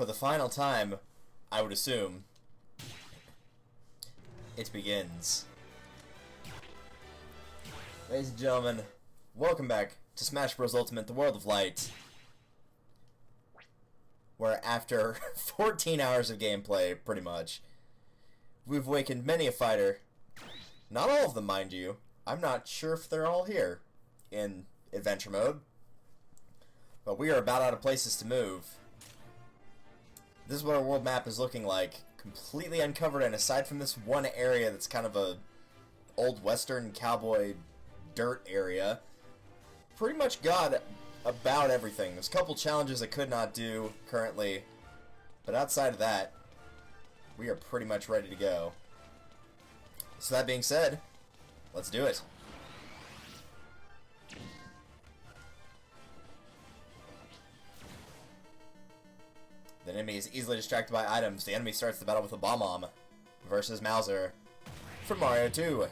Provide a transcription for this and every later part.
for the final time, I would assume, it begins. Ladies and gentlemen, welcome back to Smash Bros. Ultimate, the World of Light, where after 14 hours of gameplay, pretty much, we've awakened many a fighter. Not all of them, mind you. I'm not sure if they're all here in adventure mode, but we are about out of places to move. This is what our world map is looking like, completely uncovered, and aside from this one area that's kind of a old western cowboy dirt area, pretty much got about everything. There's a couple challenges I could not do currently, but outside of that, we are pretty much ready to go. So that being said, let's do it. The enemy is easily distracted by items. The enemy starts the battle with a Bomb-Omb versus Mauser from Mario 2.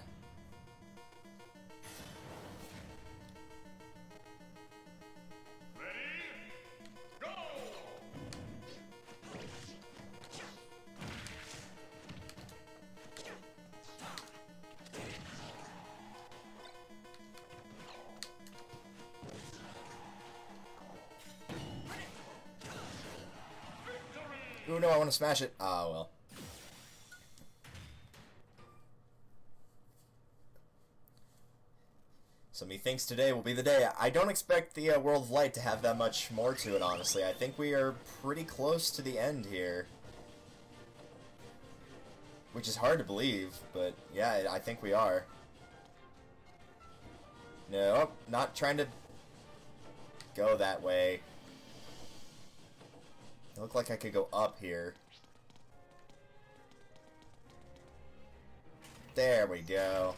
Ready? Go! Ooh, no, I want to smash it. Ah, well. So methinks today will be the day. I don't expect the World of Light to have that much more to it, honestly. I think we are pretty close to the end here. Which is hard to believe, but yeah, I think we are. No, not trying to go that way. It looked like I could go up here. There we go.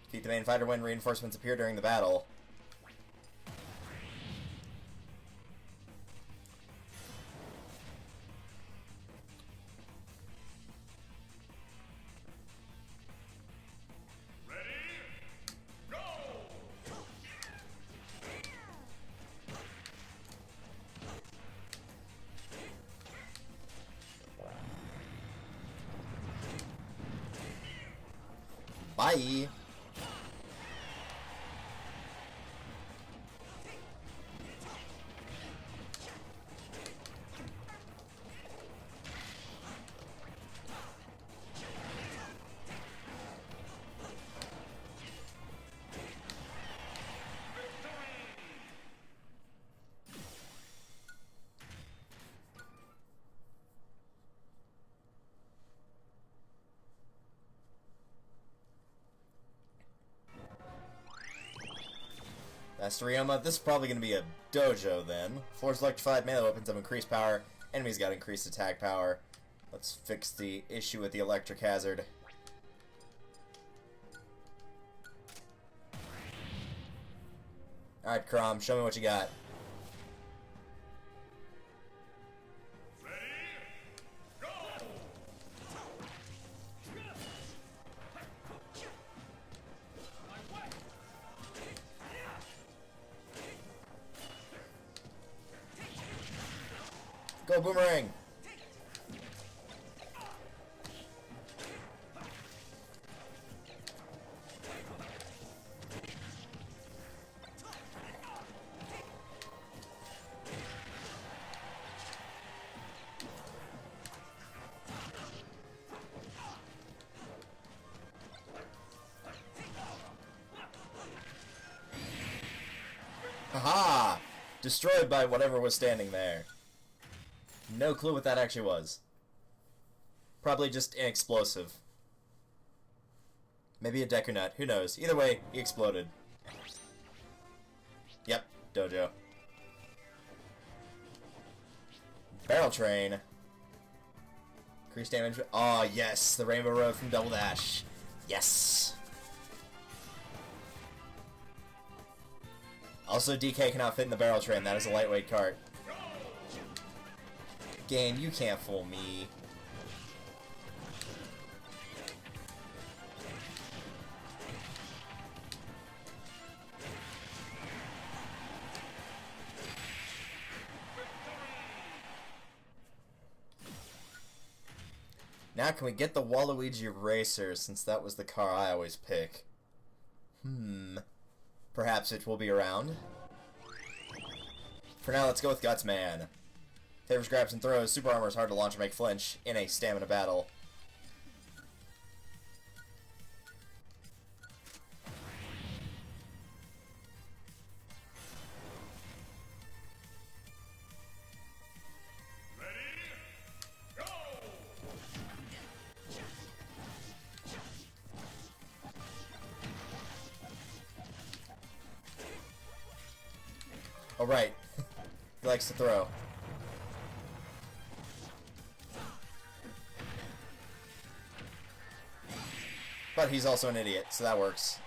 Defeat the main fighter when reinforcements appear during the battle. Bye! Master Ryoma, this is probably going to be a dojo then. Floor's electrified, melee weapons have increased power, enemies got increased attack power. Let's fix the issue with the electric hazard. Alright, Chrom, show me what you got. Go, Boomerang! Haha! Destroyed by whatever was standing there. No clue what that actually was. Probably just an explosive. Maybe a Deku Nut, who knows. Either way, he exploded. Yep, dojo. Barrel Train. Increased damage. Oh yes, the Rainbow Road from Double Dash. Yes! Also, DK cannot fit in the Barrel Train. That is a lightweight cart. Game, you can't fool me. Now can we get the Waluigi Racer, since that was the car I always pick? Perhaps it will be around. For now, let's go with Gutsman. Favors grabs and throws. Super armor is hard to launch or make flinch in a stamina battle. Oh, right. He likes to throw. But he's also an idiot, so that works.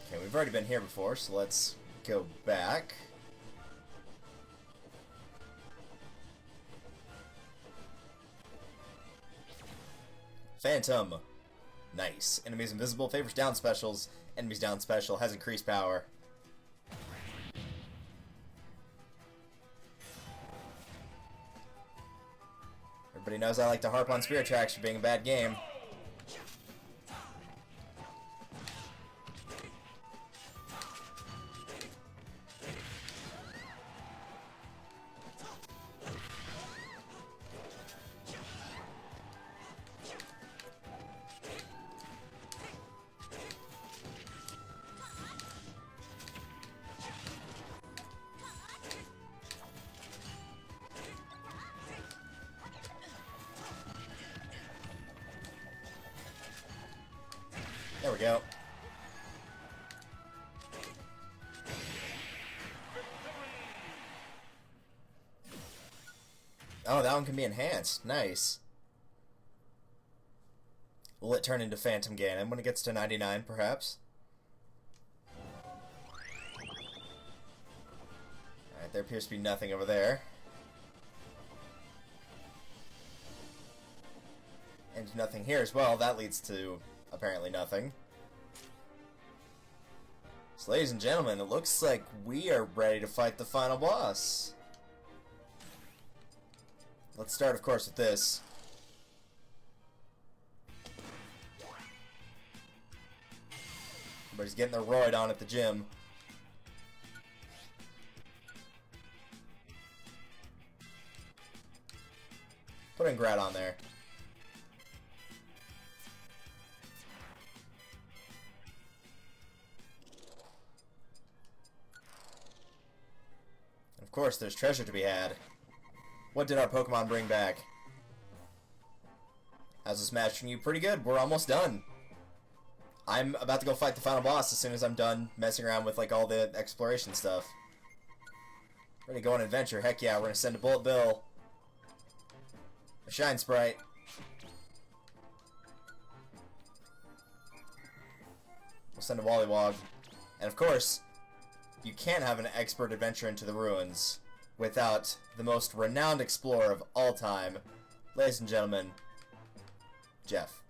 Okay, we've already been here before, so let's go back. Phantom. Nice. Enemies invisible. Favors down specials. Enemies down special. Has increased power. Everybody knows I like to harp on Spirit Tracks for being a bad game. There we go. Oh, that one can be enhanced. Nice. Will it turn into Phantom Ganon when it gets to 99, perhaps? Alright, there appears to be nothing over there. And nothing here as well. That leads to apparently nothing. So, ladies and gentlemen, it looks like we are ready to fight the final boss. Let's start, of course, with this. Everybody's getting their roid on at the gym. Put Ingrat on there. Of course, there's treasure to be had. What did our Pokemon bring back? How's this match treating you? Pretty good. We're almost done. I'm about to go fight the final boss as soon as I'm done messing around with like all the exploration stuff. Ready to go on an adventure. Heck yeah, we're gonna send a Bullet Bill, a Shine Sprite, we'll send a Wollywog, and of course, you can't have an expert adventure into the ruins without the most renowned explorer of all time, ladies and gentlemen, Jeff.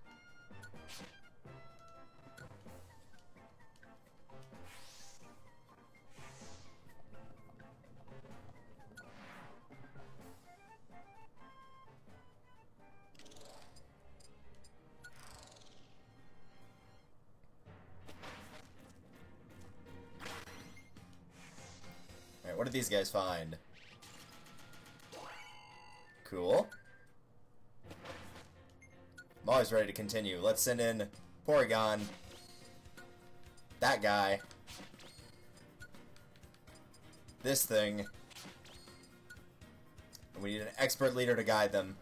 Alright, what did these guys find? Cool. I'm always ready to continue. Let's send in Porygon. That guy. This thing. And we need an expert leader to guide them.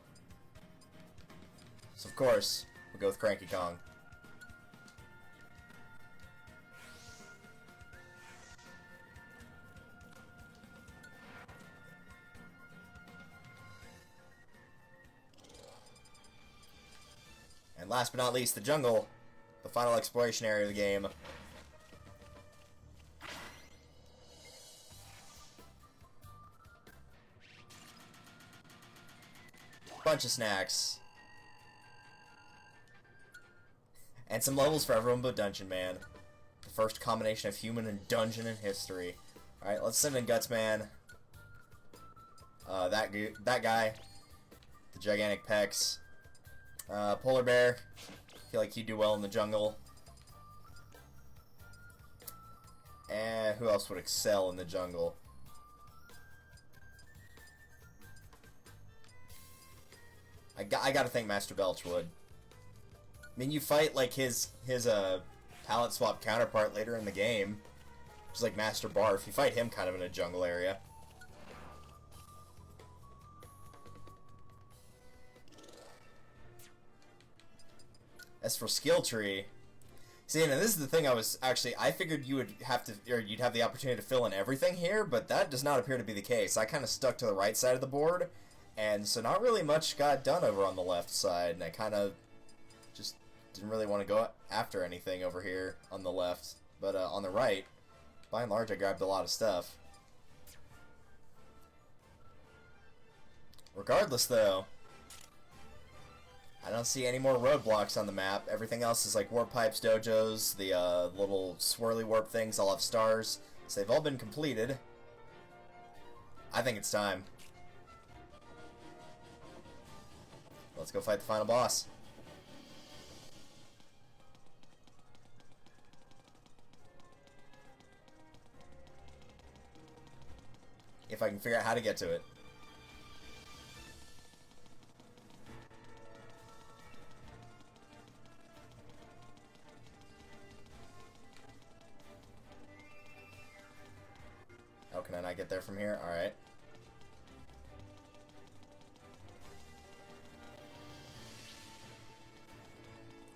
So of course, we'll go with Cranky Kong. And last but not least, the jungle, the final exploration area of the game. Bunch of snacks. And some levels for everyone but Dungeon Man. The first combination of human and dungeon in history. Alright, let's send in Guts Man. That guy. The gigantic pecs. Polar Bear. Feel like he'd do well in the jungle. And who else would excel in the jungle? I gotta think Master Belch would. I mean, you fight like his palette swap counterpart later in the game, which is like Master Barf. You fight him kind of in a jungle area. As for skill tree, see, and this is the thing I figured you would have to, or you'd have the opportunity to fill in everything here, but that does not appear to be the case. I kind of stuck to the right side of the board, and so not really much got done over on the left side, and I kind of just didn't really want to go after anything over here on the left. But on the right, by and large, I grabbed a lot of stuff. Regardless, though, I don't see any more roadblocks on the map. Everything else is like warp pipes, dojos, the little swirly warp things all have stars. So they've all been completed. I think it's time. Let's go fight the final boss. If I can figure out how to get to it. Oh, can I not get there from here? Alright.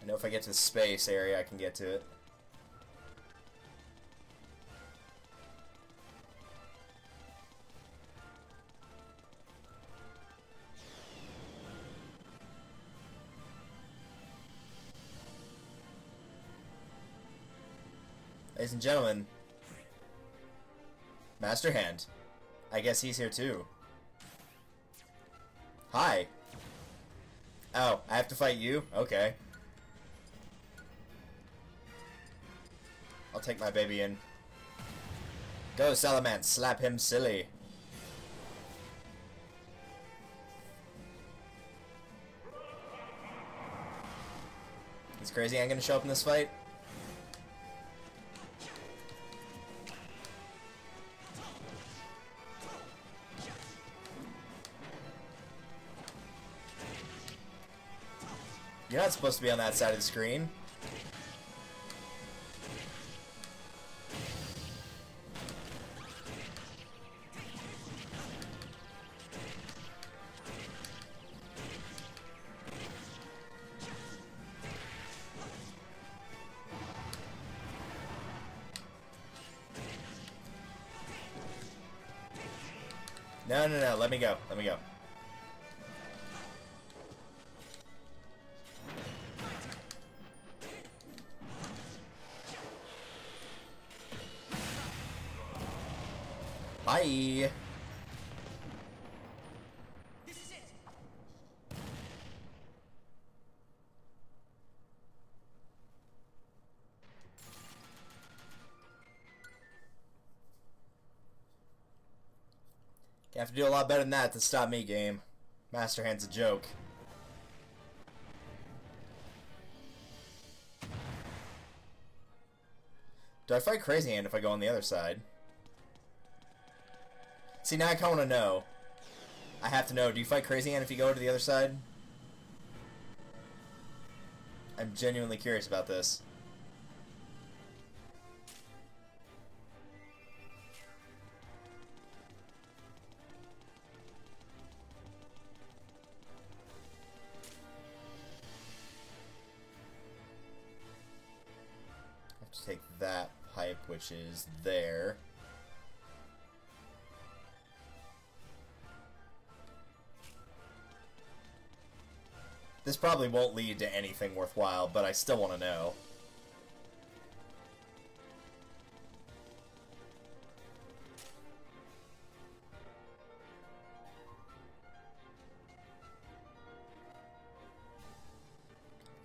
I know if I get to the space area, I can get to it. Ladies and gentlemen, Master Hand. I guess he's here too. Hi. Oh, I have to fight you? Okay. I'll take my baby in. Go, Salaman, slap him silly. Is Crazy Hand gonna show up in this fight? You're not supposed to be on that side of the screen. No, no, no, let me go. Let me go. Bye. This is it. You have to do a lot better than that to stop me, game. Master Hand's a joke. Do I fight Crazy Hand if I go on the other side? See, now I kind of want to know. I have to know, do you fight Crazy Hand if you go to the other side? I'm genuinely curious about this. I have to take that pipe, which is there. This probably won't lead to anything worthwhile, but I still want to know.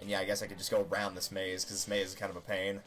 And yeah, I guess I could just go around this maze, because this maze is kind of a pain.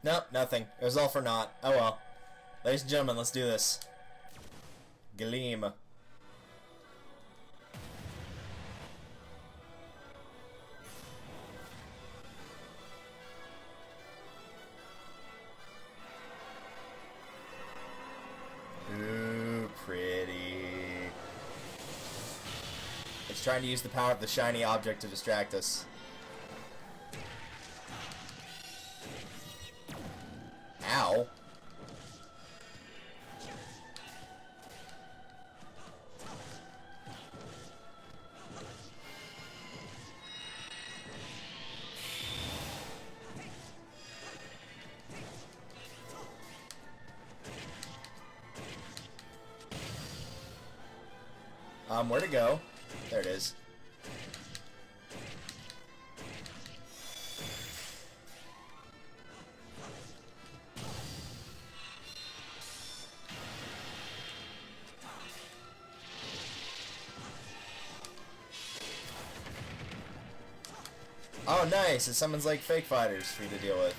Nope, nothing. It was all for naught. Oh well. Ladies and gentlemen, let's do this. Gleam. Ooh, pretty. It's trying to use the power of the shiny object to distract us. Ow. Where to go? There it is. Oh, nice! It summons, like, fake fighters for you to deal with.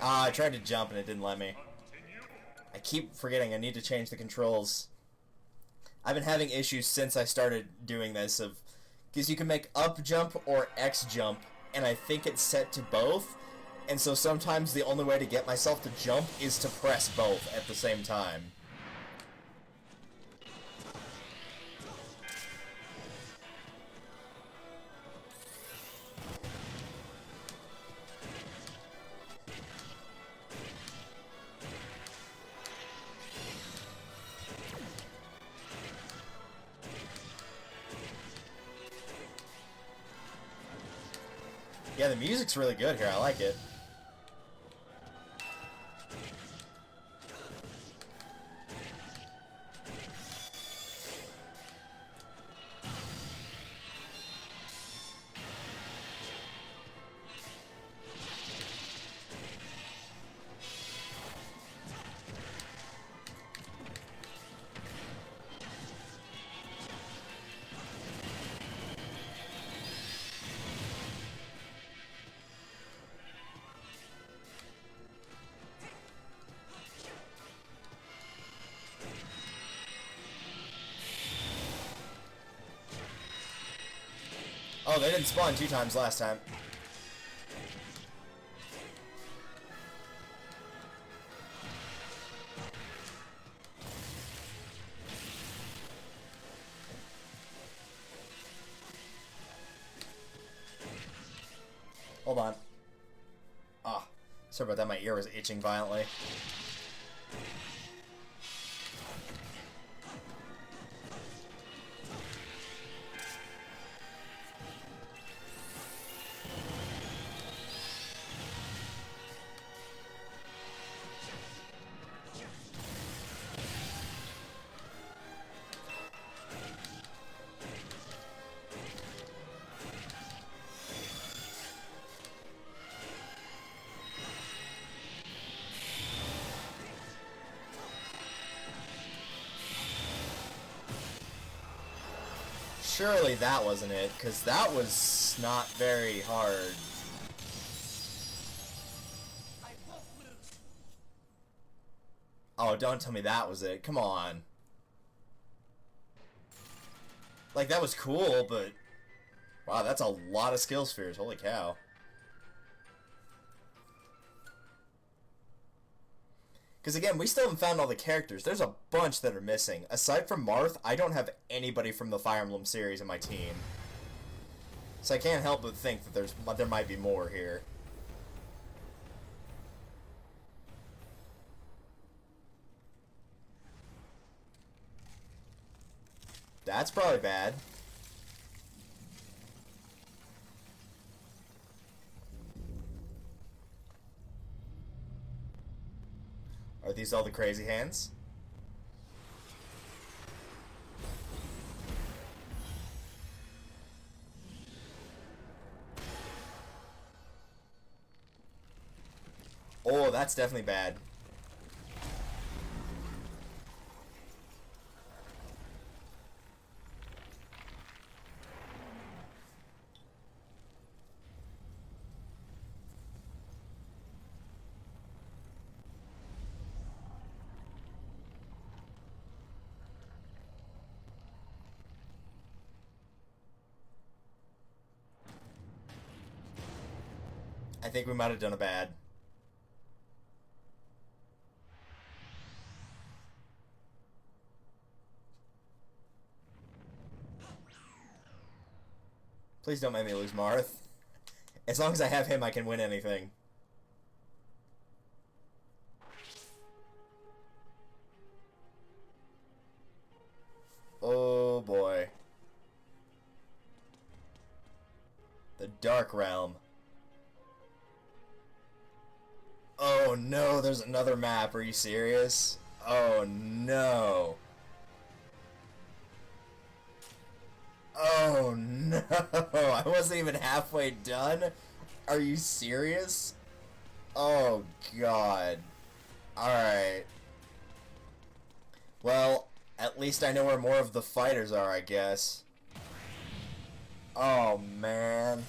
Ah, I tried to jump and it didn't let me. I keep forgetting I need to change the controls. I've been having issues since I started doing this because you can make up jump or X jump, and I think it's set to both, and so sometimes the only way to get myself to jump is to press both at the same time. Yeah, the music's really good here. I like it. Oh, they didn't spawn 2 times last time. Hold on. Ah, sorry about that, my ear was itching violently. Surely that wasn't it, because that was not very hard. Oh, don't tell me that was it. Come on. Like, that was cool, but... Wow, that's a lot of skill spheres. Holy cow. Because again, we still haven't found all the characters. There's a bunch that are missing. Aside from Marth, I don't have anybody from the Fire Emblem series in my team. So I can't help but think that there might be more here. That's probably bad. Are these all the crazy hands? Oh, that's definitely bad. I think we might have done a bad. Please don't make me lose Marth. As long as I have him, I can win anything. Oh boy. The Dark Realm. Oh no, there's another map. Are you serious? Oh no. Oh no. I wasn't even halfway done. Are you serious? Oh god. Alright. Well, at least I know where more of the fighters are, I guess. Oh man.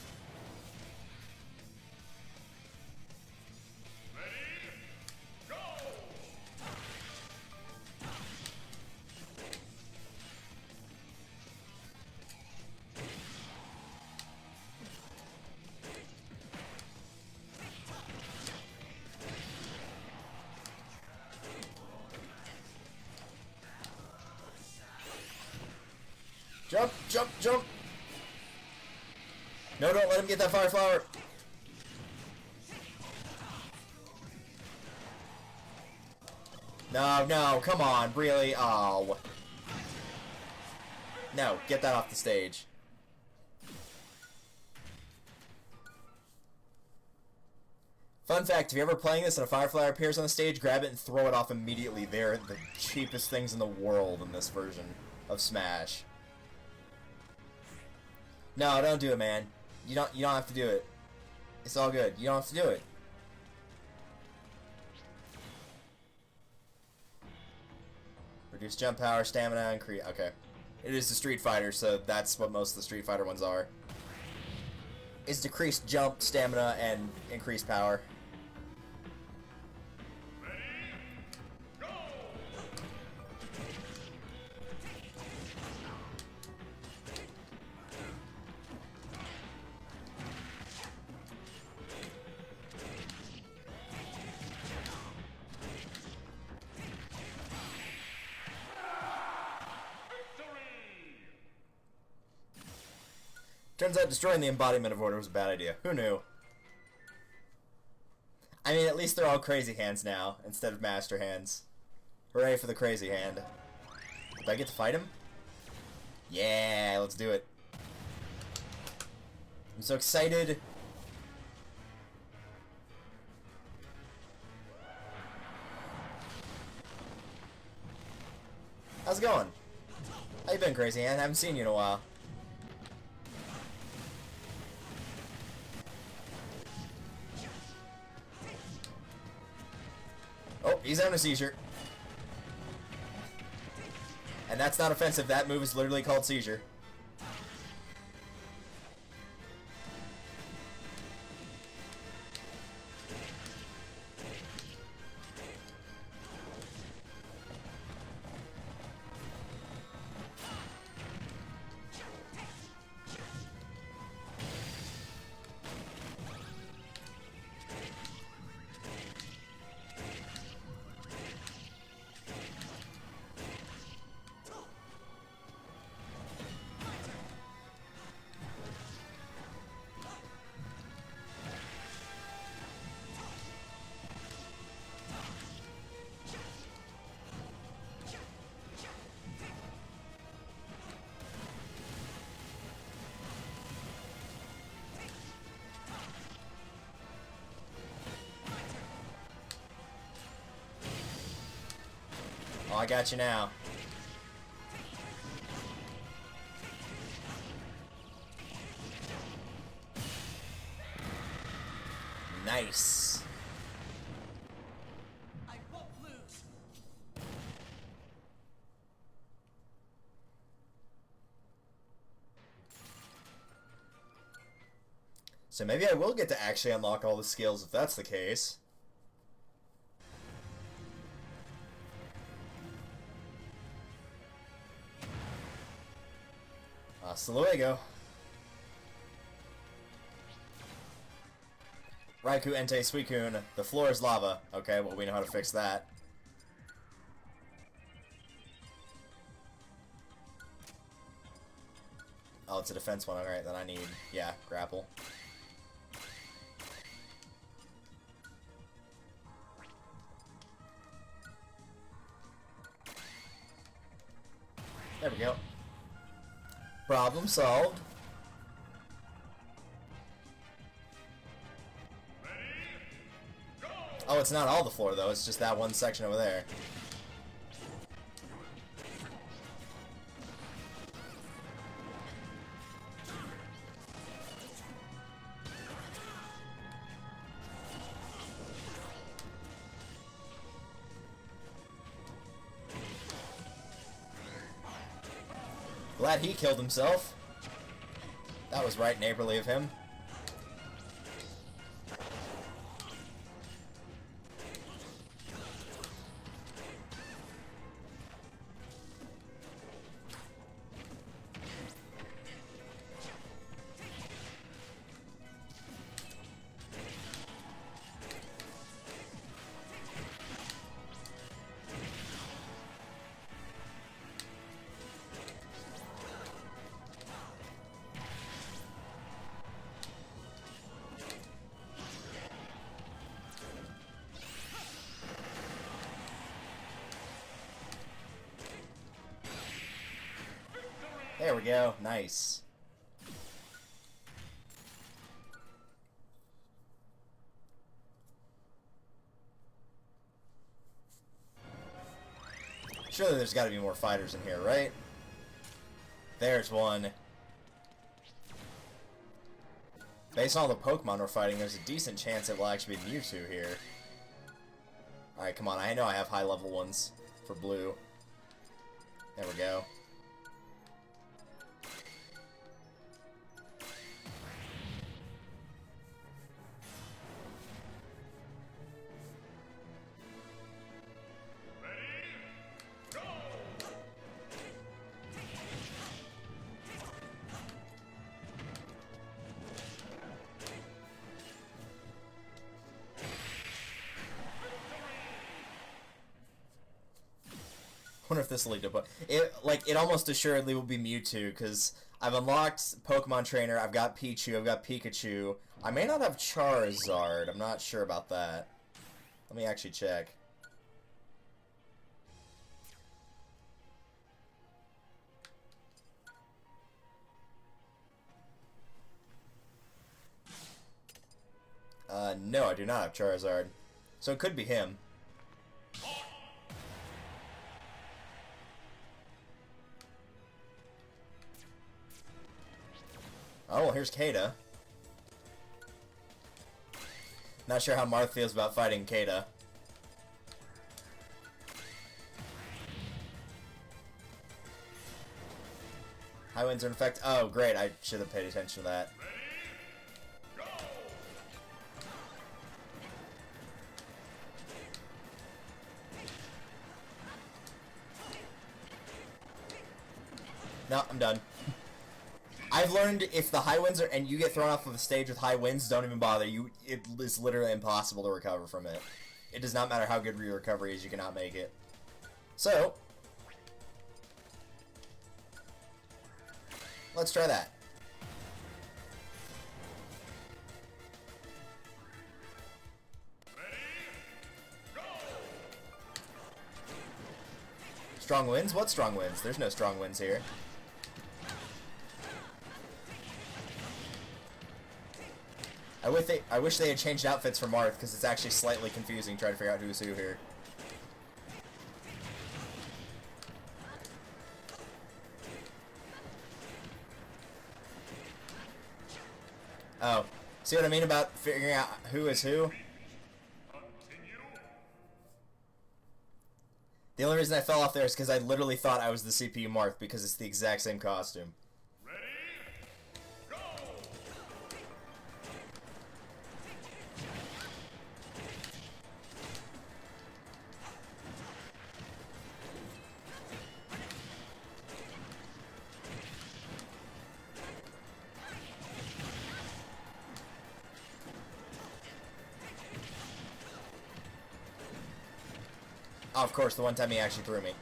Jump, jump, jump! No, don't let him get that fire flower! No, no, come on, really? Oh. No, get that off the stage. Fun fact, if you're ever playing this and a fire flower appears on the stage, grab it and throw it off immediately. They're the cheapest things in the world in this version of Smash. No, don't do it, man. You don't have to do it. It's all good. You don't have to do it. Reduce jump power, stamina, increase. Okay. It is the Street Fighter, so that's what most of the Street Fighter ones are. Is decreased jump, stamina, and increased power. Turns out destroying the embodiment of order was a bad idea. Who knew? I mean, at least they're all crazy hands now, instead of master hands. Hooray for the crazy hand. Do I get to fight him? Yeah, let's do it. I'm so excited. How's it going? How you been, crazy hand? I haven't seen you in a while. Oh, he's having a seizure. And that's not offensive. That move is literally called seizure. I got you now. Nice. I won't lose. So maybe I will get to actually unlock all the skills if that's the case. Hasta luego. Raikou Entei Suicune, the floor is lava. Okay, well we know how to fix that. Oh, it's a defense one. Alright, then I need, yeah, grapple. There we go. Problem solved. Oh, it's not all the floor, though. It's just that one section over there. Glad he killed himself. That was right neighborly of him. There we go. Nice. Surely there's got to be more fighters in here, right? There's one. Based on all the Pokemon we're fighting, there's a decent chance it will actually be Mewtwo here. Alright, come on. I know I have high level ones for blue. There we go. I wonder if this will lead to it almost assuredly will be Mewtwo, because I've unlocked Pokemon Trainer, I've got Pichu, I've got Pikachu. I may not have Charizard, I'm not sure about that. Let me actually check. No, I do not have Charizard. So it could be him. Oh, well, here's Kata. Not sure how Marth feels about fighting Kata. High winds are in effect. Oh, great. I should have paid attention to that. No, I'm done. I've learned if the high winds are and you get thrown off of the stage with high winds, don't even bother. It is literally impossible to recover from it. It does not matter how good your recovery is, you cannot make it. So, let's try that. Strong winds? What strong winds? There's no strong winds here. I wish they had changed outfits for Marth, because it's actually slightly confusing trying to figure out who's who here. Oh, see what I mean about figuring out who is who? The only reason I fell off there is because I literally thought I was the CPU Marth because it's the exact same costume. Oh, of course, the one time he actually threw me.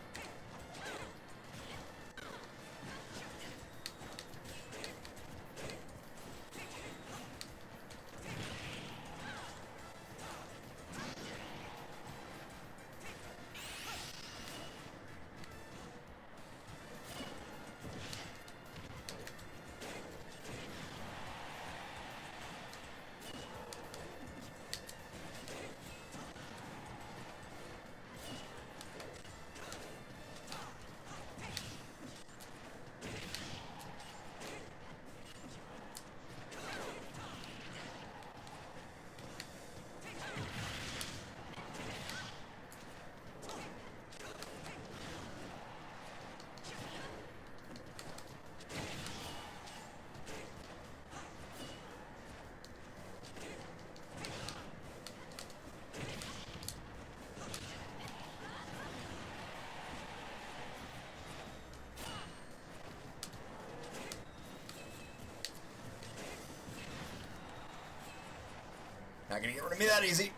Not gonna get rid of me that easy.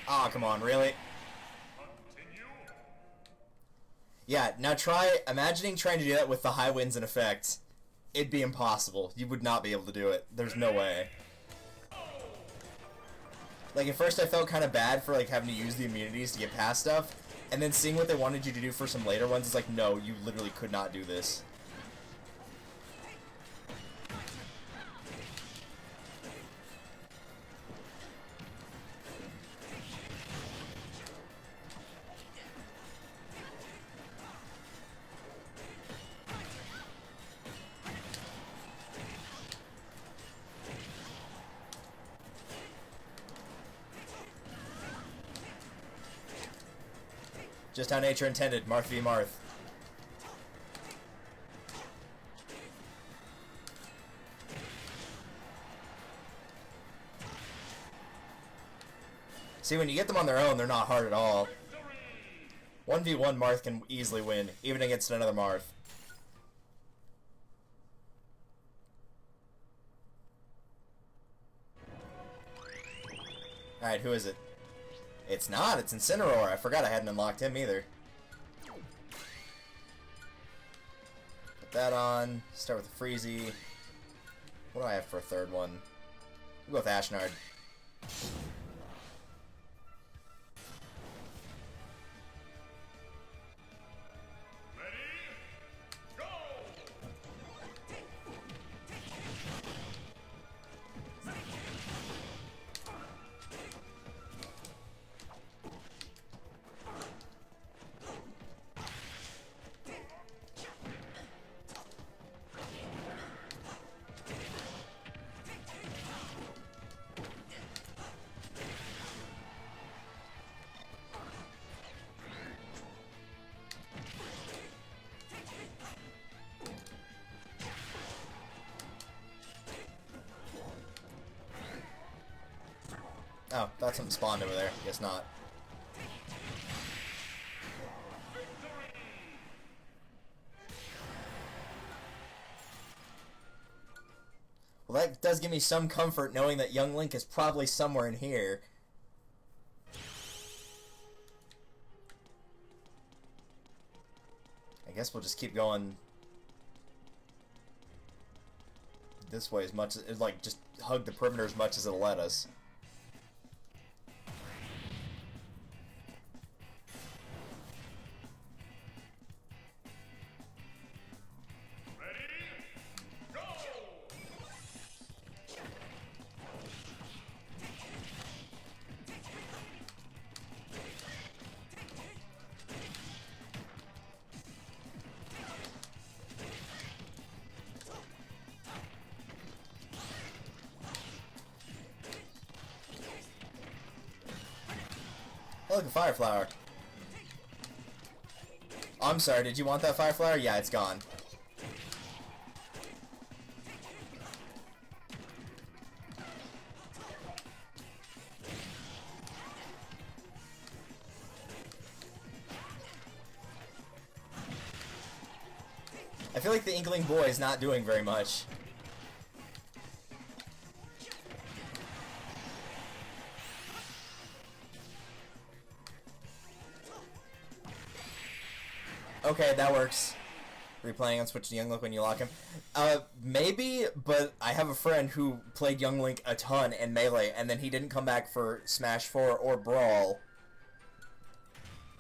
Aw, oh, come on, really? Yeah, now try imagining trying to do that with the high winds in effect. It'd be impossible. You would not be able to do it. There's no way. Like, at first I felt kind of bad for, like, having to use the immunities to get past stuff, and then seeing what they wanted you to do for some later ones, it's like, no, you literally could not do this. Just how nature intended, Marth v. Marth. See, when you get them on their own, they're not hard at all. 1v1 Marth can easily win, even against another Marth. Alright, who is it? It's not, it's Incineroar. I forgot I hadn't unlocked him either. Put that on. Start with the Freezy. What do I have for a third one? We'll go with Ashnard. Oh, that's something spawned over there. Guess not. Well, that does give me some comfort knowing that young Link is probably somewhere in here. I guess we'll just keep going this way as much as, like, just hug the perimeter as much as it'll let us. Oh, look, a fire flower. Oh, I'm sorry, did you want that fire flower? Yeah, it's gone. I feel like the Inkling boy is not doing very much. Okay, that works. Replaying on Switch to Young Link when you lock him. Maybe, but I have a friend who played Young Link a ton in Melee, and then he didn't come back for Smash 4 or Brawl.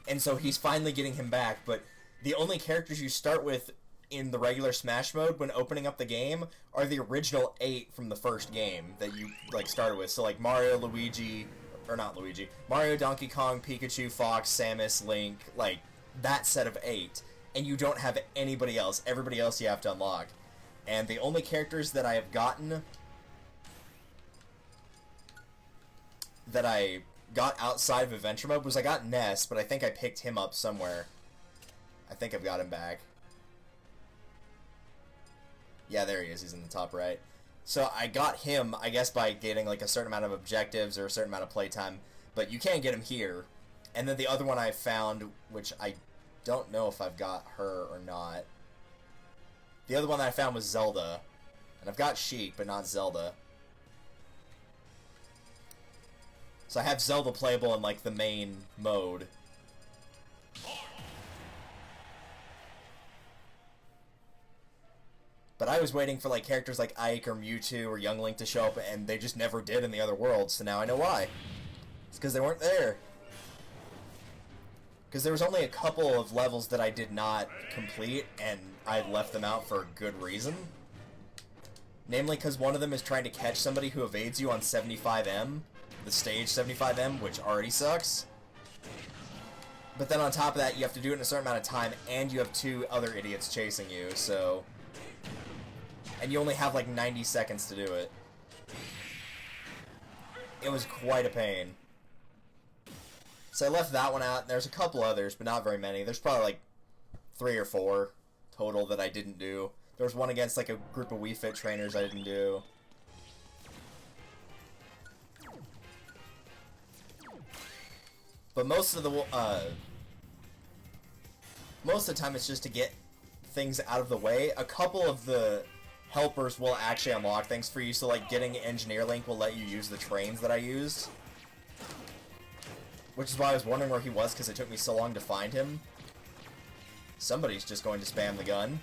And so he's finally getting him back, but the only characters you start with in the regular Smash mode when opening up the game are the original 8 from the first game that you, like, started with. So, like, Mario, Luigi, or not Luigi, Mario, Donkey Kong, Pikachu, Fox, Samus, Link, like, that set of 8. And you don't have anybody else. Everybody else you have to unlock. And the only characters that I have gotten that I got outside of Adventure Mode was I got Ness, but I think I picked him up somewhere. I think I've got him back. Yeah, there he is. He's in the top right. So I got him, I guess, by getting like a certain amount of objectives or a certain amount of playtime. But you can't get him here. And then the other one I found, which I don't know if I've got her or not. The other one that I found was Zelda. And I've got Sheik, but not Zelda. So I have Zelda playable in, like, the main mode. But I was waiting for, like, characters like Ike or Mewtwo or Young Link to show up, and they just never did in the other worlds, so now I know why. It's because they weren't there. Because there was only a couple of levels that I did not complete, and I left them out for a good reason. Namely, because one of them is trying to catch somebody who evades you on 75M, the stage 75M, which already sucks. But then on top of that, you have to do it in a certain amount of time, and you have 2 other idiots chasing you, so... And you only have like 90 seconds to do it. It was quite a pain. So I left that one out. There's a couple others, but not very many. There's probably like 3 or 4 total that I didn't do. There was one against like a group of Wii Fit trainers I didn't do. But most of the time it's just to get things out of the way. A couple of the helpers will actually unlock things for you, so like getting Engineer Link will let you use the trains that I used. Which is why I was wondering where he was, because it took me so long to find him. Somebody's just going to spam the gun.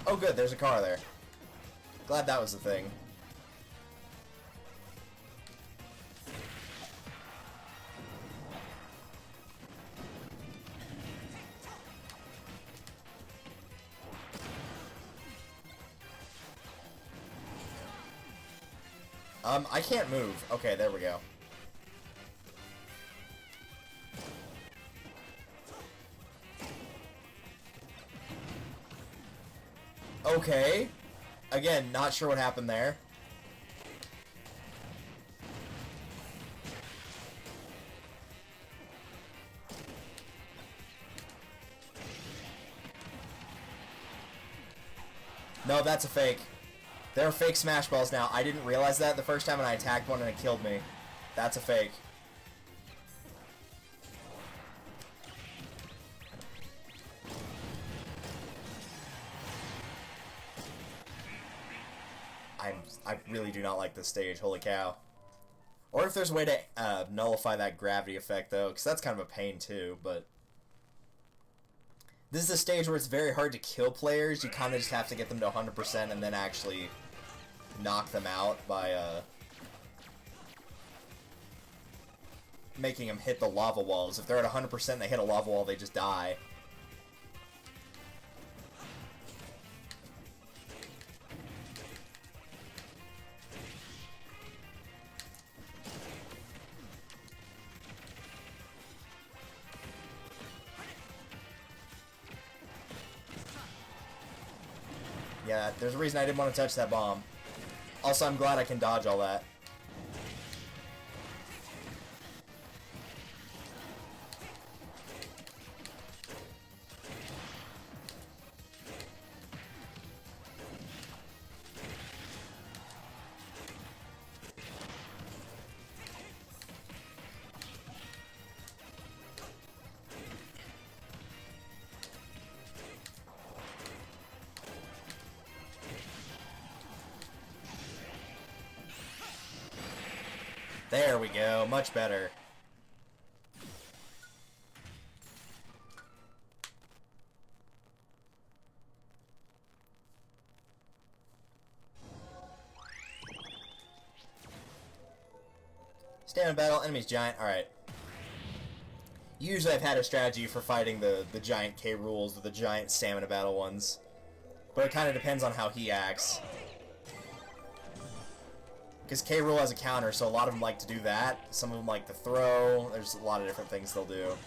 Oh good, there's a car there. Glad that was the thing. I can't move. Okay, there we go. Okay. Again, not sure what happened there. No, that's a fake. There are fake Smash Balls now. I didn't realize that the first time and I attacked one and it killed me. That's a fake. I really do not like this stage, holy cow. Or if there's a way to nullify that gravity effect, though, because that's kind of a pain, too, but... This is a stage where it's very hard to kill players. You kind of just have to get them to 100% and then actually knock them out by making them hit the lava walls. If they're at 100% and they hit a lava wall, they just die. Yeah, there's a reason I didn't want to touch that bomb. Also, I'm glad I can dodge all that. There we go, much better. Stand in battle, enemy's giant. Alright. Usually I've had a strategy for fighting the giant K rules or the giant stamina battle ones. But it kind of depends on how he acts. Because K Rool has a counter, so a lot of them like to do that. Some of them like to throw. There's a lot of different things they'll do.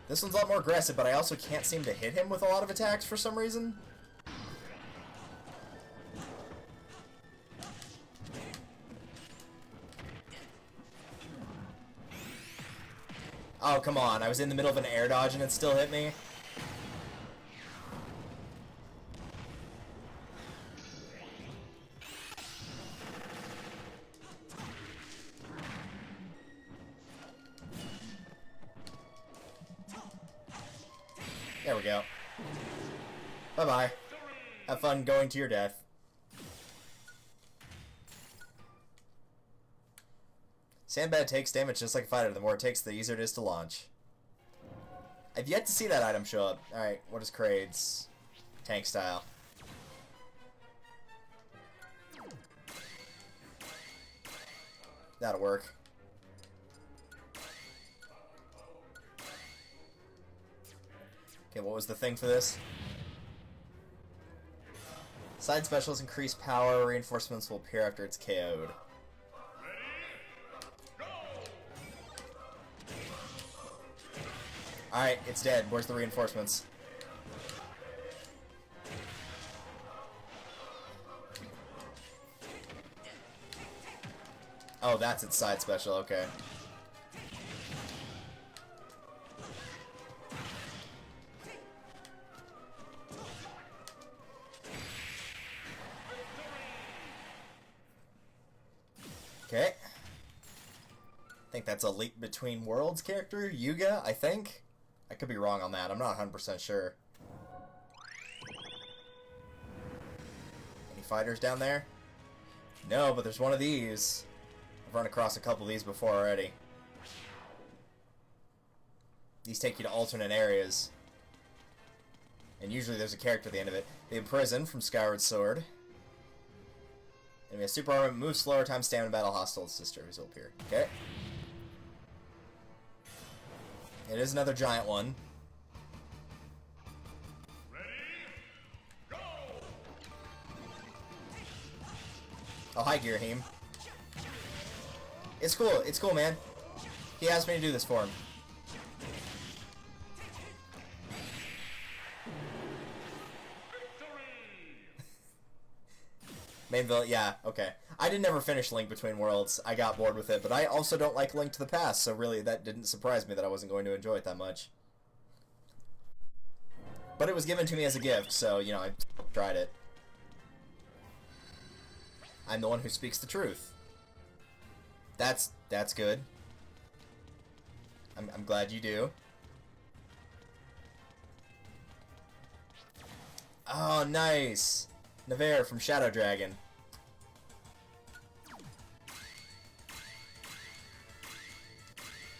This one's a lot more aggressive, but I also can't seem to hit him with a lot of attacks for some reason. Oh, come on. I was in the middle of an air dodge and it still hit me. There we go. Bye-bye. Have fun going to your death. Sandbag takes damage just like a fighter. The more it takes, the easier it is to launch. I've yet to see that item show up. Alright, what is Kraid's? Tank style. That'll work. Okay, what was the thing for this? Side specials increase power. Reinforcements will appear after it's KO'd. Alright, it's dead. Where's the reinforcements? Oh, that's its side special, okay. Okay. I think that's a Leap Between Worlds character, Yuga, I think. I could be wrong on that. I'm not 100% sure. Any fighters down there? No, but there's one of these. I've run across a couple of these before already. These take you to alternate areas. And usually there's a character at the end of it. The Imprison from Skyward Sword. Enemy has super armor, moves slower, time stamina, battle hostile sister who's up here. Okay. It is another giant one. Ready, go! Oh, hi, Girahim. It's cool, man. He asked me to do this for him. Main villain, yeah, okay. I didn't ever finish Link Between Worlds. I got bored with it, but I also don't like Link to the Past, so really that didn't surprise me that I wasn't going to enjoy it that much. But it was given to me as a gift, so, you know, I tried it. I'm the one who speaks the truth. That's good. I'm glad you do. Oh, nice! Navarre from Shadow Dragon.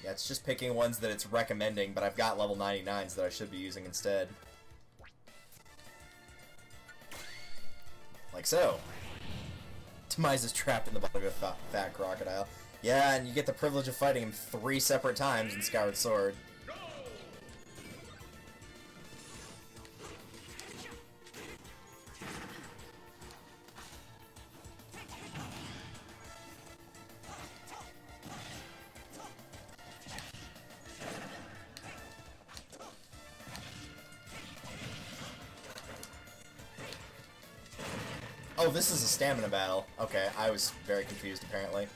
Yeah, it's just picking ones that it's recommending, but I've got level 99s that I should be using instead. Like so. Demise is trapped in the bottom of a fat crocodile. Yeah, and you get the privilege of fighting him 3 separate times in Skyward Sword. Oh, this is a stamina battle. Okay, I was very confused, apparently.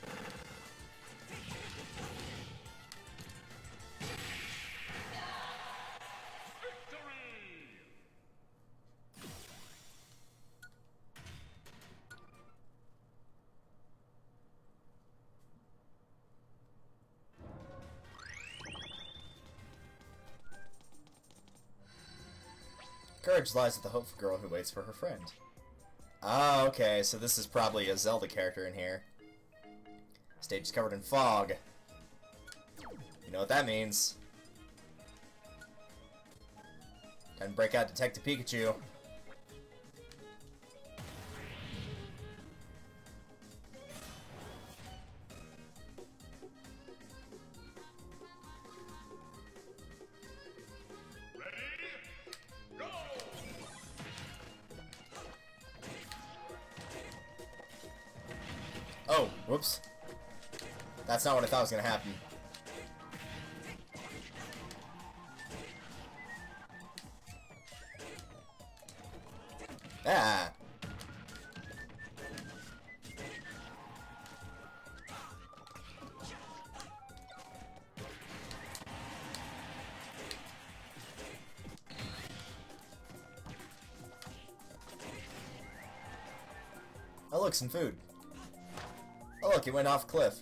Courage lies with the hopeful girl who waits for her friend. Ah, okay, so this is probably a Zelda character in here. Stage is covered in fog. You know what that means. Time to break out Detective Pikachu. Oh, whoops. That's not what I thought was gonna happen. Ah! Oh look, some food. Oh look, it went off a cliff.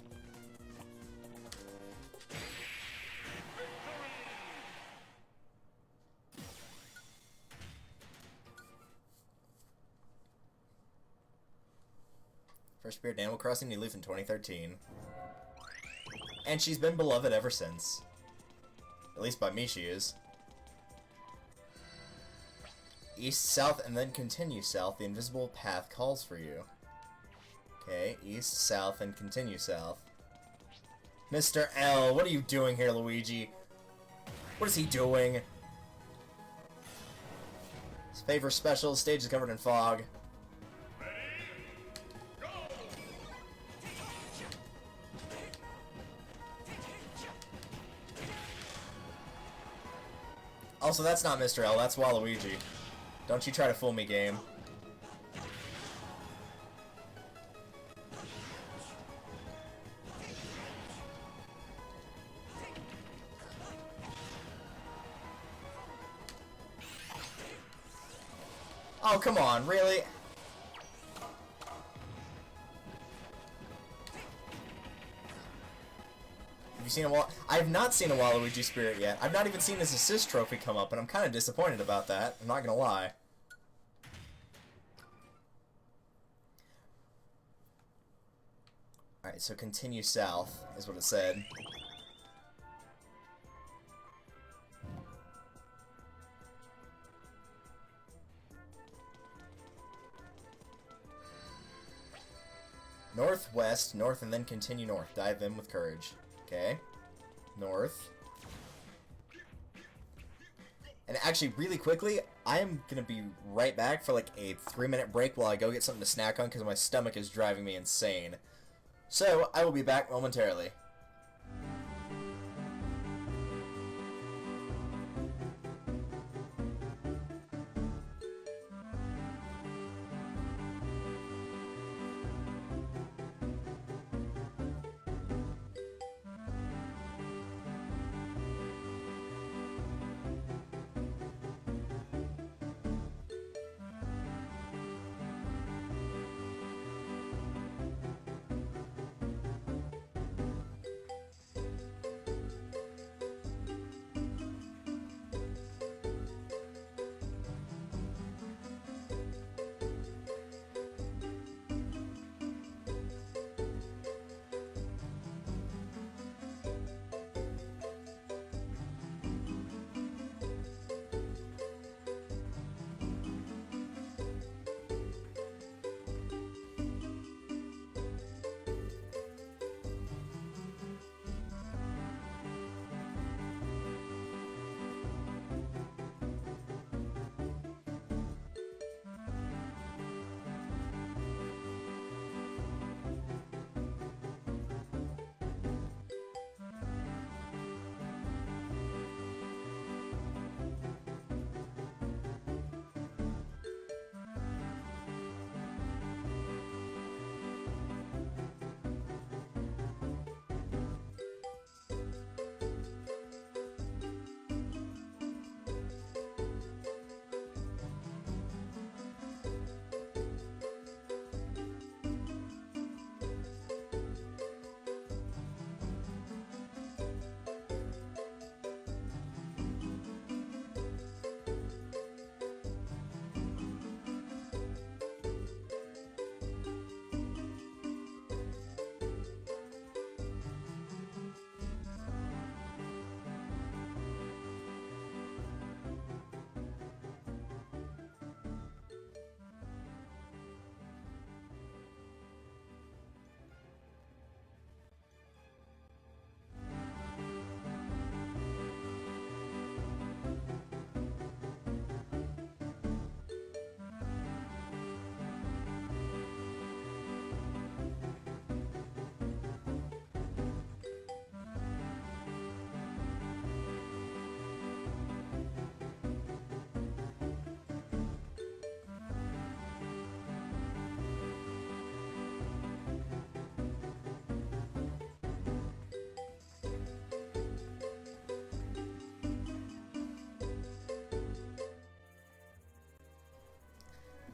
First appeared in Animal Crossing New Leaf in 2013. And she's been beloved ever since. At least by me she is. East, south, and then continue south. The invisible path calls for you. Okay, east, south, and continue south. Mr. L, what are you doing here, Luigi? What is he doing? His favorite special, stage is covered in fog. Also, that's not Mr. L, that's Waluigi. Don't you try to fool me, game. Oh, come on, really? Have you seen a I have not seen a Waluigi spirit yet. I've not even seen his assist trophy come up, and I'm kind of disappointed about that. I'm not gonna lie. Alright, so continue south, is what it said. Northwest, north, and then continue north. Dive in with courage. Okay. North. And actually, really quickly, I am going to be right back for like a 3-minute break while I go get something to snack on because my stomach is driving me insane. So, I will be back momentarily.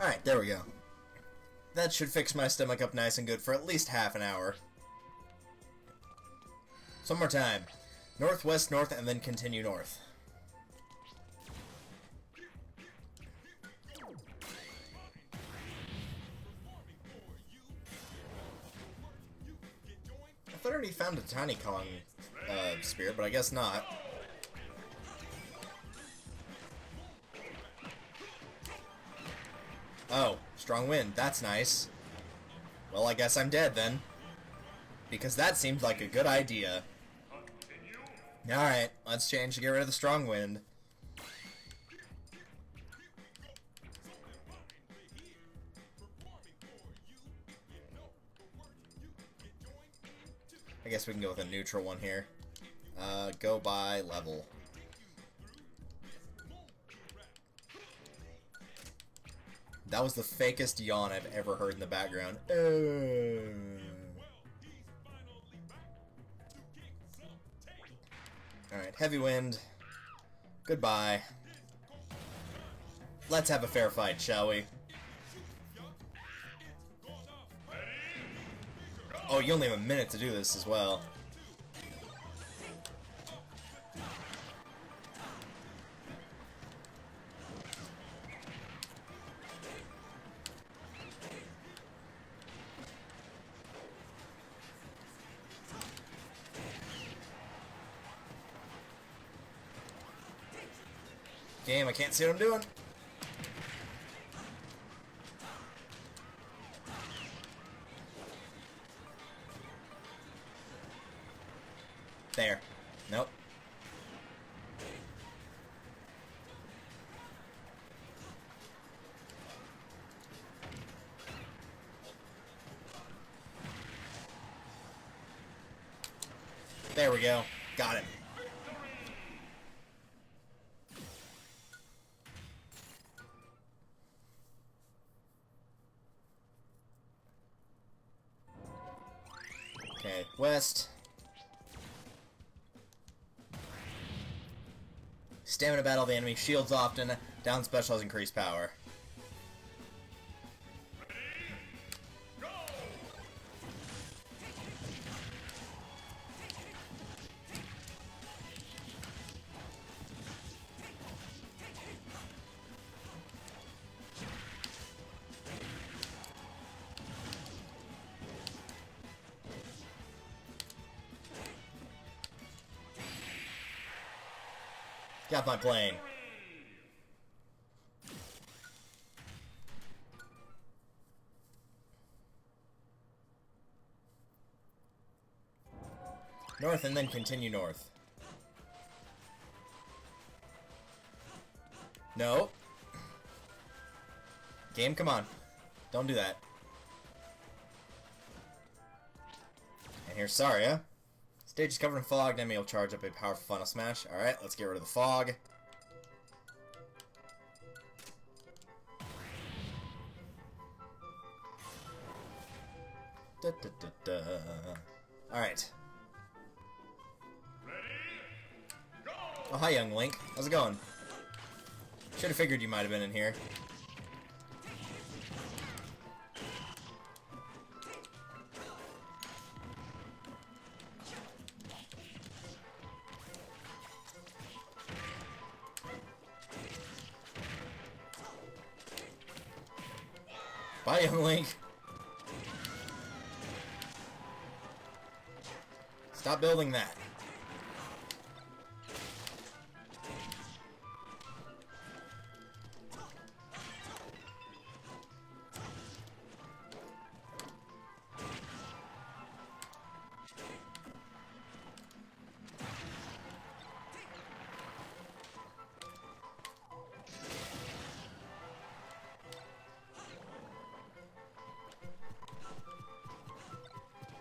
Alright, there we go. That should fix my stomach up nice and good for at least half an hour. So one more time. Northwest, north, and then continue north. I thought I already found a tiny Kong spear, but I guess not. Oh, strong wind. That's nice. Well, I guess I'm dead then. Because that seemed like a good idea. Alright, let's change to get rid of the strong wind. I guess we can go with a neutral one here. Go by level. That was the fakest yawn I've ever heard in the background. Alright, heavy wind. Goodbye. Let's have a fair fight, shall we? Oh, you only have a minute to do this as well. Game, I can't see what I'm doing. There. Nope. There we go. Got it. Okay, west. Stamina battle the enemy, shields often, down special has increased power. Got my plane. North and then continue north. No. Game, come on. Don't do that. And here's Saria. Stage is covered in fog, enemy will charge up a powerful final smash. Alright, let's get rid of the fog. Da, da, da, da. Alright. Oh, hi, young Link. How's it going? Should have figured you might have been in here. Bye, young Link. Stop building that.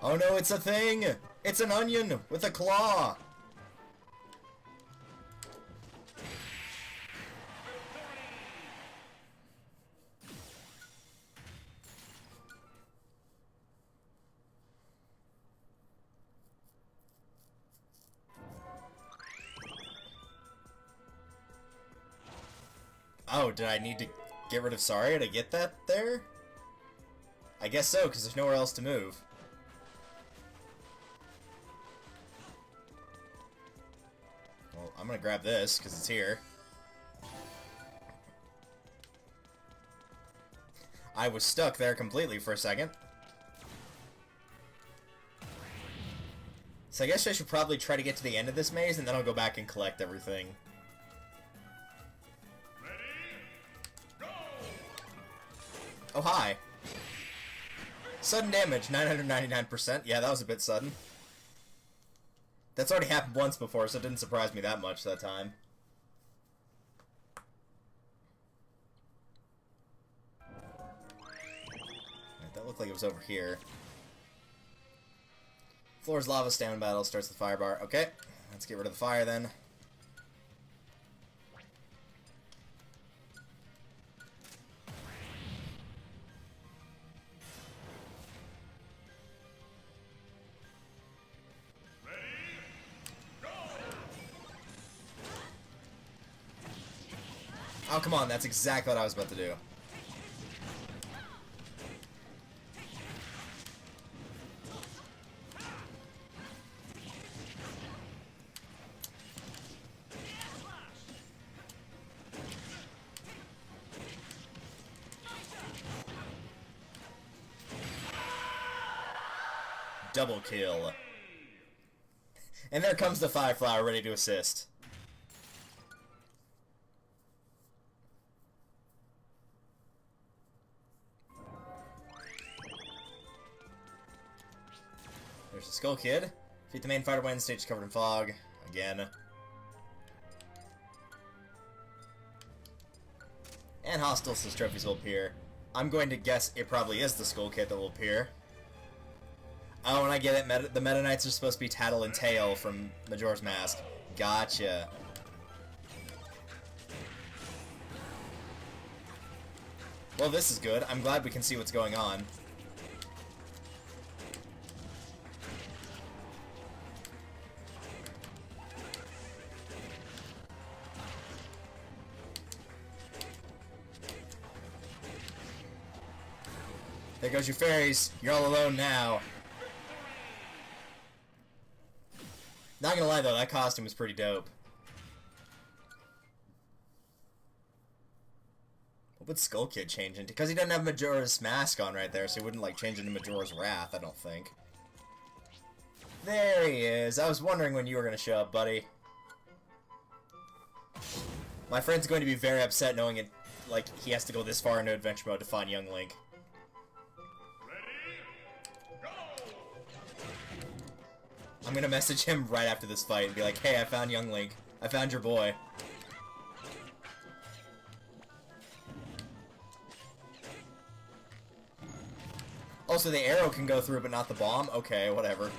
Oh no, it's a thing! It's an onion with a claw! Oh, did I need to... get rid of Saria to get that there? I guess so, because there's nowhere else to move. Well, I'm gonna grab this, because it's here. I was stuck there completely for a second. So I guess I should probably try to get to the end of this maze, and then I'll go back and collect everything. Ready? Go! Oh, hi. Sudden damage, 999%. Yeah, that was a bit sudden. That's already happened once before, so it didn't surprise me that much that time. Right, that looked like it was over here. Floor's lava, stamina battle, starts the fire bar. Okay, let's get rid of the fire then. Ready? Go! Oh, come on, that's exactly what I was about to do. Double kill. And there comes the Fire Flower ready to assist. There's the Skull Kid. Defeat the main fighter wins, stage is covered in fog. Again. And hostile says trophies will appear. I'm going to guess it probably is the Skull Kid that will appear. Oh, and I get it. The Meta Knights are supposed to be Tattle and Tail from Majora's Mask. Gotcha. Well, this is good. I'm glad we can see what's going on. There goes your fairies. You're all alone now. Not gonna lie though, that costume is pretty dope. What would Skull Kid change into? Because he doesn't have Majora's Mask on right there, so he wouldn't like change into Majora's Wrath, I don't think. There he is. I was wondering when you were gonna show up, buddy. My friend's going to be very upset knowing it, like, he has to go this far into adventure mode to find young Link. I'm gonna message him right after this fight and be like, hey, I found young Link. I found your boy. Also, the arrow can go through, but not the bomb? Okay, whatever.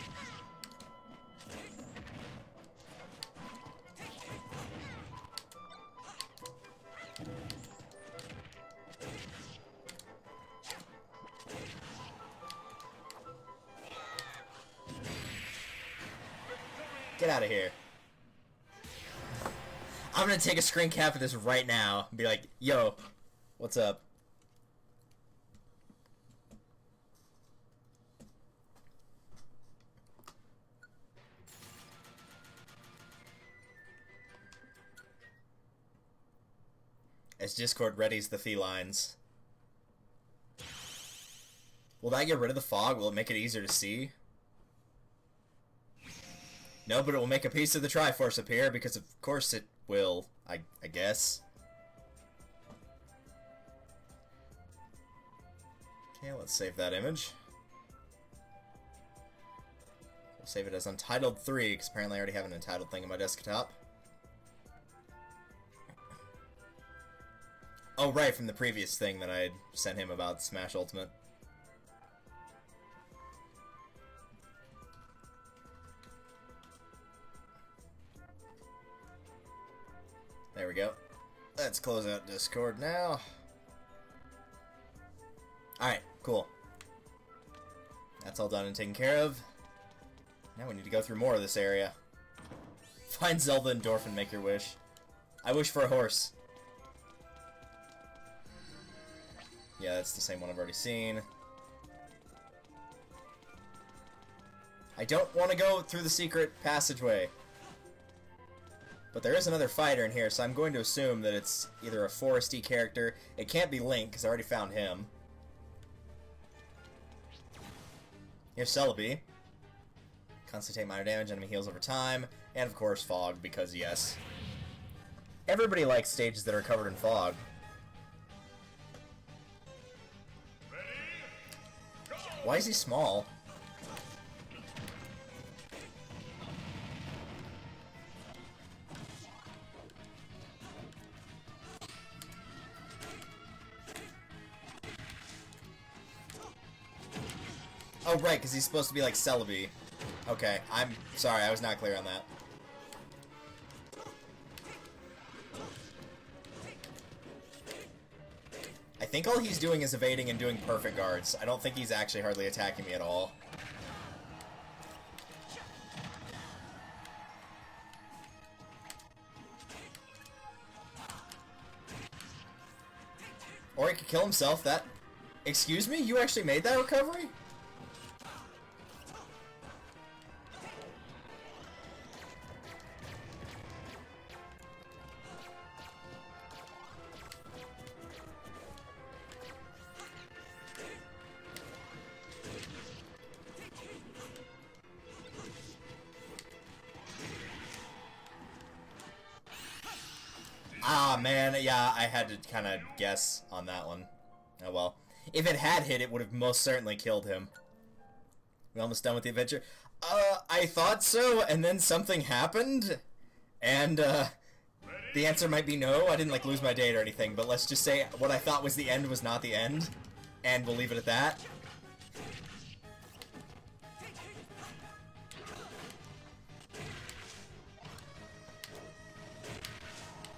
Get out of here. I'm gonna take a screen cap of this right now and be like, yo, what's up? As Discord readies the felines. Will that get rid of the fog? Will it make it easier to see? No, but it will make a piece of the Triforce appear, because of course it will, I guess. Okay, let's save that image. We'll save it as Untitled 3, because apparently I already have an Untitled thing on my desktop. Oh, right, from the previous thing that I had sent him about Smash Ultimate. There we go. Let's close out Discord now. Alright, cool. That's all done and taken care of. Now we need to go through more of this area. Find Zelda and Dorphin, make your wish. I wish for a horse. Yeah, that's the same one I've already seen. I don't want to go through the secret passageway. But there is another fighter in here, so I'm going to assume that it's either a foresty character. It can't be Link, because I already found him. Here's Celebi. Constantly take minor damage, enemy heals over time. And of course, fog, because yes. Everybody likes stages that are covered in fog. Why is he small? Oh, right, because he's supposed to be like Celebi. Okay, I'm sorry, I was not clear on that. I think all he's doing is evading and doing perfect guards. I don't think he's actually hardly attacking me at all. Or he could kill himself. That... Excuse me? You actually made that recovery? Ah, man, yeah, I had to kind of guess on that one. Oh well. If it had hit, it would have most certainly killed him. We almost done with the adventure? I thought so, and then something happened, and, the answer might be no. I didn't, like, lose my date or anything, but let's just say what I thought was the end was not the end, and we'll leave it at that.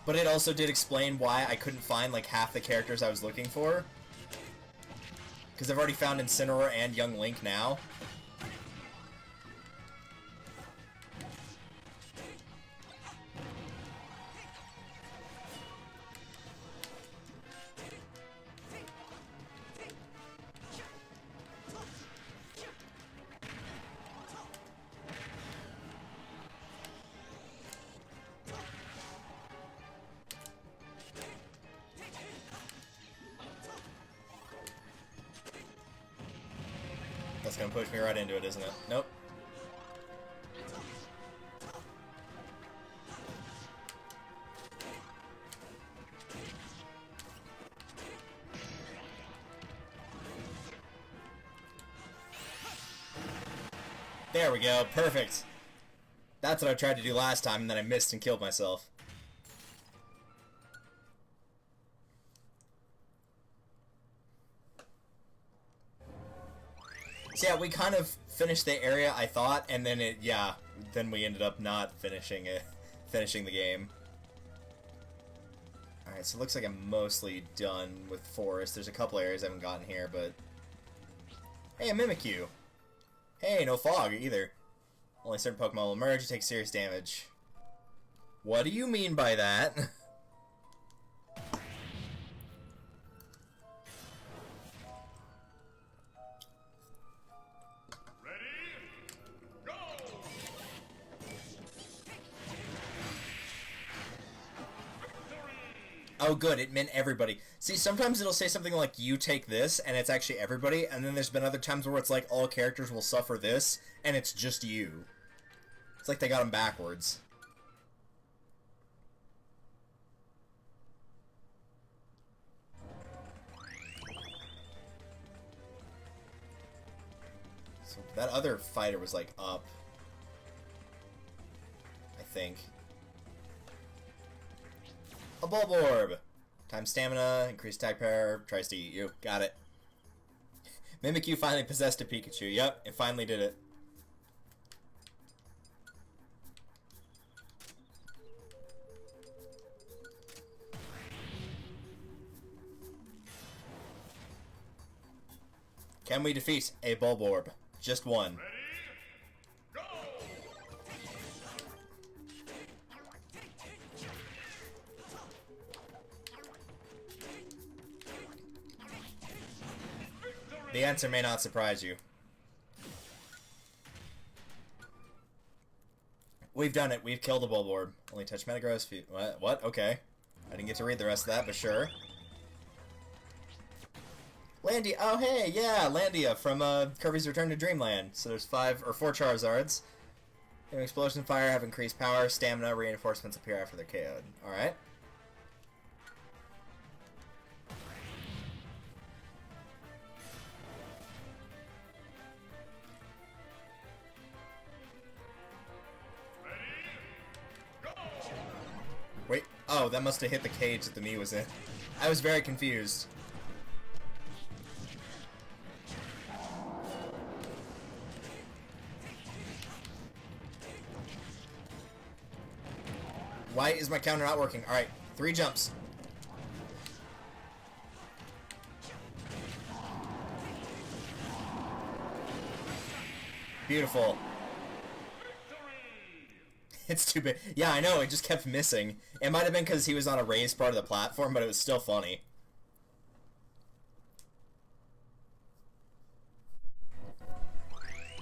But it also did explain why I couldn't find, like, half the characters I was looking for. Because I've already found Incineroar and Young Link now. That's gonna push me right into it, isn't it? Nope. There we go, perfect. That's what I tried to do last time, and then I missed and killed myself. So yeah, we kind of finished the area, I thought, and then then we ended up not finishing the game. Alright, so it looks like I'm mostly done with Forest. There's a couple areas I haven't gotten here, but... Hey, a Mimikyu! Hey, no fog, either. Only certain Pokemon will emerge and take serious damage. What do you mean by that? Oh, good, it meant everybody. See, sometimes it'll say something like, you take this, and it's actually everybody, and then there's been other times where it's like, all characters will suffer this, and it's just you. It's like they got them backwards. So that other fighter was, like, up. I think. A Bulb Orb! Times stamina, increased attack power, tries to eat you. Got it. Mimikyu finally possessed a Pikachu. Yep, it finally did it. Can we defeat a Bulb Orb? Just one. The answer may not surprise you. We've done it. We've killed the Bulborb. Only touch Metagross feet. What? Okay. I didn't get to read the rest of that, but sure. Landia. Oh, hey, yeah, Landia from Kirby's Return to Dreamland. So there's 4 Charizards. Explosion Fire have increased power. Stamina reinforcements appear after they're KO'd. Alright. Wait, oh, that must have hit the cage that the Mii was in. I was very confused. Why is my counter not working? Alright, 3 jumps. Beautiful. It's too big. Yeah, I know, it just kept missing. It might have been because he was on a raised part of the platform, but it was still funny.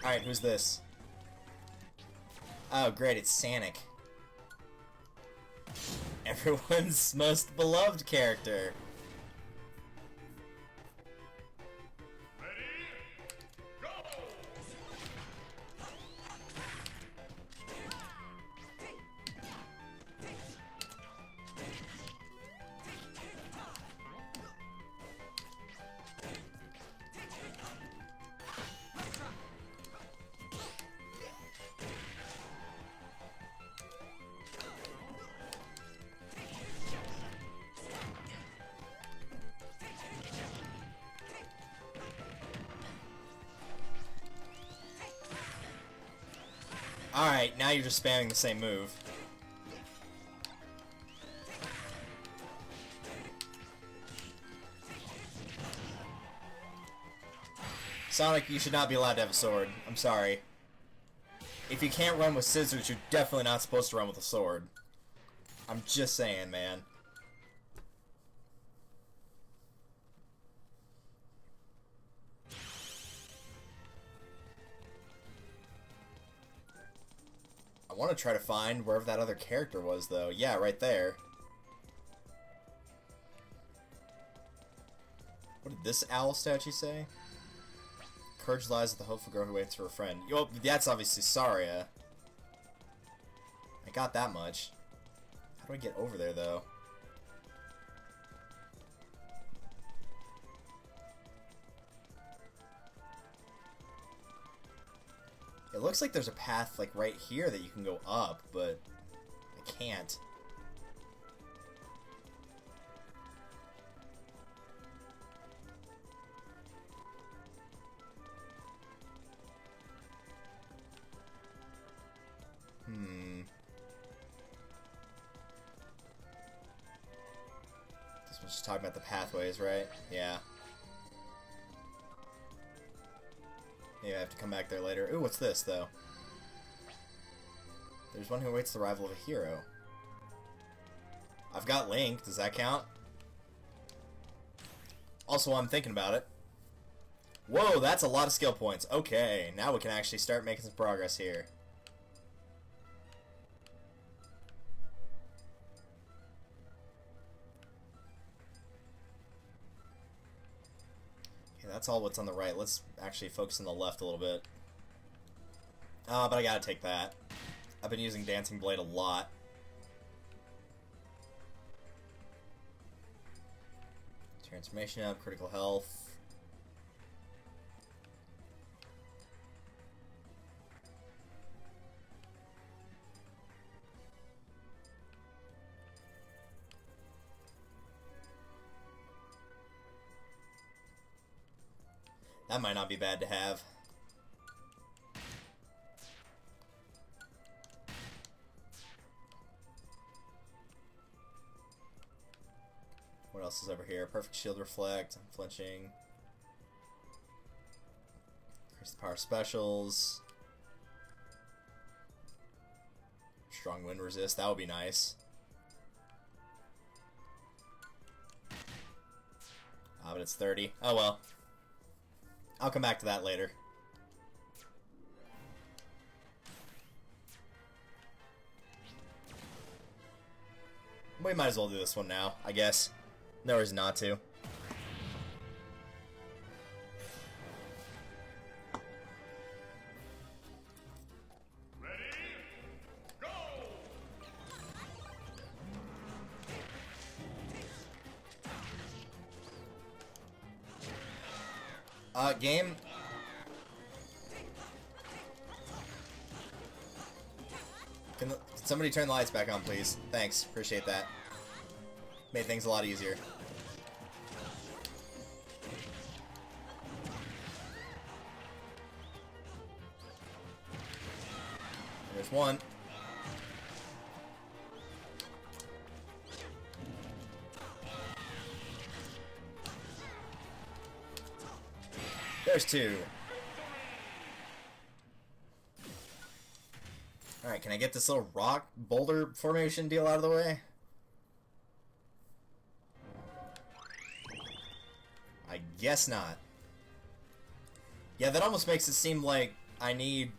Alright, who's this? Oh, great, it's Sonic. Everyone's most beloved character. Alright, now you're just spamming the same move. Sonic, you should not be allowed to have a sword. I'm sorry. If you can't run with scissors, you're definitely not supposed to run with a sword. I'm just saying, man. I want to try to find wherever that other character was, though. Yeah, right there. What did this owl statue say? Courage lies with the hopeful girl who waits for a friend. Yo, that's obviously Saria. I got that much. How do I get over there, though? It looks like there's a path, like, right here that you can go up, but I can't. This one's just talking about the pathways, right? Yeah. Maybe I have to come back there later. Ooh, what's this, though? There's one who awaits the arrival of a hero. I've got Link. Does that count? Also, while I'm thinking about it. Whoa, that's a lot of skill points. Okay, now we can actually start making some progress here. Okay, that's all what's on the right. Let's actually focus on the left a little bit. But I gotta take that. I've been using Dancing Blade a lot. Transformation up, critical health. That might not be bad to have. What else is over here? Perfect shield reflect, unflinching. Increase the power specials. Strong wind resist, that would be nice. But it's 30. Oh well. I'll come back to that later. We might as well do this one now, I guess. No reason not to. Game. Can somebody turn the lights back on, please? Thanks. Appreciate that. Made things a lot easier. There's one. There's two. Alright, can I get this little rock boulder formation deal out of the way? I guess not. Yeah, that almost makes it seem like I need,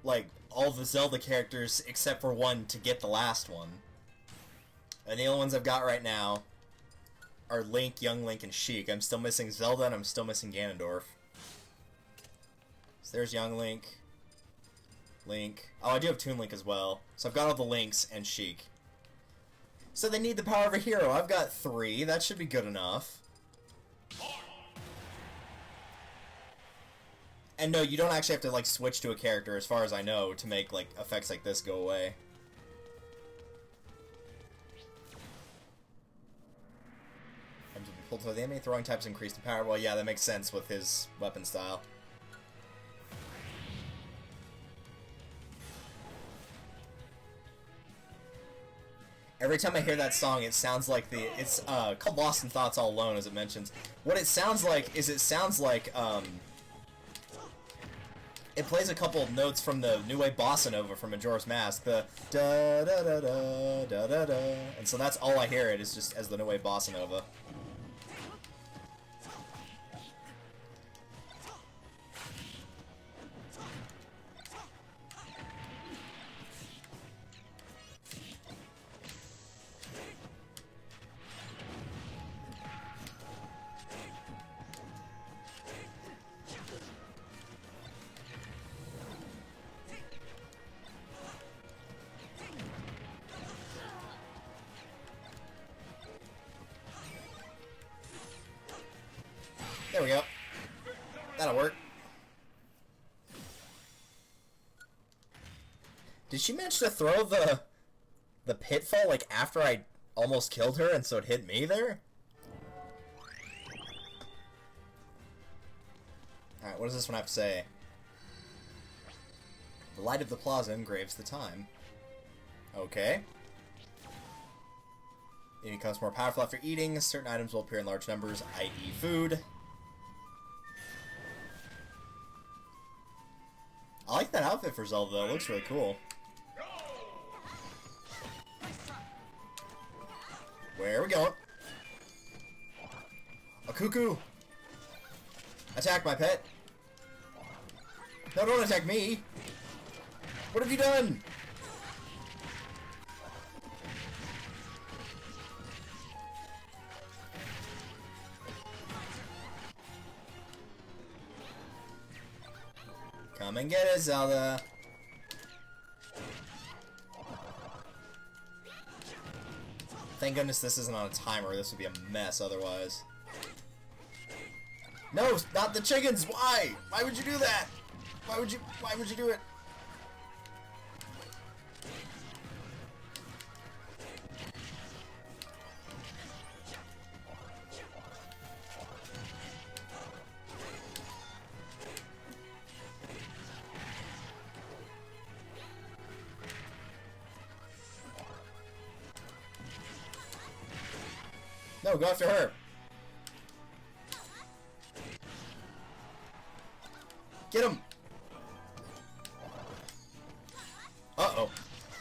like, all the Zelda characters except for one to get the last one. And the only ones I've got right now are Link, Young Link, and Sheik. I'm still missing Zelda, and I'm still missing Ganondorf. So there's Young Link. Link. Oh, I do have Toon Link as well. So I've got all the Links and Sheik. So they need the power of a hero. I've got 3. That should be good enough. And no, you don't actually have to, like, switch to a character, as far as I know, to make, like, effects like this go away. And to be pulled toward the enemy, throwing types increase the power. Well, yeah, that makes sense with his weapon style. Every time I hear that song, it sounds like it's called Lost in Thoughts All Alone, as it mentions. What it sounds like is it plays a couple of notes from the New Wave Bossa Nova from Majora's Mask, the da da da da da da da, and so that's all I hear. It is just as the New Wave Bossa Nova. There we go. That'll work. Did she manage to throw the pitfall, like, after I almost killed her and so it hit me there? Alright, what does this one have to say? The light of the plaza engraves the time. Okay. It becomes more powerful after eating. Certain items will appear in large numbers, i.e. food. I like that outfit for Zelda, though. It looks really cool. Where are we going? A cuckoo! Attack my pet! No, don't attack me! What have you done? Come and get it, Zelda. Thank goodness this isn't on a timer. This would be a mess otherwise. No, not the chickens. Why? Why would you do that? Why would you do it? No, go after her. Get him. Uh-oh.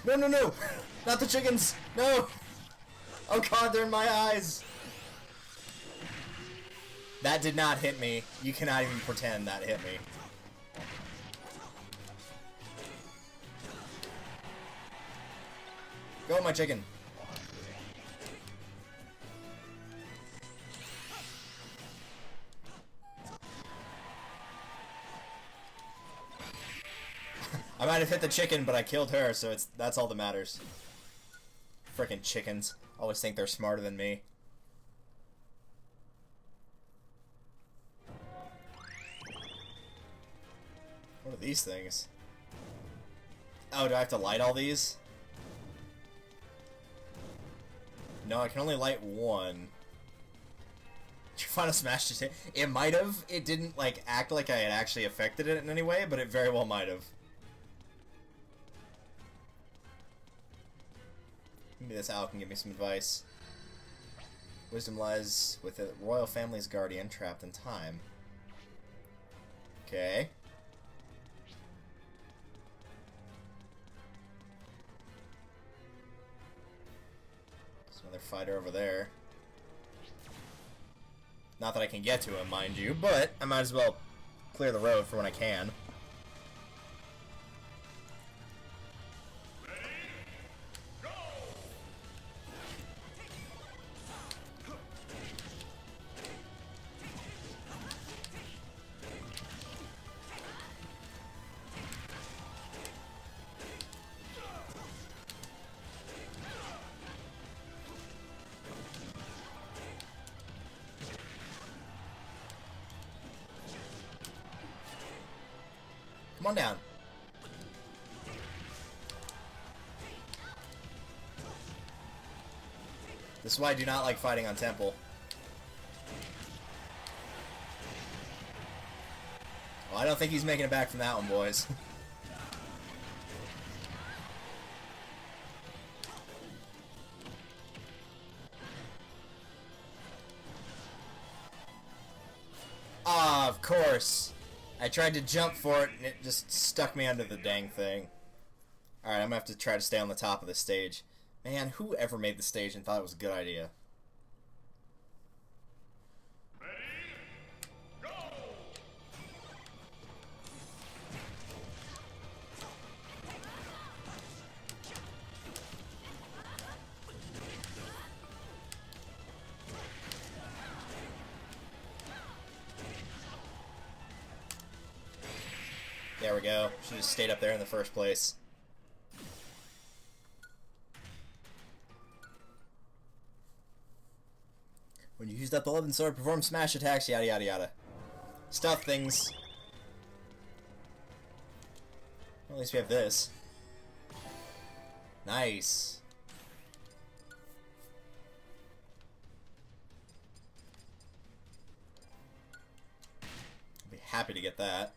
No, no, no. Not the chickens. No. Oh, God, they're in my eyes. That did not hit me. You cannot even pretend that hit me. Go, my chicken. I might have hit the chicken, but I killed her, so that's all that matters. Frickin' chickens. Always think they're smarter than me. What are these things? Oh, do I have to light all these? No, I can only light one. Did you Final Smash it? It might have. It didn't, like, act like I had actually affected it in any way, but it very well might have. Maybe this owl can give me some advice. Wisdom lies with the royal family's guardian trapped in time. Okay. There's another fighter over there. Not that I can get to him, mind you, but I might as well clear the road for when I can. Come on down. This is why I do not like fighting on Temple. Well, I don't think he's making it back from that one, boys. Ah, of course. I tried to jump for it, and it just stuck me under the dang thing. Alright, I'm gonna have to try to stay on the top of this stage. Man, whoever made the stage and thought it was a good idea? Ready, go! There we go. Should have stayed up there in the first place. When you used up the 11 sword, perform smash attacks, yada yada yada. Stuff things. Well, at least we have this. Nice. I'll be happy to get that.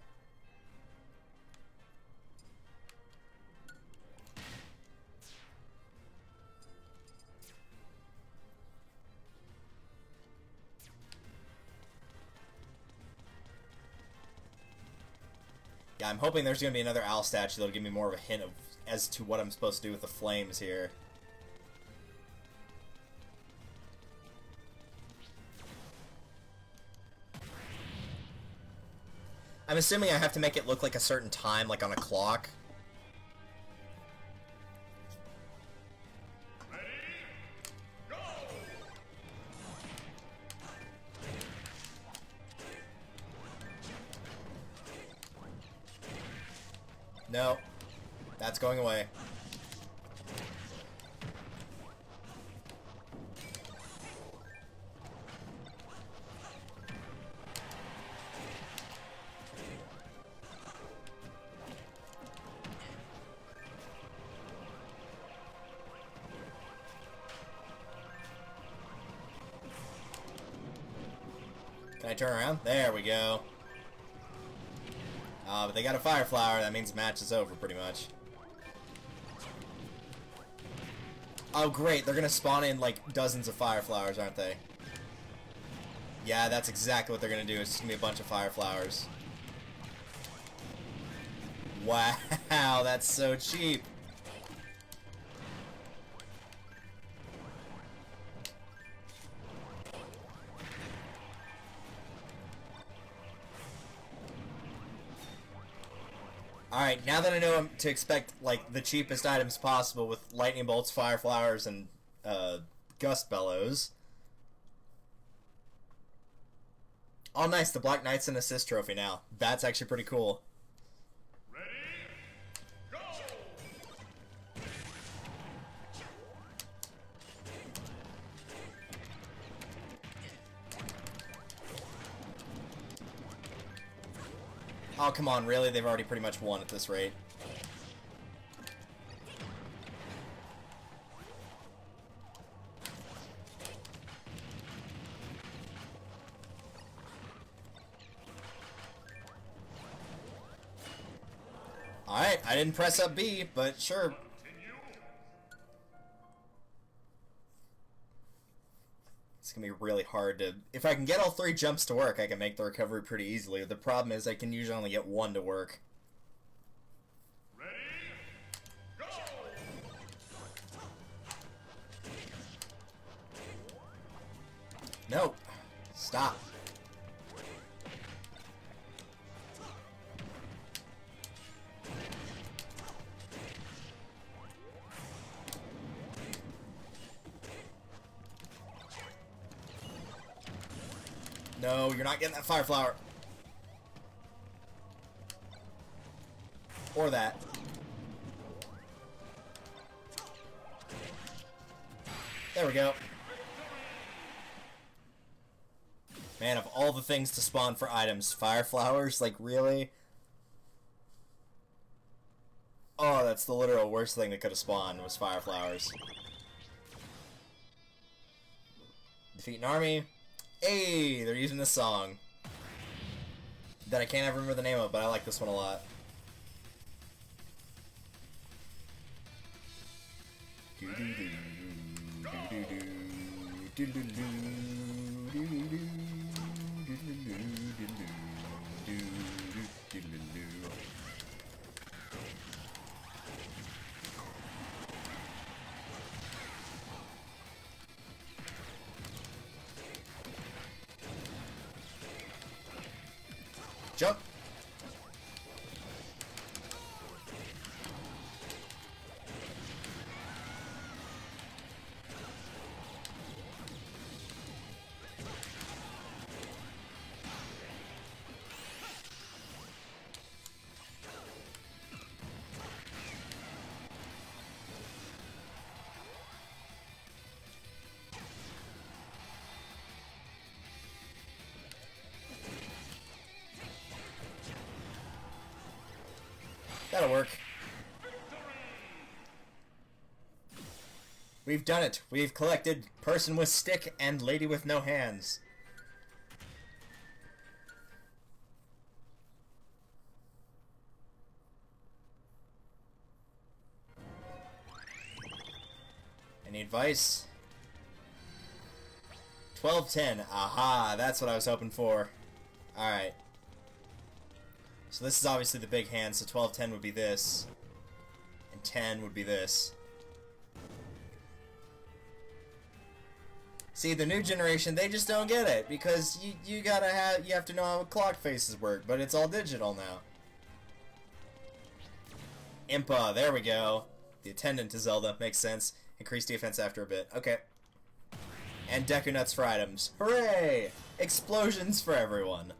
Yeah, I'm hoping there's going to be another owl statue that'll give me more of a hint of as to what I'm supposed to do with the flames here. I'm assuming I have to make it look like a certain time, like on a clock. Ready, go! No. That's going away. Can I turn around? There we go. But they got a fire flower. That means the match is over, pretty much. Oh, great. They're gonna spawn in, like, dozens of fire flowers, aren't they? Yeah, that's exactly what they're gonna do. It's just gonna be a bunch of fire flowers. Wow, that's so cheap. Alright, now that I know to expect, like, the cheapest items possible with lightning bolts, fire flowers, and, gust bellows. Oh, nice, the Black Knight's an assist trophy now. That's actually pretty cool. Ready? Go! Oh, come on, really? They've already pretty much won at this rate. Alright, I didn't press up B, but sure. Continue. It's gonna be really hard to... If I can get all 3 jumps to work, I can make the recovery pretty easily. The problem is I can usually only get 1 to work. Ready? Go! No! Stop. No, you're not getting that fire flower. Or that. There we go. Man, of all the things to spawn for items, fire flowers, like, really? Oh, that's the literal worst thing that could have spawned, was fire flowers. Defeat an army. Hey, they're using this song. That I can't ever remember the name of, but I like this one a lot. Jump! That'll work. We've done it. We've collected person with stick and lady with no hands. Any advice? 12-10. Aha, that's what I was hoping for. Alright. So this is obviously the big hand, so 12-10 would be this. And 10 would be this. See, the new generation, they just don't get it, because you have to know how clock faces work, but it's all digital now. Impa, there we go. The attendant to Zelda, makes sense. Increase defense after a bit. Okay. And Deku Nuts for items. Hooray! Explosions for everyone.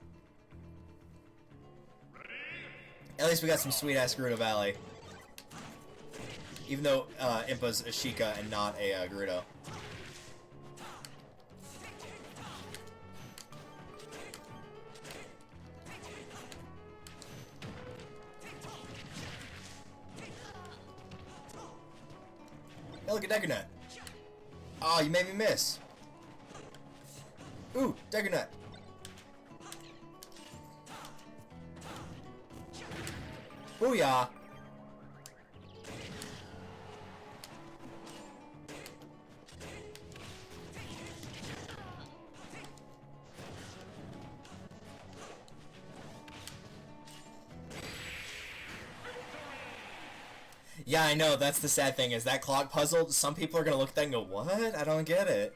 At least we got some sweet-ass Gerudo Valley. Even though Impa's a Sheikah and not a Gerudo. Hey, look at Deku Nut. Oh, you made me miss. Ooh, Deku Nut. Booyah! Yeah, I know, that's the sad thing, is that clock puzzle, some people are gonna look at that and go, what? I don't get it.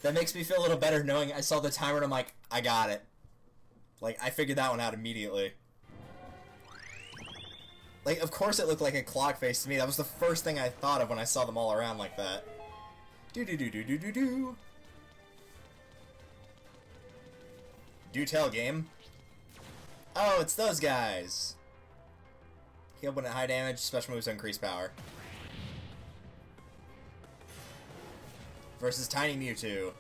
That makes me feel a little better knowing I saw the timer and I'm like, I got it. Like, I figured that one out immediately. Like, of course it looked like a clock face to me. That was the first thing I thought of when I saw them all around like that. Do-do-do-do-do-do-do. Do tell, game. Oh, it's those guys. Heal when at high damage, special moves increase power. Versus Tiny Mewtwo.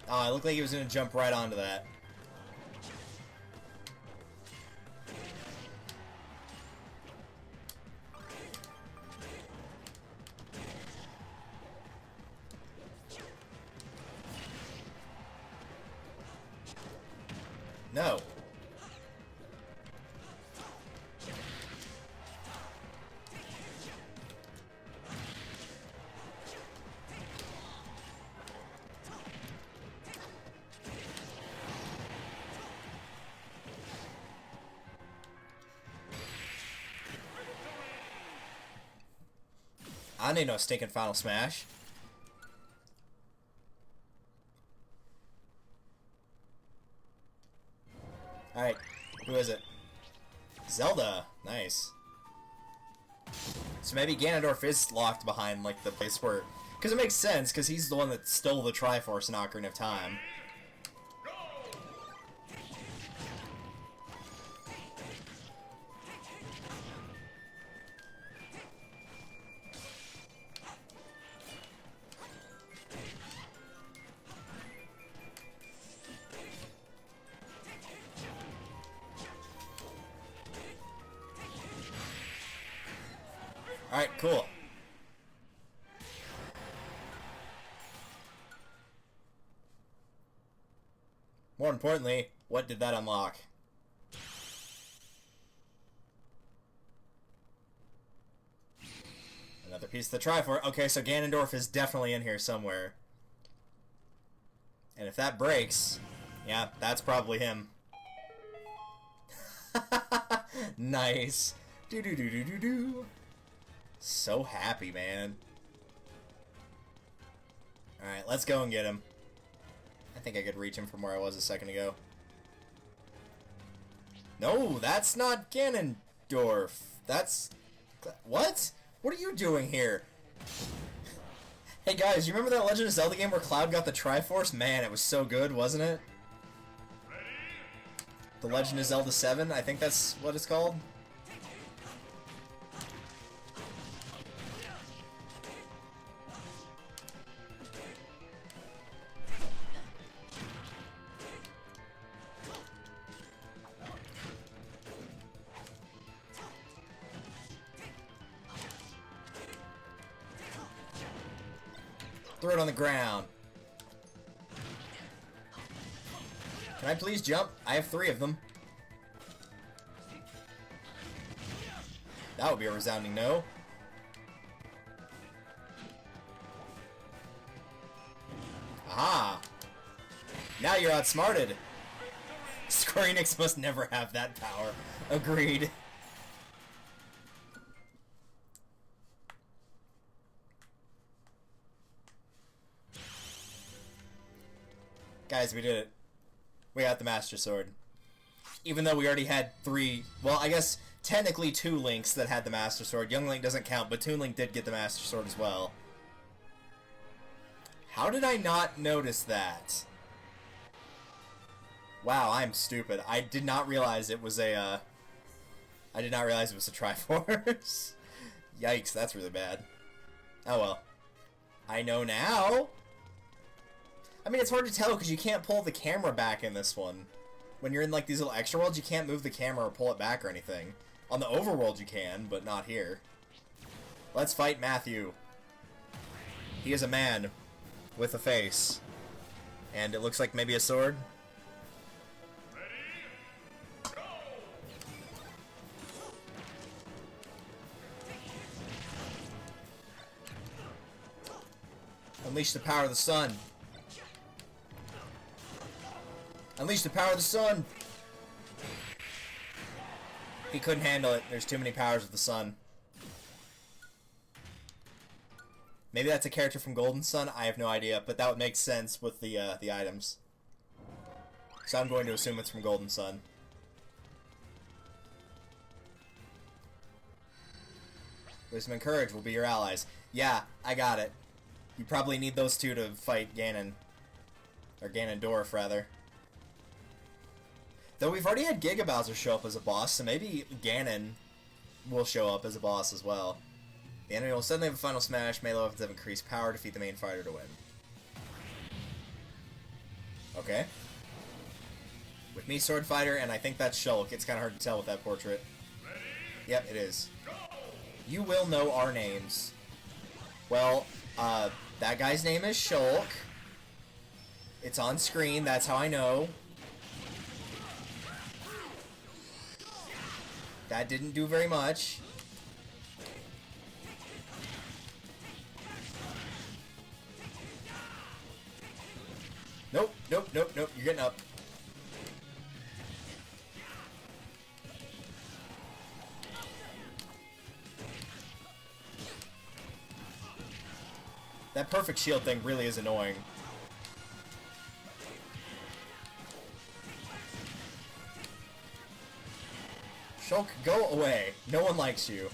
Oh, it looked like he was going to jump right onto that. No. I need no stinking Final Smash. Alright, who is it? Zelda! Nice. So maybe Ganondorf is locked behind, like, the place where... Because it makes sense, because he's the one that stole the Triforce in Ocarina of Time. Alright, cool. More importantly, what did that unlock? Another piece of the Triforce. Okay, so Ganondorf is definitely in here somewhere. And if that breaks, yeah, that's probably him. Nice. Do-do-do-do-do-do. So happy, man. Alright, let's go and get him. I think I could reach him from where I was a second ago. No, that's not Ganondorf. That's... What? What are you doing here? Hey guys, you remember that Legend of Zelda game where Cloud got the Triforce? Man, it was so good, wasn't it? The Legend of Zelda 7? I think that's what it's called. Throw it on the ground. Can I please jump? I have 3 of them. That would be a resounding no. Aha! Now you're outsmarted. Square Enix must never have that power. Agreed. Guys, we did it. We got the Master Sword. Even though we already had 3... Well, I guess technically 2 Links that had the Master Sword. Young Link doesn't count, but Toon Link did get the Master Sword as well. How did I not notice that? Wow, I'm stupid. I did not realize it was a, I did not realize it was a Triforce. Yikes, that's really bad. Oh well. I know now! I mean, it's hard to tell because you can't pull the camera back in this one. When you're in, like, these little extra worlds, you can't move the camera or pull it back or anything. On the overworld you can, but not here. Let's fight Matthew. He is a man with a face. And it looks like maybe a sword. Unleash the power of the sun. Unleash the power of the sun. He couldn't handle it. There's too many powers of the sun. Maybe that's a character from Golden Sun. I have no idea, but that would make sense with the items. So I'm going to assume it's from Golden Sun. Wisdom and Courage will be your allies. Yeah, I got it. You probably need those two to fight Ganon. Or Ganondorf, rather. Though we've already had Giga Bowser show up as a boss, so maybe Ganon will show up as a boss as well. The enemy will suddenly have a final smash, melee weapons have increased power, defeat the main fighter to win. Okay. With me, Sword Fighter, and I think that's Shulk. It's kind of hard to tell with that portrait. Yep, it is. You will know our names. Well, that guy's name is Shulk. It's on screen, that's how I know. That didn't do very much. Nope, nope, nope, nope, you're getting up. That perfect shield thing really is annoying. Shulk, go away. No one likes you.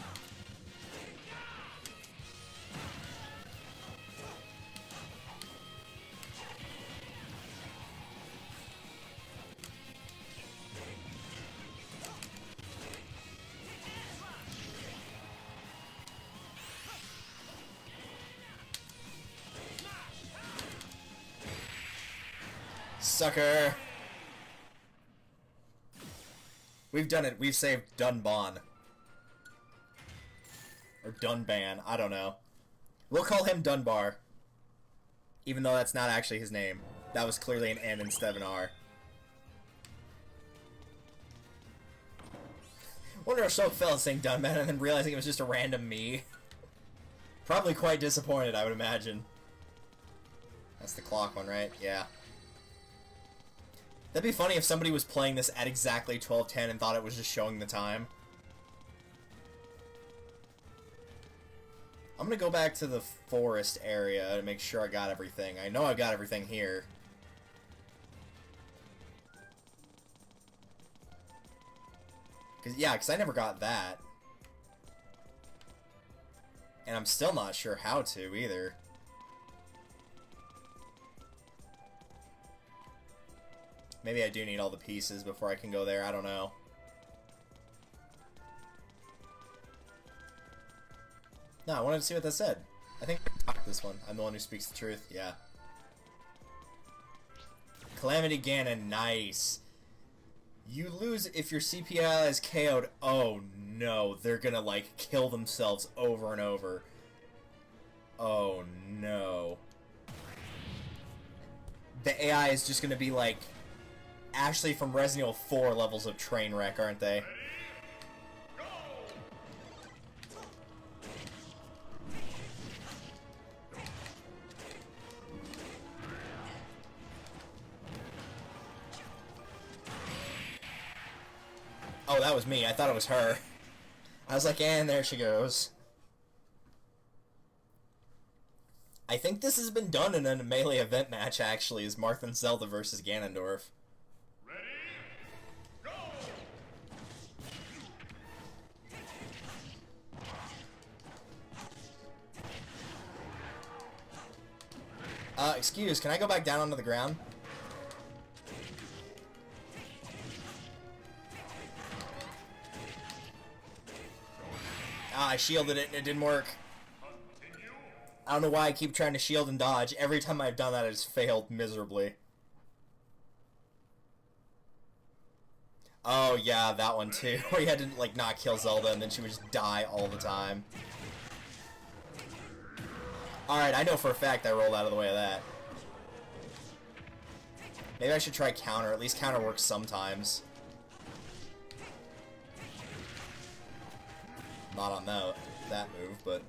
Sucker! We've done it. We've saved Dunban. Or Dunban. I don't know. We'll call him Dunbar. Even though that's not actually his name. That was clearly an N instead of an R. Wonder if Shulk felt saying Dunban and then realizing it was just a random me. Probably quite disappointed, I would imagine. That's the clock one, right? Yeah. That'd be funny if somebody was playing this at exactly 12:10 and thought it was just showing the time. I'm gonna go back to the forest area to make sure I got everything. I know I got everything here. Cause I never got that. And I'm still not sure how to, either. Maybe I do need all the pieces before I can go there, I don't know. No, I wanted to see what that said. I think I got this one. I'm the one who speaks the truth, yeah. Calamity Ganon, nice. You lose if your CPI is KO'd. Oh no, they're gonna like kill themselves over and over. Oh no. The AI is just gonna be like Ashley from Resident Evil 4 levels of train wreck, aren't they? Oh, that was me. I thought it was her. I was like, and there she goes. I think this has been done in a melee event match, actually, is Marth and Zelda versus Ganondorf. Excuse, can I go back down onto the ground? Ah, I shielded it and it didn't work. I don't know why I keep trying to shield and dodge. Every time I've done that, it's failed miserably. Oh, yeah, that one too. Where you had to, like, not kill Zelda and then she would just die all the time. Alright, I know for a fact I rolled out of the way of that. Maybe I should try counter. At least counter works sometimes. Not on that move, but...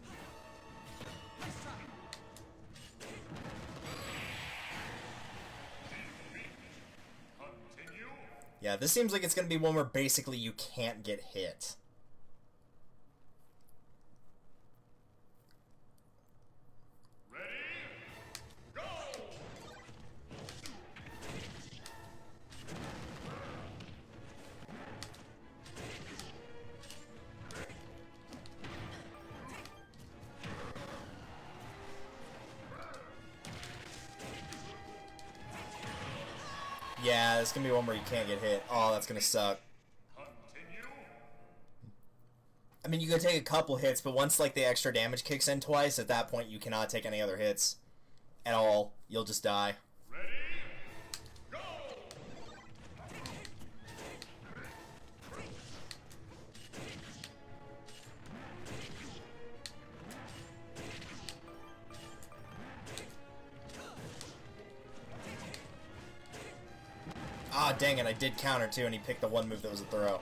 Yeah, this seems like it's going to be one where basically you can't get hit. Ready? Go! Yeah, it's going to be one where you can't get hit. Oh, that's going to suck. Continue. I mean, you can take a couple hits, but once, like, the extra damage kicks in twice, at that point you cannot take any other hits at all. You'll just die. Ready? Go! Ah, dang it, I did counter too, and he picked the one move that was a throw.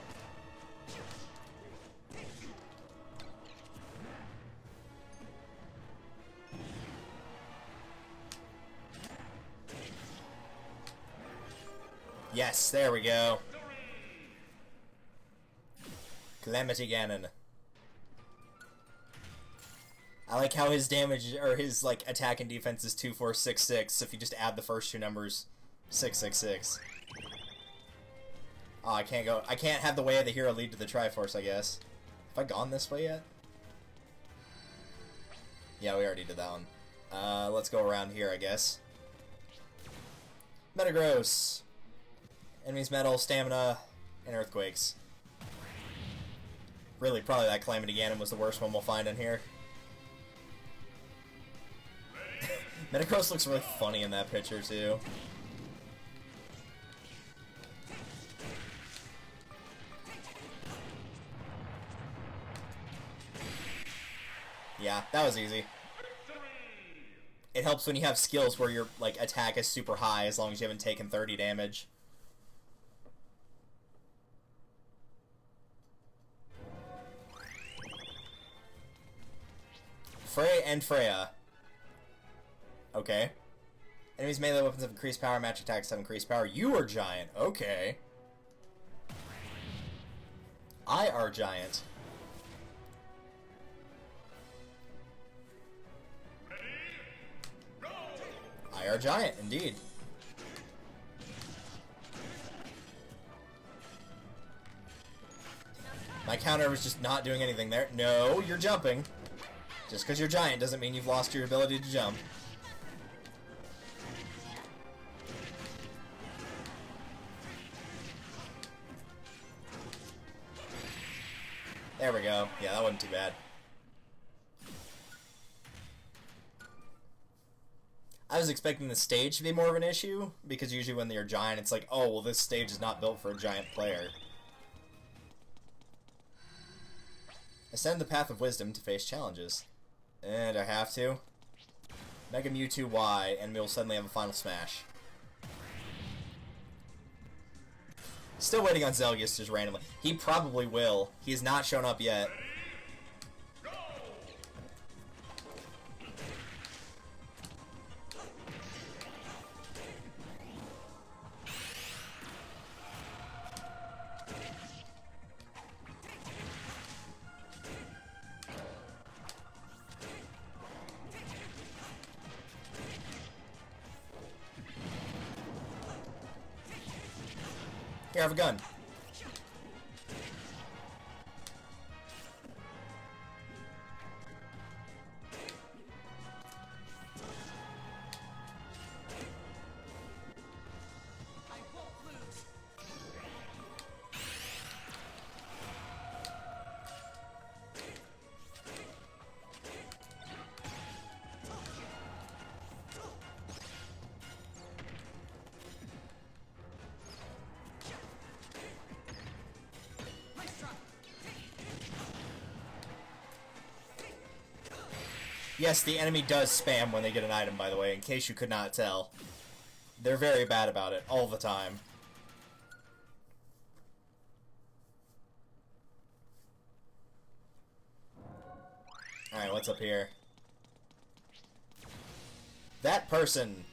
Yes, there we go. Calamity Ganon. I like how his damage, or his, like, attack and defense is 2, 4, 6, 6, so if you just add the first two numbers, 6, 6, 6. Oh, I can't have the way of the hero lead to the Triforce, I guess. Have I gone this way yet? Yeah, we already did that one. Let's go around here, I guess. Metagross. Enemies metal, stamina, and earthquakes. Really, probably that Calamity Ganon was the worst one we'll find in here. Metagross looks really funny in that picture, too. Yeah, that was easy. It helps when you have skills where your, like, attack is super high as long as you haven't taken 30 damage. Frey and Freya. Okay. Enemies' melee weapons have increased power, match attacks have increased power. You are giant. Okay. I are giant. Ready? Go! I are giant, indeed. My counter was just not doing anything there. No, you're jumping. Just because you're giant doesn't mean you've lost your ability to jump. There we go. Yeah, that wasn't too bad. I was expecting the stage to be more of an issue, because usually when you're giant, it's like, oh, well, this stage is not built for a giant player. Ascend the path of wisdom to face challenges. And I have to. Mega Mewtwo Y, and we'll suddenly have a final smash. Still waiting on Zelgius just randomly. He probably will. He's not shown up yet. Here, have a gun. Yes, the enemy does spam when they get an item, by the way, in case you could not tell. They're very bad about it, all the time. Alright, what's up here? That person!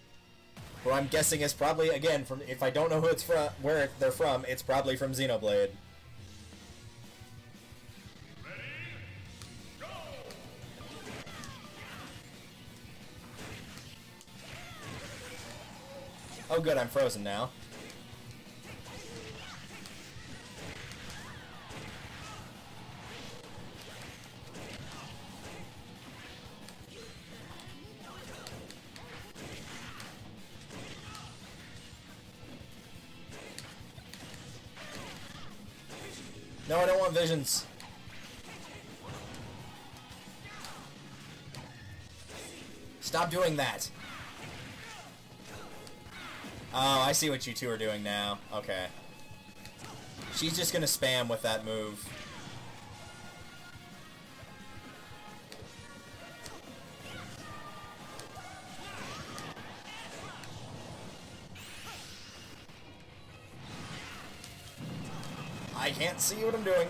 Who I'm guessing is probably, again, from, if I don't know who it's from, where they're from, it's probably from Xenoblade. Oh good, I'm frozen now. No, I don't want visions. Stop doing that. Oh, I see what you two are doing now. Okay. She's just gonna spam with that move. I can't see what I'm doing.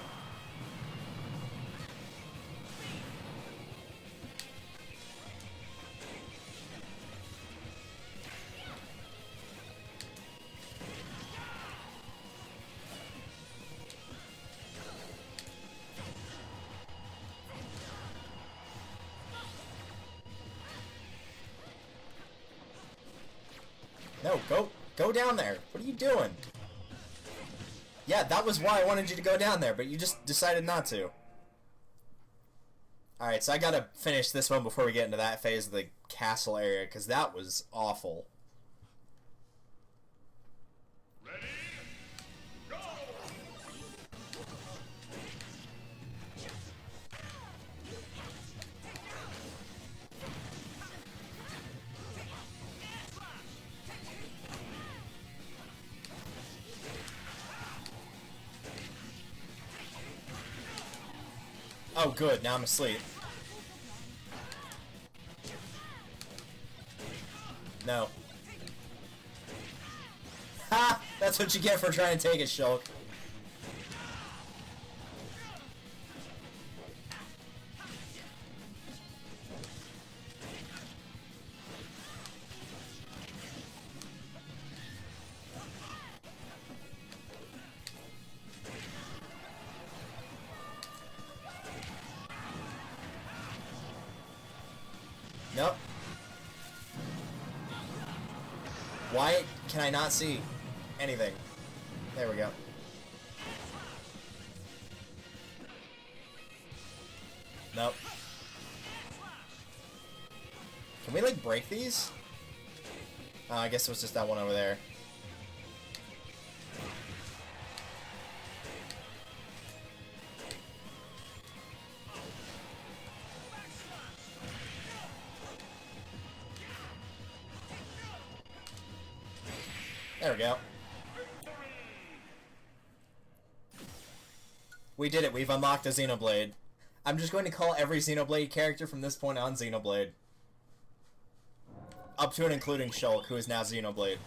No, go down there. What are you doing? Yeah, that was why I wanted you to go down there, but you just decided not to. Alright, so I gotta finish this one before we get into that phase of the castle area, because that was awful. Ready? Go! Oh, good. Now I'm asleep. No. Ha! That's what you get for trying to take it, Shulk. Nope. Why can I not see anything? There we go. Nope. Can we, like, break these? I guess it was just that one over there. There we go. We did it. We've unlocked a Xenoblade. I'm just going to call every Xenoblade character from this point on Xenoblade. Up to and including Shulk, who is now Xenoblade.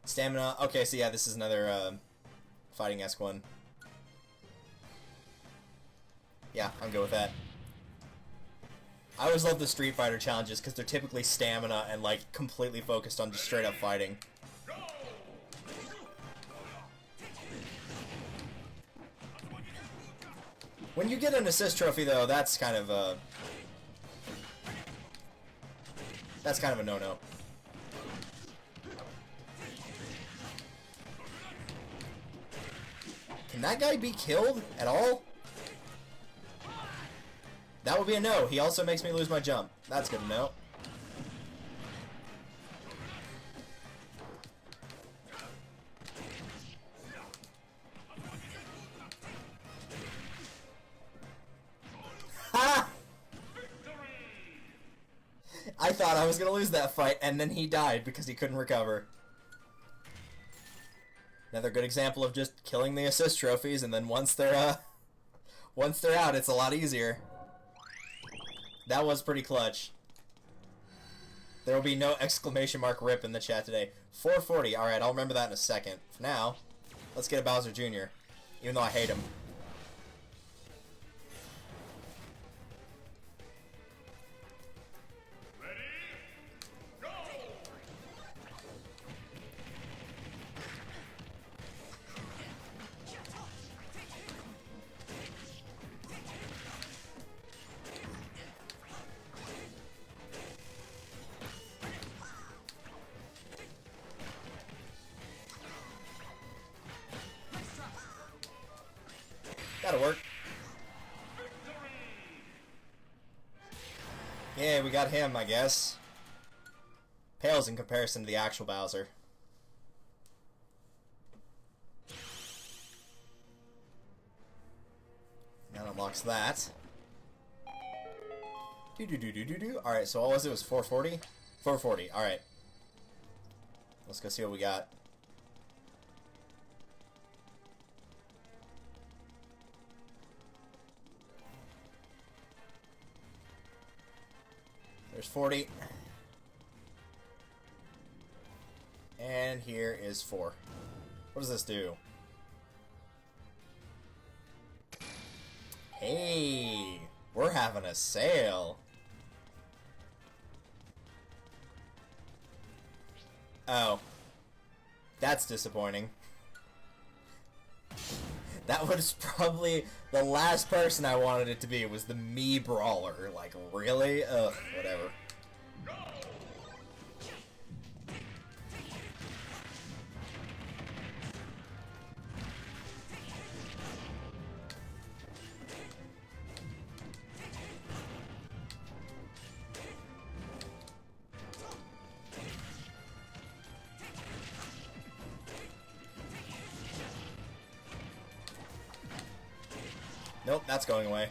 Stamina. Okay, so yeah, this is another fighting-esque one. Yeah, I'm good with that. I always love the Street Fighter challenges because they're typically stamina and, like, completely focused on just straight-up fighting. When you get an assist trophy, though, that's kind of a... That's kind of a no-no. Can that guy be killed at all? That would be a no. He also makes me lose my jump. That's good to know. Ha! I thought I was gonna lose that fight, and then he died because he couldn't recover. Another good example of just killing the assist trophies, and then once they're out, it's a lot easier. That was pretty clutch. There will be no exclamation mark rip in the chat today. 440. Alright, I'll remember that in a second. For now, let's get a Bowser Jr. Even though I hate him. Ready? Go! That'll work. Yeah, we got him, I guess. Pales in comparison to the actual Bowser. That unlocks that. Alright, so what was it? It was 440? 440, alright. Let's go see what we got. There's 40. And here is 4. What does this do? Hey, we're having a sale. Oh. That's disappointing. That was probably the last person I wanted it to be. Was the Mii Brawler. Like, really? Ugh, whatever. Nope, that's going away.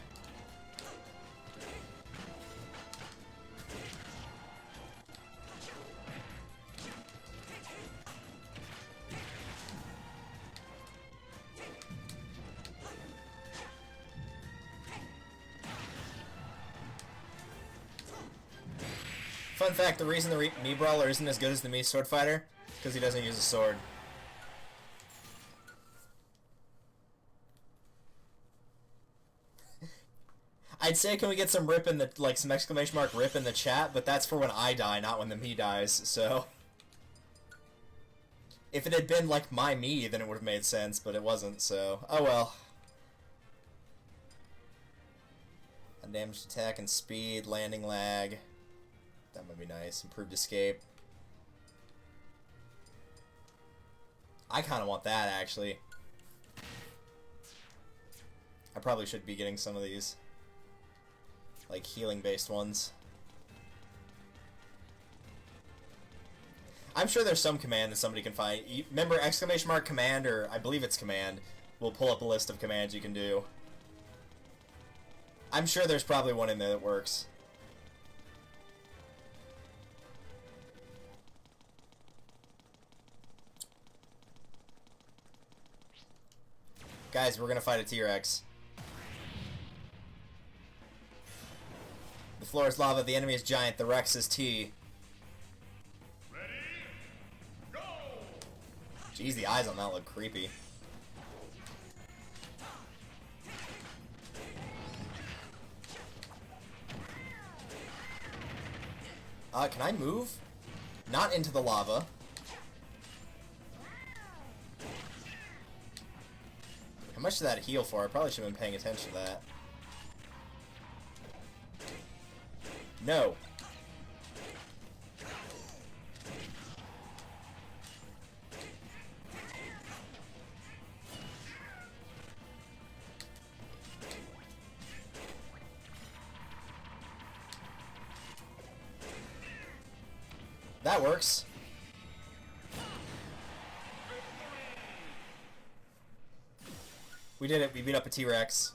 Fun fact, the reason the Mii Brawler isn't as good as the Mii Sword Fighter is because he doesn't use a sword. I'd say, can we get some rip in the, like, some exclamation mark rip in the chat, but that's for when I die, not when the Mii dies, so. If it had been, like, my Mii, then it would have made sense, but it wasn't, so. Oh well. Undamaged attack and speed, landing lag. That might be nice. Improved escape. I kind of want that, actually. I probably should be getting some of these. Like, healing-based ones. I'm sure there's some command that somebody can find. Remember, exclamation mark command, or I believe it's command, will pull up a list of commands you can do. I'm sure there's probably one in there that works. Guys, we're gonna fight a T-Rex. The floor is lava, the enemy is giant, the Rex is T. Ready? Go! Jeez, the eyes on that look creepy. Can I move? Not into the lava. How much did that heal for? I probably should have been paying attention to that. No. That works. We did it. We beat up a T-Rex.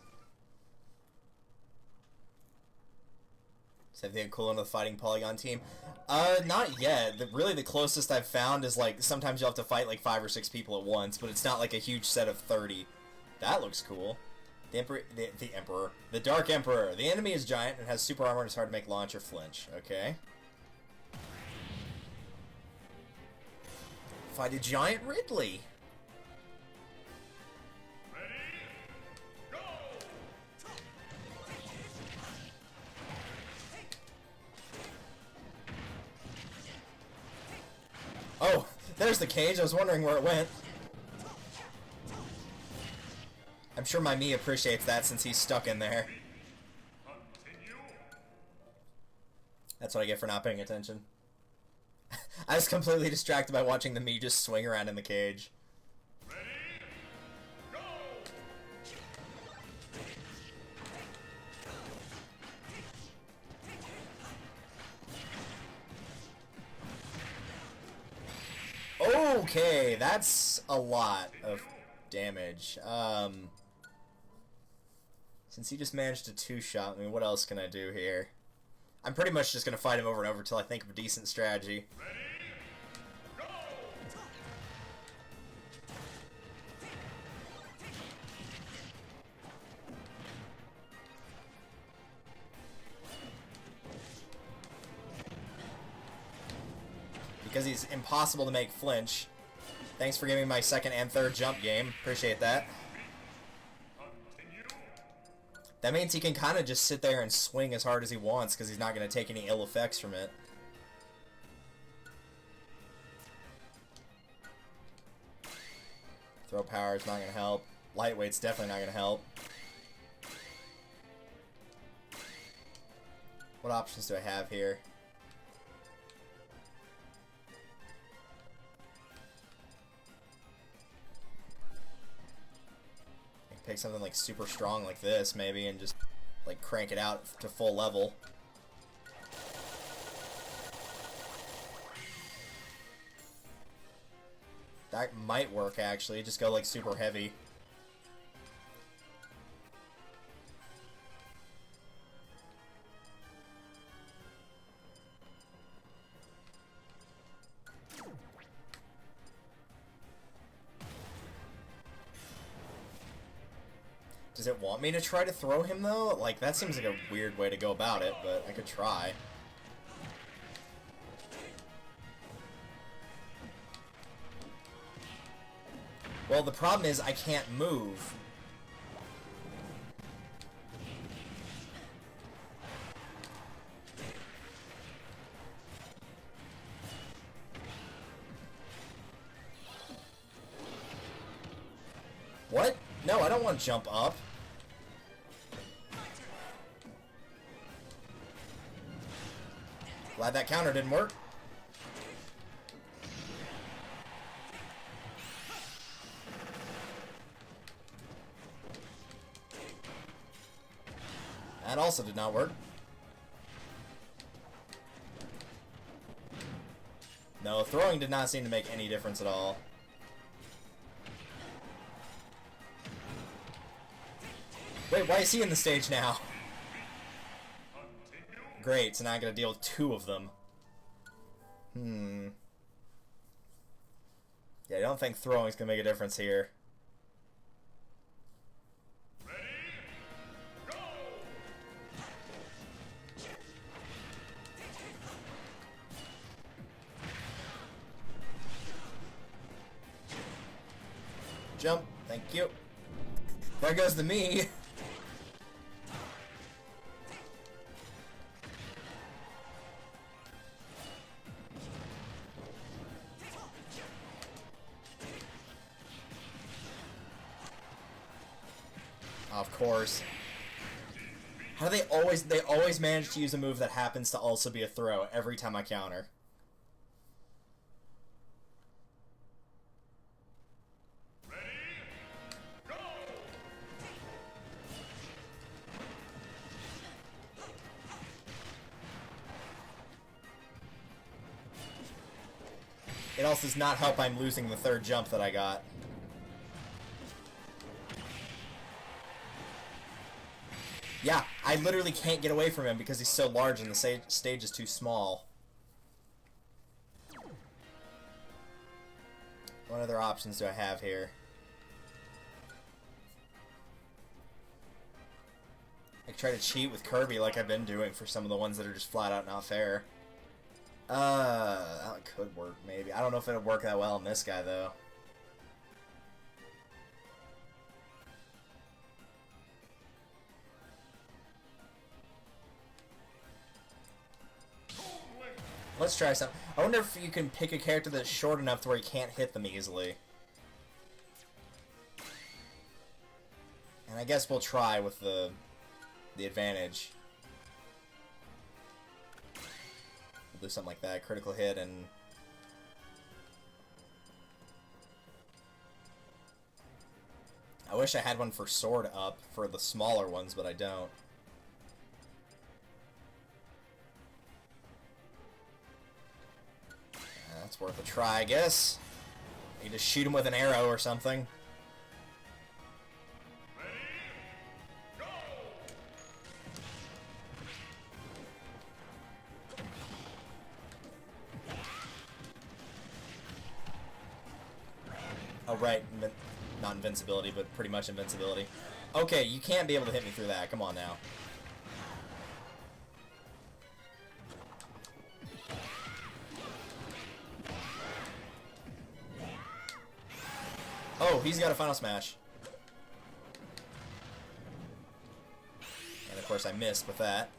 Is everything cool into the fighting polygon team? Not yet. Really, the closest I've found is, like, sometimes you'll have to fight, like, 5 or 6 people at once, but it's not, like, a huge set of 30. That looks cool. The Emperor. The Dark Emperor. The enemy is giant and has super armor and is hard to make launch or flinch. Okay. Fight a giant Ridley. Oh, there's the cage. I was wondering where it went. I'm sure my Mii appreciates that since he's stuck in there. That's what I get for not paying attention. I was completely distracted by watching the Mii just swing around in the cage. Ready? Go! Okay, that's a lot of damage. Since he just managed to two-shot me, what else can I do here? I'm pretty much just going to fight him over and over until I think of a decent strategy. Because he's impossible to make flinch. Thanks for giving me my second and third jump game. Appreciate that. That means he can kind of just sit there and swing as hard as he wants because he's not going to take any ill effects from it. Throw power is not going to help. Lightweight's definitely not going to help. What options do I have here? Pick something like super strong like this, maybe, and just like crank it out to full level. That might work, actually. Just go like super heavy. Does it want me to try to throw him, though? Like, that seems like a weird way to go about it, but I could try. Well, the problem is I can't move. What? No, I don't want to jump up. Glad that counter didn't work. That also did not work. No, throwing did not seem to make any difference at all. Wait, why is he in the stage now? Great, so now I gotta deal with two of them. Yeah, I don't think throwing's gonna make a difference here. Ready, go! Jump, thank you. There goes the me. Of course. How do they always manage to use a move that happens to also be a throw every time I counter. Ready, go! It also does not help I'm losing the third jump that I got. Yeah, I literally can't get away from him because he's so large and the stage is too small. What other options do I have here? I could try to cheat with Kirby like I've been doing for some of the ones that are just flat out not fair. That could work, maybe. I don't know if it'll work that well on this guy, though. Let's try something. I wonder if you can pick a character that's short enough to where you can't hit them easily. And I guess we'll try with the advantage. We'll do something like that. Critical hit and... I wish I had one for sword up for the smaller ones, but I don't. That's worth a try, I guess. You just shoot him with an arrow or something. Oh, right. Not invincibility, but pretty much invincibility. Okay, you can't be able to hit me through that. Come on now. Oh, he's got a final smash. And of course I missed with that.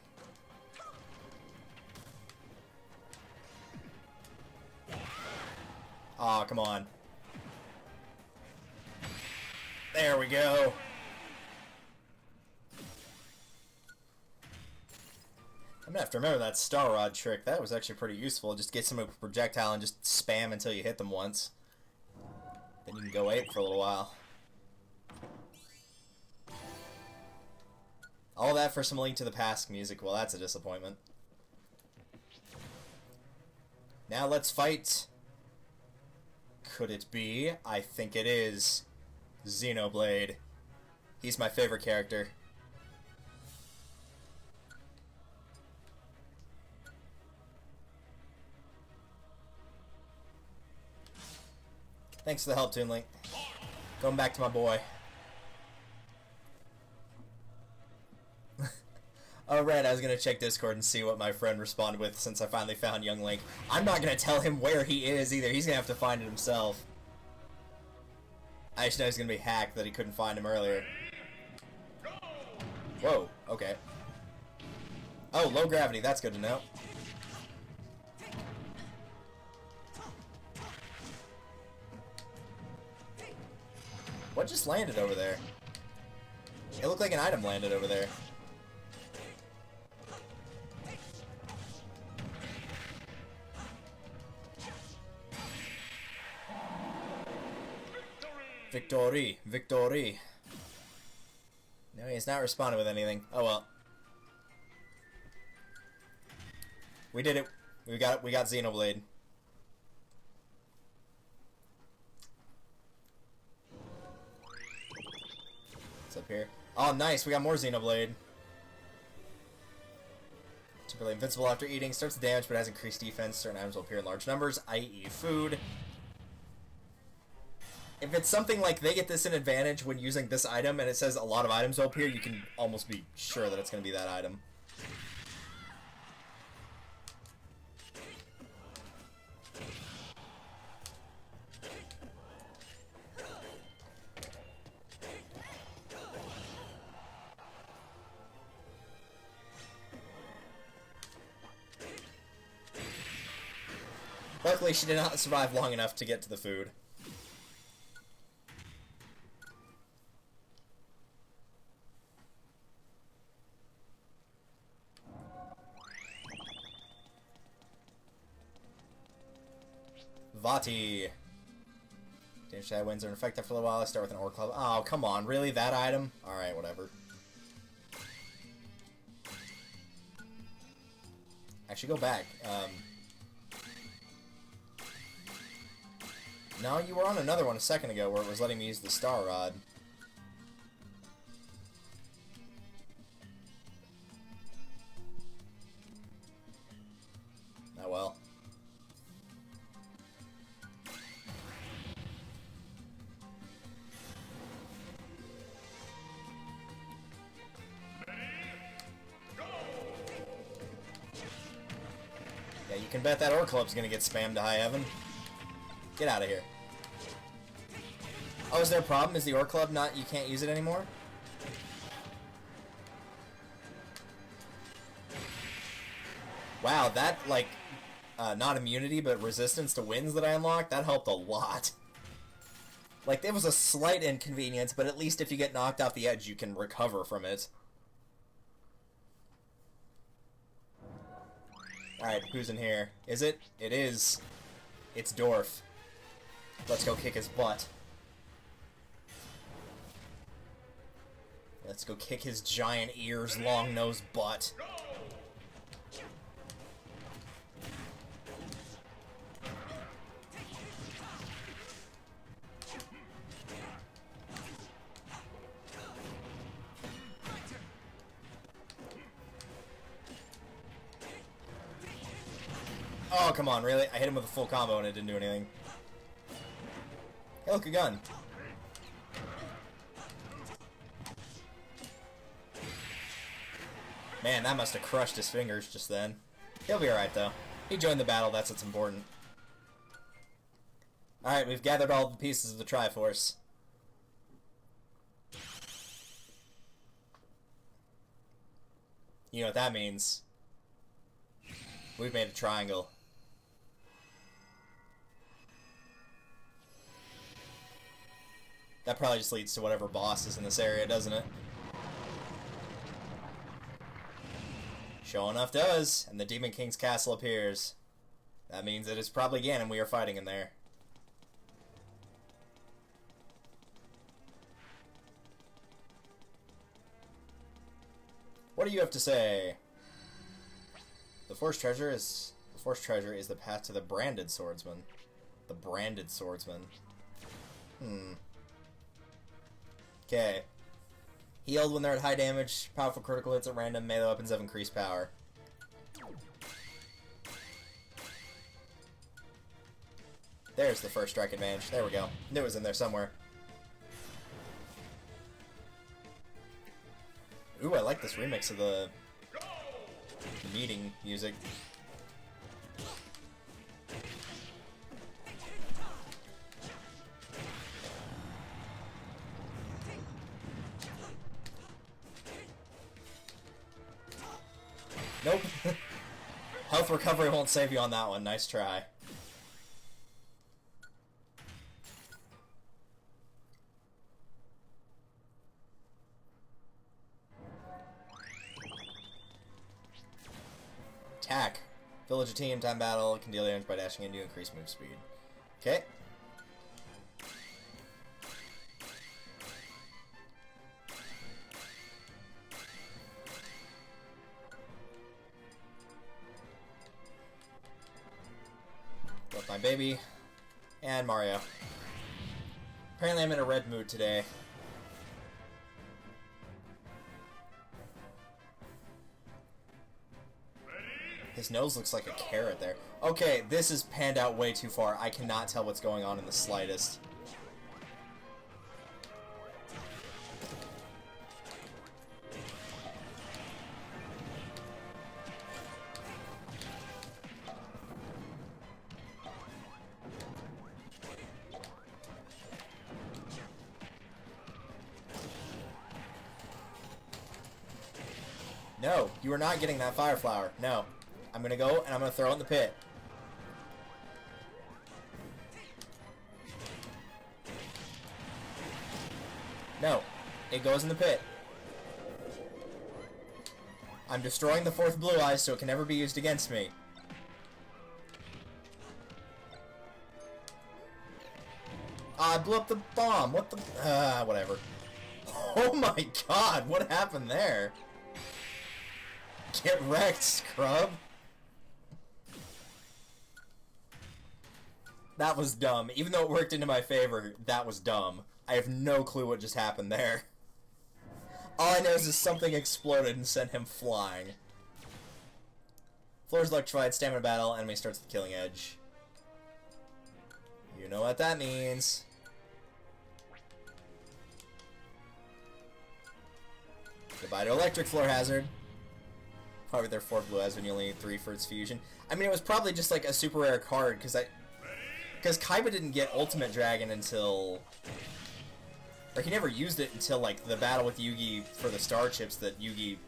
Aw, come on. There we go. I'm gonna have to remember that Star Rod trick. That was actually pretty useful. Just get some projectile and just spam until you hit them once. Then you can go ape for a little while. All that for some Link to the Past music. Well, that's a disappointment. Now let's fight. Could it be? I think it is. Xenoblade. He's my favorite character. Thanks for the help, Toon Link. Going back to my boy. Oh, right, I was gonna check Discord and see what my friend responded with since I finally found young Link. I'm not gonna tell him where he is either. He's gonna have to find it himself. I just know he's gonna be hacked that he couldn't find him earlier. Whoa, okay. Oh, low gravity, that's good to know. What just landed over there? It looked like an item landed over there. Victory! Victory! No, he's not responding with anything. Oh well. We did it. We got Xenoblade. What's up here? Oh, nice! We got more Xenoblade. Temporarily invincible after eating. Starts damage but has increased defense. Certain items will appear in large numbers, i.e. food. If it's something like they get this in advantage when using this item and it says a lot of items will appear, you can almost be sure that it's going to be that item. Luckily, she did not survive long enough to get to the food. Vati. Damage to winds are in effect after a little while. I start with an Ore Club. Oh, come on. Really? That item? Alright, whatever. Actually, go back. No, you were on another one a second ago where it was letting me use the Star Rod. Oh well. Yeah, you can bet that Ore Club's gonna get spammed to high heaven. Get out of here. Oh, is there a problem? Is the Ore Club not... you can't use it anymore? Wow, that, like, not immunity, but resistance to winds that I unlocked, that helped a lot. Like, it was a slight inconvenience, but at least if you get knocked off the edge, you can recover from it. Alright, who's in here? Is it? It is. It's Dorf. Let's go kick his butt. Let's go kick his giant ears, long-nosed butt. Oh, come on, really? I hit him with a full combo and it didn't do anything. Hey, look, a gun. Man, that must have crushed his fingers just then. He'll be alright, though. He joined the battle, that's what's important. Alright, we've gathered all the pieces of the Triforce. You know what that means. We've made a triangle. That probably just leads to whatever boss is in this area, doesn't it? Sure enough does, and the Demon King's castle appears. That means it is probably Ganon we are fighting in there. What do you have to say? The Force treasure is the path to the branded swordsman. The branded swordsman. Okay. Healed when they're at high damage. Powerful critical hits at random. Melee weapons have increased power. There's the first strike advantage. There we go. Knew it was in there somewhere. Ooh, I like this remix of the meeting music. Nope. Health recovery won't save you on that one. Nice try. Attack. Village of Team, time battle, can deal damage by dashing in to increase move speed. Okay. Both my baby and Mario. Apparently I'm in a red mood today. His nose looks like a carrot there. Okay, this is panned out way too far. I cannot tell what's going on in the slightest. No, you are not getting that fire flower. No. I'm gonna go and I'm gonna throw it in the pit. No, it goes in the pit. I'm destroying the fourth blue eyes so it can never be used against me. I blew up the bomb. What the? Whatever. Oh my god, what happened there? Get wrecked, scrub. That was dumb. Even though it worked into my favor, that was dumb. I have no clue what just happened there. All I know is something exploded and sent him flying. Floor's electrified, stamina battle, enemy starts the killing edge. You know what that means. Goodbye to electric floor hazard. Probably their 4 blue eyes when you only need 3 for its fusion. I mean, it was probably just like a super rare card, because Kaiba didn't get Ultimate Dragon until... Or he never used it until, like, the battle with Yugi for the Star Chips that Yugi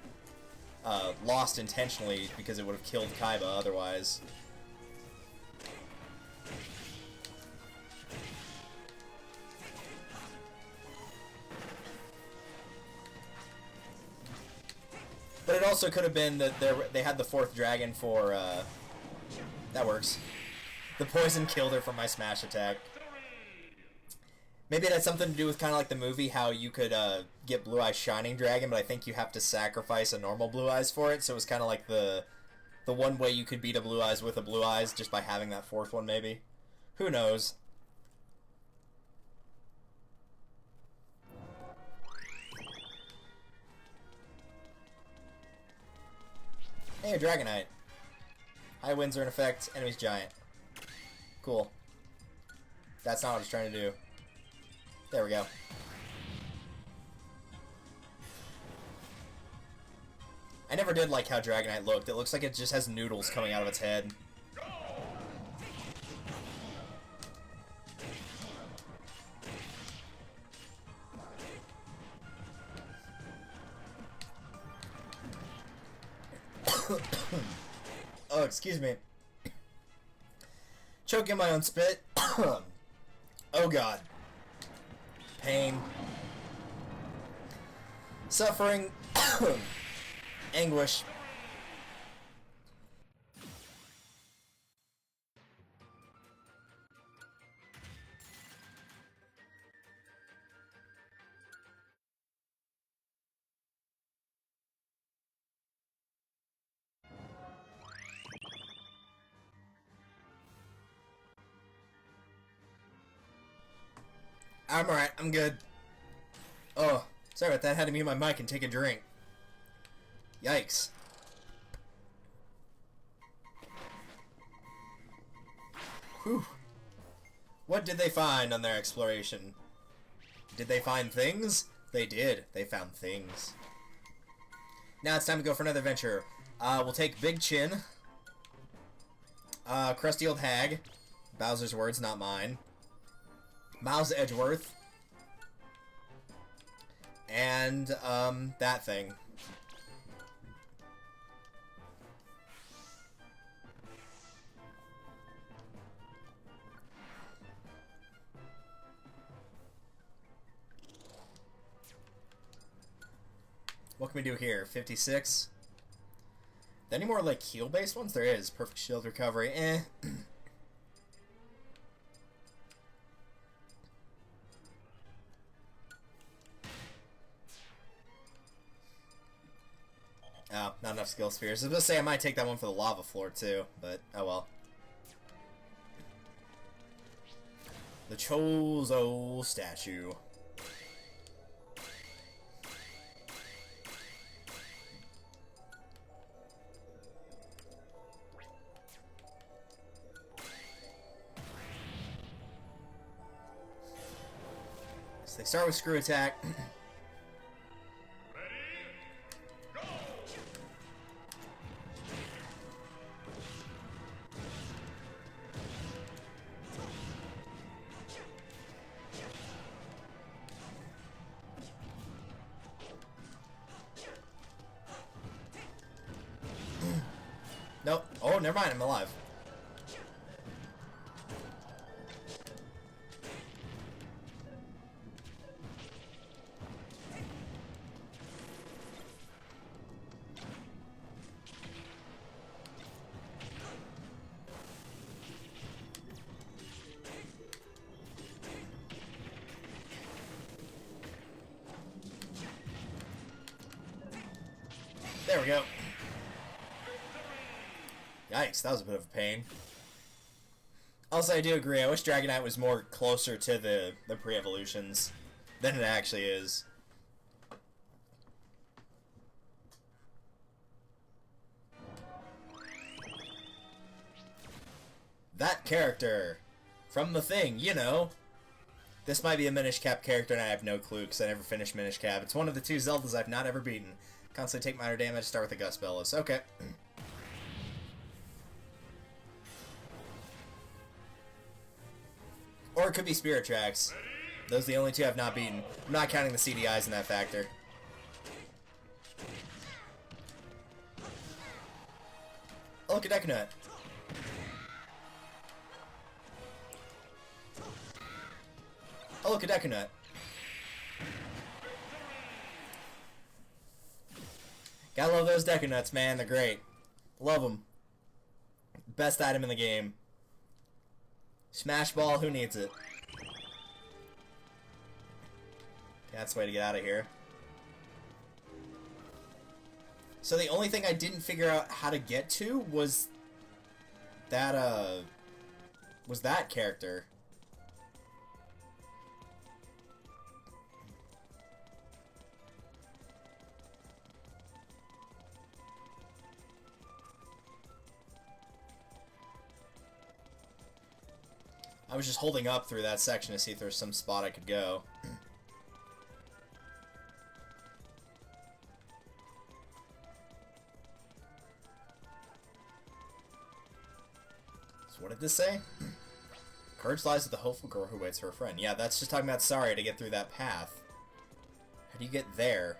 lost intentionally because it would have killed Kaiba otherwise. But it also could have been that they had the 4th dragon for, that works. The poison killed her from my smash attack. Maybe it had something to do with kind of like the movie, how you could get Blue Eyes Shining Dragon, but I think you have to sacrifice a normal Blue Eyes for it, so it was kind of like the one way you could beat a Blue Eyes with a Blue Eyes, just by having that 4th one, maybe. Who knows? Hey, a Dragonite. High winds are in effect. Enemy's giant. Cool. That's not what I was trying to do. There we go. I never did like how Dragonite looked. It looks like it just has noodles coming out of its head. Oh, excuse me. Choking my own spit. Oh god. Pain. Suffering. Anguish. I'm alright, I'm good. Oh, sorry about that. Had to mute my mic and take a drink. Yikes. Whew. What did they find on their exploration? Did they find things? They did. They found things. Now it's time to go for another adventure. We'll take Big Chin. Crusty Old Hag. Bowser's words, not mine. Miles Edgeworth. And, that thing. What can we do here? 56? Any more, like, heal-based ones? There is. Perfect shield recovery. Eh. Oh, not enough skill spheres. I was going to say I might take that one for the lava floor, too. But, oh well. The Chozo statue. So they start with Screw Attack. Nope. Oh, never mind. I'm alive. There we go. Yikes, that was a bit of a pain. Also, I do agree. I wish Dragonite was more closer to the pre-evolutions than it actually is. That character from the thing, you know. This might be a Minish Cap character, and I have no clue because I never finished Minish Cap. It's one of the two Zeldas I've not ever beaten. Constantly take minor damage, start with the Gust Bellows. Okay. Or it could be Spirit Tracks. Those are the only two I've not beaten. I'm not counting the CDIs in that factor. Oh, look at Dekunut. Oh, look at Dekunut. Gotta love those Dekunuts, man. They're great. Love them. Best item in the game. Smash Ball, who needs it? That's the way to get out of here. So the only thing I didn't figure out how to get to was that character. was just holding up through that section to see if there's some spot I could go. So what did this say? Courage lies with the hopeful girl who waits for her friend. Yeah, that's just talking about Saria to get through that path. How do you get there?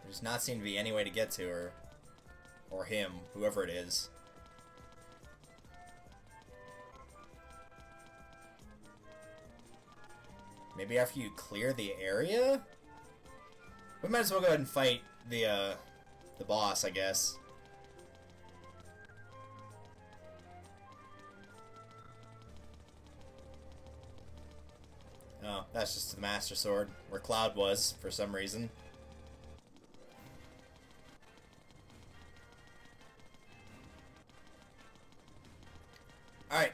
There does not seem to be any way to get to her. Or him, whoever it is. Maybe after you clear the area? We might as well go ahead and fight the boss, I guess. Oh, that's just the Master Sword, where Cloud was, for some reason. Alright.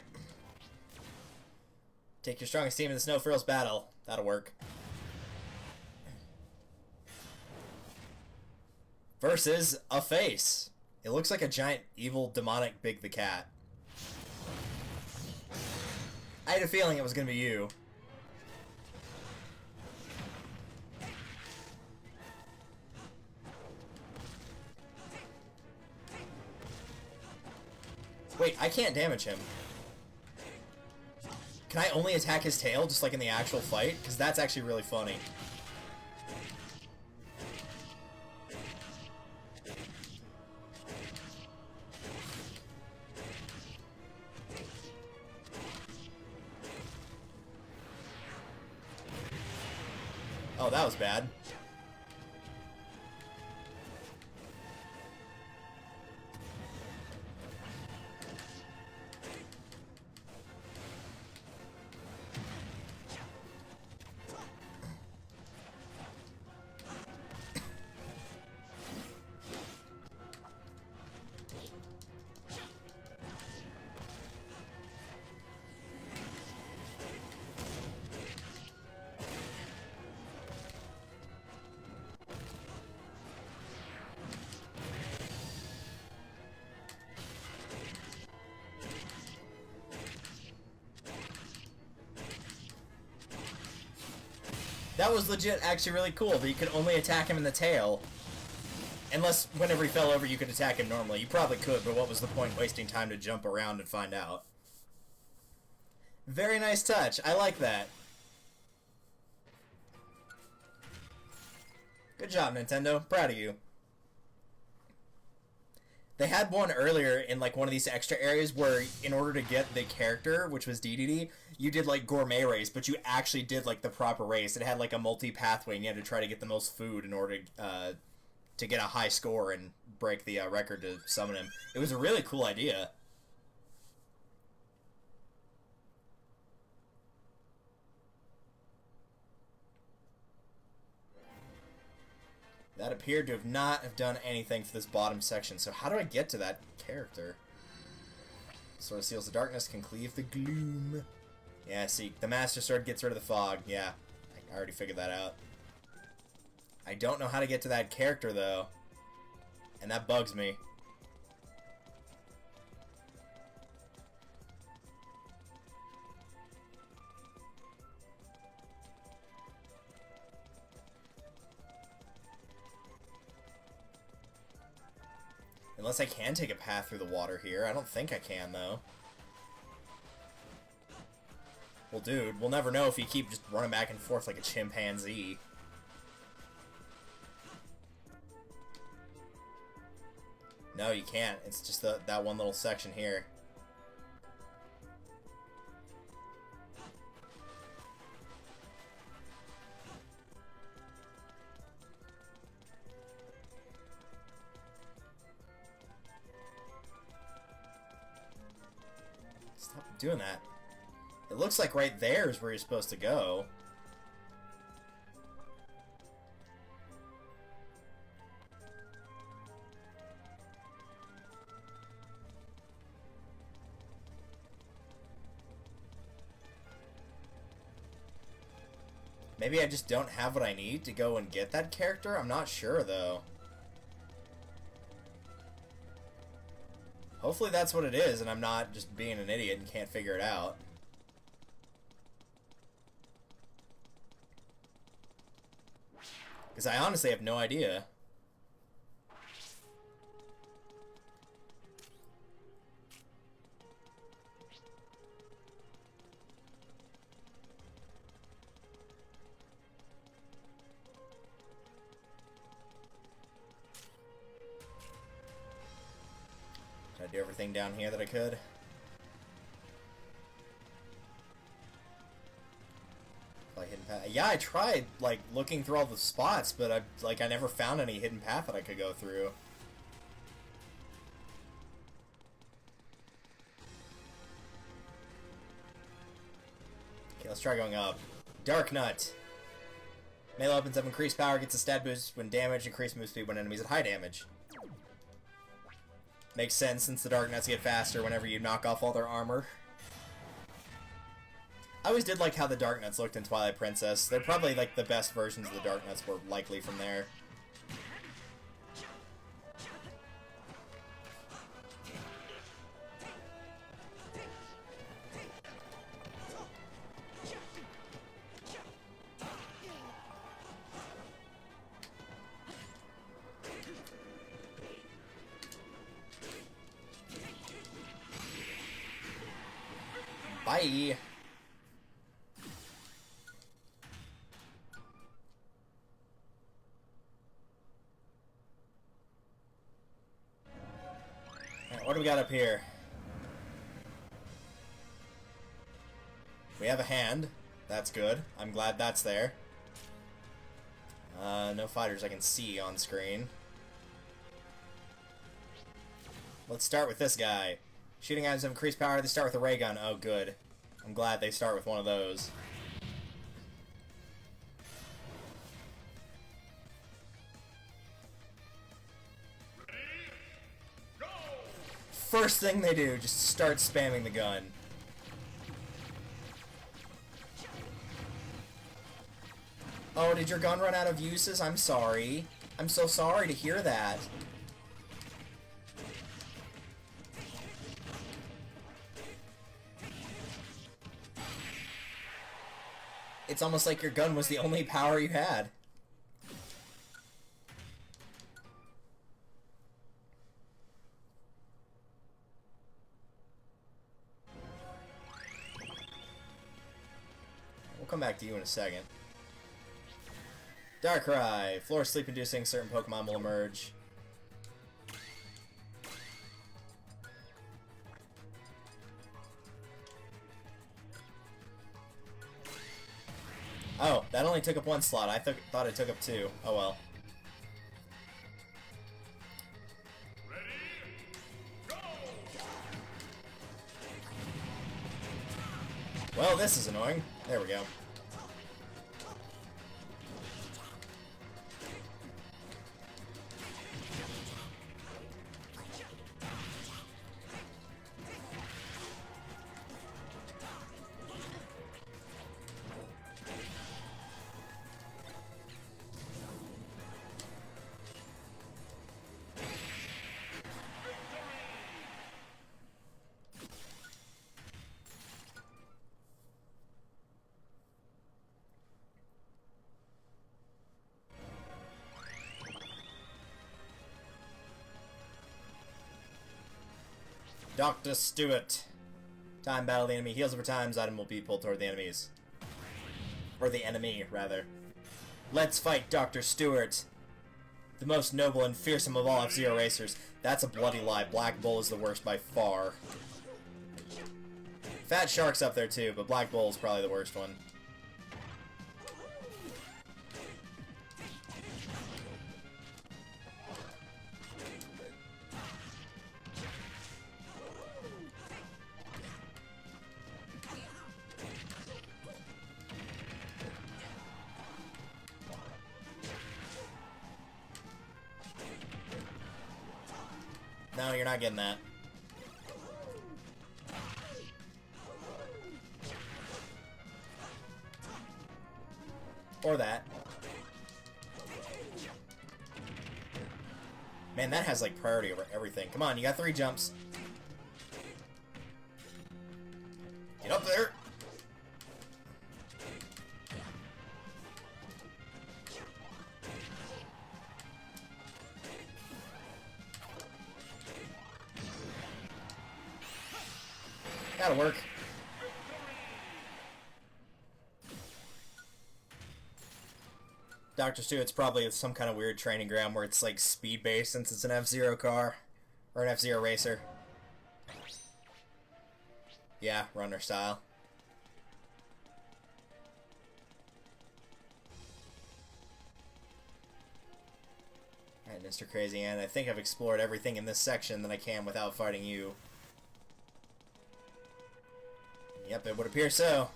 Take your strongest team in the Snow Frills battle. That'll work. Versus a face. It looks like a giant, evil, demonic Big the Cat. I had a feeling it was gonna be you. Wait, I can't damage him. Can I only attack his tail, just like in the actual fight? Because that's actually really funny. Oh, that was bad. That was legit actually really cool, that you could only attack him in the tail. Unless, whenever he fell over, you could attack him normally. You probably could, but what was the point wasting time to jump around and find out? Very nice touch. I like that. Good job, Nintendo. Proud of you. They had one earlier in, like, one of these extra areas where, in order to get the character, which was DDD, you did, like, gourmet race, but you actually did, like, the proper race. It had, like, a multi-pathway, and you had to try to get the most food in order to get a high score and break the record to summon him. It was a really cool idea. That appeared to have not have done anything for this bottom section. So how do I get to that character? Sword of Seals the Darkness can cleave the gloom. Yeah, see, the Master Sword gets rid of the fog. Yeah, I already figured that out. I don't know how to get to that character, though. And that bugs me. Unless I can take a path through the water here. I don't think I can, though. Well, dude, we'll never know if you keep just running back and forth like a chimpanzee. No, you can't. It's just that one little section here. Stop doing that. It looks like right there is where you're supposed to go. Maybe I just don't have what I need to go and get that character? I'm not sure, though. Hopefully that's what it is, and I'm not just being an idiot and can't figure it out. Because I honestly have no idea. Did I do everything down here that I could? Like hidden path. Yeah, I tried like looking through all the spots, but I never found any hidden path that I could go through. Okay, let's try going up. Dark Nut. Melee weapons have increased power, gets a stat boost when damaged, increased move speed when enemies at high damage. Makes sense since the Dark Nuts get faster whenever you knock off all their armor. I always did like how the Dark Nuts looked in Twilight Princess. They're probably like the best versions of the Dark Nuts were likely from there. Bye! Alright, what do we got up here? We have a hand. That's good. I'm glad that's there. No fighters I can see on screen. Let's start with this guy. Shooting items have increased power. They start with a ray gun. Oh, good. I'm glad they start with one of those. Ready? Go! First thing they do, just start spamming the gun. Oh, did your gun run out of uses? I'm sorry. I'm so sorry to hear that. It's almost like your gun was the only power you had. We'll come back to you in a second. Darkrai. Floor sleep inducing. Certain Pokemon will emerge. Oh, that only took up one slot. I thought it took up two. Oh well. Ready? Go! Well, this is annoying. There we go. Dr. Stewart. Time battle the enemy heals over time. Item will be pulled toward the enemies. Or the enemy, rather. Let's fight Dr. Stewart. The most noble and fearsome of all F-Zero racers. That's a bloody lie. Black Bull is the worst by far. Fat Shark's up there too, but Black Bull is probably the worst one. No, you're not getting that. Or that. Man, that has like priority over everything. Come on, you got 3 jumps. Get up there! That'll work. Dr. Stu, it's probably some kind of weird training ground where it's like speed based since it's an F-Zero car. Or an F-Zero racer. Yeah, runner style. Alright, Mr. Crazy Ant, I think I've explored everything in this section that I can without fighting you. Yep, it would appear so.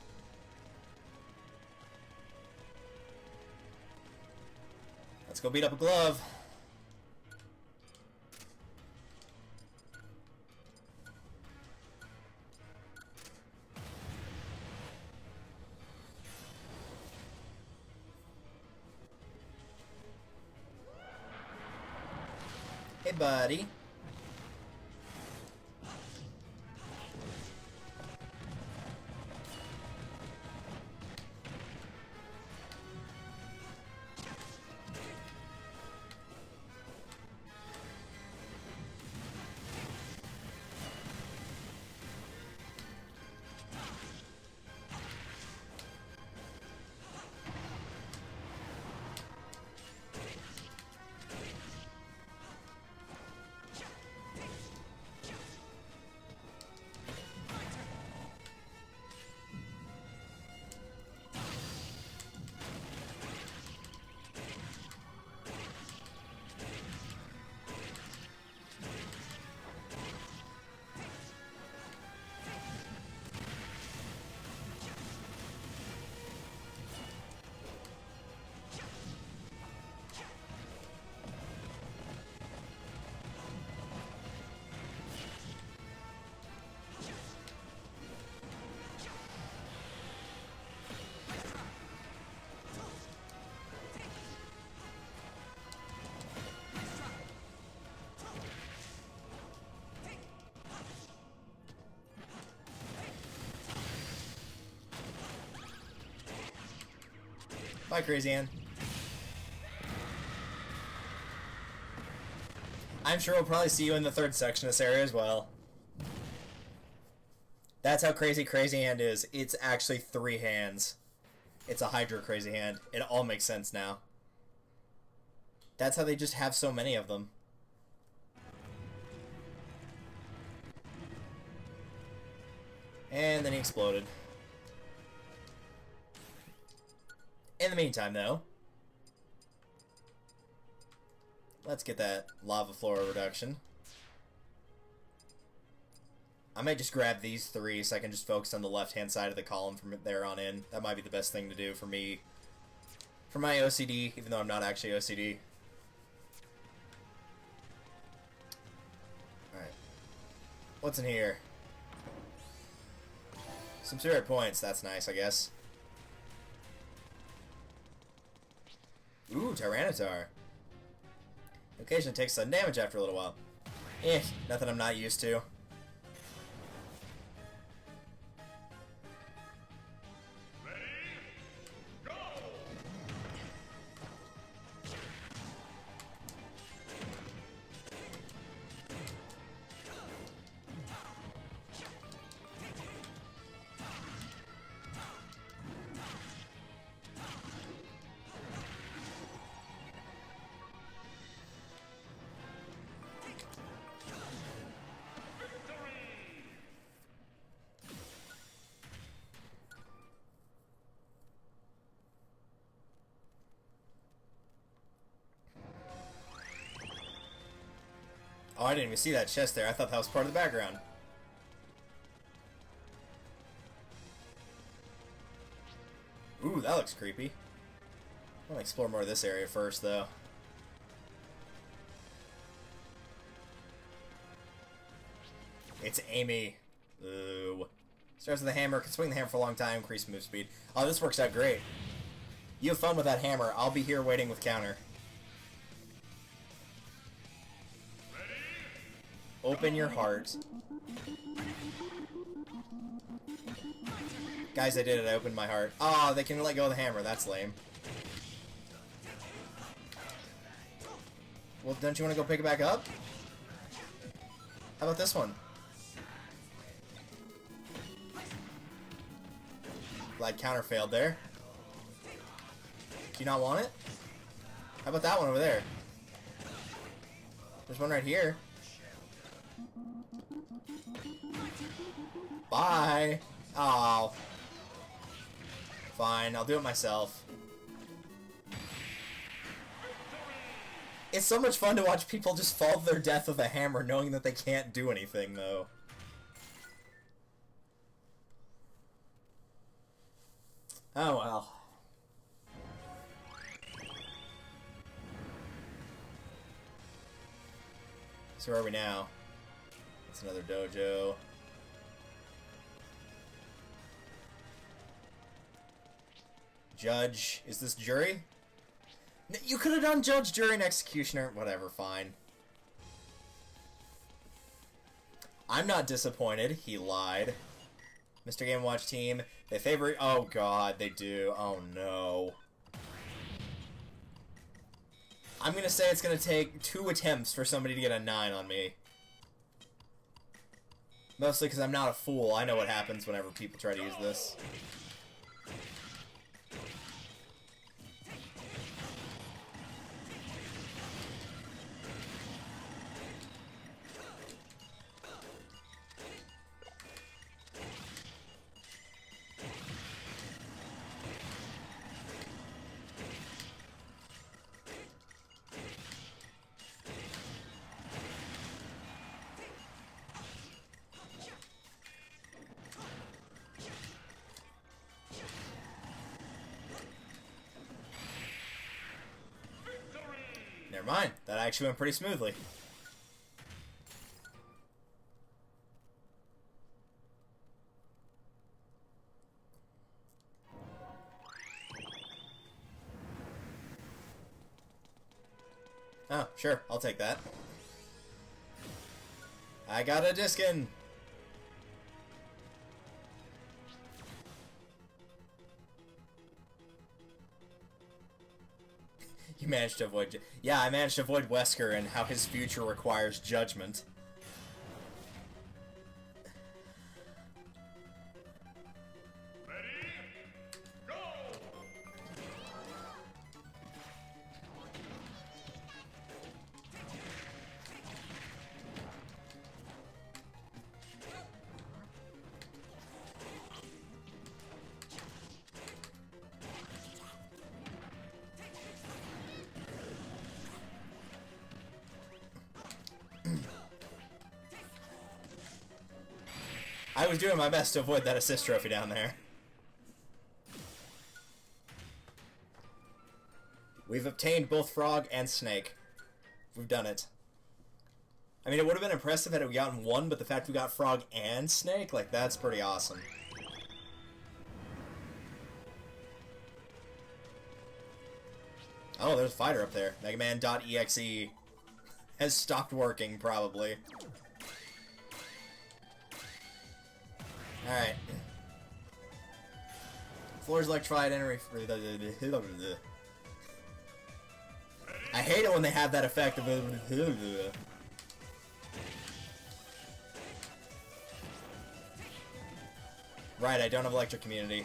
Let's go beat up a glove. Hey, buddy. Bye, Crazy Ann. I'm sure we'll probably see you in the third section of this area as well. That's how crazy Crazy Hand is. It's actually 3 hands. It's a Hydro Crazy Hand. It all makes sense now. That's how they just have so many of them. And then he exploded. In the meantime, though, let's get that lava floor reduction. I might just grab these 3 so I can just focus on the left-hand side of the column from there on in. That might be the best thing to do for me. For my OCD, even though I'm not actually OCD. Alright. What's in here? Some spirit points. That's nice, I guess. Ooh, Tyranitar. Occasionally takes some damage after a little while. Nothing I'm not used to. Oh, I didn't even see that chest there. I thought that was part of the background. Ooh, that looks creepy. I want to explore more of this area first, though. It's Amy. Ooh. Starts with the hammer. Can swing the hammer for a long time. Increase move speed. Oh, this works out great. You have fun with that hammer. I'll be here waiting with counter. Open your heart. Guys, I did it. I opened my heart. Oh, they can let go of the hammer. That's lame. Well, don't you want to go pick it back up? How about this one? Glad counter failed there. Do you not want it? How about that one over there? There's one right here. Bye. Oh. Fine, I'll do it myself. It's so much fun to watch people just fall to their death with a hammer knowing that they can't do anything, though. Oh, well. So where are we now? It's another dojo. Judge. Is this jury? You could have done judge, jury, and executioner. Whatever, fine. I'm not disappointed. He lied. Mr. Game Watch team, they favor... Oh, God, they do. Oh, no. I'm gonna say it's gonna take 2 attempts for somebody to get a 9 on me. Mostly because I'm not a fool. I know what happens whenever people try to use this. Never mind. That actually went pretty smoothly. Oh, sure. I'll take that. I got a Diskin! You managed to avoid... Yeah, I managed to avoid Wesker and how his future requires judgment. Ready? Go! I was doing my best to avoid that assist trophy down there. We've obtained both Frog and Snake. We've done it. I mean, it would have been impressive had we gotten one, but the fact we got Frog and Snake, like, that's pretty awesome. Oh, there's a fighter up there. Mega Man.exe has stopped working, probably. Alright. Floor's electrified, enemy... I hate it when they have that effect of... Right, I don't have electric community.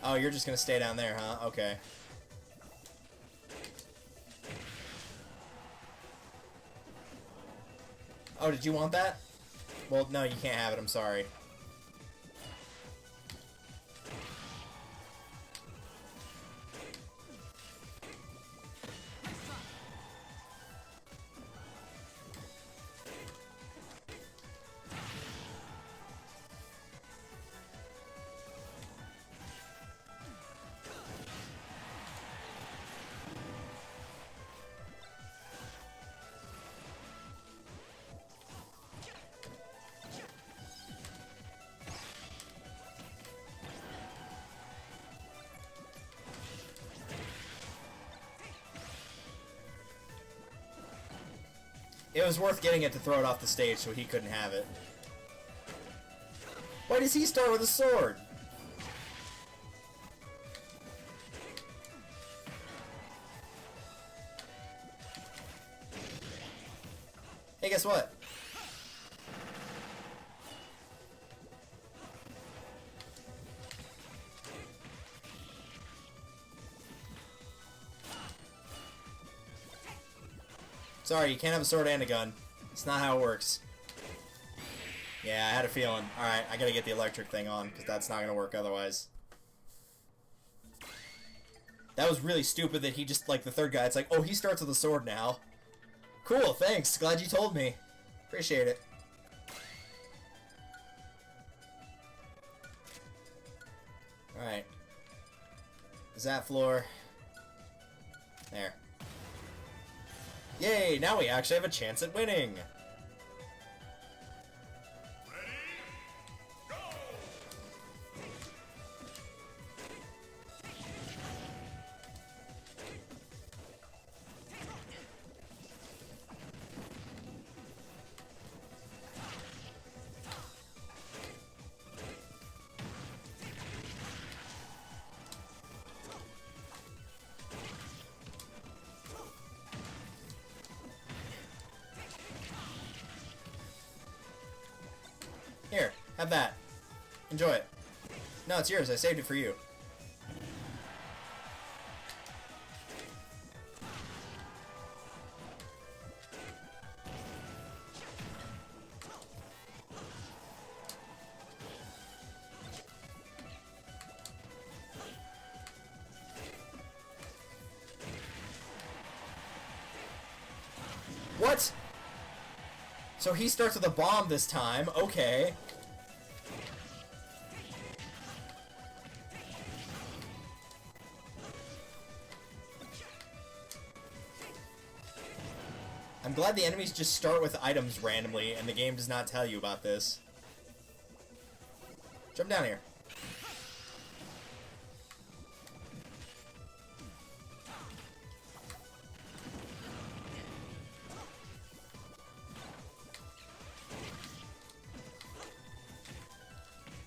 Oh, you're just gonna stay down there, huh? Okay. Oh, did you want that? Well, no, you can't have it, I'm sorry. It was worth getting it to throw it off the stage so he couldn't have it. Why does he start with a sword? Hey, guess what? Sorry, you can't have a sword and a gun. It's not how it works. Yeah, I had a feeling. Alright, I gotta get the electric thing on, because that's not gonna work otherwise. That was really stupid that he just, like, the third guy, it's like, oh, he starts with a sword now. Cool, thanks. Glad you told me. Appreciate it. Alright. Zap floor. There. Yay, now we actually have a chance at winning. Here, have that. Enjoy it. No, it's yours. I saved it for you. What? So he starts with a bomb this time. Okay. I'm glad the enemies just start with items randomly and the game does not tell you about this. Jump down here.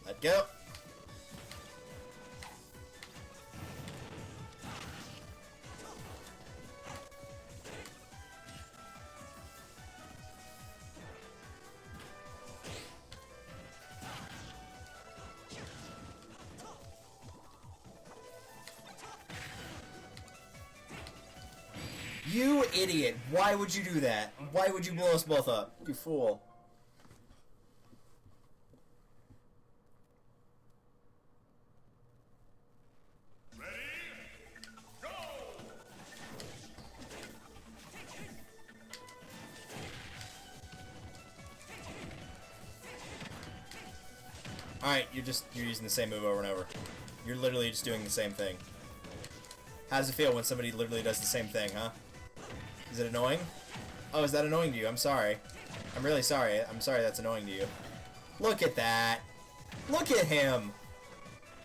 Let go. You idiot! Why would you do that? Why would you blow us both up? You fool. Ready? Go! Alright, you're using the same move over and over. You're literally just doing the same thing. How does it feel when somebody literally does the same thing, huh? Is it annoying? Oh, is that annoying to you? I'm sorry. I'm really sorry. I'm sorry that's annoying to you. Look at that. Look at him.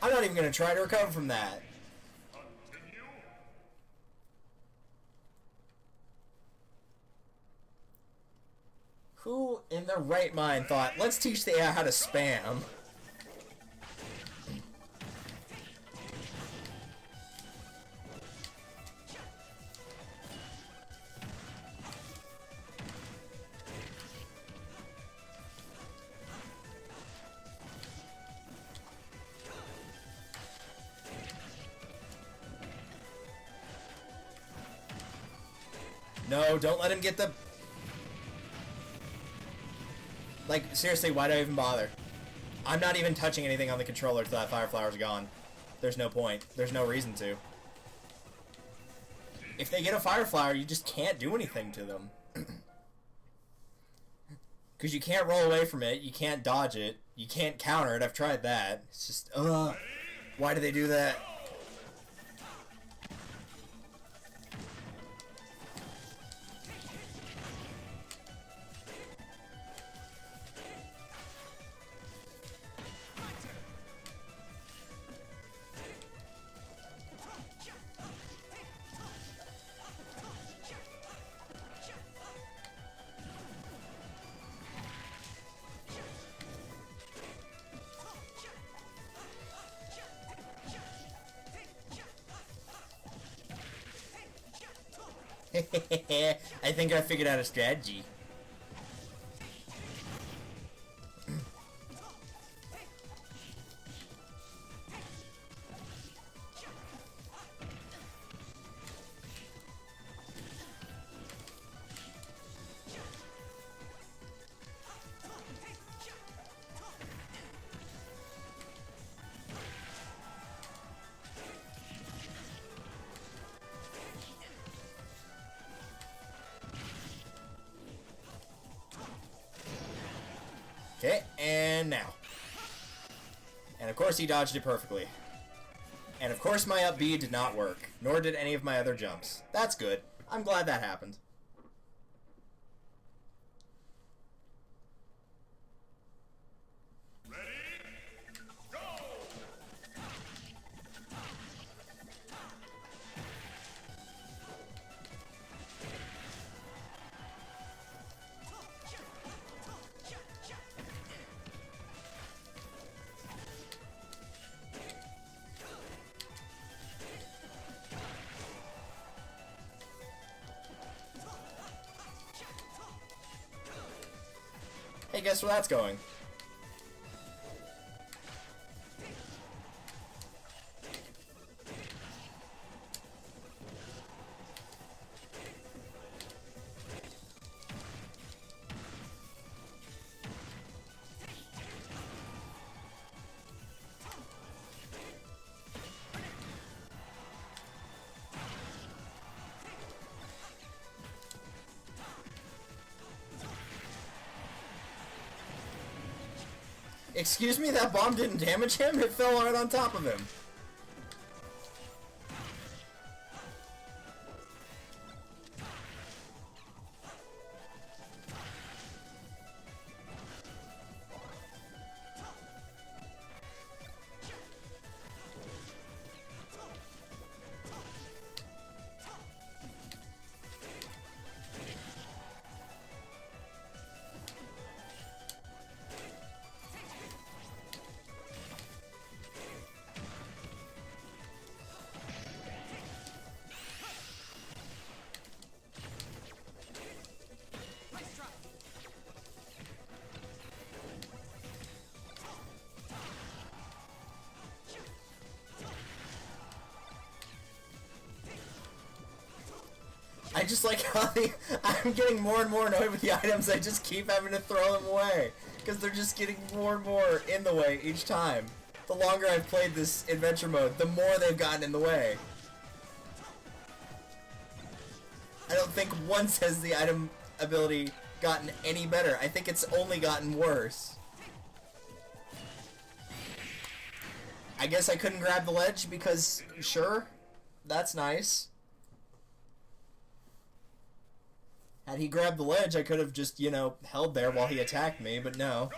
I'm not even going to try to recover from that. Continue. Who in their right mind thought, let's teach the AI how to spam? No, don't let him get the... Like, seriously, why do I even bother? I'm not even touching anything on the controller until that fire flower's gone. There's no point. There's no reason to. If they get a fire flower, you just can't do anything to them. Because you can't roll away from it, you can't dodge it, you can't counter it. I've tried that. It's just, ugh. Why do they do that? I think I figured out a strategy. Okay, and now. And of course he dodged it perfectly. And of course my up B did not work, nor did any of my other jumps. That's good. I'm glad that happened. Ready? Go! Hey, guess where that's going? Excuse me, that bomb didn't damage him? It fell right on top of him. I just like how I'm getting more and more annoyed with the items. I just keep having to throw them away because they're just getting more and more in the way each time. The longer I've played this adventure mode, the more they've gotten in the way. I don't think once has the item ability gotten any better. I think it's only gotten worse. I guess I couldn't grab the ledge because, sure, that's nice. Had he grabbed the ledge, I could have just, you know, held there while he attacked me, but no.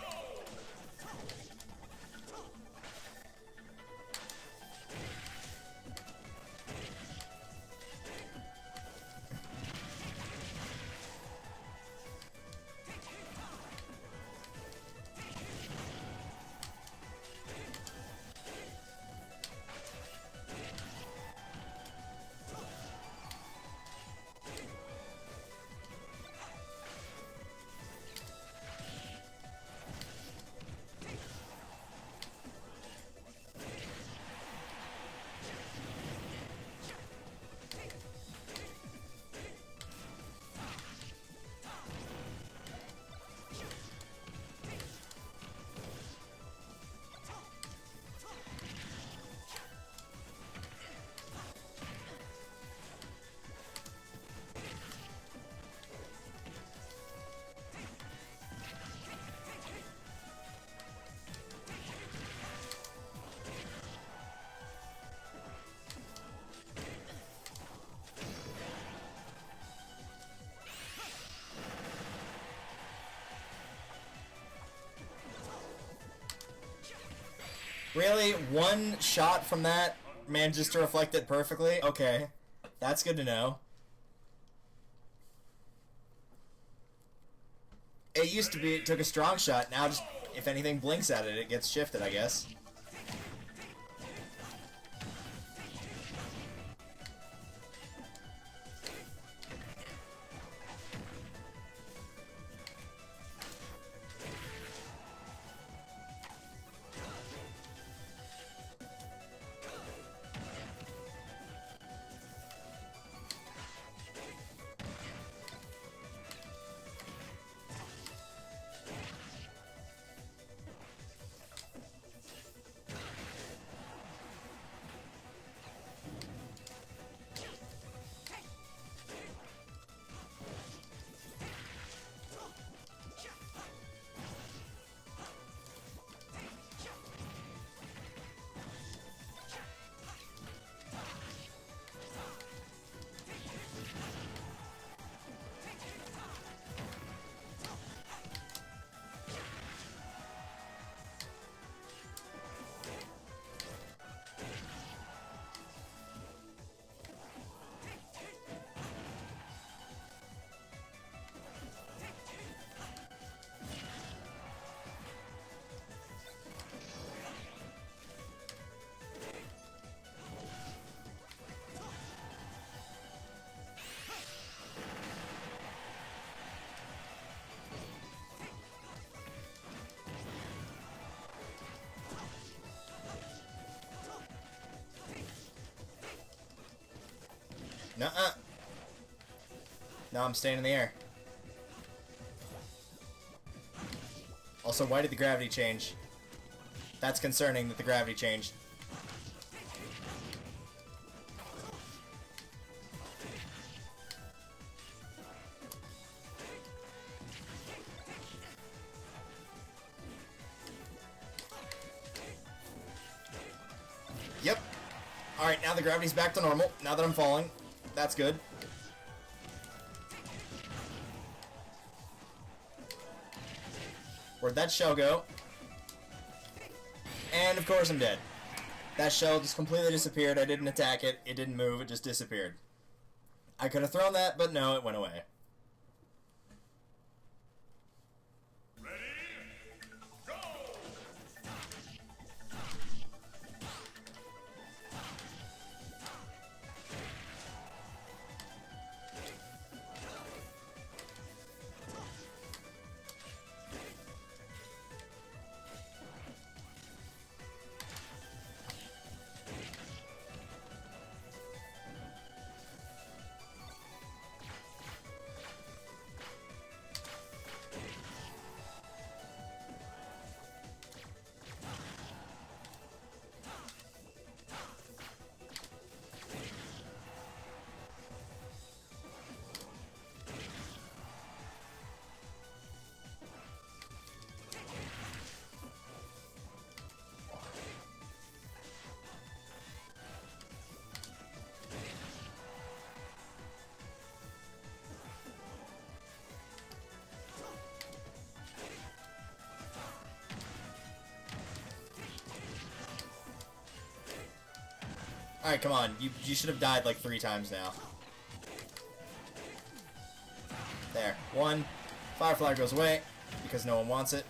Really? One shot from that manages to reflect it perfectly? Okay. That's good to know. It used to be it took a strong shot, now just, if anything blinks at it, it gets shifted, I guess. Nuh-uh. No, I'm staying in the air. Also, why did the gravity change? That's concerning that the gravity changed. Yep. Alright, now the gravity's back to normal. Now that I'm falling. That's good. Where'd that shell go? And of course I'm dead. That shell just completely disappeared. I didn't attack it. It didn't move. It just disappeared. I could have thrown that, but no, it went away. Ready? Go! Alright, come on. You should have died like 3 times now. There. 1. Firefly goes away because no one wants it.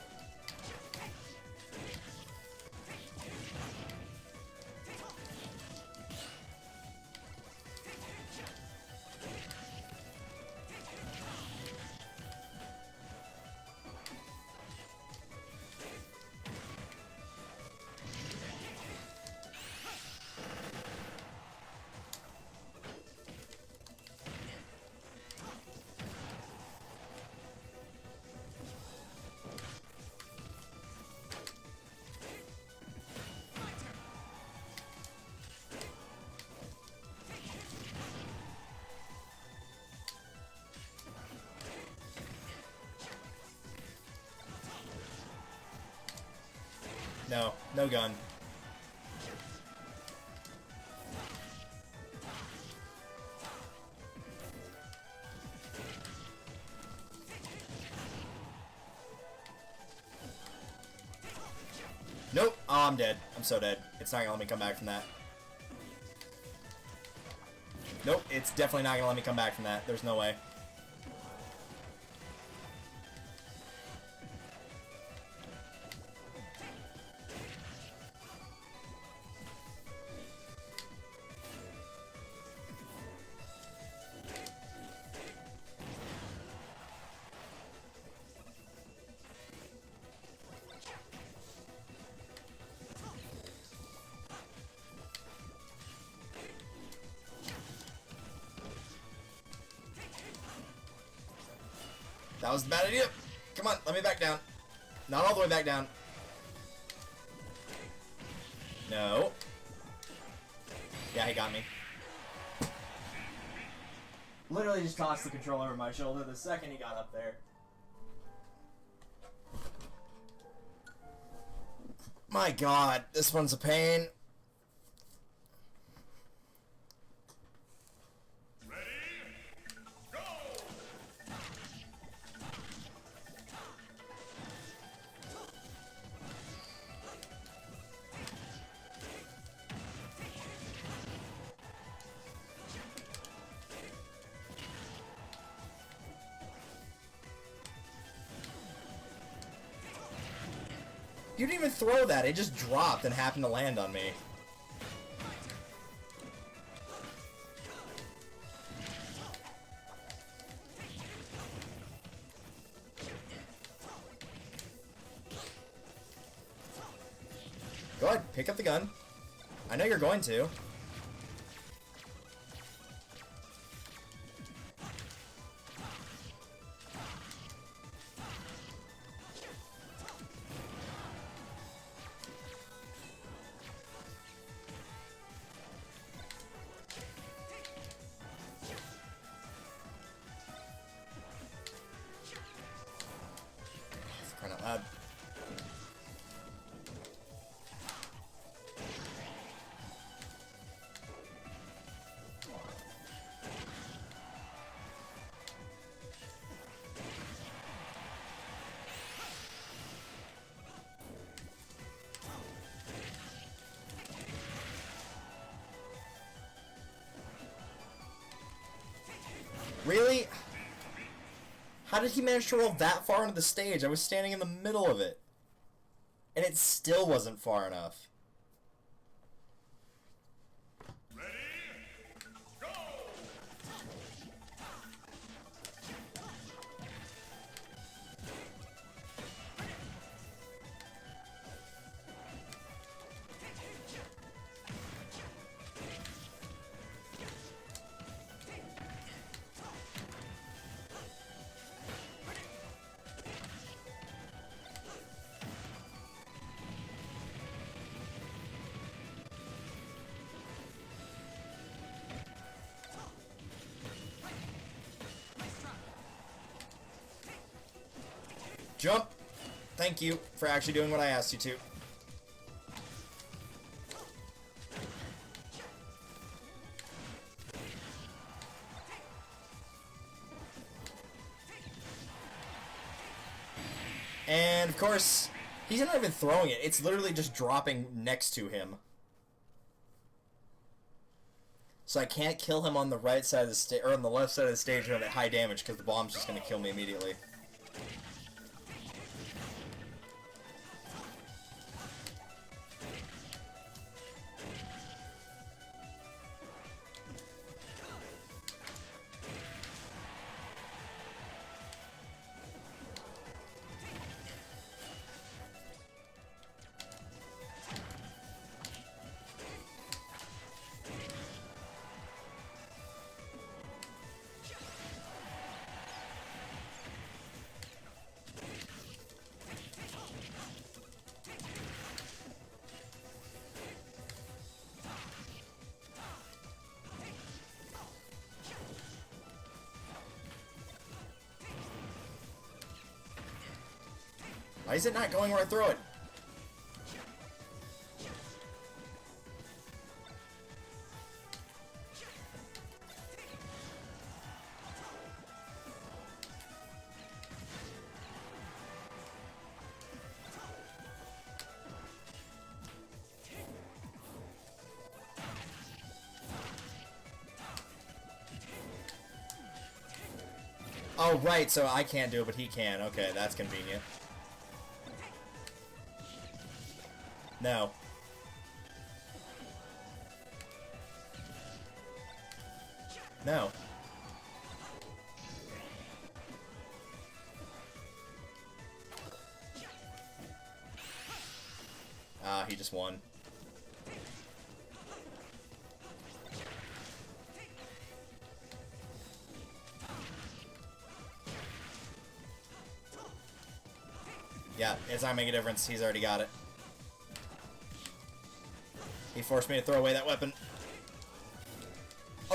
No. No gun. Nope. Oh, I'm dead. I'm so dead. It's not gonna let me come back from that. Nope. It's definitely not gonna let me come back from that. There's no way. That was a bad idea. Come on, let me back down. Not all the way back down. No. Yeah, he got me. Literally just tossed the controller over my shoulder the second he got up there. My god, this one's a pain. You didn't even throw that, it just dropped and happened to land on me. Go ahead, pick up the gun. I know you're going to. Really? How did he manage to roll that far into the stage? I was standing in the middle of it. And it still wasn't far enough. Ready? Go! Jump! Thank you for actually doing what I asked you to. And, of course, he's not even throwing it. It's literally just dropping next to him. So I can't kill him on the right side of the stage, or on the left side of the stage at high damage, because the bomb's just going to kill me immediately. Why is it not going where I throw it? Oh, right, so I can't do it, but he can. Okay, that's convenient. No. No. Ah, he just won. Yeah, it's not making a difference. He's already got it. He forced me to throw away that weapon.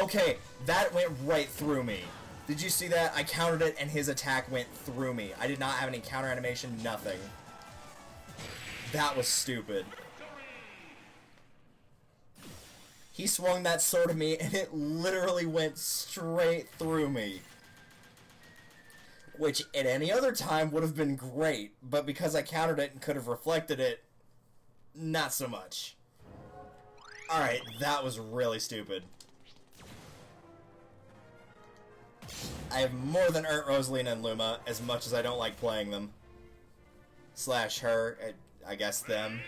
Okay, that went right through me. Did you see that? I countered it and his attack went through me. I did not have any counter animation, nothing. That was stupid. He swung that sword at me and it literally went straight through me. Which at any other time would have been great, but because I countered it and could have reflected it, not so much. Alright, that was really stupid. I have more than earned Rosalina and Luma, as much as I don't like playing them. Slash her, I guess them.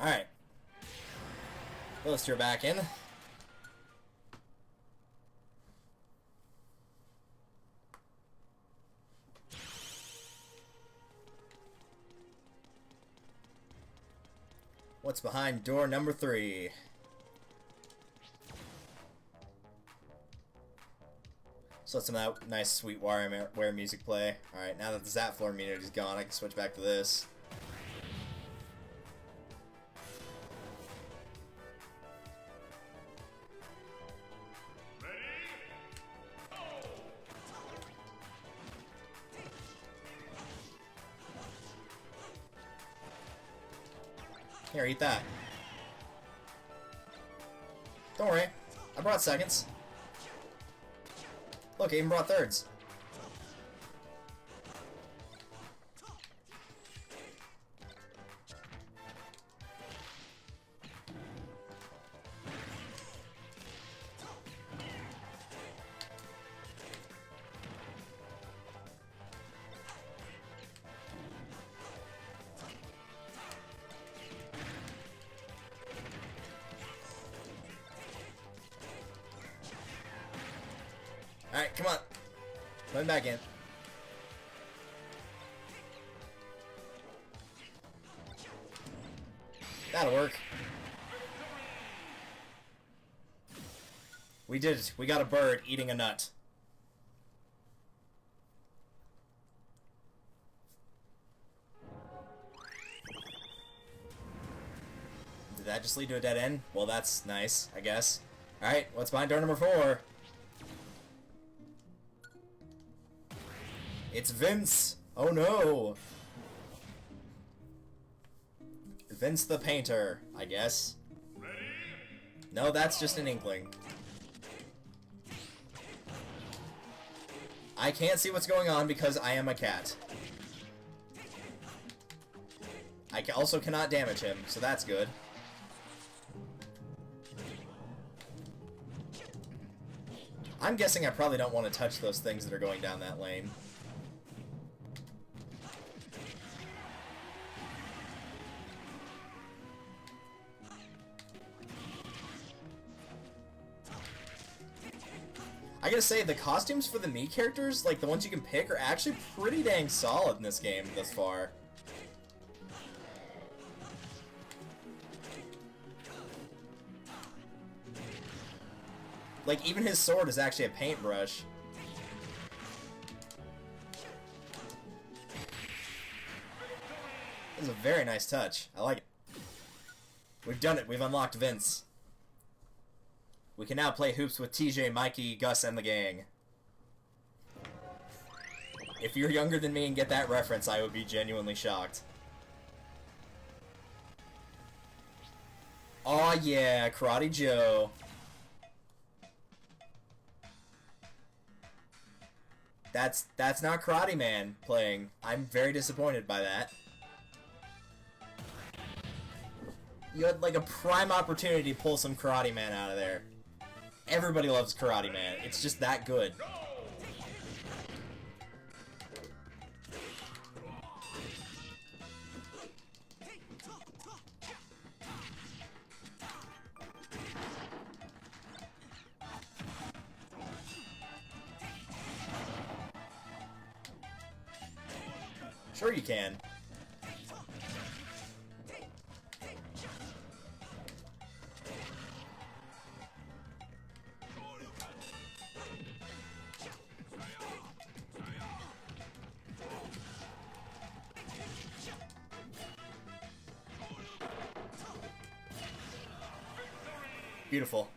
Alright. Blister back in. What's behind door number 3? So let some of that nice sweet WarioWare music play. Alright, now that the Zap Floor immunity is gone, I can switch back to this. Here, eat that. Don't worry. I brought seconds. Look, I even brought thirds. Alright, come on. Let me back in. That'll work. We did it. We got a bird eating a nut. Did that just lead to a dead end? Well, that's nice, I guess. Alright, what's behind door number 4? It's Vince! Oh no! Vince the Painter, I guess. Ready? No, that's just an inkling. I can't see what's going on because I am a cat. I also cannot damage him, so that's good. I'm guessing I probably don't want to touch those things that are going down that lane. I gotta say, the costumes for the Mii characters, like the ones you can pick, are actually pretty dang solid in this game thus far. Like, even his sword is actually a paintbrush. This is a very nice touch. I like it. We've done it. We've unlocked Vince. We can now play hoops with TJ, Mikey, Gus, and the gang. If you're younger than me and get that reference, I would be genuinely shocked. Aw yeah, Karate Joe. That's not Karate Man playing. I'm very disappointed by that. You had like a prime opportunity to pull some Karate Man out of there. Everybody loves Karate Man. It's just that good. Sure you can. Beautiful.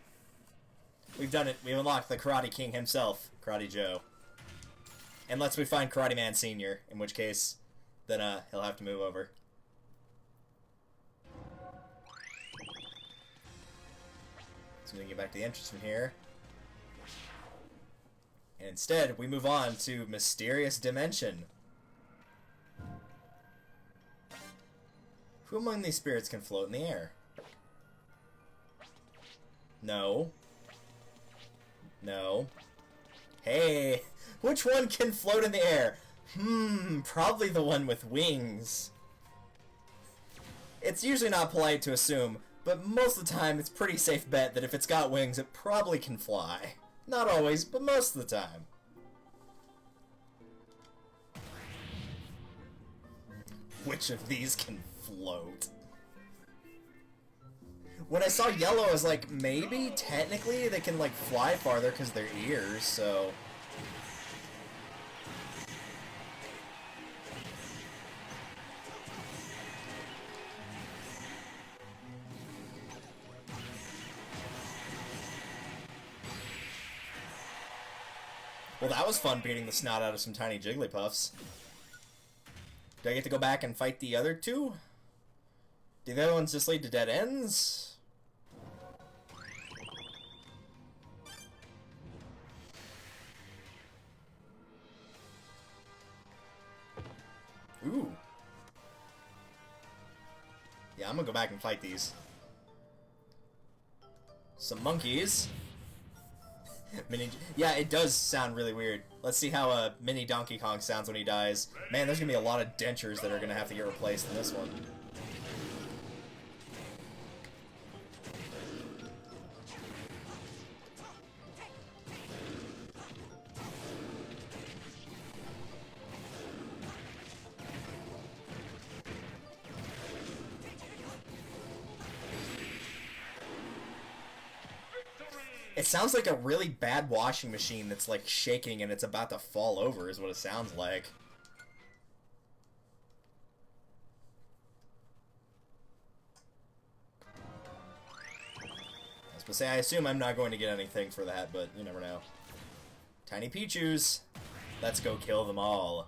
We've done it. We've unlocked the Karate King himself, Karate Joe. Unless we find Karate Man Sr., in which case, then he'll have to move over. So we can get back to the entrance from here. And instead, we move on to Mysterious Dimension. Who among these spirits can float in the air? No. No. Hey, which one can float in the air? Probably the one with wings. It's usually not polite to assume, but most of the time it's pretty safe bet that if it's got wings, it probably can fly. Not always, but most of the time. Which of these can float? When I saw yellow, I was like, maybe, technically, they can, like, fly farther because of their ears, so... Well, that was fun beating the snot out of some tiny Jigglypuffs. Do I get to go back and fight the other two? Do the other ones just lead to dead ends? Ooh. Yeah, I'm gonna go back and fight these. Some monkeys. Mini. Yeah, it does sound really weird. Let's see how Mini Donkey Kong sounds when he dies. Man, there's gonna be a lot of dentures that are gonna have to get replaced in this one. It sounds like a really bad washing machine that's like shaking and it's about to fall over is what it sounds like. I was gonna say, I assume I'm not going to get anything for that, but you never know. Tiny Pichus! Let's go kill them all.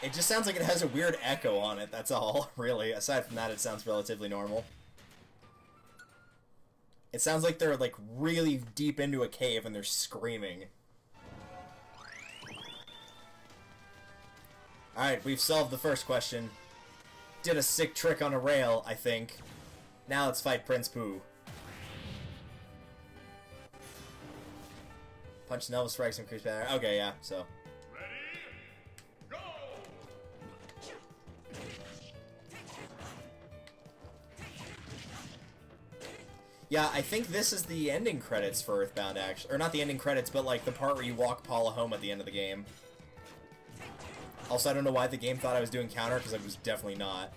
It just sounds like it has a weird echo on it, that's all, really. Aside from that, it sounds relatively normal. It sounds like they're, like, really deep into a cave and they're screaming. Alright, we've solved the first question. Did a sick trick on a rail, I think. Now let's fight Prince Pooh. Punch and elbow strikes increase power. Okay, yeah, so... Yeah, I think this is the ending credits for Earthbound, actually. Or not the ending credits, but like the part where you walk Paula home at the end of the game. Also, I don't know why the game thought I was doing counter, because I was definitely not.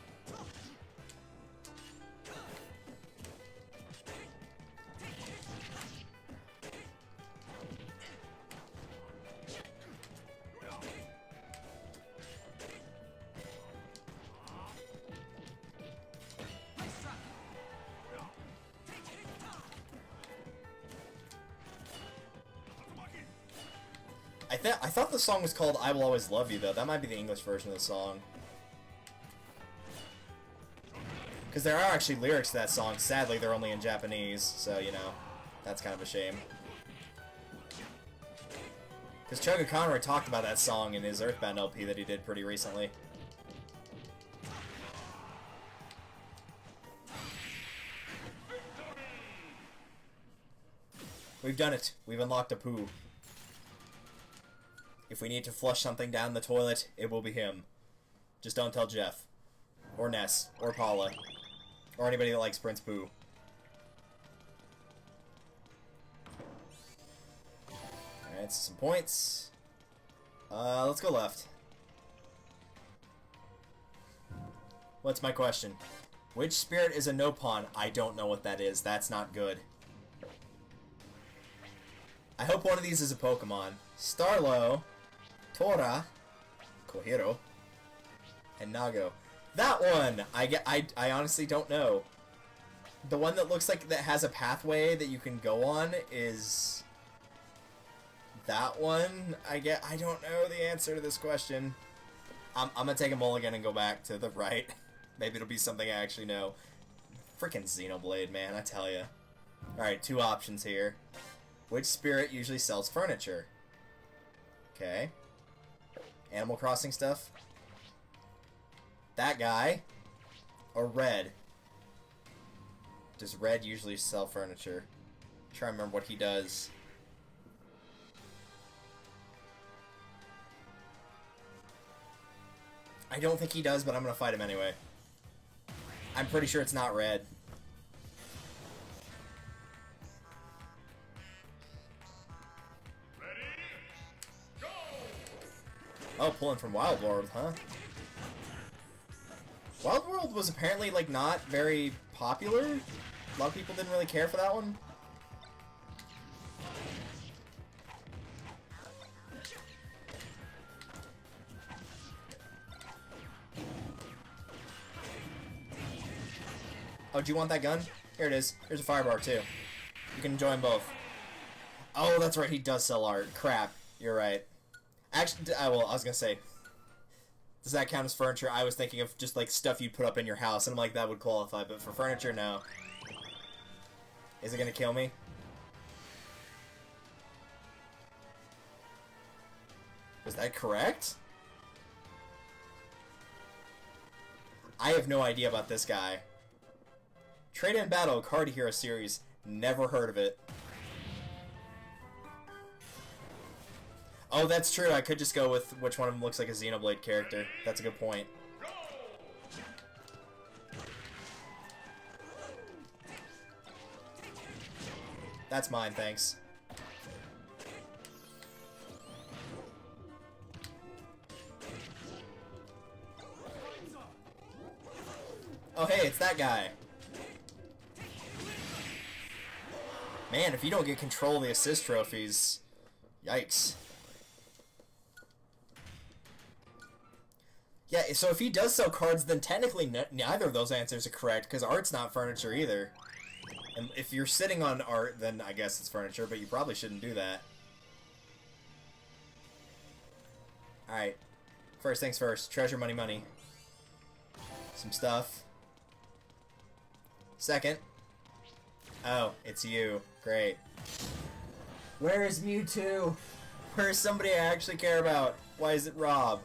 I thought the song was called I Will Always Love You, though. That might be the English version of the song. Because there are actually lyrics to that song. Sadly, they're only in Japanese, so, you know, that's kind of a shame. Because Choga Conroy talked about that song in his Earthbound LP that he did pretty recently. We've done it. We've unlocked a Pooh. If we need to flush something down the toilet, it will be him. Just don't tell Jeff. Or Ness. Or Paula. Or anybody that likes Prince Pooh. Alright, some points. Let's go left. What's my question? Which spirit is a no-pawn? I don't know what that is. That's not good. I hope one of these is a Pokemon. Starlo, Tora, Kohiro, and Nago. That one! I honestly don't know. The one that looks like that has a pathway that you can go on is... that one? I don't know the answer to this question. I'm gonna take a mulligan and go back to the right. Maybe it'll be something I actually know. Freaking Xenoblade, man, I tell ya. Alright, two options here. Which spirit usually sells furniture? Okay. Animal Crossing stuff. That guy. Or Red. Does Red usually sell furniture? I'm trying to remember what he does. I don't think he does, but I'm gonna fight him anyway. I'm pretty sure it's not Red. Oh, pulling from Wild World, huh? World was apparently, like, not very popular. A lot of people didn't really care for that one. Oh, do you want that gun? Here it is. Here's a fire bar, too. You can enjoy them both. Oh, that's right. He does sell art. Crap. You're right. Actually, well, I was gonna say, does that count as furniture? I was thinking of just, like, stuff you'd put up in your house, and I'm like, that would qualify, but for furniture, no. Is it gonna kill me? Was that correct? I have no idea about this guy. Trade in Battle, Card Hero series. Never heard of it. Oh, that's true. I could just go with which one of them looks like a Xenoblade character. That's a good point. That's mine, thanks. Oh, hey, it's that guy. Man, if you don't get control of the assist trophies, yikes. Yeah, so if he does sell cards, then technically neither of those answers are correct, because art's not furniture either. And if you're sitting on art, then I guess it's furniture, but you probably shouldn't do that. Alright. First things first. Treasure, money, money. Some stuff. Second. Oh, it's you. Great. Where is Mewtwo? Where is somebody I actually care about? Why is it Rob?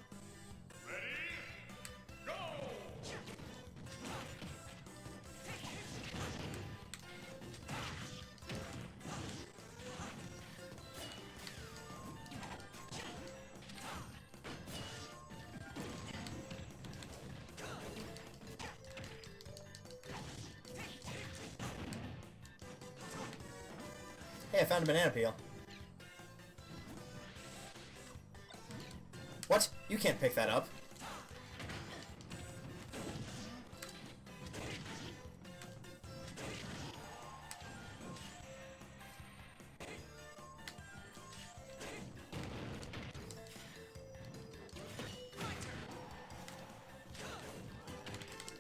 Hey, I found a banana peel. What? You can't pick that up.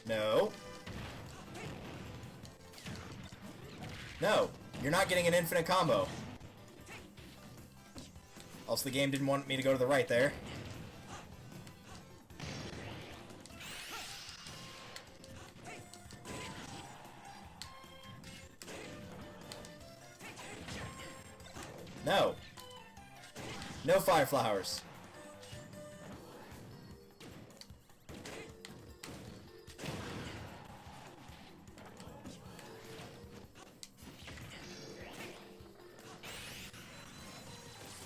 No. No. You're not getting an infinite combo. Also, the game didn't want me to go to the right there. No. No fire flowers.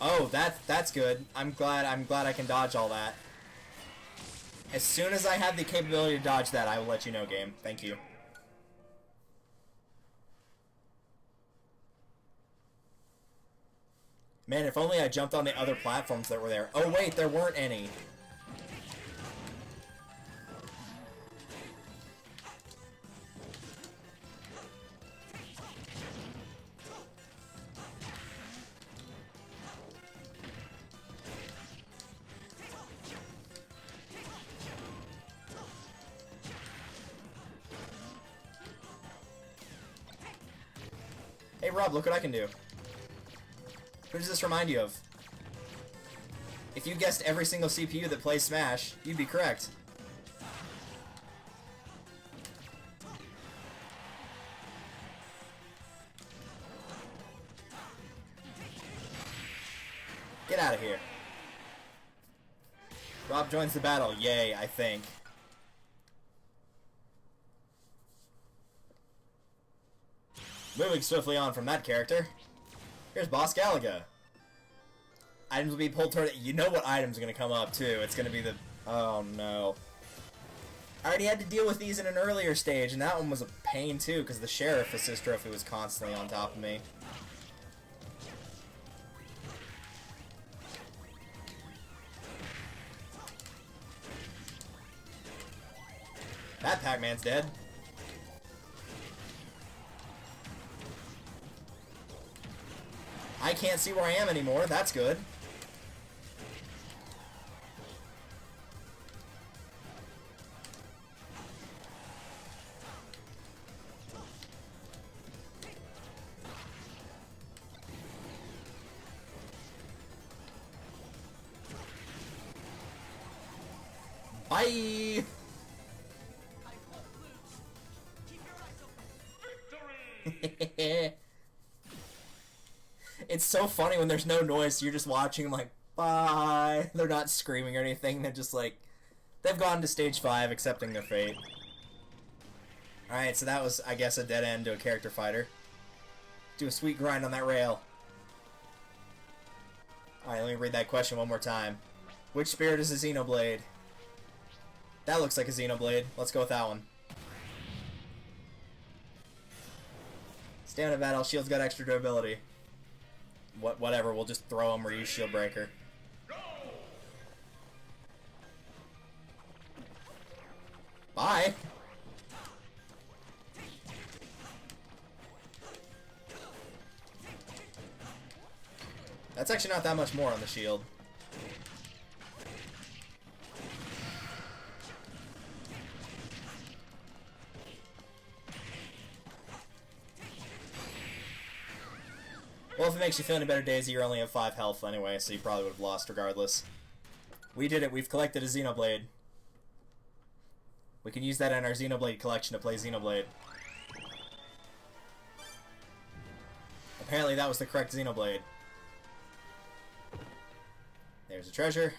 Oh, that's good. I'm glad I can dodge all that. As soon as I have the capability to dodge that, I will let you know, game. Thank you. Man, if only I jumped on the other platforms that were there. Oh wait, there weren't any. Hey Rob, look what I can do. Who does this remind you of? If you guessed every single CPU that plays Smash, you'd be correct. Get out of here. Rob joins the battle. Yay, I think. Moving swiftly on from that character. Here's Boss Galaga. Items will be pulled toward it. You know what item's gonna come up, too. It's gonna be the... Oh, no. I already had to deal with these in an earlier stage, and that one was a pain, too, because the Sheriff Assist Trophy was constantly on top of me. That Pac-Man's dead. I can't see where I am anymore. That's good. Bye! Victory! It's so funny when there's no noise, you're just watching them like, bye. They're not screaming or anything, they're just like, they've gone to stage 5, accepting their fate. Alright, so that was, I guess, a dead end to a character fighter. Do a sweet grind on that rail. Alright, let me read that question one more time. Which spirit is a Xenoblade? That looks like a Xenoblade. Let's go with that one. Stamina battle, shield's got extra durability. Whatever, we'll just throw them or use Shield Breaker. Go! Bye! That's actually not that much more on the shield. Well, if it makes you feel any better, Daisy, you only have 5 health anyway, so you probably would have lost regardless. We did it. We've collected a Xenoblade. We can use that in our Xenoblade collection to play Xenoblade. Apparently that was the correct Xenoblade. There's a treasure.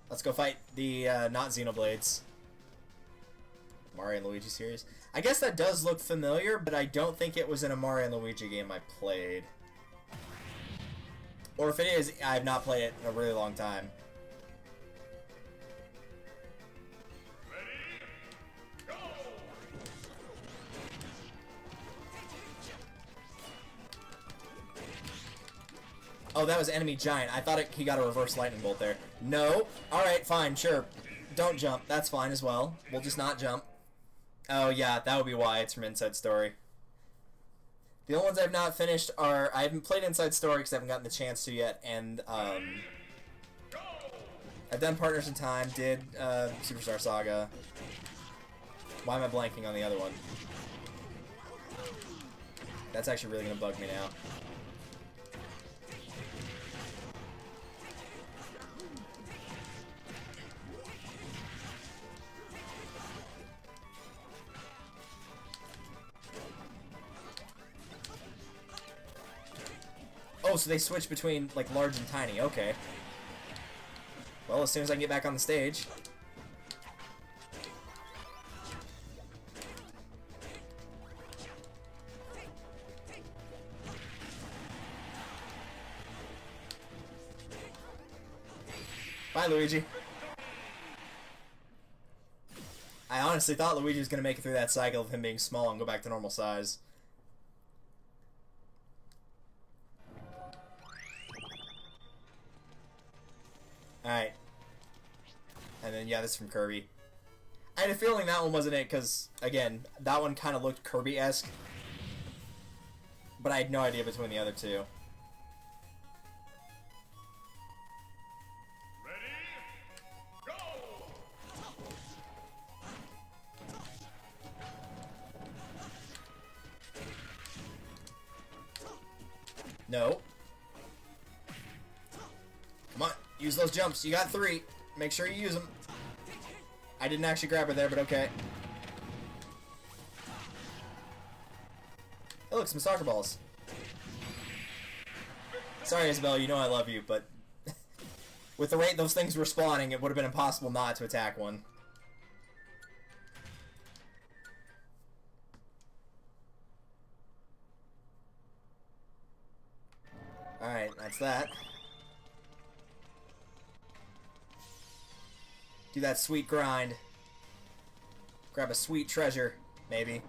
Let's go fight the not Xenoblades. Mario and Luigi series. I guess that does look familiar, but I don't think it was in a Mario and Luigi game I played. Or if it is, I have not played it in a really long time. Ready? Go! Oh, that was enemy giant. I thought he got a reverse lightning bolt there. No. Alright, fine, sure. Don't jump. That's fine as well. We'll just not jump. Oh, yeah, that would be why it's from Inside Story. The only ones I've not finished are... I haven't played Inside Story because I haven't gotten the chance to yet, and, I've done Partners in Time, did, Superstar Saga. Why am I blanking on the other one? That's actually really gonna bug me now. Oh, so they switch between, like, large and tiny. Okay. Well, as soon as I can get back on the stage. Bye, Luigi. I honestly thought Luigi was going to make it through that cycle of him being small and go back to normal size. Alright. And then, yeah, this is from Kirby. I had a feeling that one wasn't it, because, again, that one kind of looked Kirby-esque. But I had no idea between the other two. Ready? Go! No. Come on, use those jumps. You got 3. Make sure you use them. I didn't actually grab her there, but okay. Oh, look, some soccer balls. Sorry, Isabel, you know I love you, but with the rate those things were spawning, it would have been impossible not to attack one. Alright, that's that. Do that sweet grind. Grab a sweet treasure, maybe.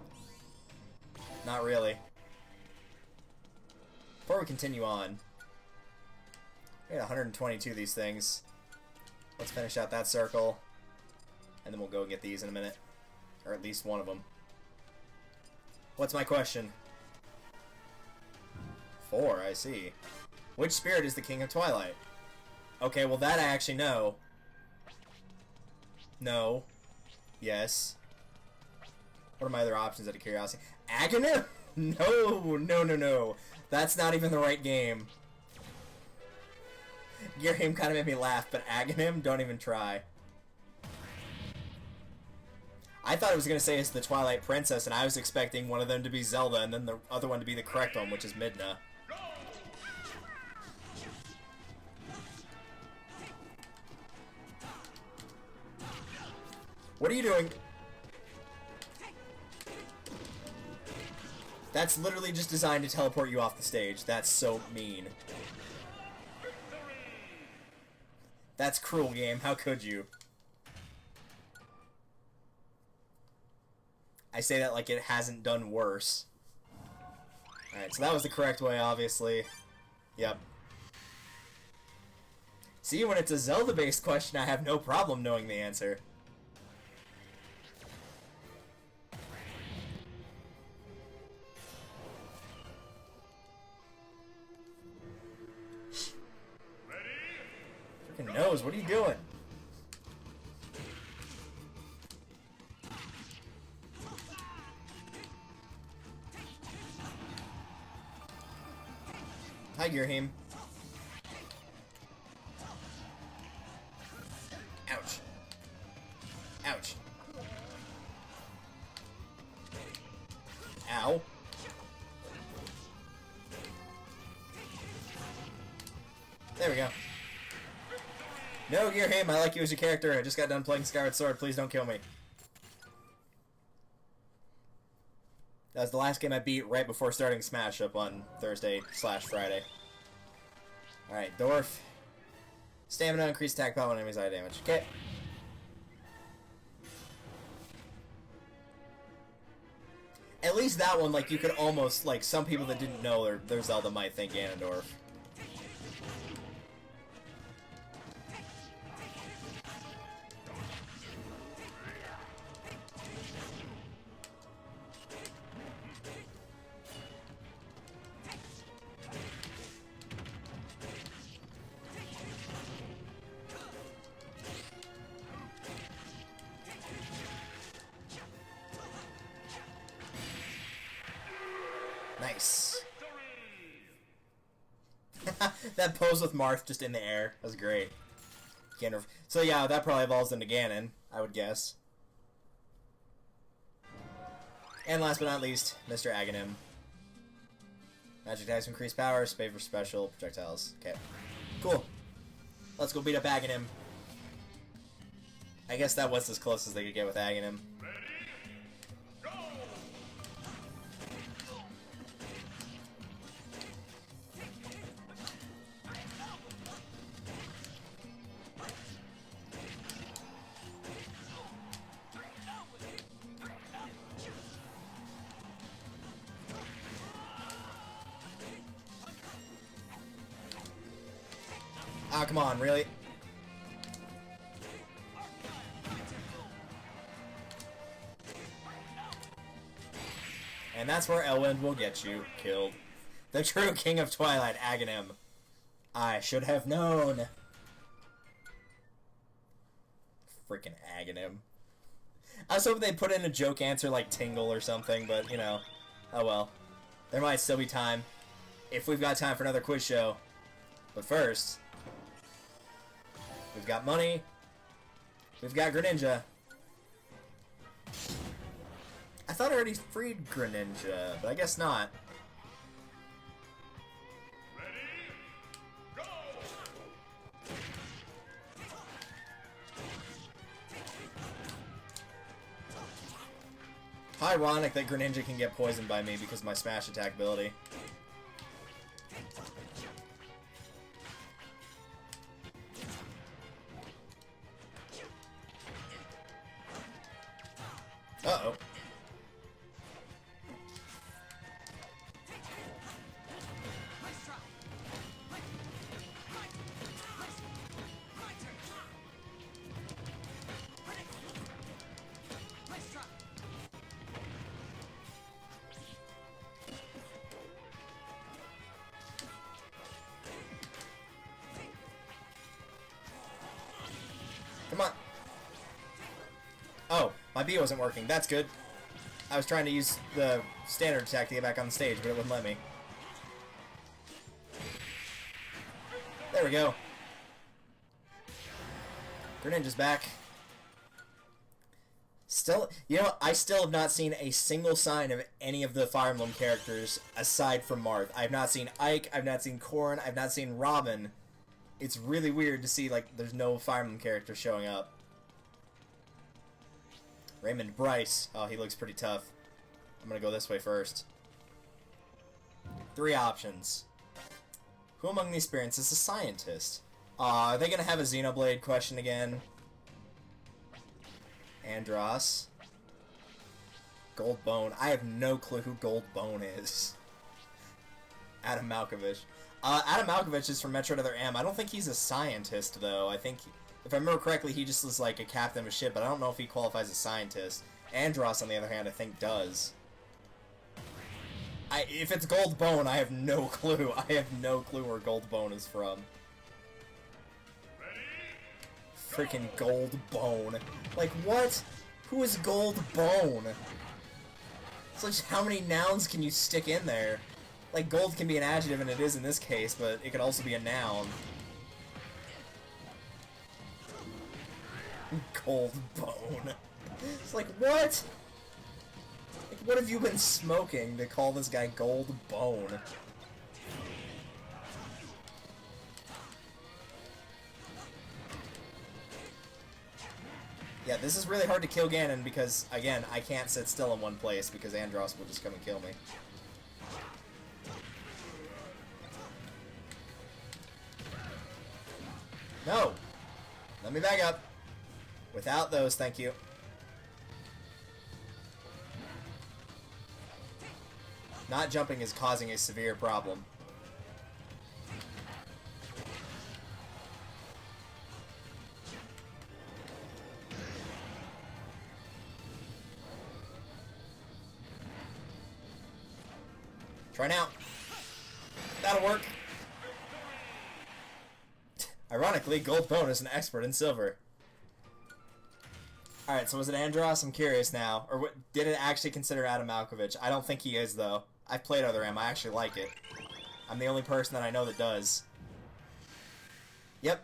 Not really. Before we continue on, we had 122 of these things. Let's finish out that circle. and then we'll go and get these in a minute. Or at least one of them. What's my question? 4, I see. Which spirit is the King of Twilight? Okay, well that I actually know. No. Yes. What are my other options out of curiosity? Aghanim? No. That's not even the right game. Girham kind of made me laugh, but Aghanim? Don't even try. I thought it was going to say it's the Twilight Princess, and I was expecting one of them to be Zelda, and then the other one to be the correct one, which is Midna. What are you doing? That's literally just designed to teleport you off the stage. That's so mean. That's cruel, game. How could you? I say that like it hasn't done worse. Alright, so that was the correct way, obviously. Yep. See, when it's a Zelda-based question, I have no problem knowing the answer. Freaking nose, what are you doing? Hi, Girham. Ouch. Ouch. Ow. There we go. No, Girham, I like you as your character. I just got done playing Skyward Sword. Please don't kill me. That was the last game I beat right before starting Smash up on Thursday/Friday. Alright, Dwarf. Stamina, increased attack power when enemies eye damage. Okay. At least that one, like, you could almost, like, some people that didn't know their Zelda might think Ganondorf. Nice. That pose with Marth just in the air. That was great. Ganondorf. So yeah, that probably evolves into Ganon, I would guess. And last but not least, Mr. Aghanim. Magic attacks increase power, spade for special projectiles. Okay. Cool. Let's go beat up Aghanim. I guess that was as close as they could get with Aghanim. Ah, come on, really? And that's where Elwind will get you killed. The true King of Twilight, Aghanim. I should have known. Freaking Aghanim. I was hoping they'd put in a joke answer like Tingle or something, but, you know, oh well. There might still be time. If we've got time for another quiz show. But first, we've got money. We've got Greninja. I thought I already freed Greninja, but I guess not. Ready? Go! How ironic that Greninja can get poisoned by me because of my smash attack ability. Uh-oh. My B wasn't working. That's good. I was trying to use the standard attack to get back on the stage, but it wouldn't let me. There we go. Greninja's back. Still, you know, I still have not seen a single sign of any of the Fire Emblem characters aside from Marth. I have not seen Ike, I've not seen Corrin, I've not seen Robin. It's really weird to see, like, there's no Fire Emblem characters showing up. Raymond Bryce. Oh, he looks pretty tough. I'm gonna go this way first. 3 options. Who among these spirits is a scientist? Are they gonna have a Xenoblade question again? Andros. Goldbone. I have no clue who Goldbone is. Adam Malkovich. Adam Malkovich is from Metroid Other M. I don't think he's a scientist, though. I think, if I remember correctly, he just was like a captain of a ship, but I don't know if he qualifies as a scientist. Andros, on the other hand, I think does. If it's Goldbone, I have no clue. I have no clue where Goldbone is from. Freaking Goldbone. Like, what? Who is Goldbone? It's like, how many nouns can you stick in there? Like, gold can be an adjective, and it is in this case, but it could also be a noun. Goldbone. It's like, what? Like, what have you been smoking to call this guy Goldbone? Yeah, this is really hard to kill Ganon because, again, I can't sit still in one place because Andros will just come and kill me. No! Let me back up. Without those, thank you. Not jumping is causing a severe problem. Try now. That'll work. Ironically, Goldbone is an expert in silver. Alright, so was it Andros? I'm curious now. Or what, did it actually consider Adam Malkovich? I don't think he is, though. I've played Other M. I actually like it. I'm the only person that I know that does. Yep.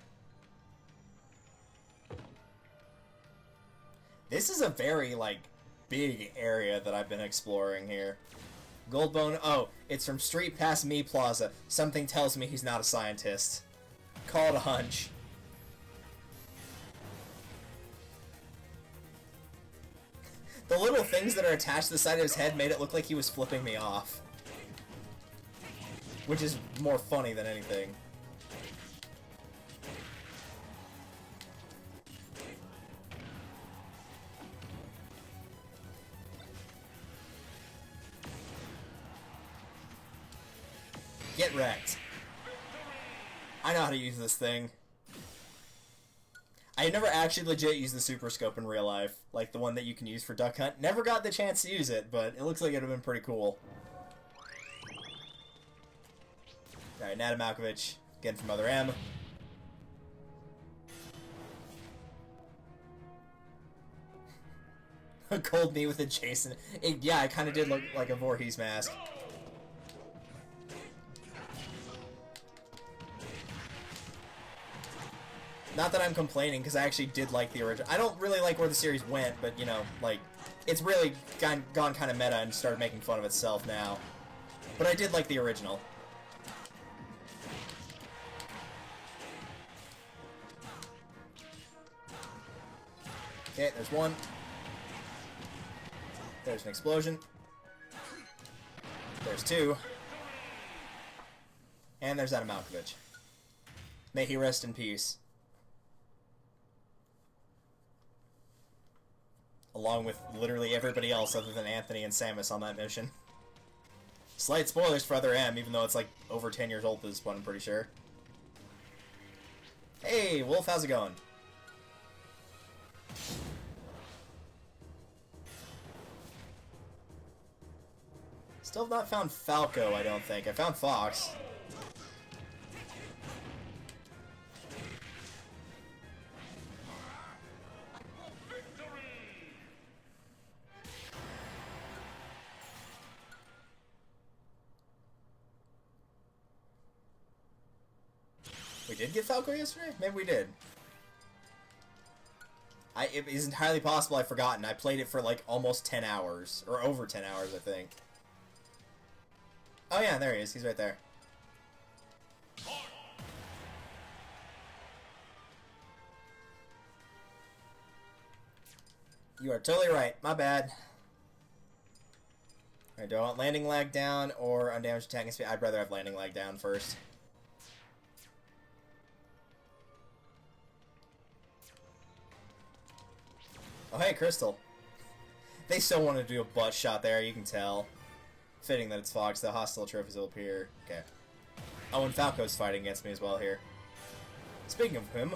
This is a very, like, big area that I've been exploring here. Goldbone, oh, it's from Street Past Me Plaza. Something tells me he's not a scientist. Call it a hunch. The little things that are attached to the side of his head made it look like he was flipping me off. Which is more funny than anything. Get wrecked. I know how to use this thing. I never actually legit used the Super Scope in real life, like the one that you can use for Duck Hunt. Never got the chance to use it, but it looks like it would have been pretty cool. Alright, Adam Malkovich, again from Other M. A cold knee with a Jason. Yeah, it kind of did look like a Voorhees mask. Not that I'm complaining, because I actually did like the original. I don't really like where the series went, but, you know, like, it's really gone kind of meta and started making fun of itself now. But I did like the original. Okay, there's one. There's an explosion. There's two. And there's Adam Malkovich. May he rest in peace. Along with literally everybody else other than Anthony and Samus on that mission. Slight spoilers for Other M, even though it's like over 10 years old at this point, I'm pretty sure. Hey, Wolf, how's it going? Still have not found Falco, I don't think. I found Fox. We did get Falco yesterday? Maybe we did. It is entirely possible I've forgotten. I played it for like almost 10 hours. Or over 10 hours, I think. Oh yeah, there he is. He's right there. You are totally right. My bad. Alright, do I want landing lag down or undamaged attacking speed? I'd rather have landing lag down first. Oh, hey, Crystal. They still want to do a butt shot there, you can tell. Fitting that it's Fox, the hostile trophies will appear. Okay. Oh, and Falco's fighting against me as well here. Speaking of him...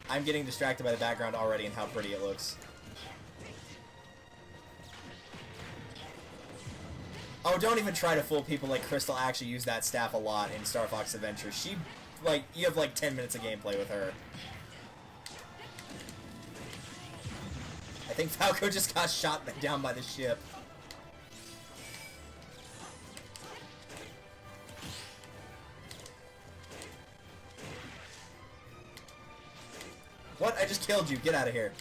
I'm getting distracted by the background already and how pretty it looks. Oh, don't even try to fool people like Crystal actually used that staff a lot in Star Fox Adventure. She, like, you have like 10 minutes of gameplay with her. I think Falco just got shot down by the ship. What? I just killed you. Get out of here.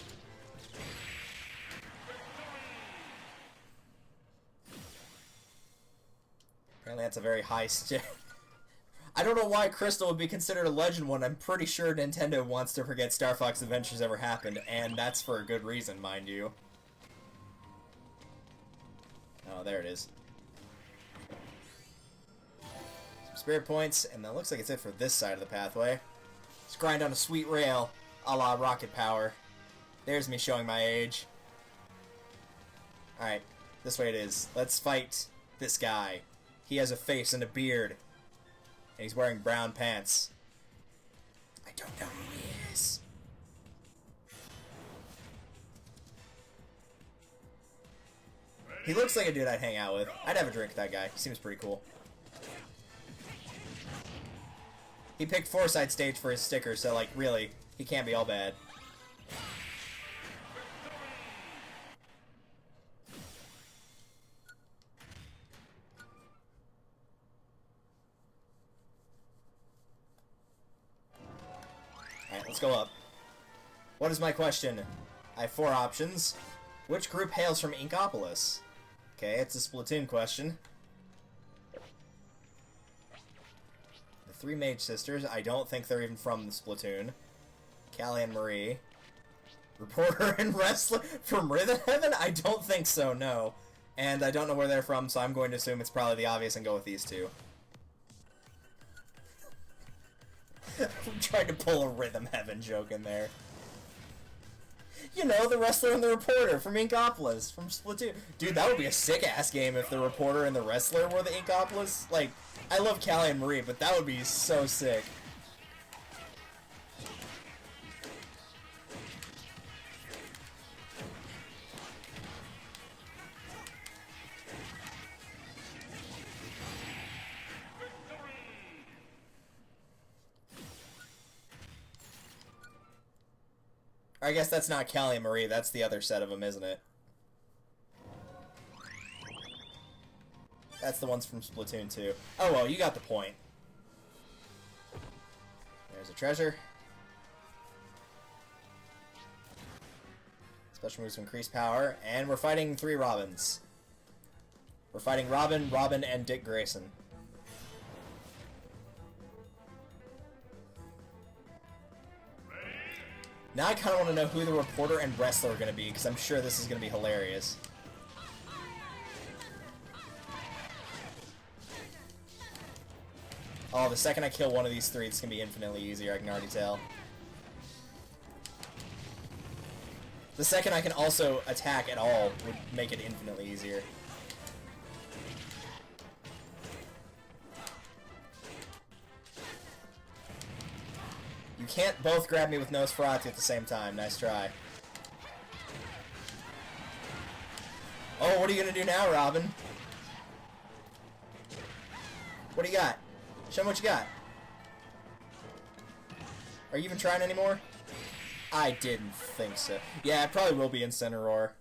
Apparently that's a very high I don't know why Crystal would be considered a legend when I'm pretty sure Nintendo wants to forget Star Fox Adventures ever happened, and that's for a good reason, mind you. Oh, there it is. Some spirit points, and that looks like it's it for this side of the pathway. Let's grind on a sweet rail. A la Rocket Power. There's me showing my age. Alright, this way it is. Let's fight this guy. He has a face and a beard. And he's wearing brown pants. I don't know who he is. He looks like a dude I'd hang out with. I'd have a drink with that guy. He seems pretty cool. He picked Foresight Stage for his sticker, so, like, really... He can't be all bad. Alright, let's go up. What is my question? I have 4 options. Which group hails from Inkopolis? Okay, it's a Splatoon question. The 3 Mage Sisters, I don't think they're even from the Splatoon. Callie and Marie. Reporter and wrestler from Rhythm Heaven? I don't think so, no. And I don't know where they're from, so I'm going to assume it's probably the obvious and go with these 2. I'm trying to pull a Rhythm Heaven joke in there. You know, the wrestler and the reporter from Inkopolis, from Splatoon. Dude, that would be a sick-ass game if the reporter and the wrestler were the Inkopolis. Like, I love Callie and Marie, but that would be so sick. I guess that's not Callie and Marie, that's the other set of them, isn't it? That's the ones from Splatoon 2. Oh well, you got the point. There's a treasure. Special moves to increase power, and we're fighting 3 Robins. We're fighting Robin, and Dick Grayson. Now I kind of want to know who the reporter and wrestler are going to be, because I'm sure this is going to be hilarious. Oh, the second I kill one of these 3, it's going to be infinitely easier, I can already tell. The second I can also attack at all would make it infinitely easier. You can't both grab me with Nosferatu at the same time. Nice try. Oh, what are you gonna do now, Robin? What do you got? Show me what you got. Are you even trying anymore? I didn't think so. Yeah, it probably will be Incineroar.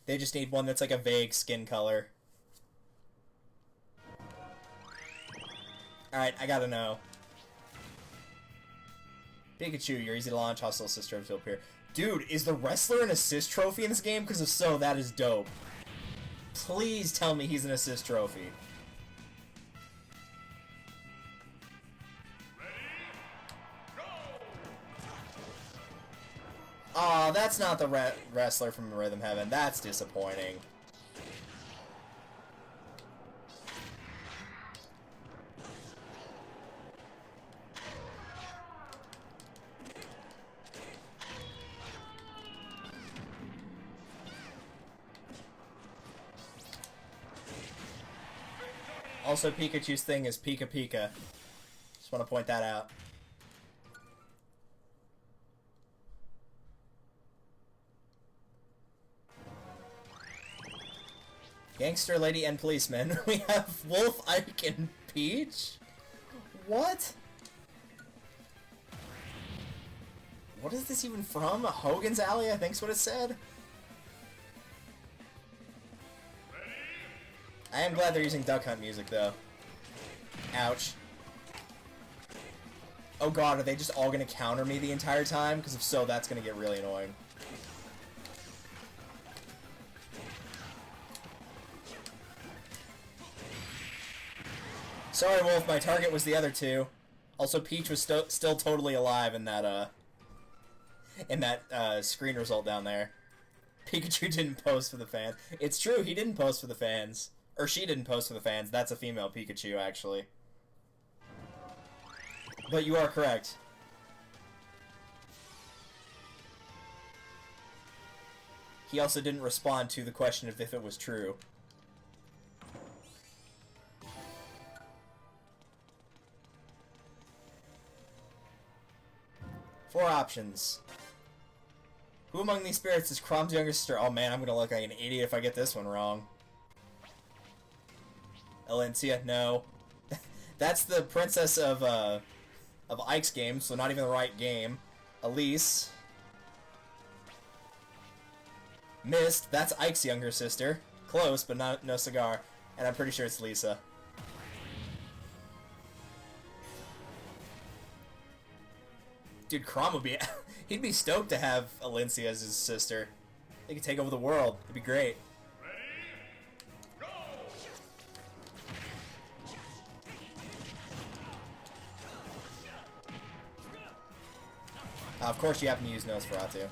They just need one that's like a vague skin color. Alright, I gotta know. Pikachu, you're easy to launch, hostile assist trophy to appear. Dude, is the wrestler an assist trophy in this game? Because if so, that is dope. Please tell me he's an assist trophy. Aw, that's not the wrestler from Rhythm Heaven. That's disappointing. Also, Pikachu's thing is Pika Pika. Just want to point that out. Gangster, Lady, and Policeman. We have Wolf, Ike, and Peach? What? What is this even from? Hogan's Alley, I think's what it said? I am glad they're using Duck Hunt music, though. Ouch. Oh god, are they just all gonna counter me the entire time? Because if so, that's gonna get really annoying. Sorry, Wolf, my target was the other two. Also, Peach was still totally alive in that screen result down there. Pikachu didn't post for the fans. It's true, he didn't post for the fans. Or she didn't post for the fans. That's a female Pikachu, actually. But you are correct. He also didn't respond to the question of if it was true. Four options. Who among these spirits is Crom's younger sister? Oh man, I'm gonna look like an idiot if I get this one wrong. Alencia, no. That's the princess of Ike's game, so not even the right game. Elise. Mist, that's Ike's younger sister. Close, but no cigar. And I'm pretty sure it's Lisa. Dude, Crom would be... he'd be stoked to have Alencia as his sister. They could take over the world. It'd be great. Of course you happen to use Nosferatu.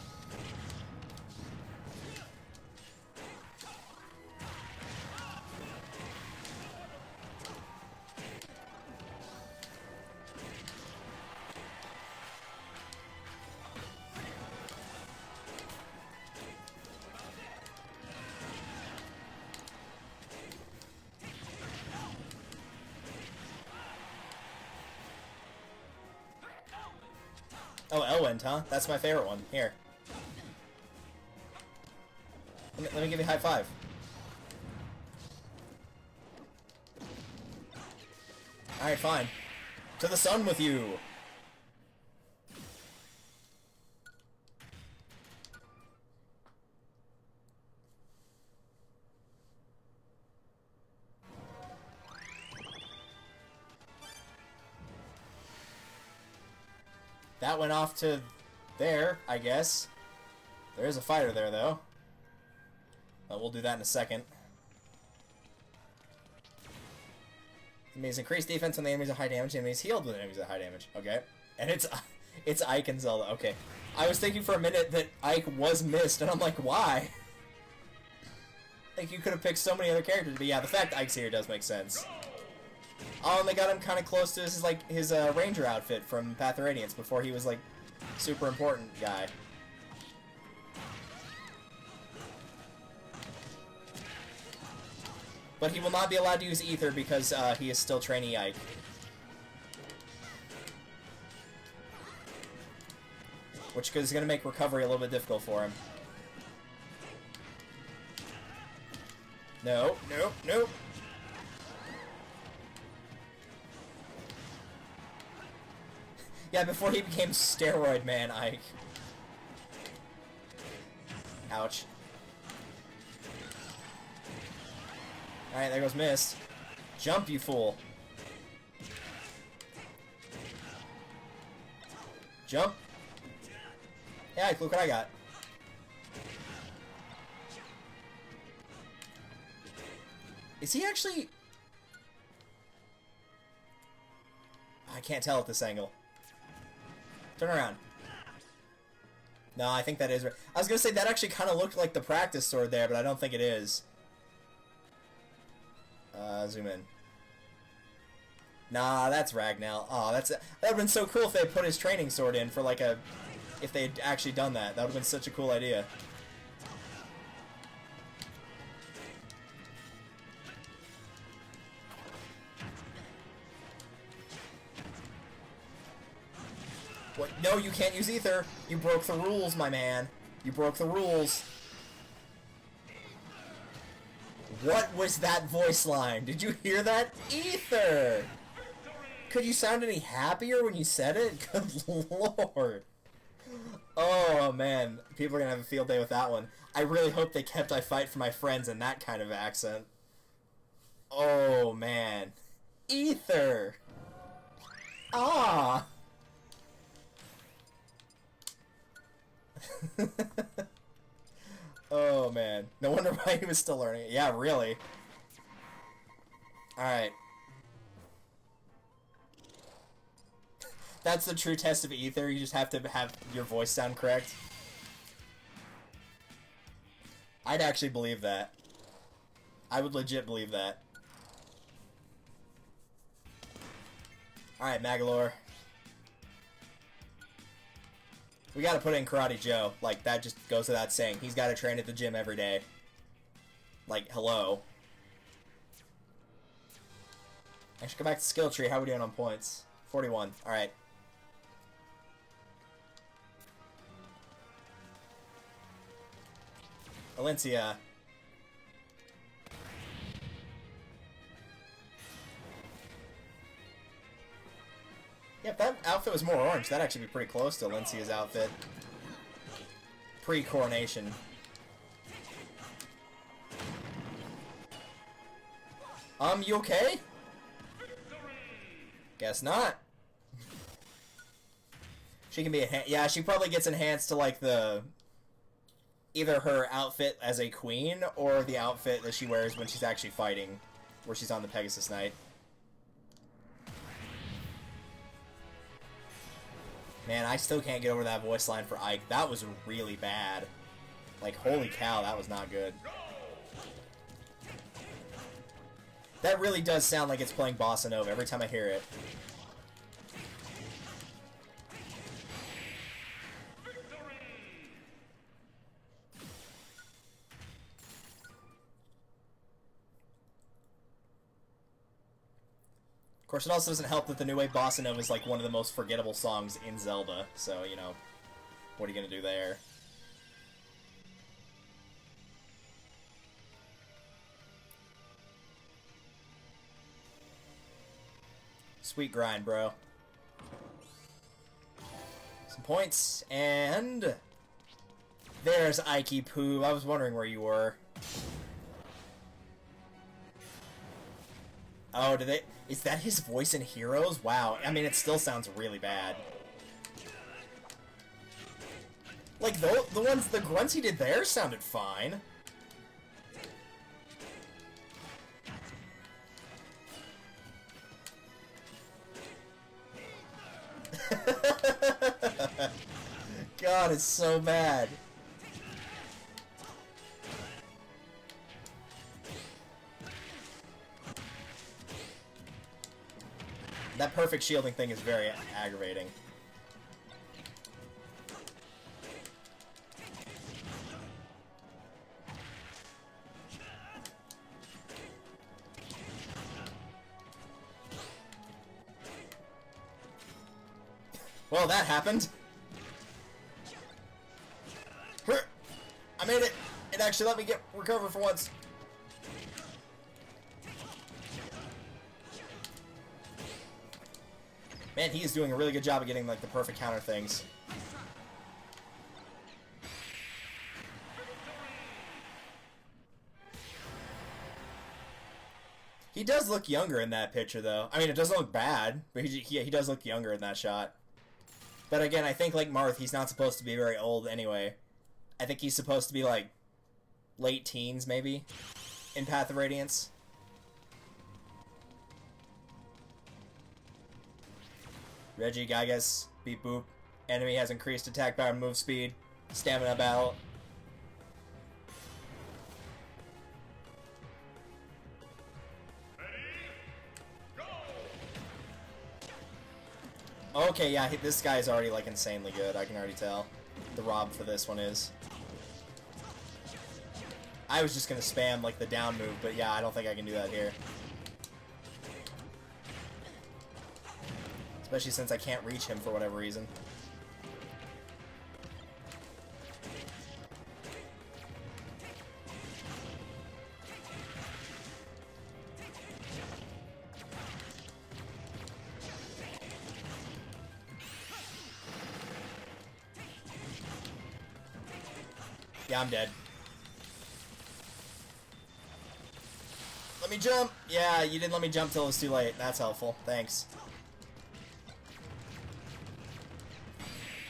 Oh, Elwind, huh? That's my favorite one. Here. Let me give you a high five. Alright, fine. To the sun with you! That went off to there, I guess. There is a fighter there, though. But we'll do that in a second. Enemies increase defense when the enemies are high damage. Enemies healed when the enemies are high damage. Okay. And it's Ike and Zelda. Okay. I was thinking for a minute that Ike was missed, and I'm like, why? Like, you could have picked so many other characters. But yeah, the fact Ike's here does make sense. Oh, and they got him kind of close to his ranger outfit from Path of Radiance before he was, like, super important guy. But he will not be allowed to use Ether because he is still trainee Ike. Which is going to make recovery a little bit difficult for him. No, no, no. Yeah, before he became Steroid Man Ike. Ouch. Alright, there goes Mist. Jump, you fool. Jump. Yeah, look what I got. Is he actually... I can't tell at this angle. Turn around. No, I think that is right. I was gonna say that actually kind of looked like the practice sword there, but I don't think it is. Zoom in. Nah, that's Ragnell. Oh, that would've been so cool if they had put his training sword in for like a... If they had actually done that. That would've been such a cool idea. What? No, you can't use ether. You broke the rules, my man. You broke the rules. What was that voice line? Did you hear that? Ether! Could you sound any happier when you said it? Good lord. Oh, man. People are gonna have a field day with that one. I really hope they kept I Fight for My Friends in that kind of accent. Oh, man. Ether! Ah! Oh, man. No wonder why he was still learning it. Yeah, really. Alright. That's the true test of ether. You just have to have your voice sound correct. I'd actually believe that. I would legit believe that. Alright, Magalore. We gotta put in Karate Joe. Like, that just goes without saying. He's gotta train at the gym every day. Like, hello. I should go back to skill tree. How are we doing on points? 41. Alright. Valencia. Yeah, if that outfit was more orange, that'd actually be pretty close to Lincia's outfit. Pre-coronation. You okay? Guess not. She can be yeah, she probably gets enhanced to, like, the... Either her outfit as a queen, or the outfit that she wears when she's actually fighting, where she's on the Pegasus Knight. Man, I still can't get over that voice line for Ike. That was really bad. Like, holy cow, that was not good. That really does sound like it's playing Bossa Nova every time I hear it. Of course, it also doesn't help that the New Wave Bossa Nova is like one of the most forgettable songs in Zelda, so, you know, what are you gonna do there? Sweet grind, bro. Some points, and... There's Ike Poo. I was wondering where you were. Oh, did they... Is that his voice in Heroes? Wow. I mean, it still sounds really bad. Like, the grunts he did there sounded fine. God, it's so bad. That perfect shielding thing is very aggravating. Well, that happened. I made it. It actually let me recover for once. Man, he is doing a really good job of getting, like, the perfect counter things. He does look younger in that picture, though. I mean, it doesn't look bad, but he does look younger in that shot. But again, I think, like Marth, he's not supposed to be very old anyway. I think he's supposed to be, like, late teens, maybe, in Path of Radiance. Reggie, Gygas, beep boop. Enemy has increased attack power and move speed. Stamina battle. Okay, yeah, this guy's already, like, insanely good. I can already tell. The Rob for this one is. I was just gonna spam, like, the down move, but yeah, I don't think I can do that here. Especially since I can't reach him for whatever reason. Yeah, I'm dead. Let me jump! Yeah, you didn't let me jump till it was too late. That's helpful. Thanks.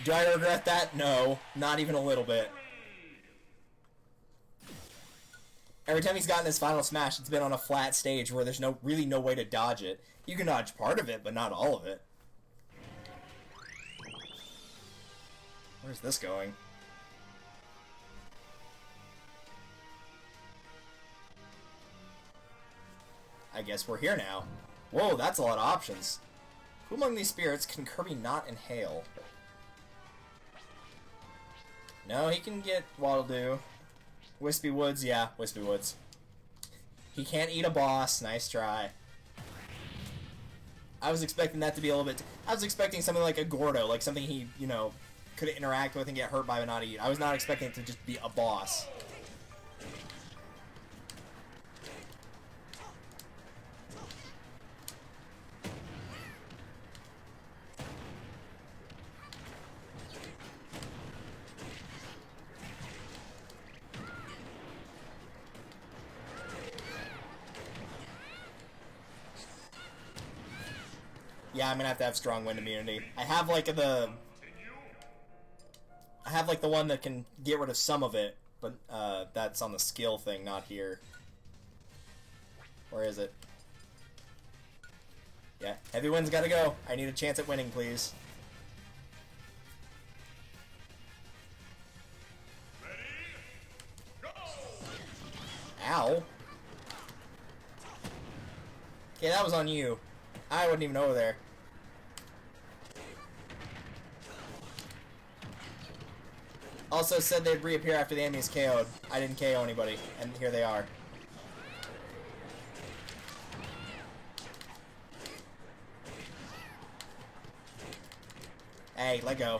Do I regret that? No. Not even a little bit. Every time he's gotten his final smash, it's been on a flat stage where there's really no way to dodge it. You can dodge part of it, but not all of it. Where's this going? I guess we're here now. Whoa, that's a lot of options. Who among these spirits can Kirby not inhale? No, he can get Waddle Doo. Wispy Woods, yeah, Wispy Woods. He can't eat a boss, nice try. I was expecting that to be a little bit... I was expecting something like a Gordo, like something he, you know, could interact with and get hurt by but not eat. I was not expecting it to just be a boss. Yeah, I'm gonna have to have strong wind immunity. I have like the one that can get rid of some of it, but that's on the skill thing, not here. Where is it? Yeah, heavy wind's gotta go. I need a chance at winning, please. Ow. Okay, that was on you. I wasn't even over there. Also said they'd reappear after the enemy's KO'd. I didn't KO anybody, and here they are. Hey, let go.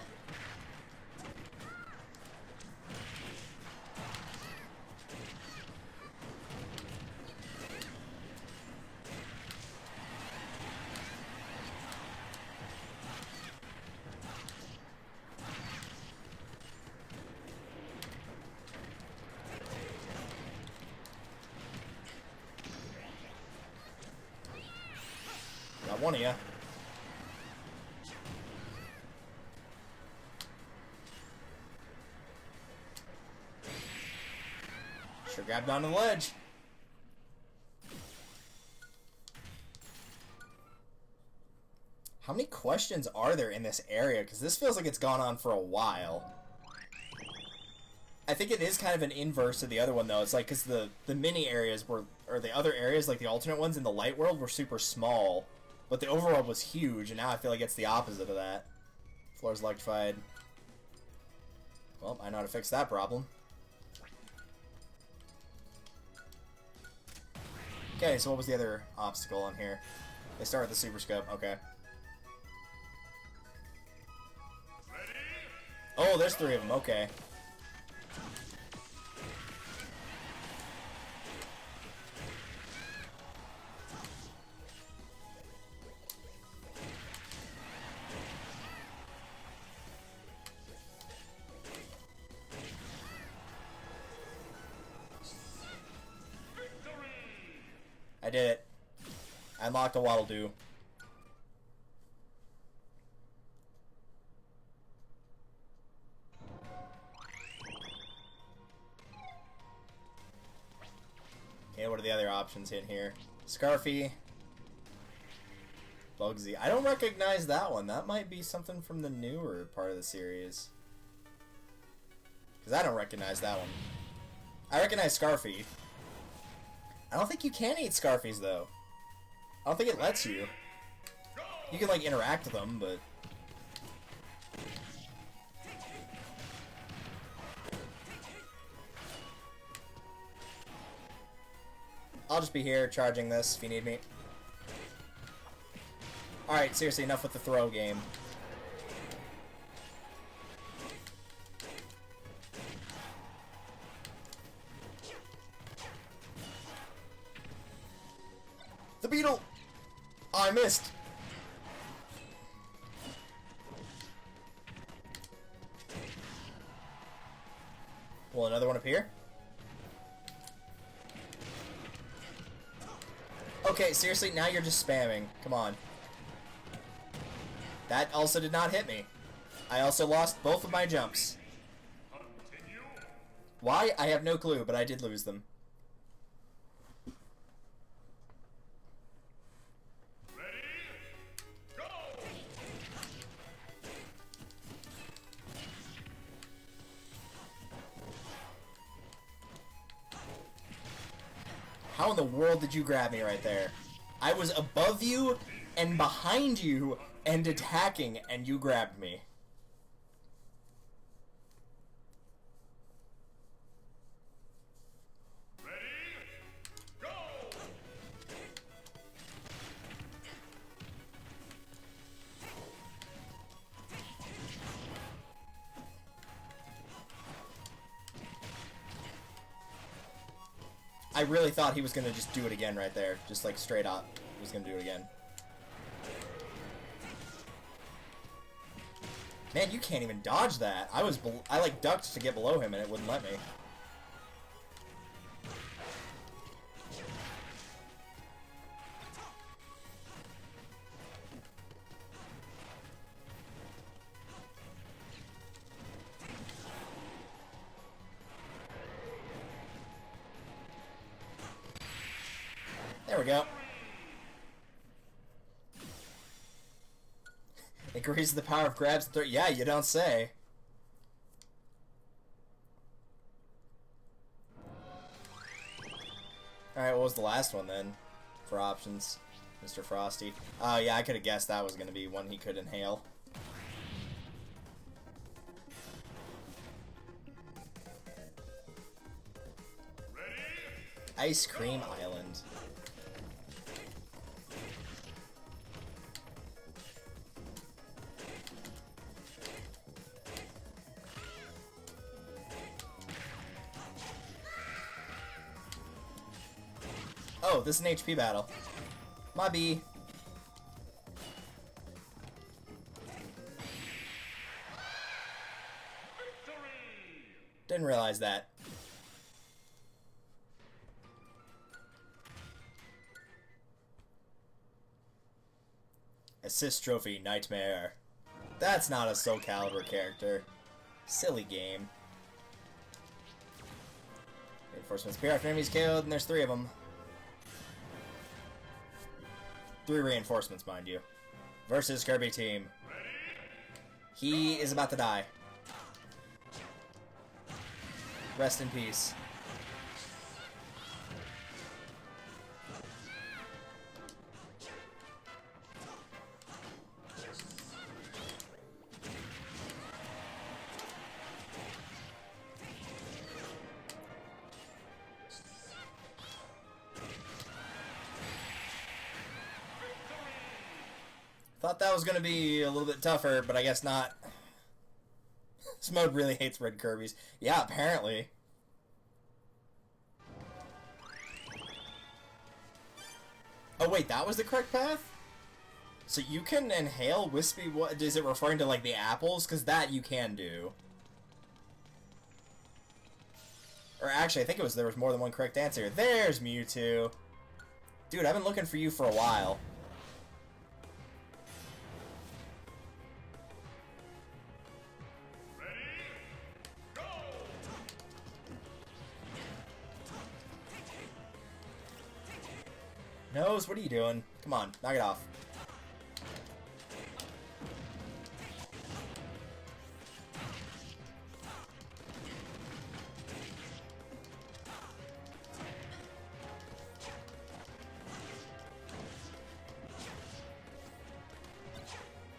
Got one of ya. Sure grabbed onto the ledge. How many questions are there in this area? Because this feels like it's gone on for a while. I think it is kind of an inverse to the other one, though. It's like, because the mini areas were, or the other areas, like the alternate ones in the light world, were super small. But the overworld was huge, and now I feel like it's the opposite of that. Floor's electrified. Well, I know how to fix that problem. Okay, so what was the other obstacle on here? They start with the super scope, okay. Oh, there's 3 of them, okay. I did it. I unlocked a Waddle Doo. Okay, what are the other options in here? Scarfy. Bugsy. I don't recognize that one. That might be something from the newer part of the series. Because I don't recognize that one. I recognize Scarfy. I don't think you can eat Scarfies, though. I don't think it lets you. You can, like, interact with them, but... I'll just be here charging this if you need me. Alright, seriously, enough with the throw game. The beetle! Oh, I missed! Will another one appear? Okay, seriously, now you're just spamming. Come on. That also did not hit me. I also lost both of my jumps. Continue. Why? I have no clue, but I did lose them. Ready? Go! How in the world did you grab me right there? I was above you and behind you and attacking, and you grabbed me. Ready? Go! I really thought he was gonna just do it again right there. Just like straight up. He was gonna do it again. Man, you can't even dodge that. I like ducked to get below him and it wouldn't let me. There we go. Increases the power of grabs. Yeah, you don't say. Alright, what was the last one then? For options, Mr. Frosty. Oh yeah, I could have guessed that was going to be one he could inhale. Ready? Ice Cream Island. Oh, this is an HP battle. My B. Victory! Didn't realize that. Assist trophy, Nightmare. That's not a Soul Calibur character. Silly game. Reinforcements appear after enemies killed, and there's 3 of them. 3 reinforcements, mind you. Versus Kirby team. He is about to die. Rest in peace. Thought that was going to be a little bit tougher, but I guess not. This mode really hates red Kirby's. Yeah, apparently. Oh wait, that was the correct path? So you can inhale wispy... What is it referring to, like, the apples? Because that you can do. Or actually, I think there was more than one correct answer. There's Mewtwo. Dude, I've been looking for you for a while. Ready? Go! Nose, what are you doing? Come on, knock it off.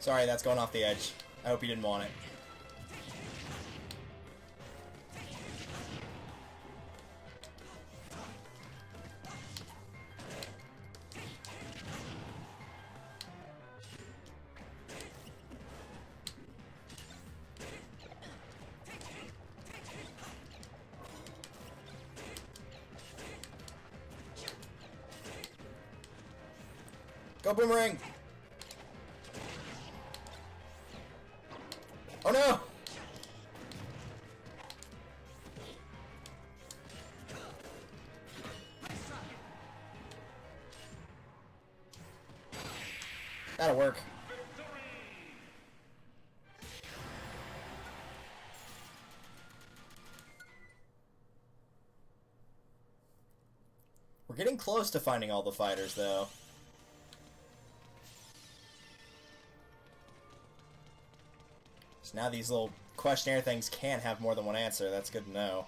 Sorry, that's going off the edge. I hope you didn't want it. Go Boomerang! Oh no! That'll work. We're getting close to finding all the fighters, though. So now these little questionnaire things can have more than one answer. That's good to know.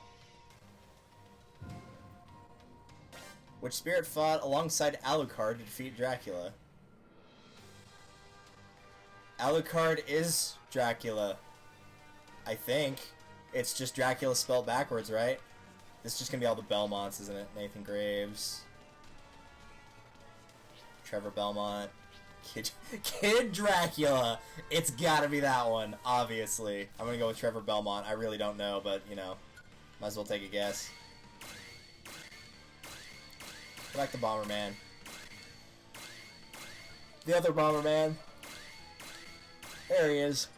Which spirit fought alongside Alucard to defeat Dracula? Alucard is Dracula. I think. It's just Dracula spelled backwards, right? This is just gonna be all the Belmonts, isn't it? Nathan Graves. Trevor Belmont. Kid Dracula. It's gotta be that one, obviously. I'm gonna go with Trevor Belmont. I really don't know, but, you know, might as well take a guess. I like the Bomberman. The other Bomberman. There he is.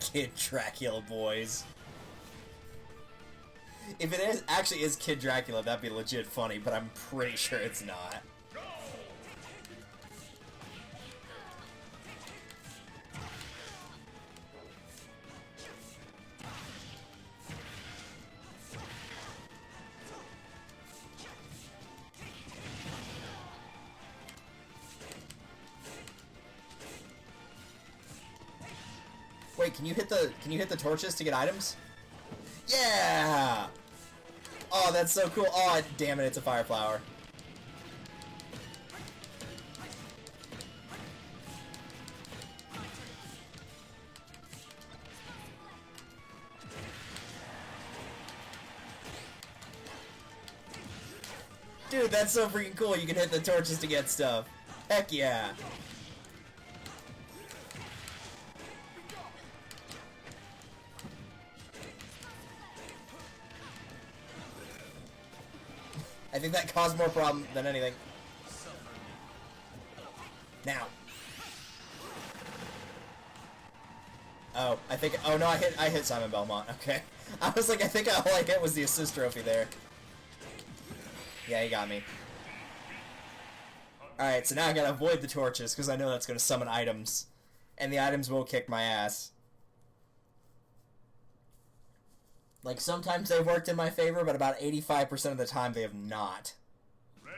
Kid Dracula, boys. If it is actually is Kid Dracula, that'd be legit funny, but I'm pretty sure it's not. Wait, can you hit the torches to get items? Yeah! Oh, that's so cool. Oh, damn it, it's a fire flower. Dude, that's so freaking cool. You can hit the torches to get stuff. Heck yeah. I think that caused more problem than anything. Now. Oh, I think. Oh no, I hit Simon Belmont. Okay. I was like, I think all I hit was the assist trophy there. Yeah, he got me. All right, so now I gotta avoid the torches because I know that's gonna summon items, and the items will kick my ass. Like, sometimes they've worked in my favor, but about 85% of the time they have not. Ready?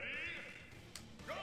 Go!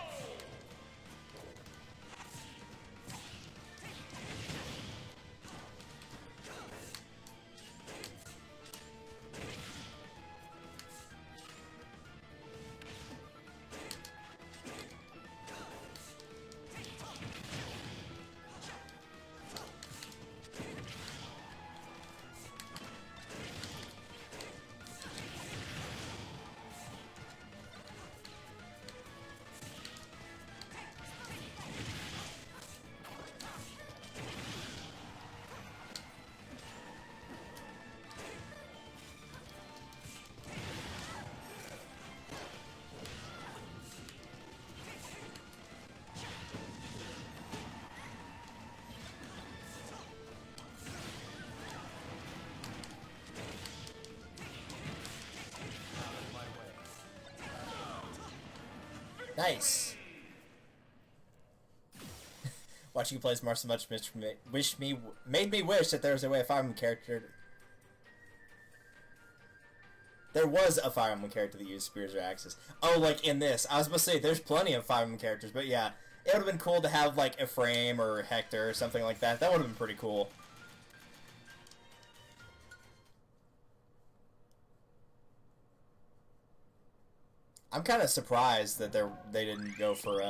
Nice. Watching you play as Mars so much made me wish that there was a way a Fire Emblem character. There was a Fire Emblem character that used spears or axes. Oh, like in this. I was supposed to say there's plenty of Fire Emblem characters, but yeah, it would have been cool to have like Ephraim or Hector or something like that. That would have been pretty cool. I'm kind of surprised that they didn't go for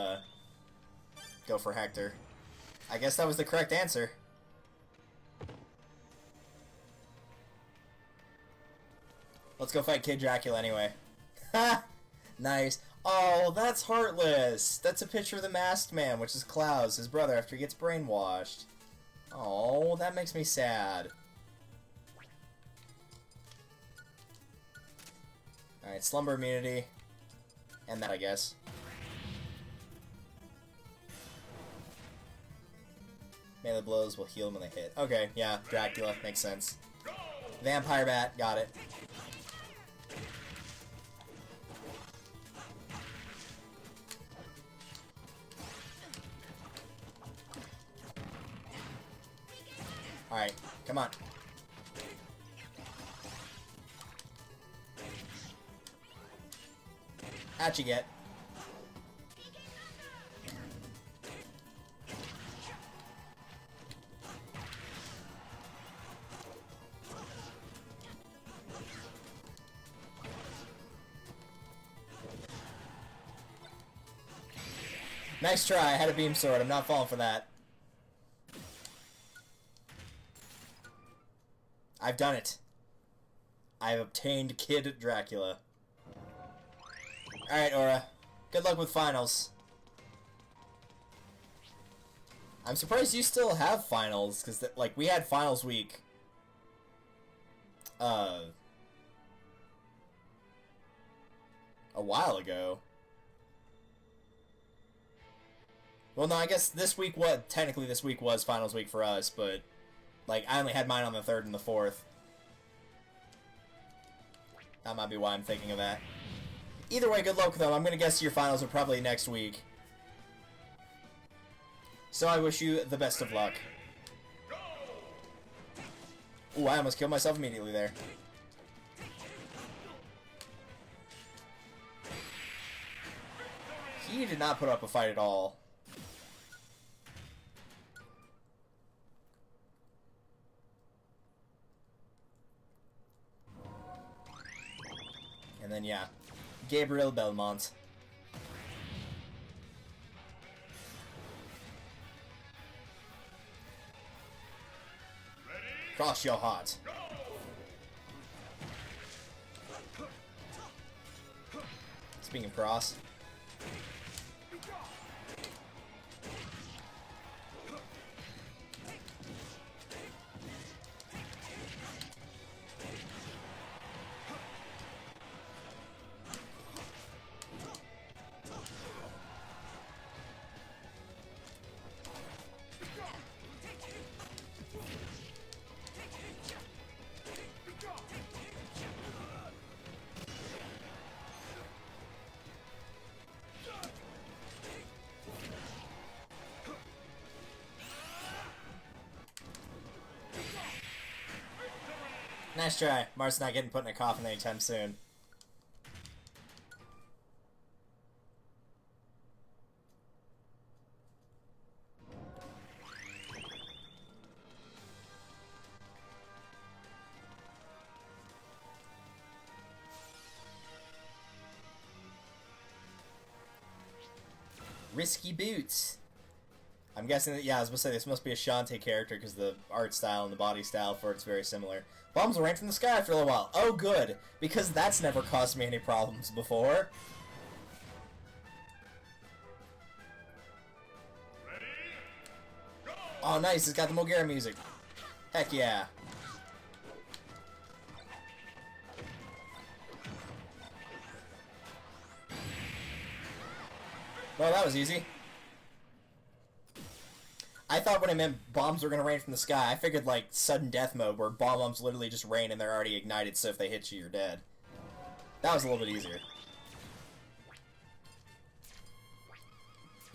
Hector. I guess that was the correct answer. Let's go fight Kid Dracula anyway. Ha! Nice. Oh, that's heartless. That's a picture of the Masked Man, which is Klaus, his brother, after he gets brainwashed. Oh, that makes me sad. Alright, slumber immunity. And that, I guess. Melee blows will heal when they hit. Okay, yeah, Dracula. Makes sense. Vampire Bat. Got it. Alright, come on. How'd you get? Nice try, I had a beam sword, I'm not falling for that. I've done it. I've obtained Kid Dracula. Alright, Aura. Good luck with finals. I'm surprised you still have finals, because, like, we had finals week. A while ago. Well, no, I guess this week, technically this week was finals week for us, but, like, I only had mine on the 3rd and the 4th. That might be why I'm thinking of that. Either way, good luck, though. I'm going to guess your finals are probably next week. So I wish you the best of luck. Ooh, I almost killed myself immediately there. He did not put up a fight at all. And then, yeah. Gabriel Belmont. Cross your heart. Speaking of cross. Nice try. Mart's not getting put in a coffin anytime soon. Risky Boots. I'm guessing that, yeah, I was supposed to say this must be a Shantae character because the art style and the body style for it's very similar. Bombs will rain from the sky for a little while. Oh, good, because that's never caused me any problems before. Ready? Go! Oh, nice, it's got the Mulgara music. Heck yeah. Well, that was easy. I thought when it meant bombs were going to rain from the sky, I figured like sudden death mode where bombs literally just rain and they're already ignited, so if they hit you, you're dead. That was a little bit easier.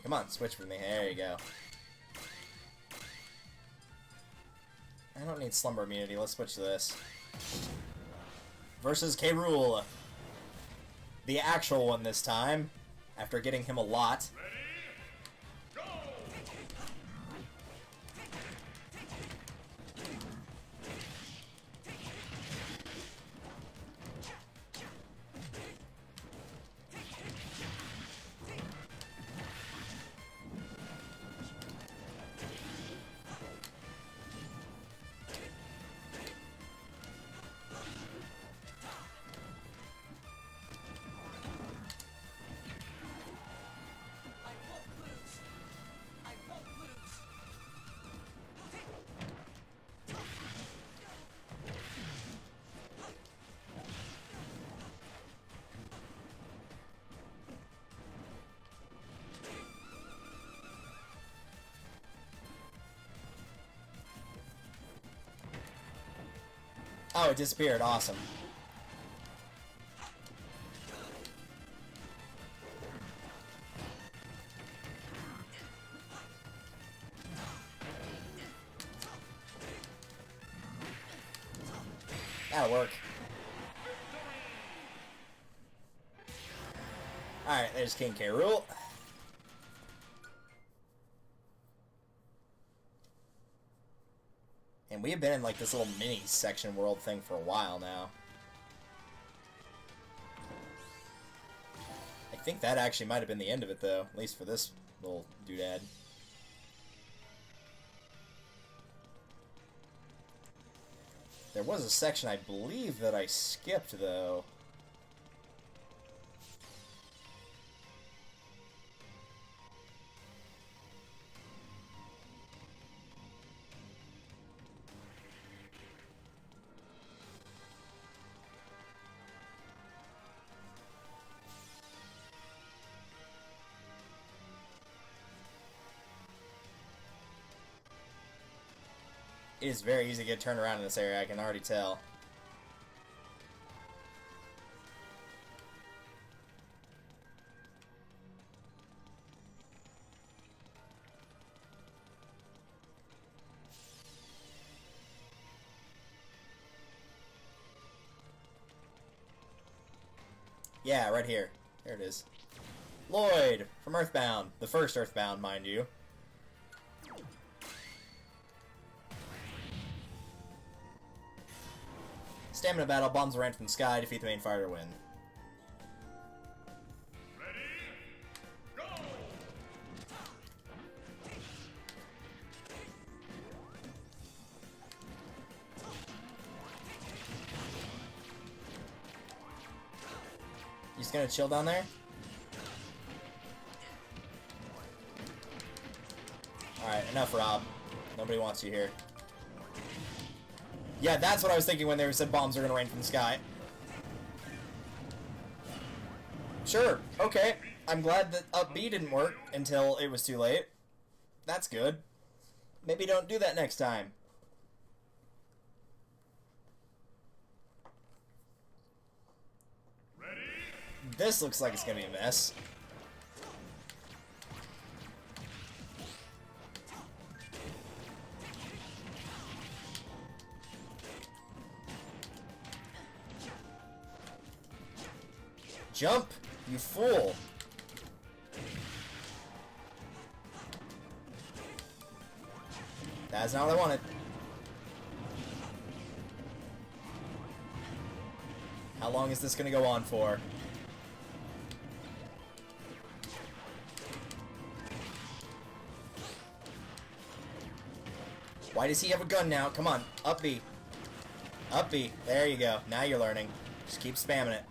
Come on, switch with me. There you go. I don't need slumber immunity. Let's switch to this. Versus K. Rool. The actual one this time. After getting him a lot. Oh, it disappeared. Awesome. That'll work. Alright, there's King K. Rool. And we have been in like this little mini section world thing for a while now. I think that actually might have been the end of it though, at least for this little doodad. There was a section I believe that I skipped though. It is very easy to get turned around in this area, I can already tell. Yeah, right here. There it is. Lloyd, from Earthbound. The first Earthbound, mind you. Stamina battle, bombs rain from the sky, defeat the main fighter to win. Ready? Go! You just gonna chill down there? Alright, enough, Rob. Nobody wants you here. Yeah, that's what I was thinking when they said bombs are gonna rain from the sky. Sure, okay. I'm glad that up B didn't work until it was too late. That's good. Maybe don't do that next time. Ready? This looks like it's gonna be a mess. Jump, you fool! That's not what I wanted. How long is this gonna go on for? Why does he have a gun now? Come on, up B. Up B. There you go. Now you're learning. Just keep spamming it.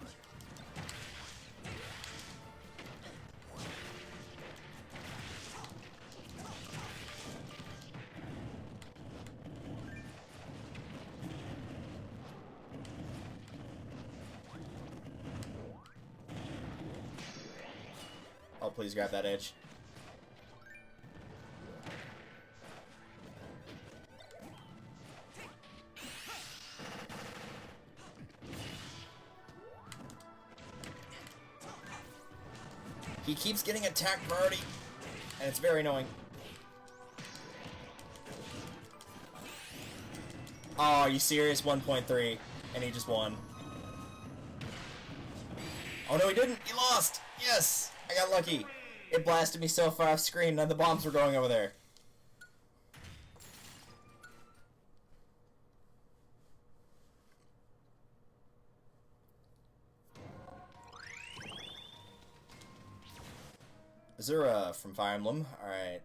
Oh, please grab that edge. He keeps getting attack priority. And it's very annoying. Oh, are you serious? 1.3. And he just won. Oh no, he didn't! He lost! Yes! I got lucky. It blasted me so far off screen, none of the bombs were going over there. Azura from Fire Emblem. Alright.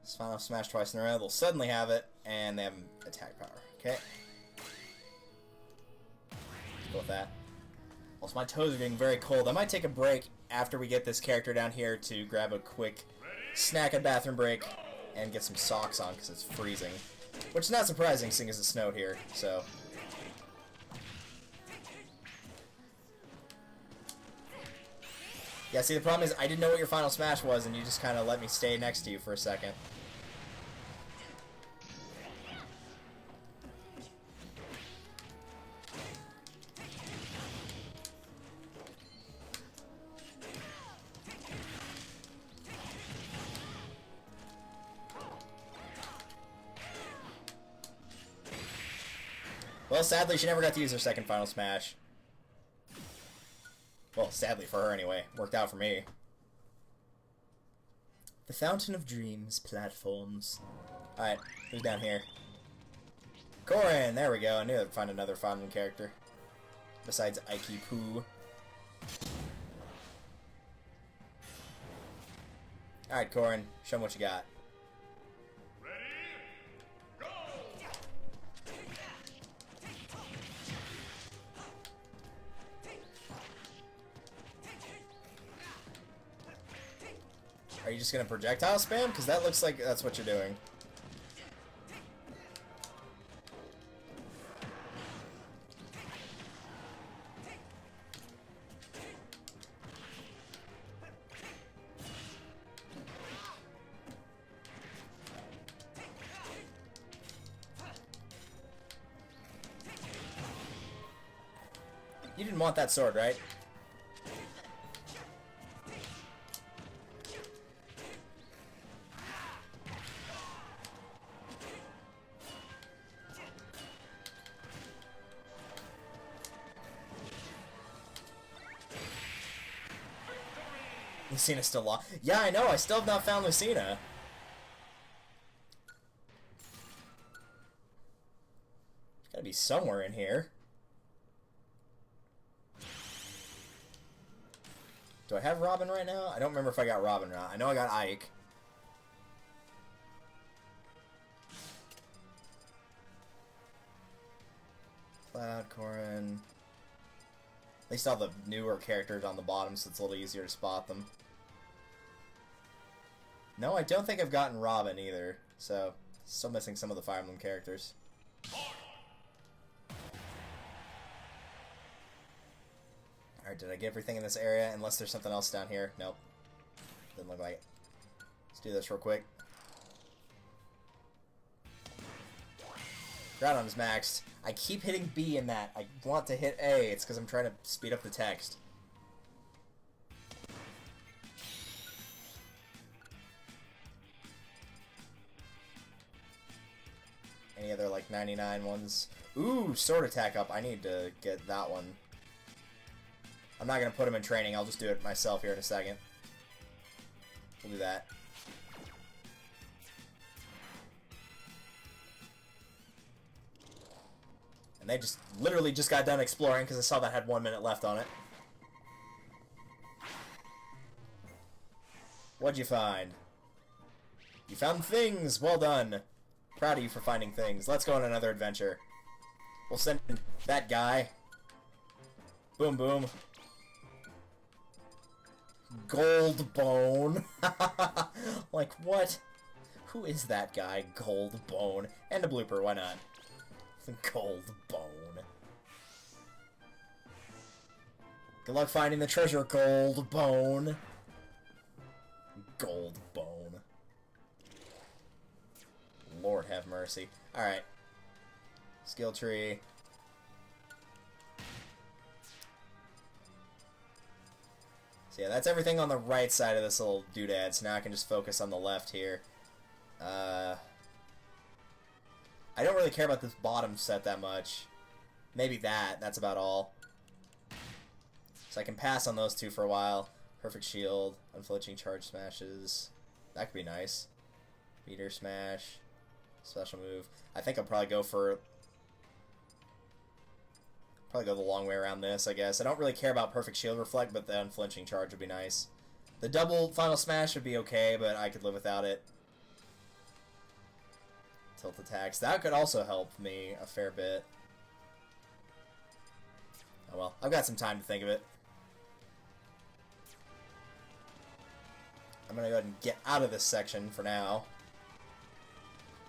Let's find off Smash twice in a row. They'll suddenly have it, and they have attack power. Okay. Let's go with that. Also, my toes are getting very cold. I might take a break after we get this character down here to grab a quick snack and bathroom break and get some socks on because it's freezing. Which is not surprising, seeing as it snowed here, so... Yeah, see, the problem is I didn't know what your final smash was, and you just kind of let me stay next to you for a second. Well, sadly, she never got to use her second final smash. Well, sadly for her anyway. Worked out for me. The Fountain of Dreams platforms. Alright, who's down here? Corin! There we go. I knew I'd find another Fire Emblem character. Besides Aiki Poo. Alright, Corin. Show them what you got. Are you just gonna projectile spam? Because that looks like that's what you're doing. You didn't want that sword, right? Lucina's still lost. Yeah, I know. I still have not found Lucina. It's gotta be somewhere in here. Do I have Robin right now? I don't remember if I got Robin or not. I know I got Ike. Cloud, Corin. At least all the newer characters on the bottom, so it's a little easier to spot them. No, I don't think I've gotten Robin either, so still missing some of the Fire Emblem characters. Alright, did I get everything in this area? Unless there's something else down here. Nope. Doesn't look like it. Let's do this real quick. Groudon is maxed. I keep hitting B in that. I want to hit A. It's because I'm trying to speed up the text. Any other, like, 99 ones? Ooh, sword attack up. I need to get that one. I'm not going to put him in training. I'll just do it myself here in a second. We'll do that. And they just literally just got done exploring because I saw that had 1 minute left on it. What'd you find? You found things! Well done! Proud of you for finding things. Let's go on another adventure. We'll send that guy. Boom boom. Gold Bone. Like, what? Who is that guy? Gold Bone. And a blooper, why not? Gold Bone. Good luck finding the treasure, Gold Bone. Gold Bone. Lord have mercy. Alright. Skill tree. So yeah, that's everything on the right side of this little doodad, so now I can just focus on the left here. I don't really care about this bottom set that much. Maybe that's about all. So I can pass on those two for a while. Perfect shield, unflinching charge smashes. That could be nice. Meter smash, special move. I think I'll probably go the long way around this, I guess. I don't really care about perfect shield reflect, but the unflinching charge would be nice. The double final smash would be okay, but I could live without it. Tilt attacks. That could also help me a fair bit. Oh well, I've got some time to think of it. I'm gonna go ahead and get out of this section for now.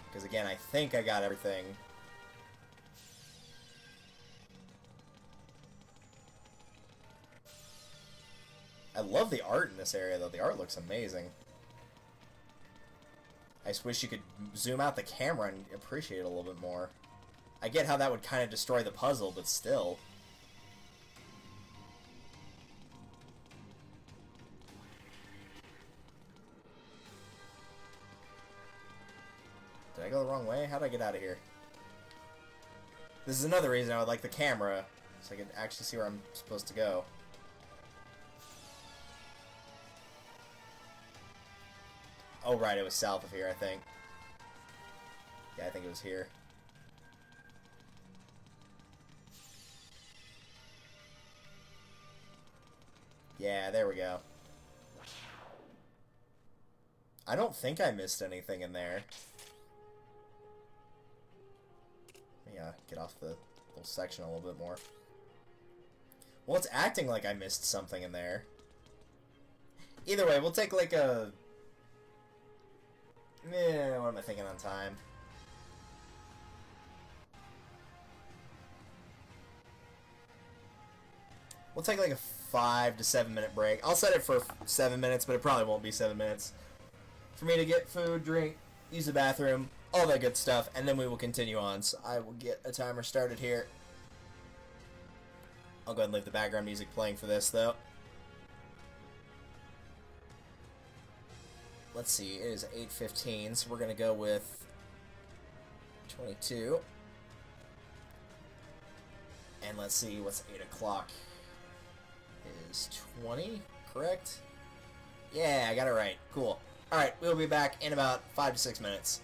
Because again, I think I got everything. I love the art in this area, though. The art looks amazing. I just wish you could zoom out the camera and appreciate it a little bit more. I get how that would kind of destroy the puzzle, but still. Did I go the wrong way? How did I get out of here? This is another reason I would like the camera, so I can actually see where I'm supposed to go. Oh, right, it was south of here, I think. Yeah, I think it was here. Yeah, there we go. I don't think I missed anything in there. Yeah, get off the little section a little bit more. Well, it's acting like I missed something in there. Either way, we'll take like a... what am I thinking on time? We'll take like a 5 to 7 minute break. I'll set it for 7 minutes, but it probably won't be 7 minutes. For me to get food, drink, use the bathroom, all that good stuff, and then we will continue on. So I will get a timer started here. I'll go ahead and leave the background music playing for this, though. Let's see, it is 8:15, so we're going to go with 22. And let's see, what's 8 o'clock? Is 20, correct? Yeah, I got it right. Cool. Alright, we'll be back in about 5 to 6 minutes.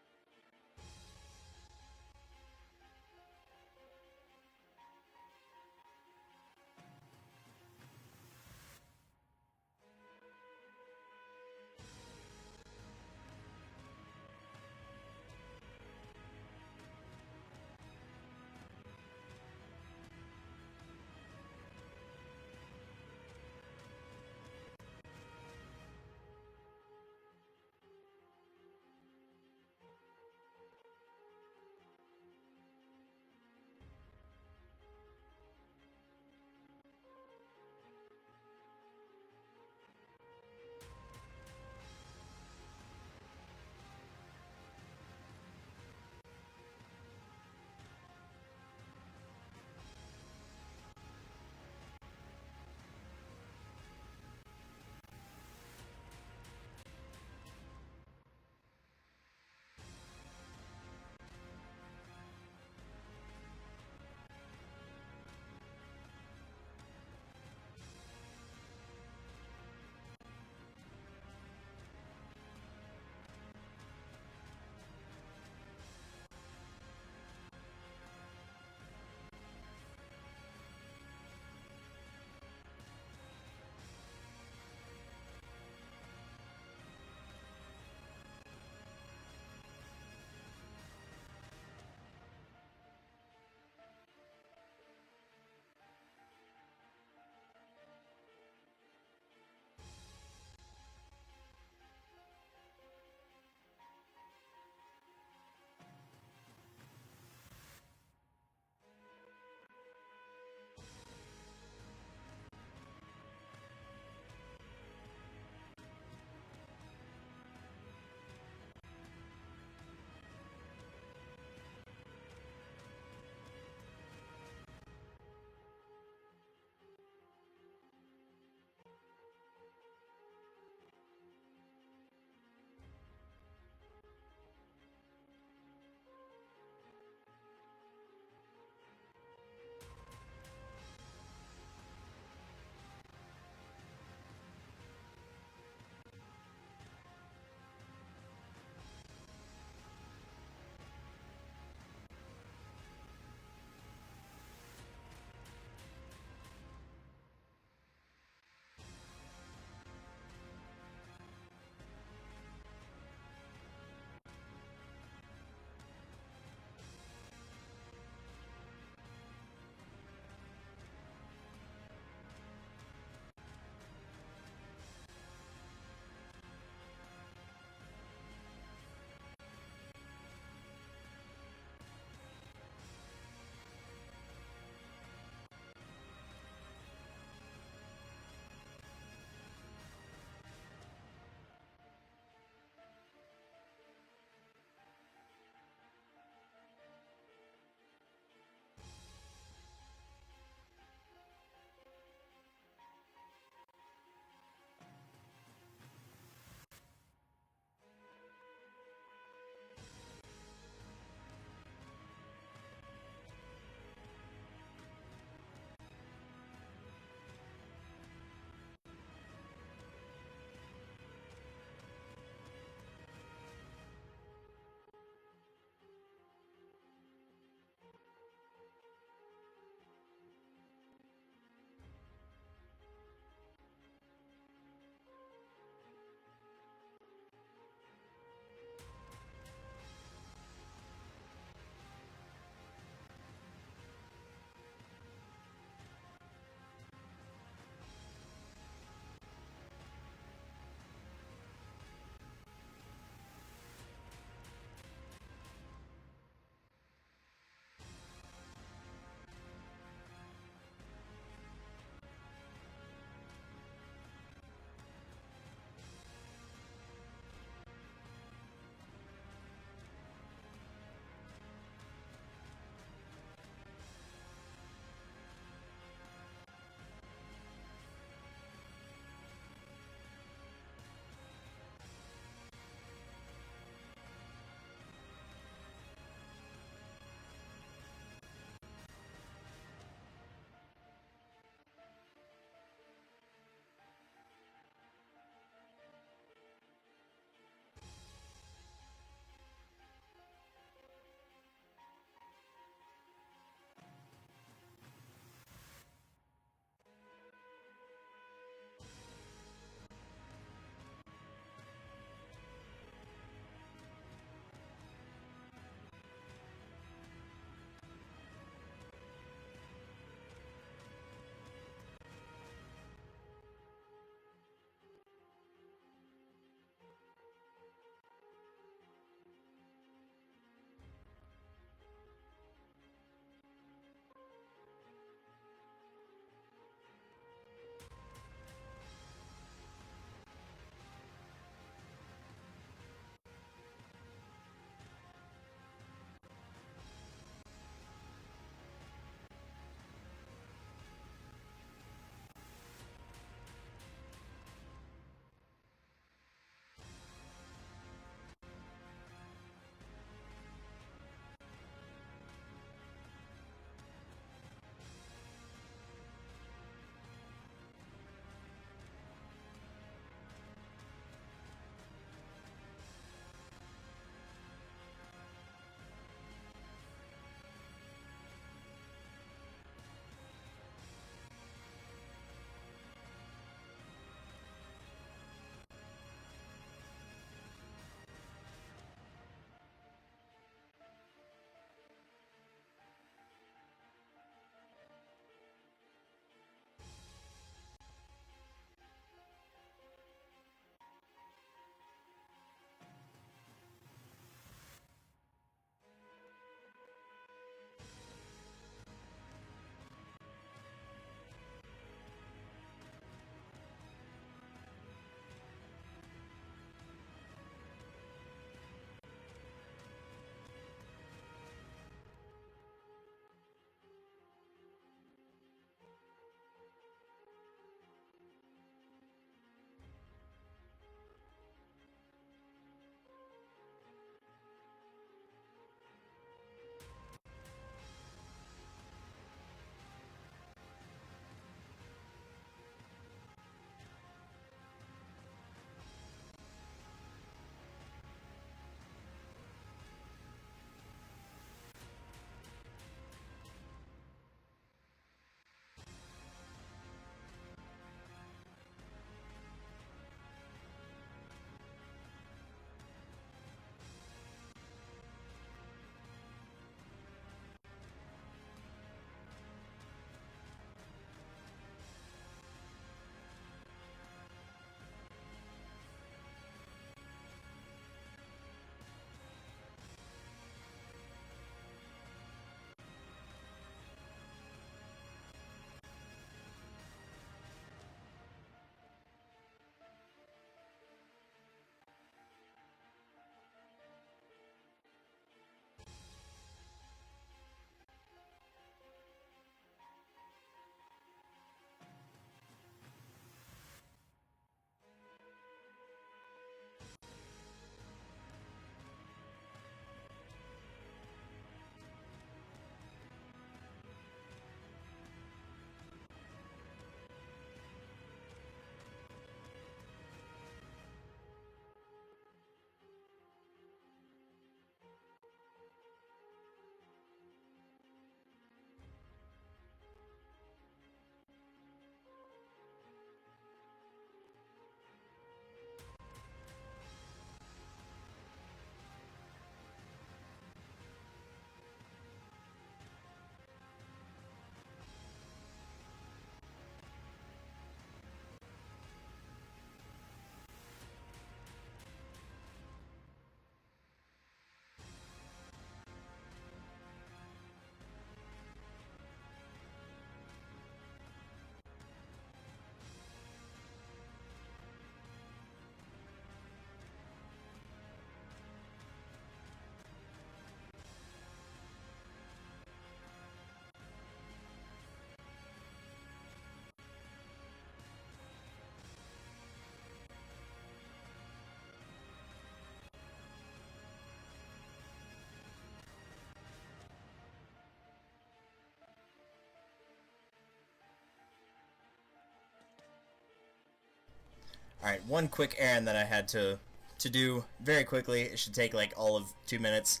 Alright, one quick errand that I had to do very quickly. It should take like all of 2 minutes.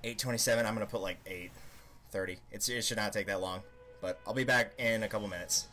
8:27. I'm gonna put like 8:30. It should not take that long, but I'll be back in a couple minutes.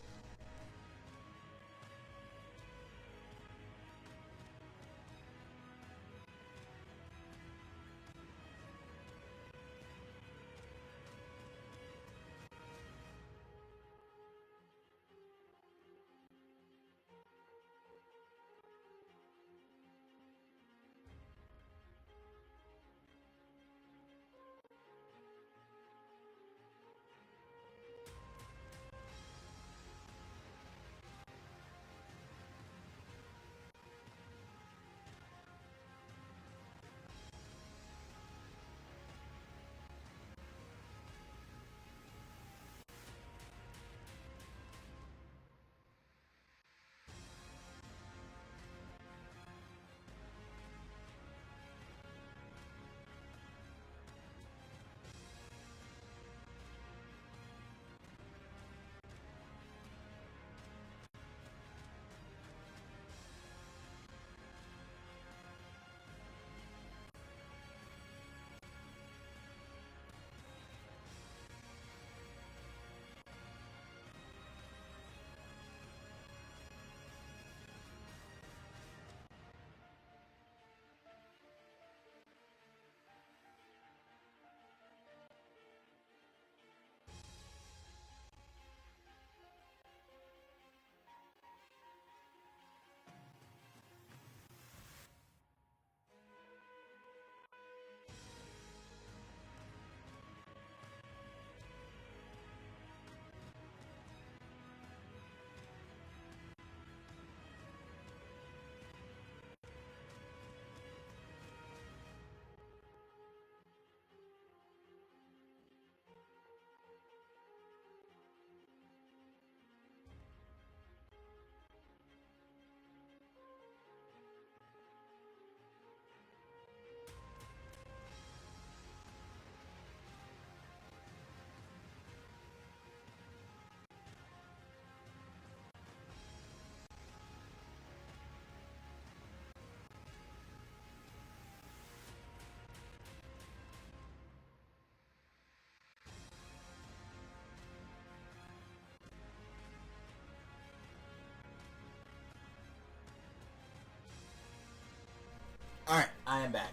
Alright, I am back.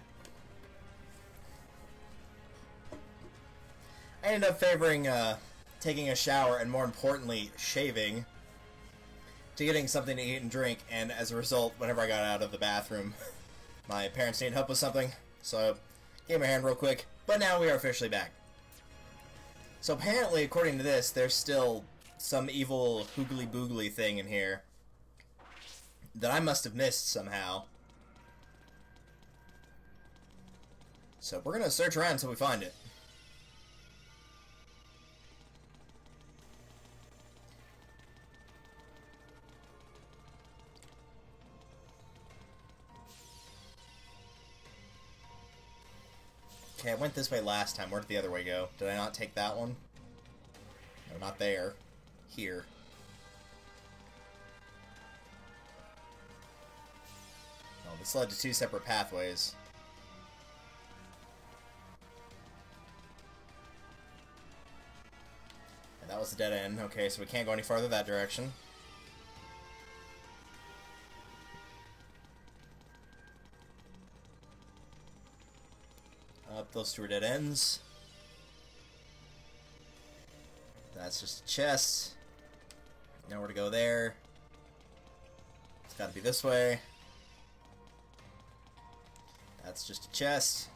I ended up favoring taking a shower and, more importantly, shaving to getting something to eat and drink, and as a result, whenever I got out of the bathroom, my parents needed help with something, so I gave my hand real quick, but now we are officially back. So apparently, according to this, there's still some evil hoogly boogly thing in here that I must have missed somehow. So we're gonna search around until we find it. Okay, I went this way last time. Where did the other way go? Did I not take that one? No, not there. Here. Oh, this led to 2 separate pathways. And that was a dead end. Okay, so we can't go any farther that direction. Those 2 are dead ends. That's just a chest. Nowhere to go there. It's gotta be this way. That's just a chest.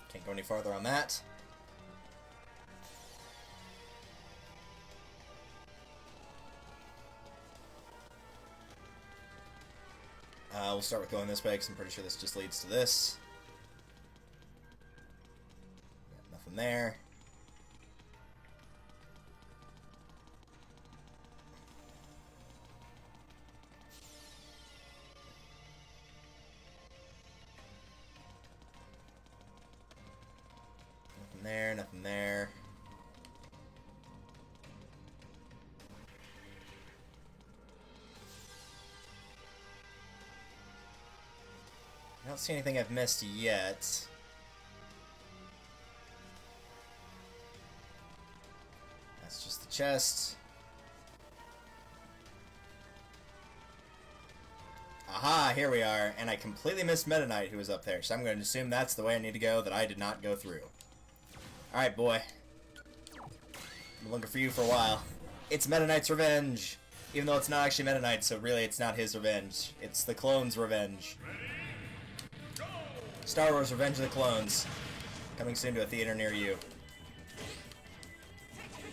Can't go any farther on that. We'll start with going this way, because I'm pretty sure this just leads to this. Yeah, nothing there. there, nothing there. I don't see anything I've missed yet. That's just the chest. Aha, here we are. And I completely missed Meta Knight, who was up there. So I'm going to assume that's the way I need to go that I did not go through. Alright, boy. I've been looking for you for a while. It's Meta Knight's revenge! Even though it's not actually Meta Knight, so really it's not his revenge. It's the clone's revenge. Star Wars Revenge of the Clones. Coming soon to a theater near you.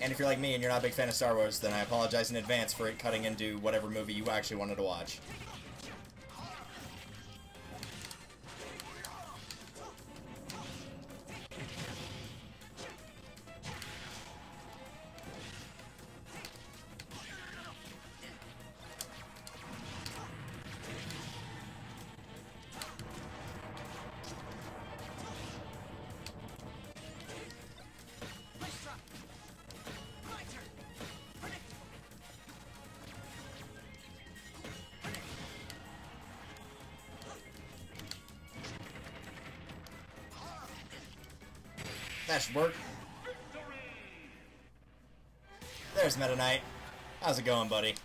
And if you're like me and you're not a big fan of Star Wars, then I apologize in advance for it cutting into whatever movie you actually wanted to watch. That should work. There's Meta Knight. How's it going, buddy?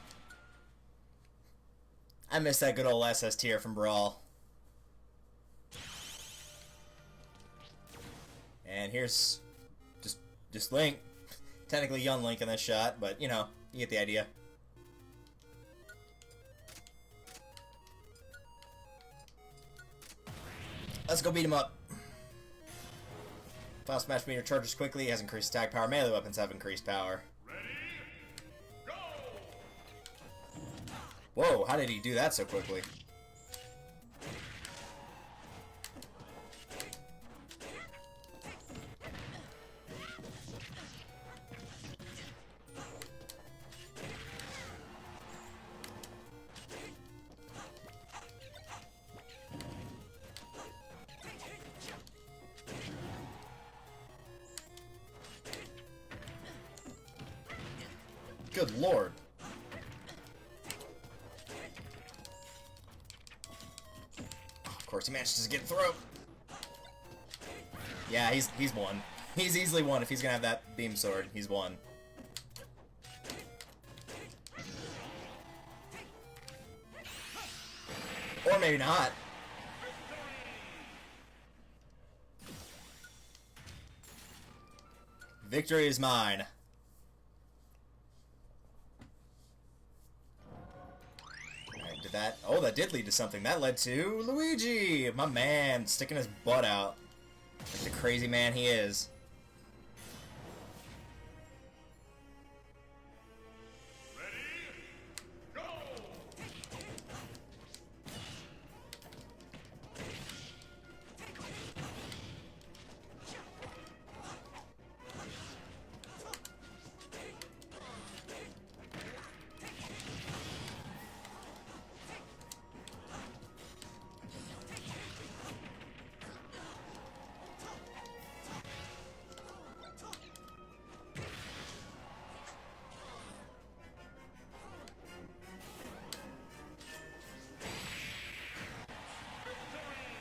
I miss that good old SS tier from Brawl. And here's just Link. Technically young Link in this shot, but you know, you get the idea. Let's go beat him up. Final Smash meter charges quickly, has increased attack power, melee weapons have increased power. Ready, go! Whoa, how did he do that so quickly? Good lord. Of course he manages to get through. Yeah, he's won. He's easily won if he's gonna have that beam sword. He's won. Or maybe not. Victory is mine. That, oh, that did lead to something. That led to Luigi, my man, sticking his butt out like the crazy man he is. Ready, go!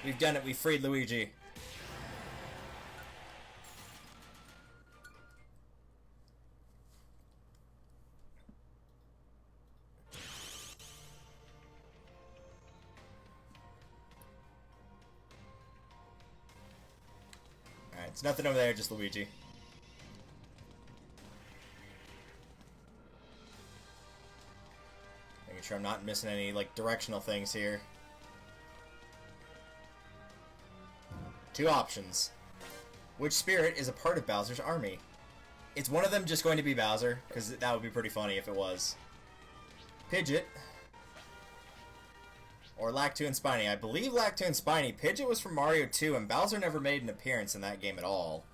We've done it. We freed Luigi. Alright, it's nothing over there, just Luigi. Making sure I'm not missing any, like, directional things here. Two options. Which spirit is a part of Bowser's army? It's one of them just going to be Bowser, because that would be pretty funny if it was. Pidgeot. Or Lactu and Spiny. I believe Lactu and Spiny. Pidgeot was from Mario 2, and Bowser never made an appearance in that game at all.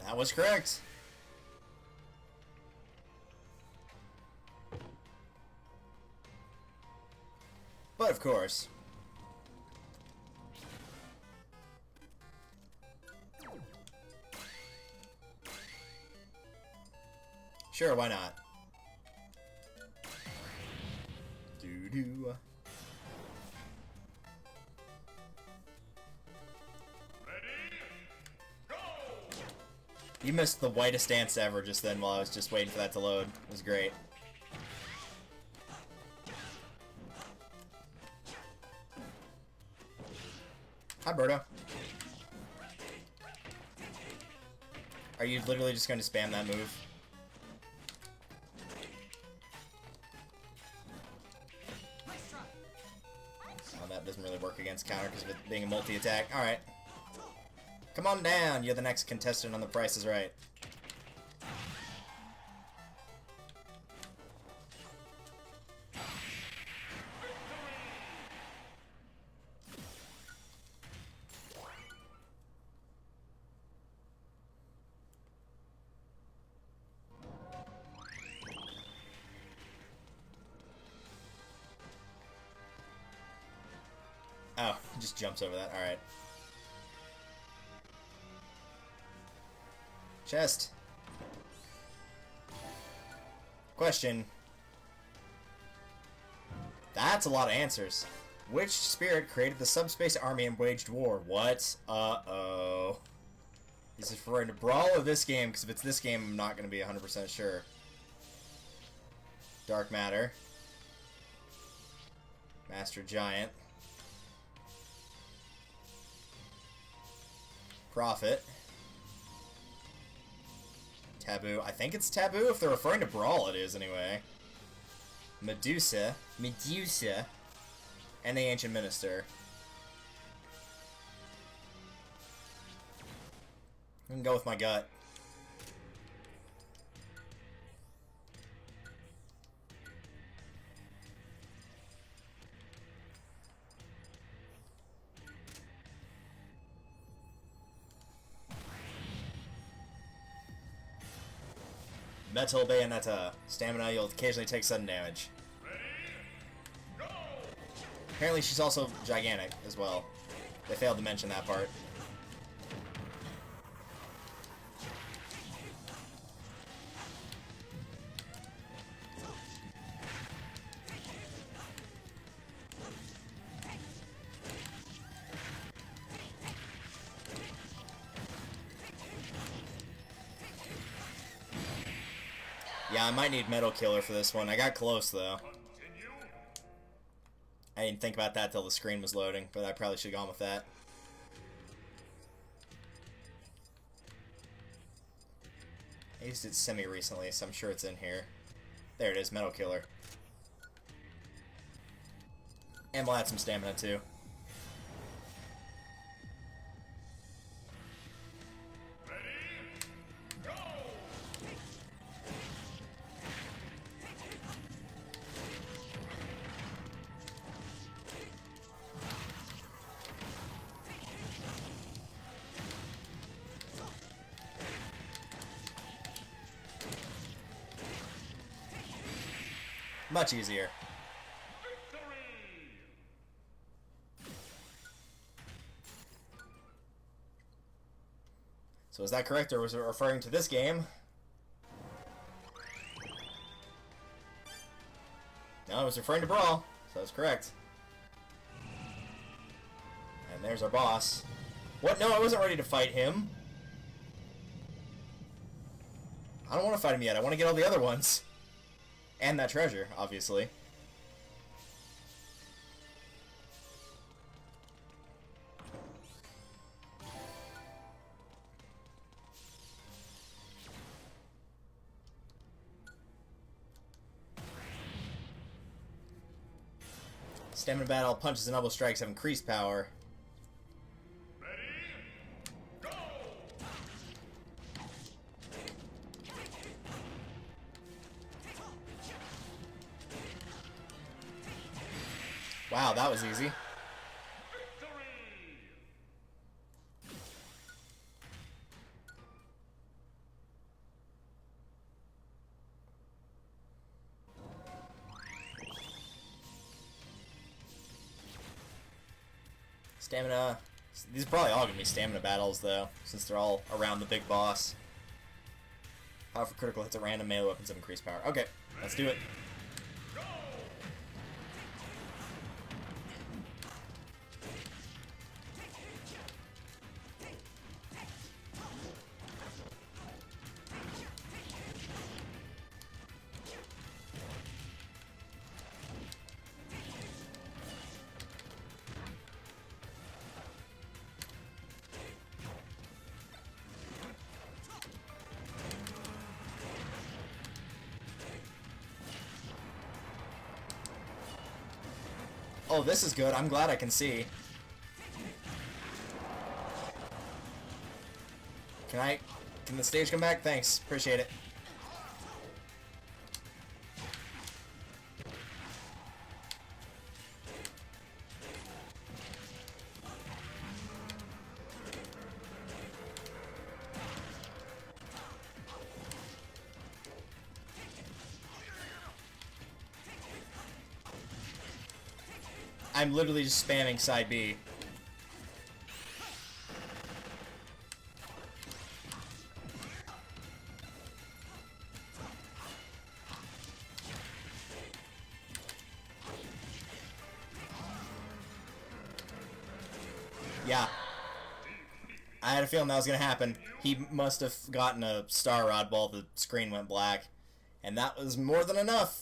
That was correct. But of course, sure, why not? Doo-doo. You missed the whitest dance ever just then while I was just waiting for that to load. It was great. Hi, Birdo. Are you literally just going to spam that move? Oh, that doesn't really work against counter because of it being a multi-attack. Alright. Come on down, you're the next contestant on The Price is Right. Oh, he just jumps over that. Alright. Chest. Question. That's a lot of answers. Which spirit created the subspace army and waged war? What? Uh-oh. Is this referring to Brawl or this game? Because if it's this game, I'm not going to be 100% sure. Dark Matter. Master Giant. Prophet. Taboo. I think it's Taboo. If they're referring to Brawl, it is anyway. Medusa. Medusa. And the Ancient Minister. I can go with my gut. Metal Bayonetta. Stamina, you'll occasionally take sudden damage. Apparently she's also gigantic as well. They failed to mention that part. Yeah, I might need Metal Killer for this one. I got close, though. I didn't think about that till the screen was loading, but I probably should have gone with that. I used it semi-recently, so I'm sure it's in here. There it is, Metal Killer. And we'll add some stamina, too. Much easier. So is that correct, or was it referring to this game? No, it was referring to Brawl, so that's correct. And there's our boss. What? No, I wasn't ready to fight him. I don't want to fight him yet. I want to get all the other ones. And that treasure, obviously. Stamina battle, punches and elbow strikes have increased power. Wow, that was easy. Stamina. These are probably all going to be stamina battles, though, since they're all around the big boss. Powerful critical hits at random, melee weapons have increased power. Okay, let's do it. Oh, this is good. I'm glad I can see. Can the stage come back? Thanks. Appreciate it. I'm literally just spamming side B. Yeah. I had a feeling that was going to happen. He must have gotten a star rod while the screen went black. And that was more than enough.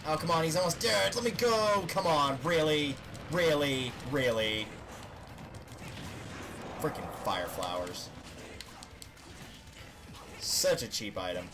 Oh, come on, he's almost dead. Let me go. Come on, really? Really? Really? Freaking fire flowers. Such a cheap item.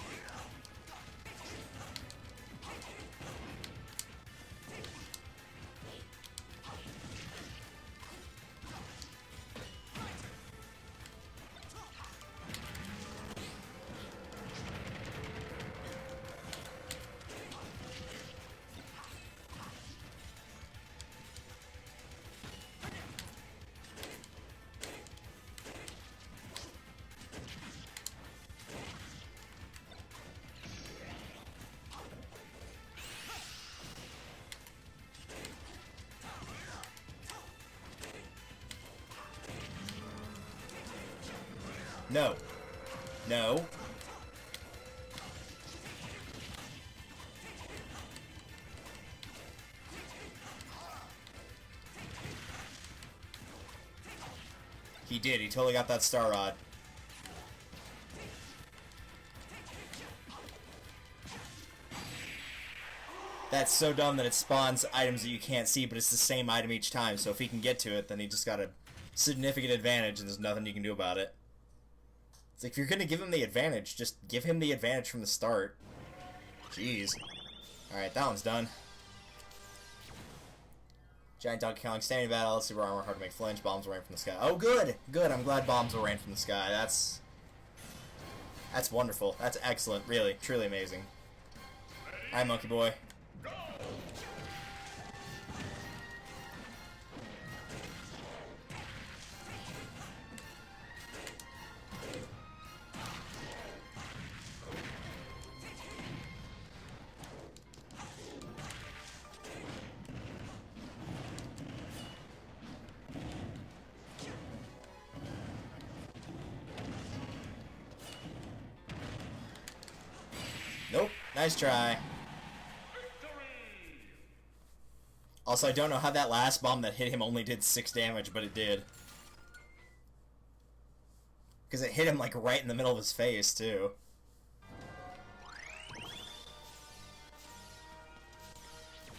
No. No. He did. He totally got that star rod. That's so dumb that it spawns items that you can't see, but it's the same item each time. So if he can get to it, then he just got a significant advantage, and there's nothing you can do about it. It's like, if you're gonna give him the advantage, just give him the advantage from the start. Jeez. Alright, that one's done. Giant Donkey Kong standing battle, super armor, hard to make flinch, bombs will rain from the sky. Oh, good! Good, I'm glad bombs will rain from the sky. That's wonderful. That's excellent. Really, truly amazing. Alright, Monkey Boy. Nope. Nice try. Also, I don't know how that last bomb that hit him only did 6 damage, but it did. Because it hit him, like, right in the middle of his face, too.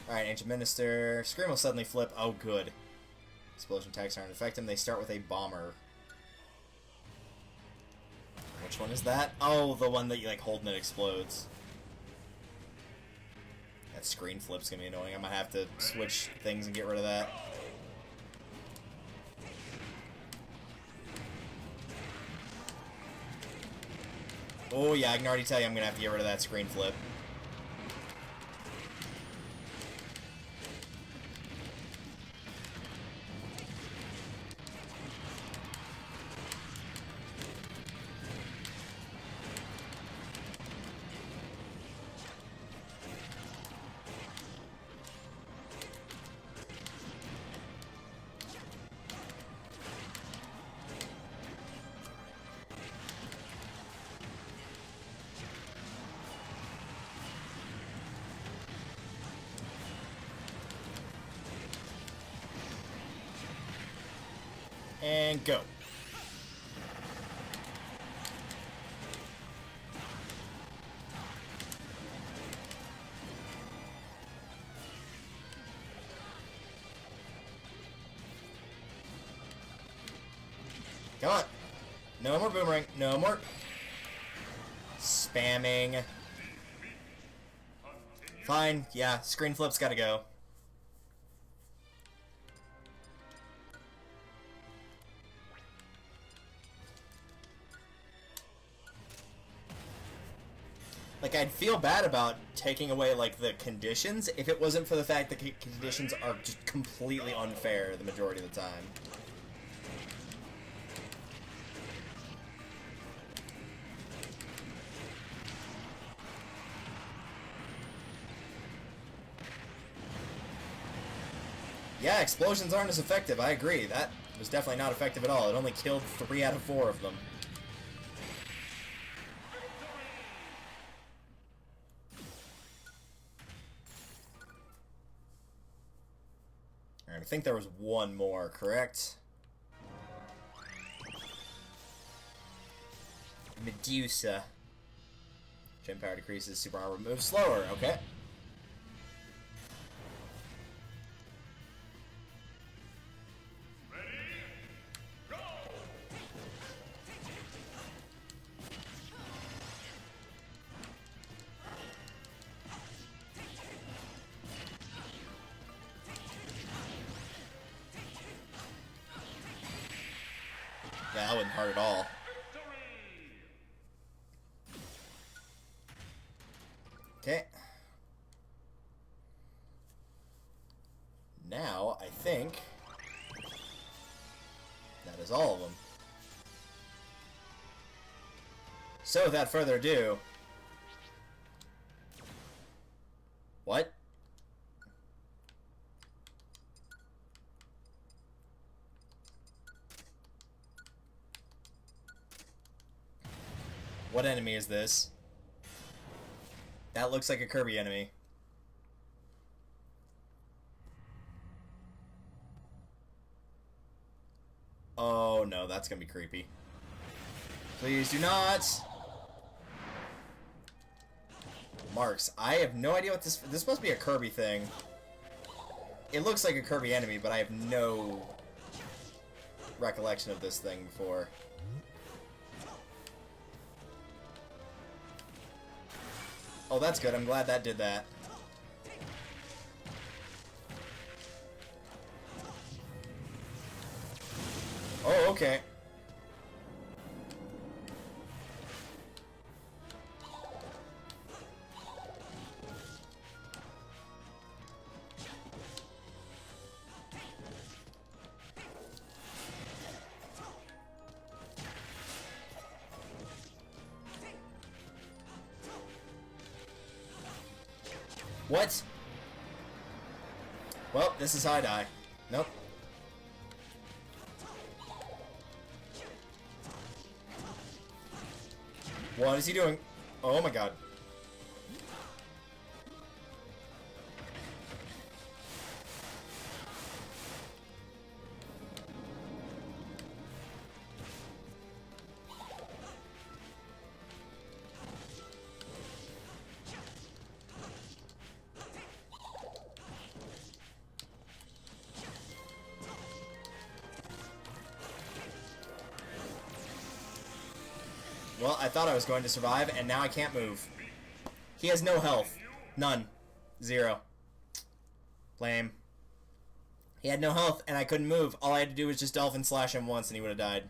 Alright, Ancient Minister. Scream will suddenly flip. Oh, good. Explosion attacks aren't affect him. They start with a bomber. Which one is that? Oh, the one that you, like, hold and it explodes. That screen flip's gonna be annoying. I might have to switch things and get rid of that. Oh yeah, I can already tell you I'm gonna have to get rid of that screen flip. And go. Come on. No more boomerang. No more spamming. Fine. Yeah, screen flip's gotta go. Like, I'd feel bad about taking away, like, the conditions if it wasn't for the fact that conditions are just completely unfair the majority of the time. Yeah, explosions aren't as effective, I agree. That was definitely not effective at all. It only killed 3 out of 4 of them. I think there was one more, correct? Medusa. Gem power decreases, super armor moves slower, okay. Ready? Go! Yeah, that wasn't hard at all. Okay. Now, I think that is all of them. So, without further ado... What? What enemy is this? That looks like a Kirby enemy. Oh no, that's gonna be creepy. Please do not! Marks. I have no idea what this must be a Kirby thing. It looks like a Kirby enemy, but I have no recollection of this thing before. Oh, that's good. I'm glad that did that. Oh, okay. What? Well, this is how I die. Nope. What is he doing? Oh my god. Well, I thought I was going to survive, and now I can't move. He has no health. None. 0. Lame. He had no health, and I couldn't move. All I had to do was just dolphin slash him once, and he would have died.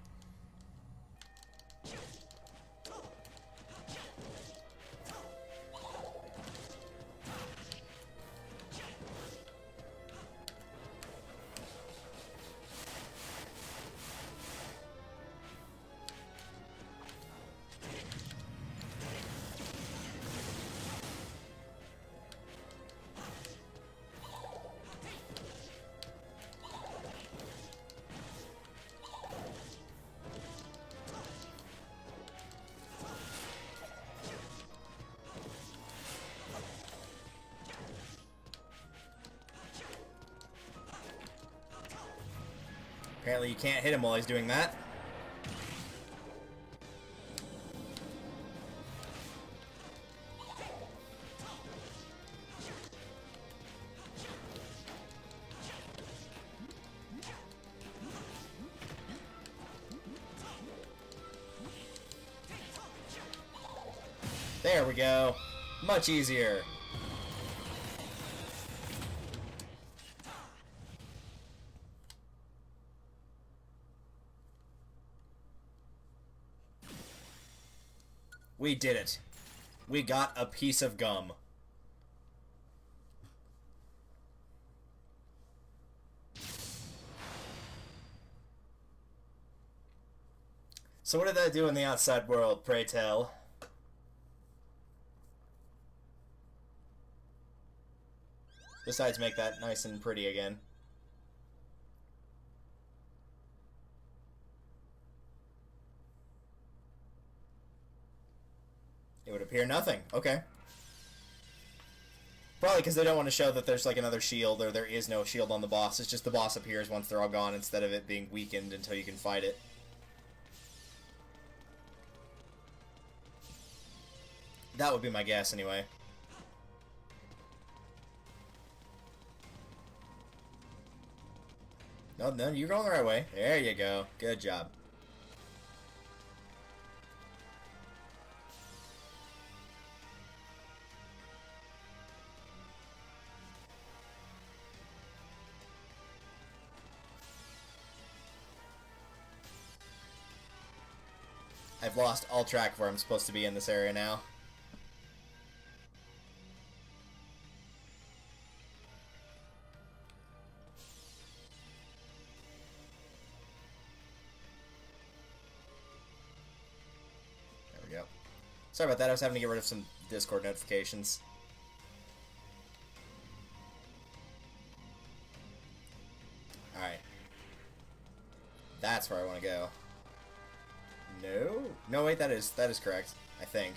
Apparently you can't hit him while he's doing that. There we go. Much easier. We did it. We got a piece of gum. So what did that do in the outside world, pray tell? Besides make that nice and pretty again. It would appear nothing. Okay. Probably because they don't want to show that there's like another shield, or there is no shield on the boss. It's just the boss appears once they're all gone instead of it being weakened until you can fight it. That would be my guess anyway. No, no, you're going the right way. There you go. Good job. I've lost all track of where I'm supposed to be in this area now. There we go. Sorry about that, I was having to get rid of some Discord notifications. Alright. That's where I want to go. No? No, wait, that is correct, I think.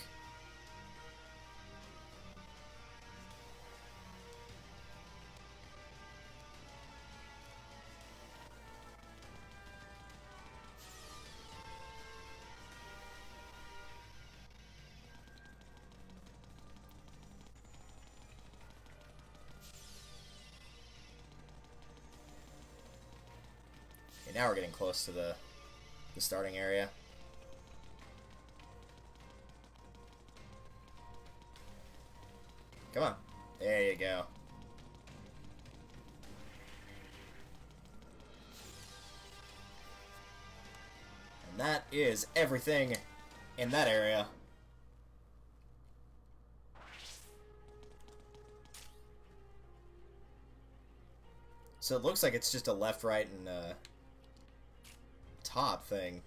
Okay, now we're getting close to the starting area. Come on. There you go. And that is everything in that area. So it looks like it's just a left, right, and top thing.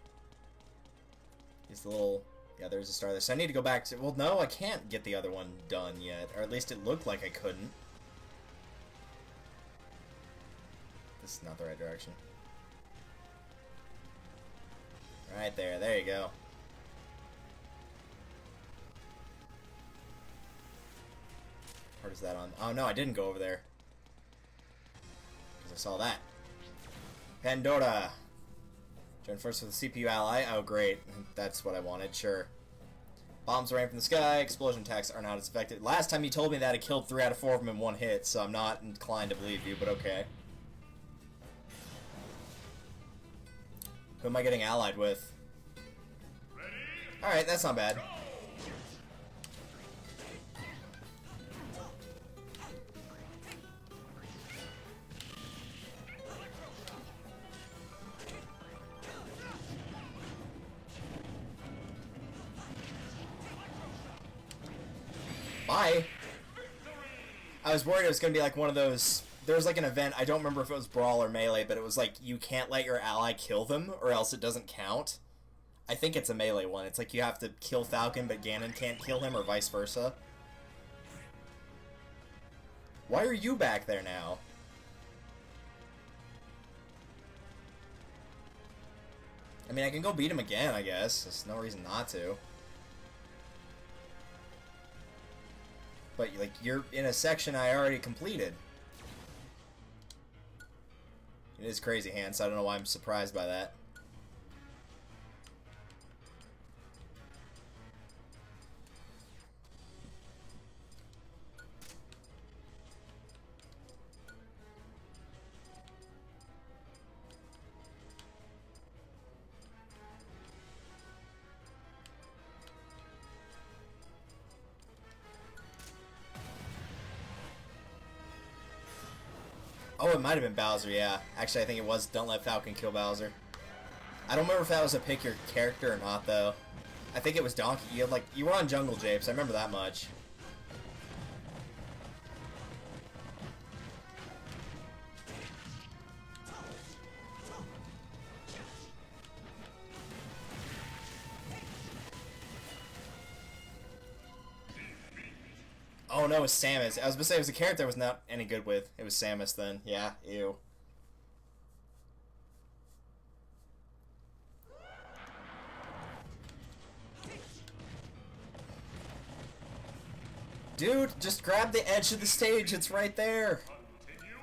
Is the little... Yeah, there's a star there. So I need to go back to... Well, no, I can't get the other one done yet. Or at least it looked like I couldn't. This is not the right direction. Right there. There you go. What is that on? Oh, no, I didn't go over there. Because I saw that. Pandora. Join first with the CPU ally. Oh, great. That's what I wanted, sure. Bombs rain from the sky. Explosion attacks are not as effective. Last time you told me that, I killed 3 out of 4 of them in one hit, so I'm not inclined to believe you, but okay. Who am I getting allied with? Alright, that's not bad. Bye. I was worried it was going to be like one of those... There was like an event, I don't remember if it was Brawl or Melee, but it was like you can't let your ally kill them or else it doesn't count. I think it's a Melee one. It's like you have to kill Falcon but Ganon can't kill him or vice versa. Why are you back there now? I mean, I can go beat him again, I guess. There's no reason not to. But, like, you're in a section I already completed. You It is crazy hand, so I don't know why I'm surprised by that. Oh, it might have been Bowser, yeah. Actually, I think it was Don't Let Falcon Kill Bowser. I don't remember if that was a pick your character or not, though. I think it was Donkey. You were on Jungle Japes. I remember that much. Oh no, it was Samus. I was gonna say it was a character I was not any good with. It was Samus then. Yeah, ew. Dude, just grab the edge of the stage. It's right there. Continue.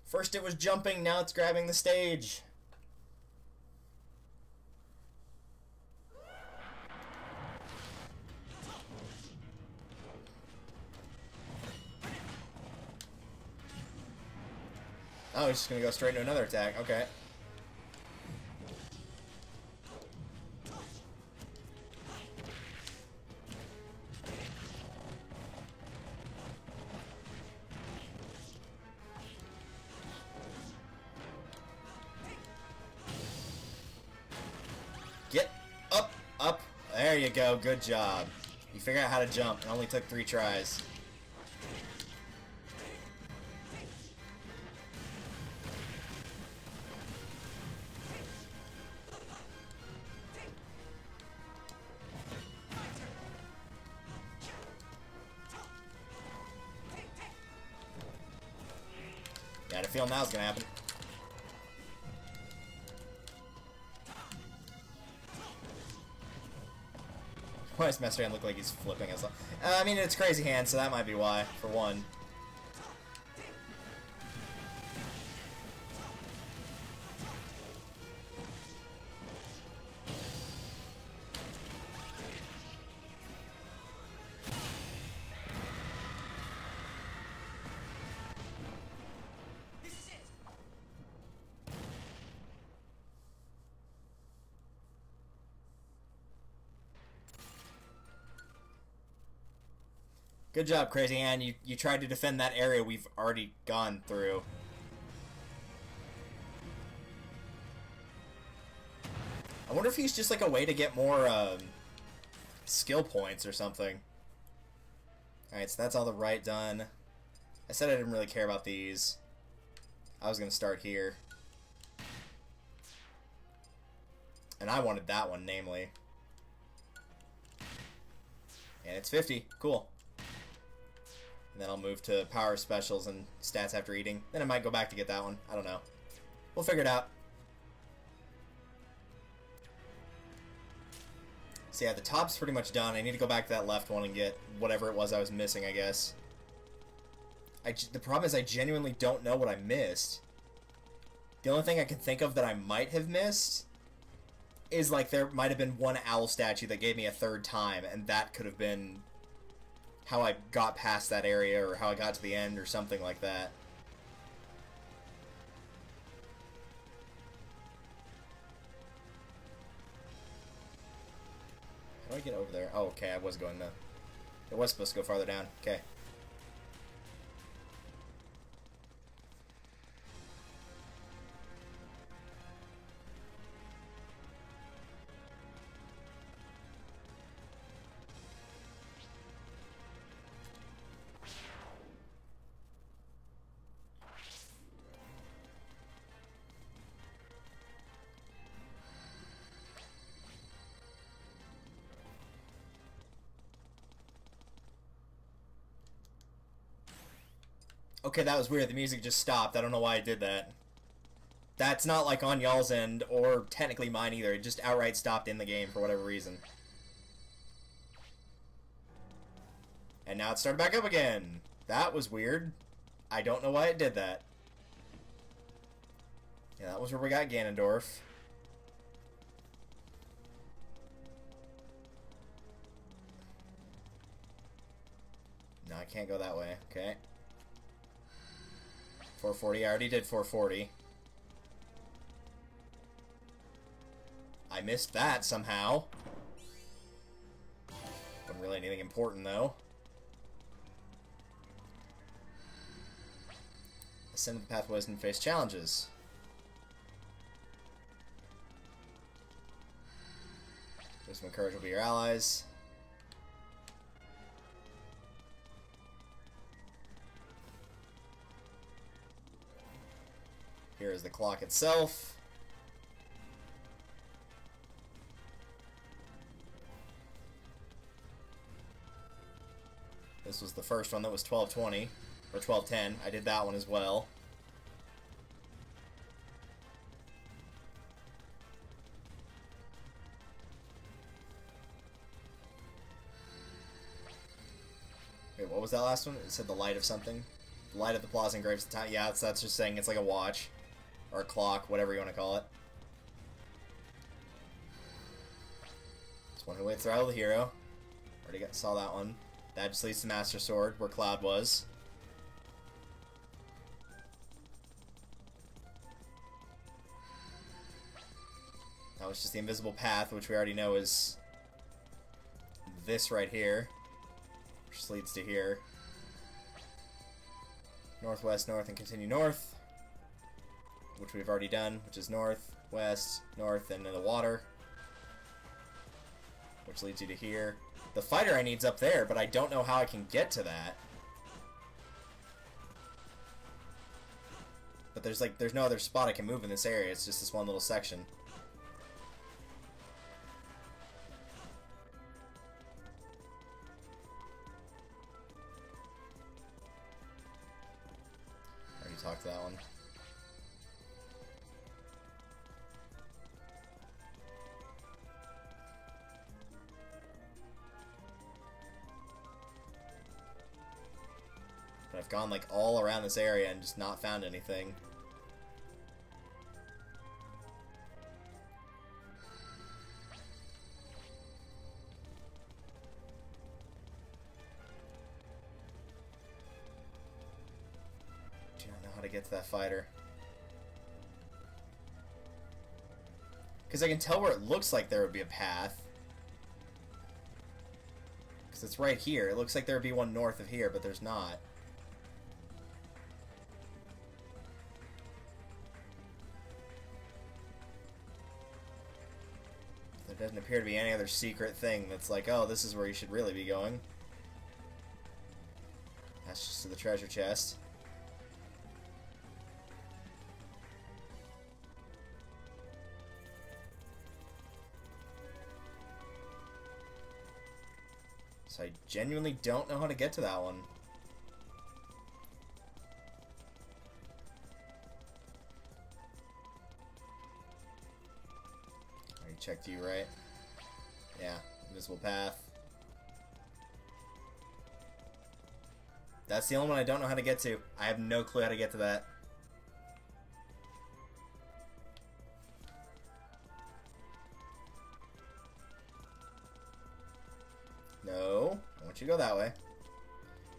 First it was jumping, now it's grabbing the stage. Oh, he's just gonna go straight into another attack. Okay. Get up, up. There you go. Good job. You figured out how to jump. It only took 3 tries. Yeah, I had a feeling that was gonna happen. Why does Master Hand look like he's flipping us off? I mean, it's crazy hand, so that might be why, for one. Good job, Crazy Hand. You tried to defend that area we've already gone through. I wonder if he's just like a way to get more skill points or something. Alright, so that's all the right done. I said I didn't really care about these. I was going to start here. And I wanted that one, namely. And it's 50. Cool. And then I'll move to power specials and stats after eating. Then I might go back to get that one. I don't know. We'll figure it out. So yeah, the top's pretty much done. I need to go back to that left one and get whatever it was I was missing, I guess. The problem is I genuinely don't know what I missed. The only thing I can think of that I might have missed is like there might have been one owl statue that gave me a third time, and that could have been how I got past that area, or how I got to the end, or something like that. How do I get over there? Oh, okay, I was going to... It was supposed to go farther down. Okay. Okay, that was weird. The music just stopped. I don't know why I did that. That's not like on y'all's end, or technically mine either. It just outright stopped in the game for whatever reason. And now it started back up again. That was weird. I don't know why it did that. Yeah, that was where we got Ganondorf. No, I can't go that way. Okay. 440. I already did 440. I missed that somehow. Wasn't really anything important, though. Ascend the pathways and face challenges. Wisdom and courage will be your allies. Here is the clock itself. This was the first one that was 12:20 or 12:10. I did that one as well. Wait, what was that last one? It said the light of something. The light of the plaza engraves the time. Yeah, that's just saying it's like a watch. Or a clock, whatever you want to call it. This one who waits Throttle the Hero. Already saw that one. That just leads to Master Sword, where Cloud was. That was just the invisible path, which we already know is this right here. Which just leads to here. Northwest, north, and continue north. Which we've already done, which is north, west, north, and in the water. Which leads you to here. The fighter I need's up there, but I don't know how I can get to that. But there's no other spot I can move in this area, it's just this one little section. I already talked to that one. But I've gone like all around this area and just not found anything. Do not know how to get to that fighter. Because I can tell where it looks like there would be a path. Because it's right here. It looks like there would be one north of here, but there's not. There doesn't appear to be any other secret thing that's like, oh, this is where you should really be going. That's just to the treasure chest. So I genuinely don't know how to get to that one. Checked you, right? Yeah, invisible path. That's the only one I don't know how to get to. I have no clue how to get to that. No, I want you to go that way.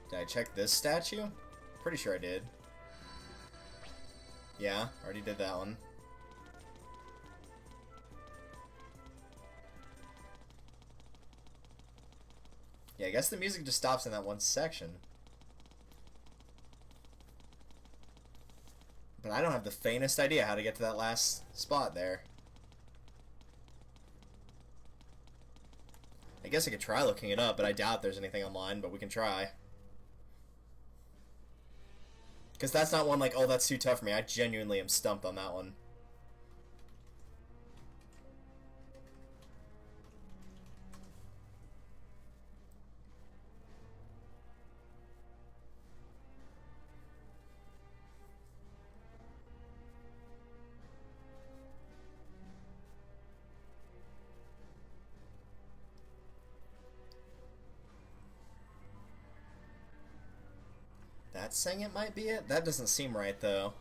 Did I check this statue? Pretty sure I did. Yeah, already did that one. Yeah, I guess the music just stops in that one section. But I don't have the faintest idea how to get to that last spot there. I guess I could try looking it up, but I doubt there's anything online, but we can try. Because that's not one like, oh, that's too tough for me. I genuinely am stumped on that one. That's saying it might be it? That doesn't seem right, though.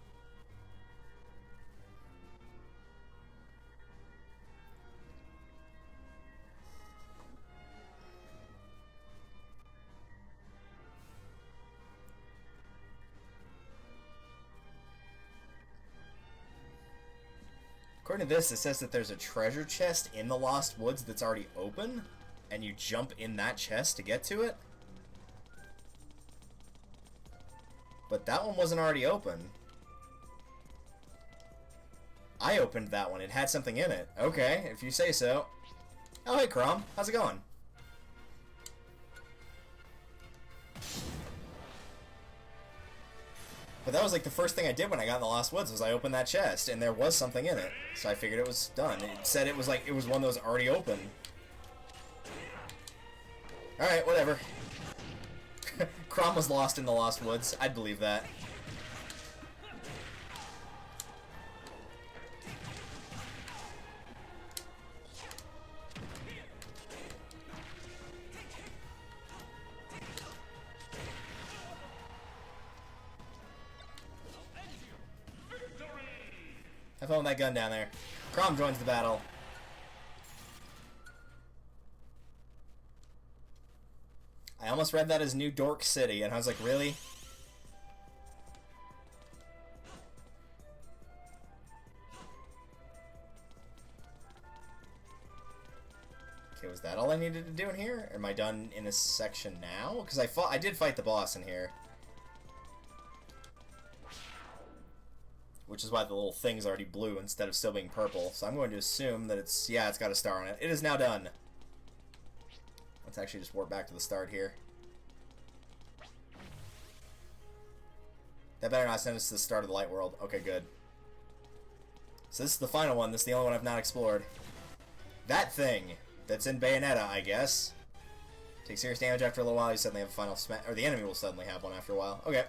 According to this, it says that there's a treasure chest in the Lost Woods that's already open, and you jump in that chest to get to it. But that one wasn't already open. I opened that one. It had something in it. Okay, if you say so. Oh, hey, Crom. How's it going? But that was like the first thing I did when I got in the Lost Woods was I opened that chest, and there was something in it. So I figured it was done. It said it was like, it was one that was already open. Alright, whatever. Crom was lost in the Lost Woods. I'd believe that. Have fun with that gun down there. Crom joins the battle. I almost read that as New Dork City, and I was like, really? Okay, was that all I needed to do in here? Am I done in this section now? Because I did fight the boss in here. Which is why the little thing's already blue instead of still being purple. So I'm going to assume that it's, yeah, it's got a star on it. It is now done. Let's actually just warp back to the start here. That better not send us to the start of the light world. Okay, good. So this is the final one. This is the only one I've not explored. That thing that's in Bayonetta, I guess. Take serious damage after a little while. You suddenly have a final smash, or the enemy will suddenly have one after a while. Okay.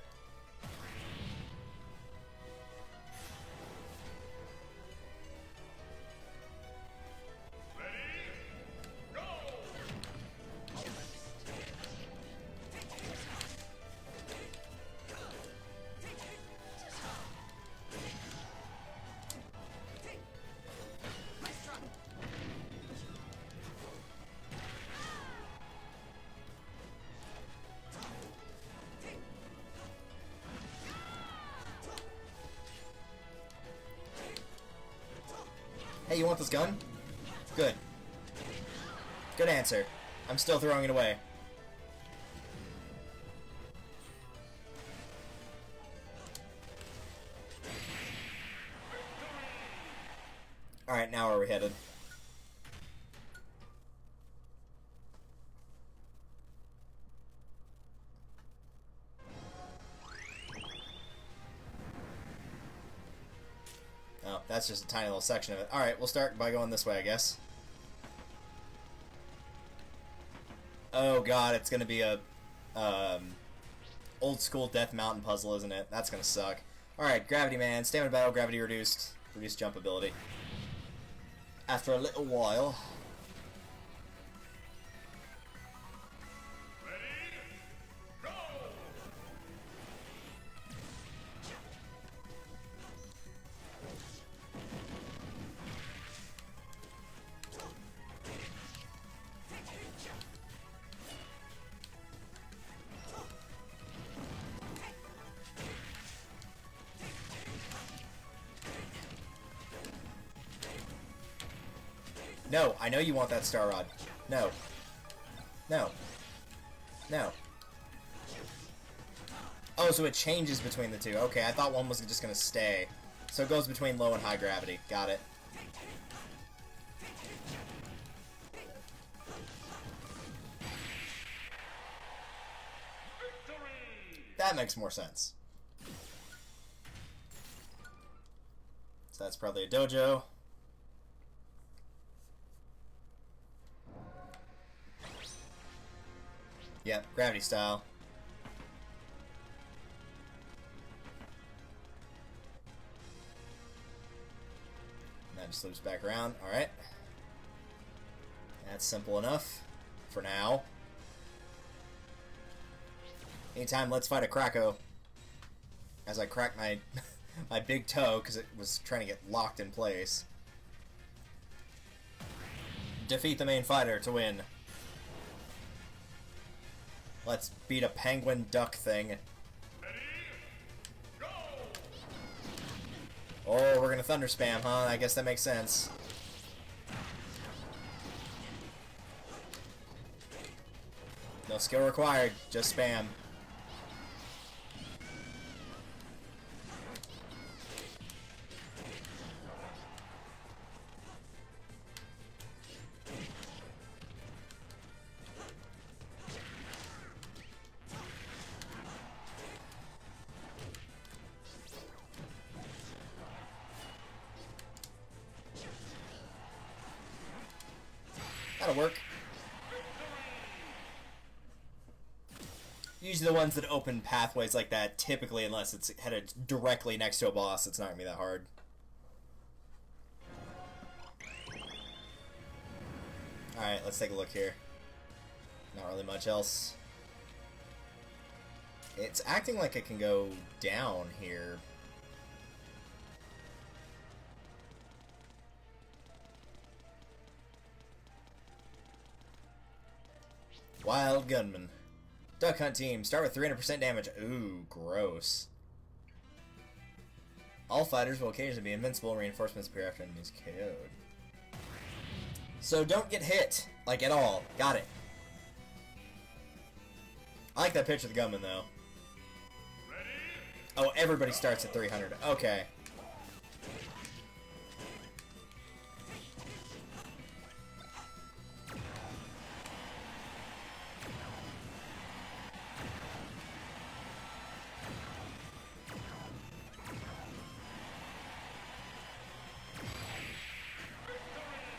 Hey, you want this gun? Good. Good answer. I'm still throwing it away. Alright, now where are we headed? Oh, that's just a tiny little section of it. Alright, we'll start by going this way, I guess. Oh god, it's gonna be a old school Death Mountain puzzle, isn't it? That's gonna suck. Alright, Gravity Man, stamina battle, gravity reduced. Reduced jump ability. After a little while. No, I know you want that Star Rod. No. No. No. Oh, so it changes between the two. Okay, I thought one was just gonna stay. So it goes between low and high gravity. Got it. That makes more sense. So that's probably a dojo. Yep, gravity style. And that just loops back around. Alright. That's simple enough. For now. Anytime, let's fight a Krako. As I crack my my big toe, because it was trying to get locked in place. Defeat the main fighter to win. Let's beat a penguin duck thing. Ready? Go! Oh, we're gonna thunder spam, huh? I guess that makes sense. No skill required, just spam. That'll work. Usually the ones that open pathways like that, typically, unless it's headed directly next to a boss, it's not going to be that hard. Alright, let's take a look here. Not really much else. It's acting like it can go down here. Wild Gunman. Duck Hunt team, start with 300% damage. Ooh, gross. All fighters will occasionally be invincible. Reinforcements appear after enemies KO'd. So don't get hit, like, at all. Got it. I like that picture of the gunman, though. Oh, everybody starts at 300. Okay.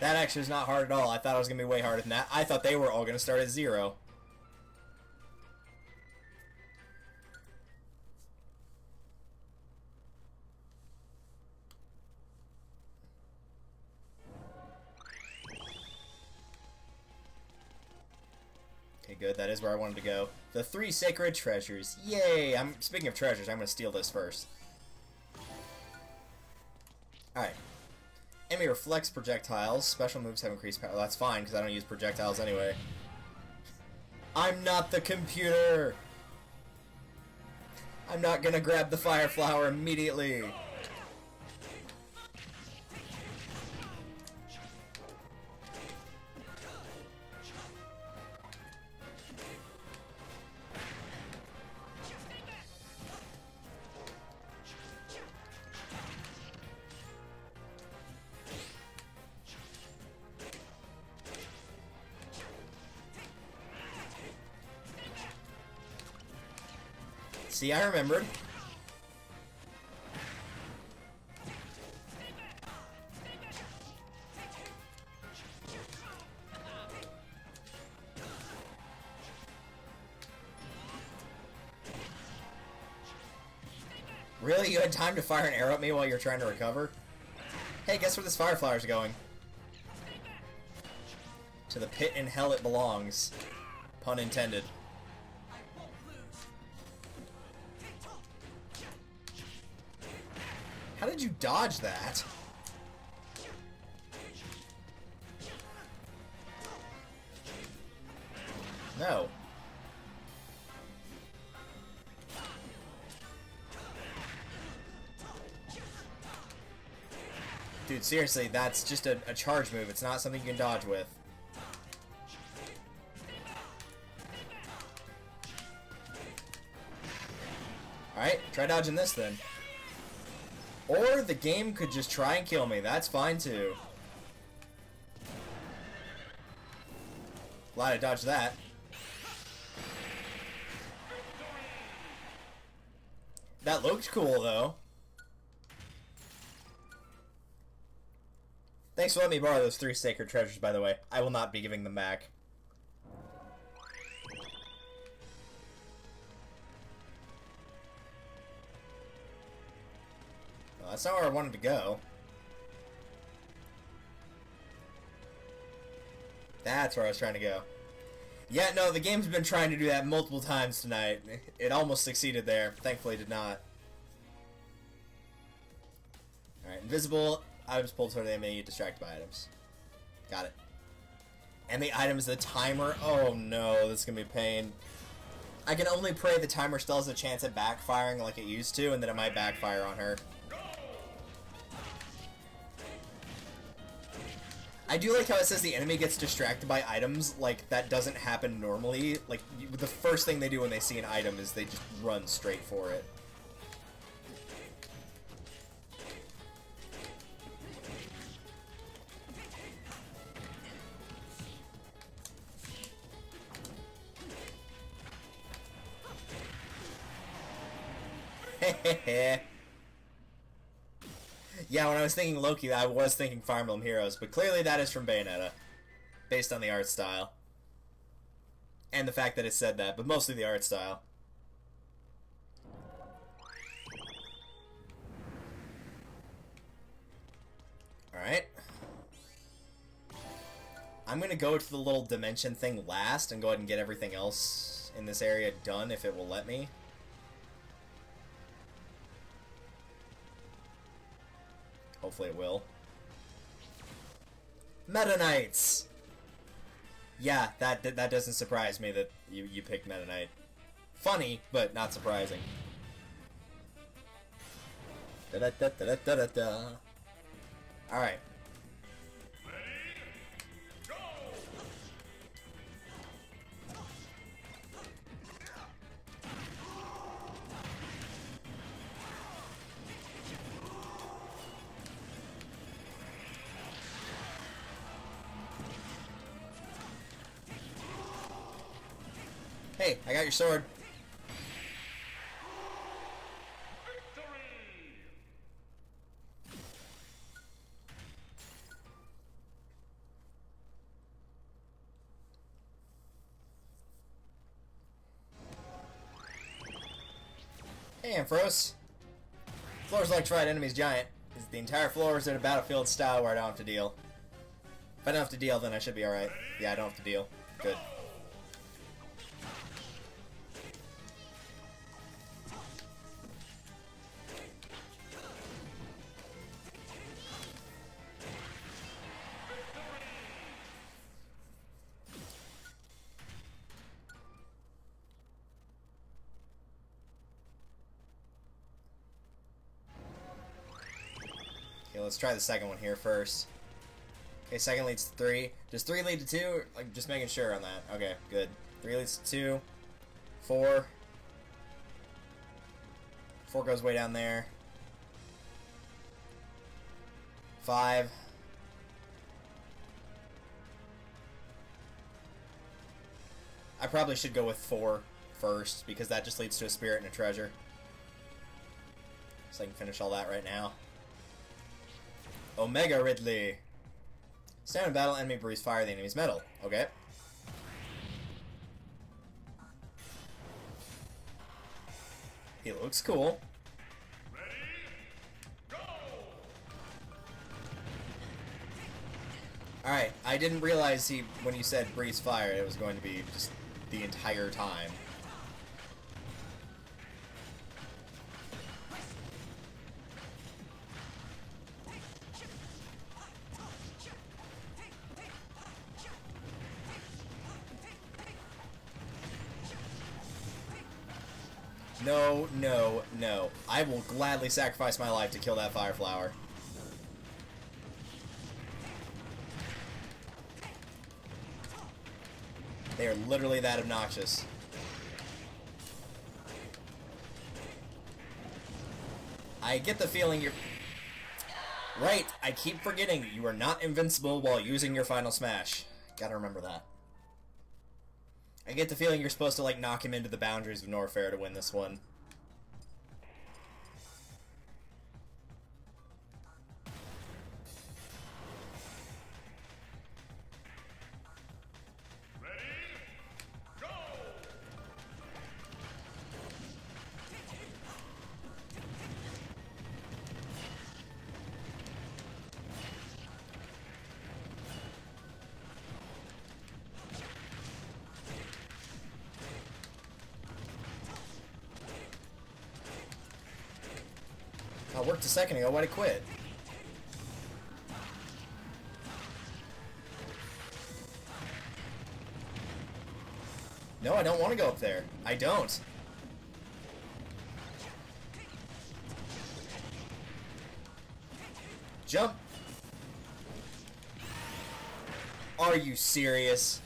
That actually is not hard at all. I thought it was going to be way harder than that. I thought they were all going to start at 0. Okay, good. That is where I wanted to go. The 3 sacred treasures. Yay! Speaking of treasures, I'm going to steal this first. Alright. Enemy reflects projectiles. Special moves have increased power. That's fine, because I don't use projectiles anyway. I'm not the computer! I'm not gonna grab the fire flower immediately. See, I remembered. Really? You had time to fire an arrow at me while you're trying to recover? Hey, guess where this fire flower's going? To the pit in hell it belongs. Pun intended. How did you dodge that? No. Dude, seriously, that's just a charge move. It's not something you can dodge with. Alright, try dodging this then. Or the game could just try and kill me. That's fine too. Glad I dodged that. That looked cool though. Thanks for letting me borrow those 3 sacred treasures, by the way. I will not be giving them back. Well, that's not where I wanted to go. That's where I was trying to go. Yeah, no, the game's been trying to do that multiple times tonight. It almost succeeded there. Thankfully, it did not. Alright, invisible. Items pulled toward the enemy, distracted by items. Got it. And the item is the timer. Oh no, this is gonna be a pain. I can only pray the timer still has a chance at backfiring like it used to, and that it might backfire on her. I do like how it says the enemy gets distracted by items. Like, that doesn't happen normally. Like, the first thing they do when they see an item is they just run straight for it. Yeah, when I was thinking Loki, I was thinking Fire Emblem Heroes, but clearly that is from Bayonetta, based on the art style. And the fact that it said that, but mostly the art style. Alright. I'm gonna go to the little dimension thing last and go ahead and get everything else in this area done, if it will let me. Hopefully it will. Meta Knights! Yeah, that doesn't surprise me that you picked Meta Knight. Funny, but not surprising. Da-da-da-da-da-da-da. Alright. Hey, I got your sword. Hey, Ampharos. Floor's electrified, enemy's giant. Is the entire floor is in a battlefield style where I don't have to deal? If I don't have to deal, then I should be alright. Yeah, I don't have to deal. Good. Okay, let's try the second one here first. Okay, second leads to 3. Does 3 lead to 2? Like, just making sure on that. Okay, good. 3 leads to 2. 4. 4 goes way down there. 5. I probably should go with 4 first, because that just leads to a spirit and a treasure. So I can finish all that right now. Omega Ridley. Stand in battle, enemy breathes fire, the enemy's metal. Okay. He looks cool. Ready, go! Alright, I didn't realize when you said breathes fire, it was going to be just the entire time. No, no, no. I will gladly sacrifice my life to kill that fire flower. They are literally that obnoxious. I get the feeling you're... Right, I keep forgetting you are not invincible while using your final smash. Gotta remember that. I get the feeling you're supposed to, like, knock him into the boundaries of Norfair to win this one. Ready, go! I worked a second ago, why'd I quit? No, I don't want to go up there. I don't. Jump! Are you serious?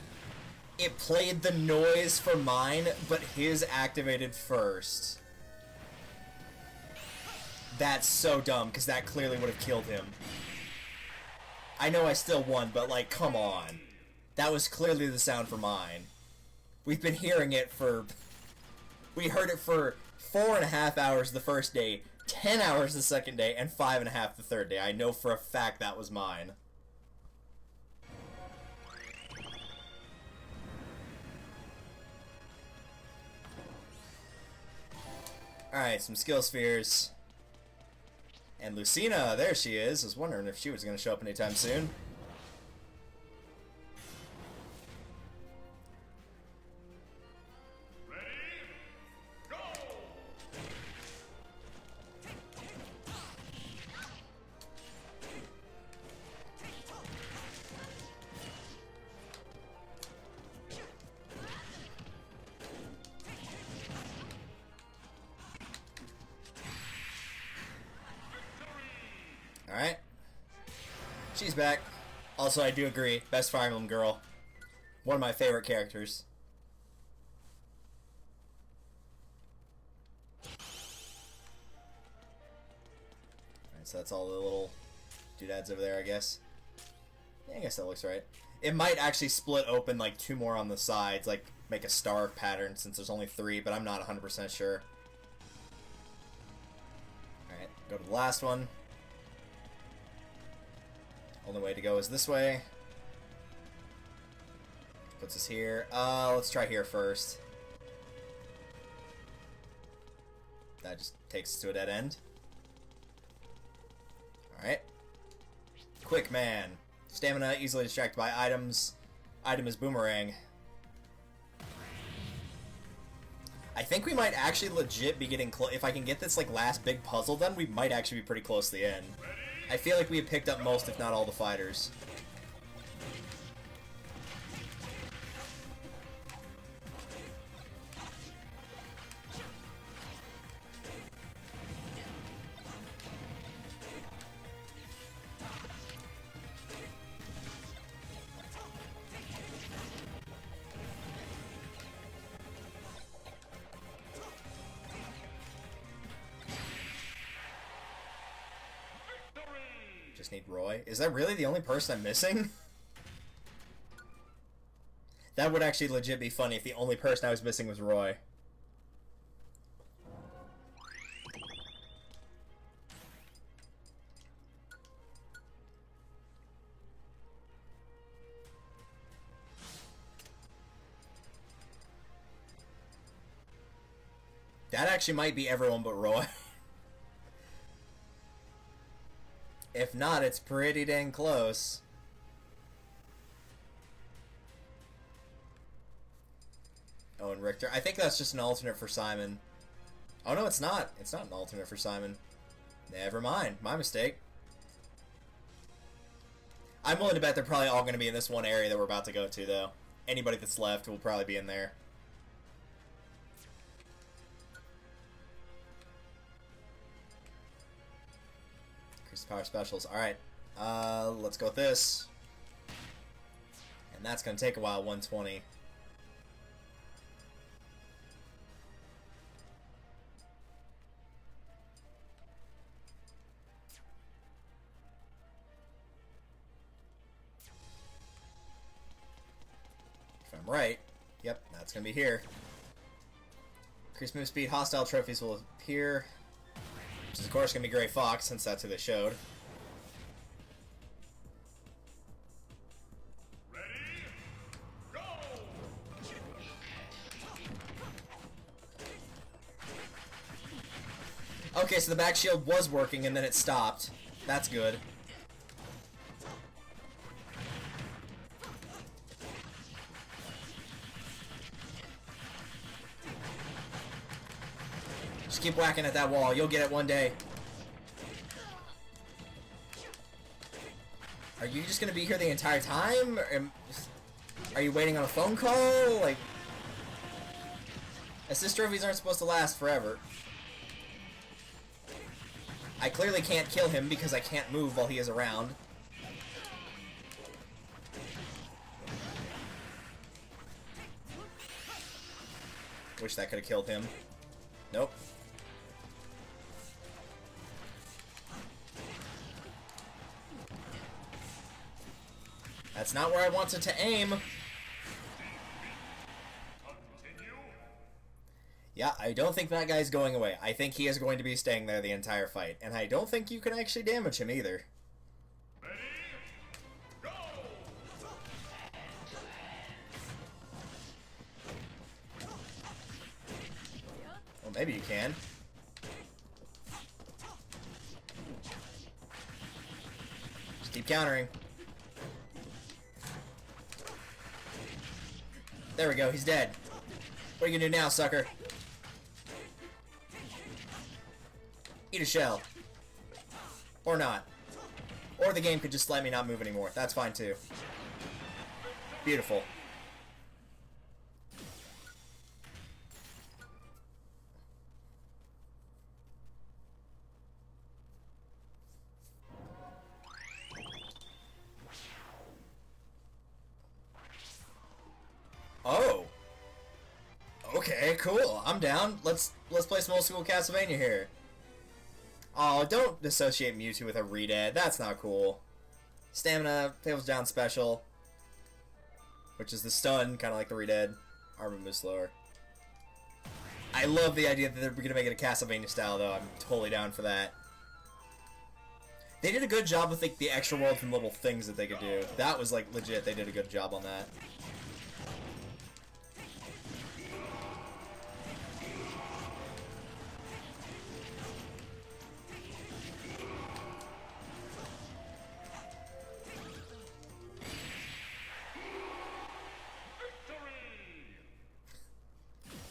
It played the noise for mine, but his activated first. That's so dumb, because that clearly would have killed him. I know I still won, but, like, come on. That was clearly the sound for mine. We've been hearing it for... We heard it for 4.5 hours the first day, 10 hours the second day, and 5.5 the third day. I know for a fact that was mine. Alright, some skill spheres. And Lucina, there she is. I was wondering if she was going to show up anytime soon. Ready? Go! Alright. She's back. Also, I do agree. Best Fire Emblem girl. One of my favorite characters. Alright, so that's all the little doodads over there, I guess. Yeah, I guess that looks right. It might actually split open, like, 2 more on the sides, like, make a star pattern, since there's only 3, but I'm not 100% sure. Alright, go to the last one. Only way to go is this way. Puts us here. Let's try here first. That just takes us to a dead end. Alright. Quick man. Stamina easily distracted by items. Item is boomerang. I think we might actually legit be getting close. If I can get this like last big puzzle done, we might actually be pretty close to the end. I feel like we have picked up most, if not all, the fighters. Just need Roy. Is that really the only person I'm missing? That would actually legit be funny if the only person I was missing was Roy. That actually might be everyone but Roy. If not, it's pretty dang close. Oh, and Richter. I think that's just an alternate for Simon. Oh, no, it's not. It's not an alternate for Simon. Never mind. My mistake. I'm willing to bet they're probably all going to be in this one area that we're about to go to, though. Anybody that's left will probably be in there. Power specials. Alright. Let's go with this. And that's going to take a while, 120. If I'm right. Yep, that's going to be here. Increased move speed. Hostile trophies will appear. Which is, of course, going to be Gray Fox, since that's who they showed. Ready? Go! Okay, so the back shield was working, and then it stopped. That's good. Just keep whacking at that wall. You'll get it one day. Are you just gonna be here the entire time? Are you waiting on a phone call? Like, assist trophies aren't supposed to last forever. I clearly can't kill him because I can't move while he is around. Wish that could have killed him. Nope. That's not where I wanted to aim. Continue. Yeah, I don't think that guy's going away. I think he is going to be staying there the entire fight. And I don't think you can actually damage him either. Ready? Go! Well, maybe you can. Just keep countering. There we go, he's dead. What are you gonna do now, sucker? Eat a shell. Or not. Or the game could just let me not move anymore. That's fine too. Beautiful. Oh. Okay, cool. I'm down. Let's play some old school Castlevania here. Oh, don't associate Mewtwo with a Redead. That's not cool. Stamina, Tails down special. Which is the stun, kind of like the Redead. Armor moves slower. I love the idea that they're going to make it a Castlevania style, though. I'm totally down for that. They did a good job with like, the extra worlds and little things that they could do. That was like legit. They did a good job on that.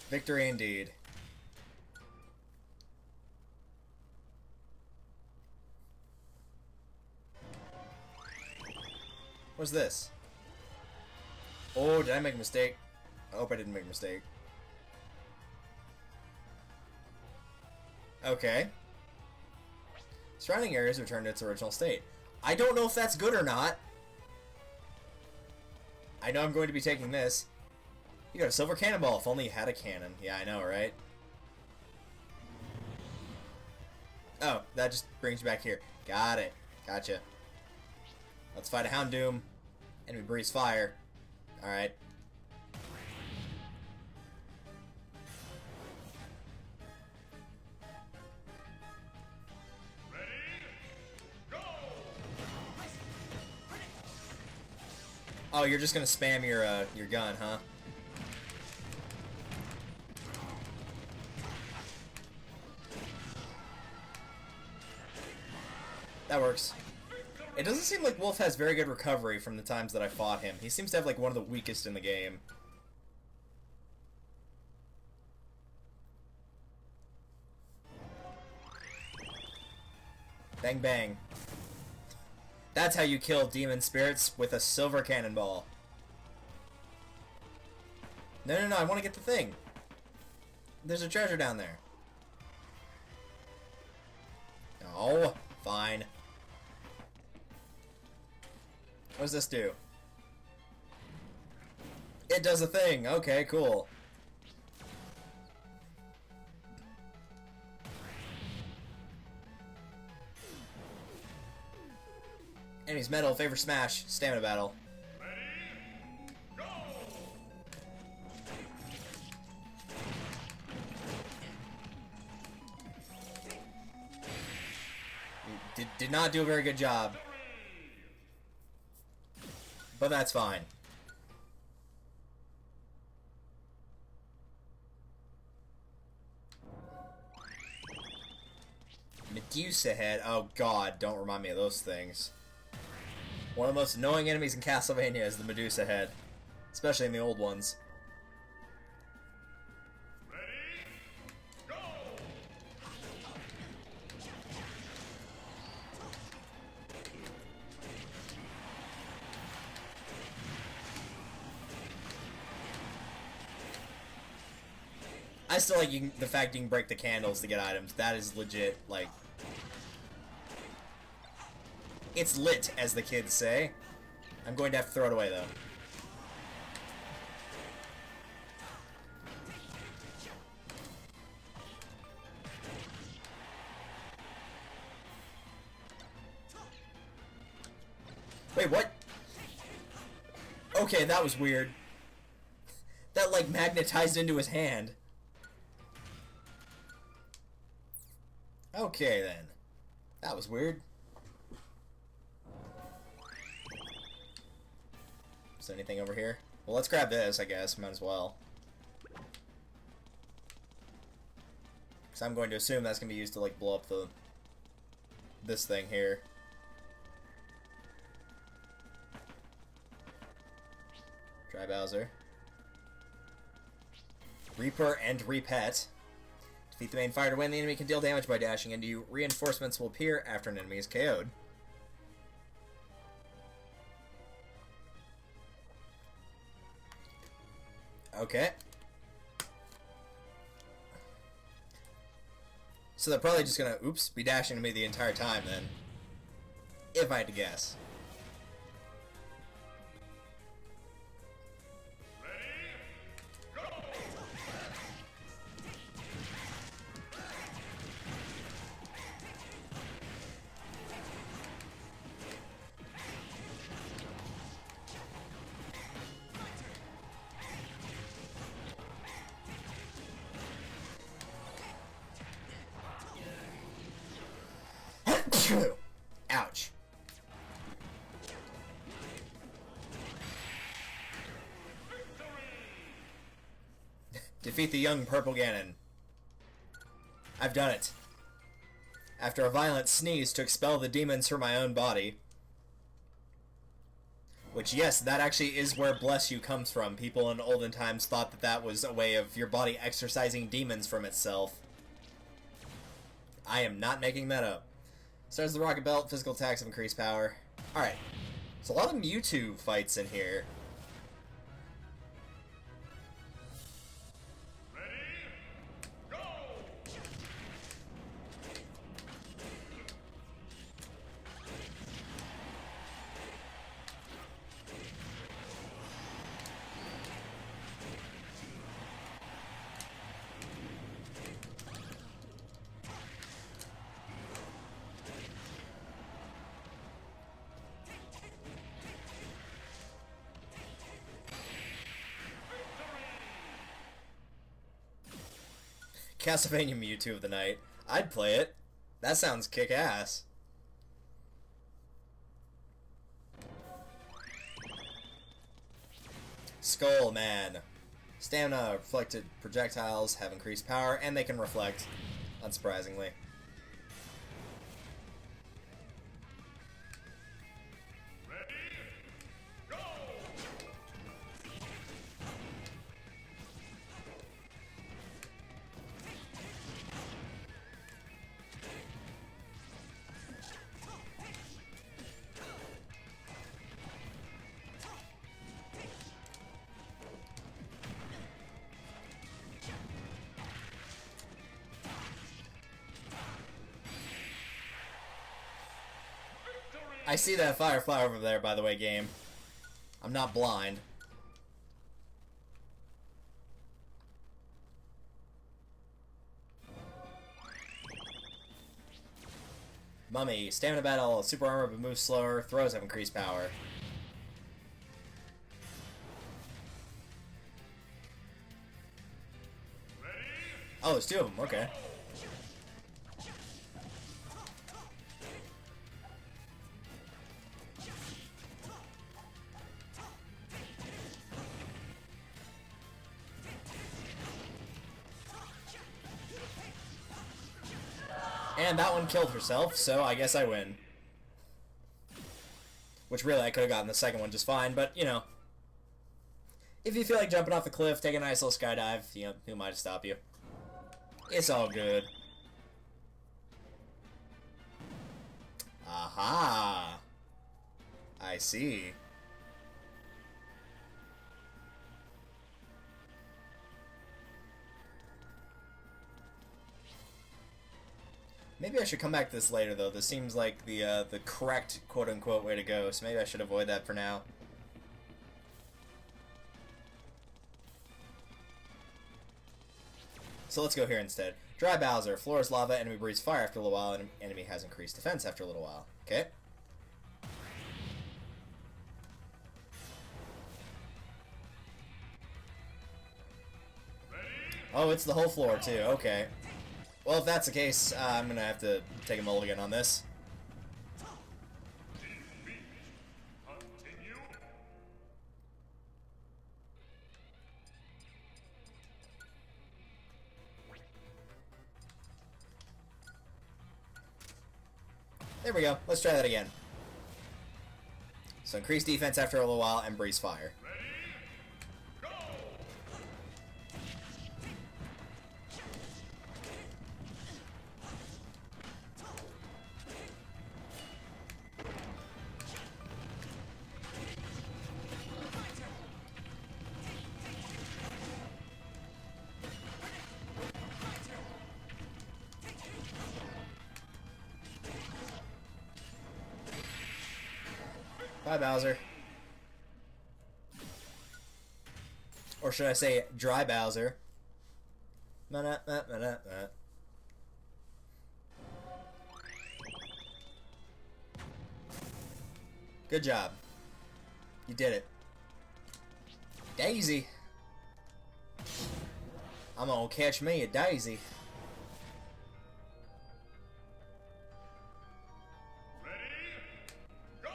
Victory indeed. What's this? Oh, did I make a mistake? I hope I didn't make a mistake. Okay. Surrounding areas return to its original state. I don't know if that's good or not. I know I'm going to be taking this. You got a silver cannonball. If only you had a cannon. Yeah, I know, right? Oh, that just brings you back here. Got it. Gotcha. Let's fight a Houndoom. Enemy breathes fire. Alright. Ready? Go! Oh, you're just gonna spam your gun, huh? That works. It doesn't seem like Wolf has very good recovery from the times that I fought him. He seems to have like one of the weakest in the game. Bang bang. That's how you kill demon spirits, with a silver cannonball. No, no, no, I want to get the thing. There's a treasure down there. Oh, fine. What does this do? It does a thing. Okay, cool. Enemy's metal, favor smash, stamina battle. Ready? Go! Did not do a very good job. But that's fine. Medusa head. Oh god, don't remind me of those things. One of the most annoying enemies in Castlevania is the Medusa head. Especially in the old ones. Ready? Go! I still like the fact you can break the candles to get items. That is legit, like... It's lit, as the kids say. I'm going to have to throw it away, though. Wait, what? Okay, that was weird. That, like, magnetized into his hand. Okay, then. That was weird. Is there anything over here? Well, let's grab this, I guess. Might as well. Because I'm going to assume that's going to be used to, like, blow up this thing here. Try Bowser. Reaper and Repet. Defeat the main fighter when the enemy can deal damage by dashing into you. Reinforcements will appear after an enemy is KO'd. Okay. So they're probably just gonna, oops, be dashing to me the entire time then. If I had to guess. Ouch. Defeat the young purple Ganon. I've done it. After a violent sneeze to expel the demons from my own body. Which, yes, that actually is where bless you comes from. People in olden times thought that that was a way of your body exorcising demons from itself. I am not making that up. Starts the rocket belt, physical attacks have increased power. Alright. There's a lot of Mewtwo fights in here. Castlevania Mewtwo of the night. I'd play it. That sounds kick-ass. Skull Man. Stamina, reflected projectiles have increased power, and they can reflect, unsurprisingly. I see that firefly over there, by the way, game. I'm not blind. Mummy, stamina battle, super armor but moves slower, throws have increased power. Oh, there's two of them, okay. And that one killed herself, so I guess I win. Which really, I could have gotten the second one just fine, but, you know. If you feel like jumping off the cliff, take a nice little skydive, you know, who might stop you? It's all good. Aha! I see. Maybe I should come back to this later, though. This seems like the correct quote-unquote way to go, so maybe I should avoid that for now. So let's go here instead. Dry Bowser. Floor is lava, enemy breathes fire after a little while, and enemy has increased defense after a little while. Okay. Oh, it's the whole floor, too. Okay. Well, if that's the case, I'm gonna have to take a mulligan on this. Continue. There we go. Let's try that again. So increase defense after a little while and breeze fire. Ready? Go! 'Bye, Bowser. Or should I say, Dry Bowser. Good job. You did it. Daisy. I'm gonna catch me a daisy. Ready? Go!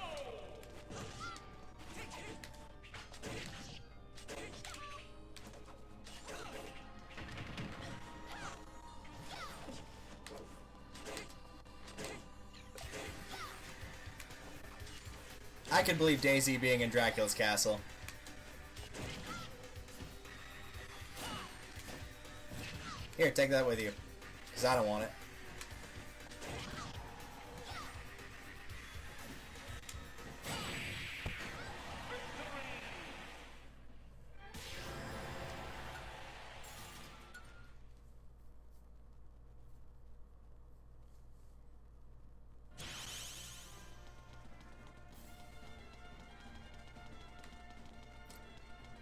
I could believe Daisy being in Dracula's castle. Here, take that with you. Because I don't want it.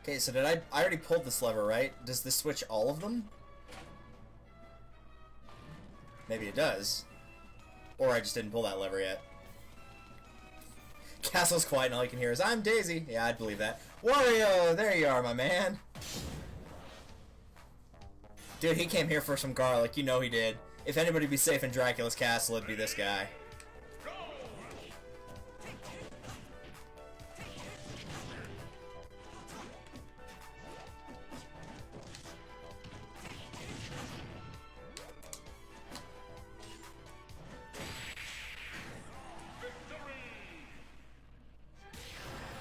Okay, so did I already pulled this lever, right? Does this switch all of them? Maybe it does. Or I just didn't pull that lever yet. Castle's quiet and all you can hear is, I'm Daisy. Yeah, I'd believe that. Wario, there you are, my man. Dude, he came here for some garlic. You know he did. If anybody'd be safe in Dracula's castle, it'd be this guy.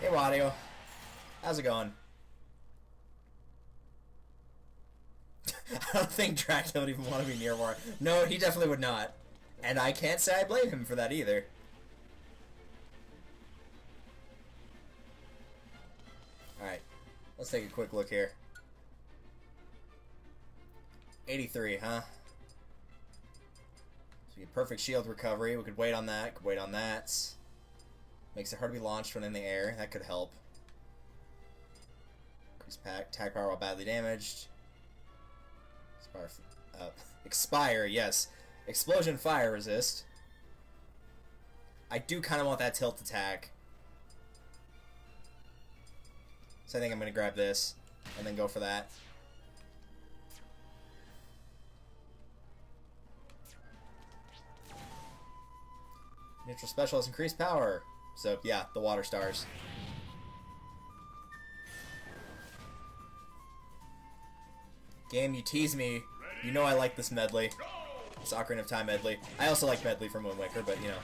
Hey, Wario. How's it going? I don't think Dracula would even want to be near Wario. No, he definitely would not. And I can't say I blame him for that either. Alright. Let's take a quick look here. 83, huh? So we get perfect shield recovery. We could wait on that. Could wait on that. Makes it hard to be launched when in the air. That could help. Increase attack power while badly damaged. Expire, yes. Explosion fire resist. I do kind of want that tilt attack. So I think I'm going to grab this and then go for that. Neutral special has increased power. So, yeah, the water stars. Game, you tease me. You know I like this medley. This Ocarina of Time medley. I also like medley from Wind Waker, but, you know.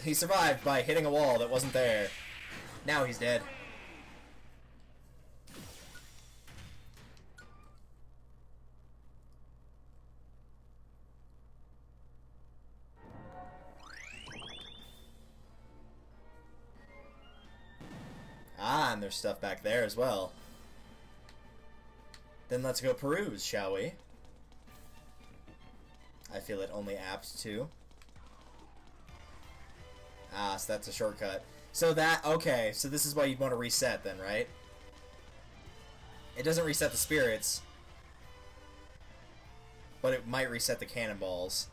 He survived by hitting a wall that wasn't there. Now he's dead. Ah, and there's stuff back there as well. Then let's go peruse, shall we? I feel it only apt to. Ah, so that's a shortcut. So that, okay, so this is why you'd want to reset then, right? It doesn't reset the spirits, but it might reset the cannonballs.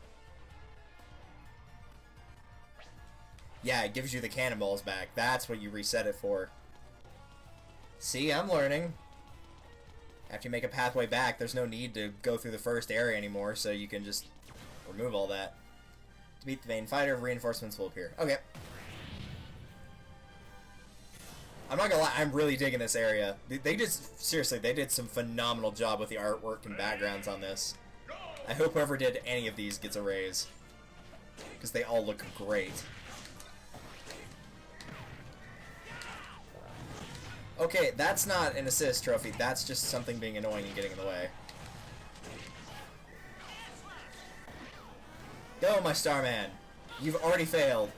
Yeah, it gives you the cannonballs back. That's what you reset it for. See, I'm learning. After you make a pathway back, there's no need to go through the first area anymore, so you can just remove all that. To beat the main fighter, reinforcements will appear. Okay. I'm not gonna lie, I'm really digging this area. They just, seriously, they did some phenomenal job with the artwork and backgrounds on this. I hope whoever did any of these gets a raise, because they all look great. Okay, that's not an assist trophy, that's just something being annoying and getting in the way. Go, my Starman! You've already failed.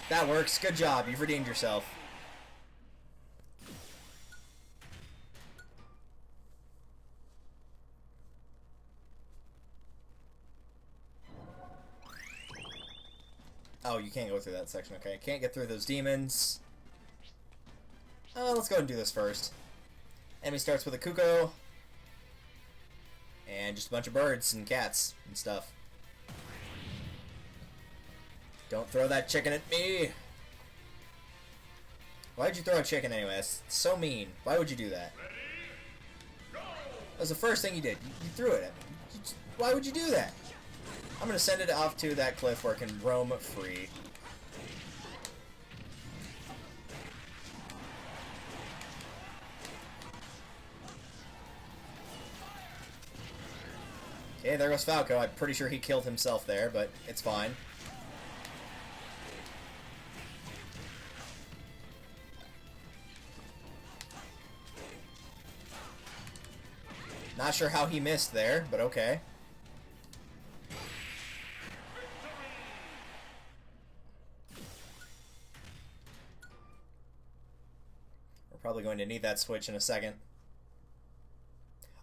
That works. Good job. You've redeemed yourself. Oh, you can't go through that section. Okay, can't get through those demons. Let's go and do this first. Enemy starts with a Kuko. And just a bunch of birds and cats and stuff. Don't throw that chicken at me! Why'd you throw a chicken anyway? That's so mean. Why would you do that? That was the first thing you did. You threw it at me. Why would you do that? I'm gonna send it off to that cliff where it can roam free. Okay, there goes Falco. I'm pretty sure he killed himself there, but it's fine. Not sure how he missed there, but okay. We're probably going to need that switch in a second.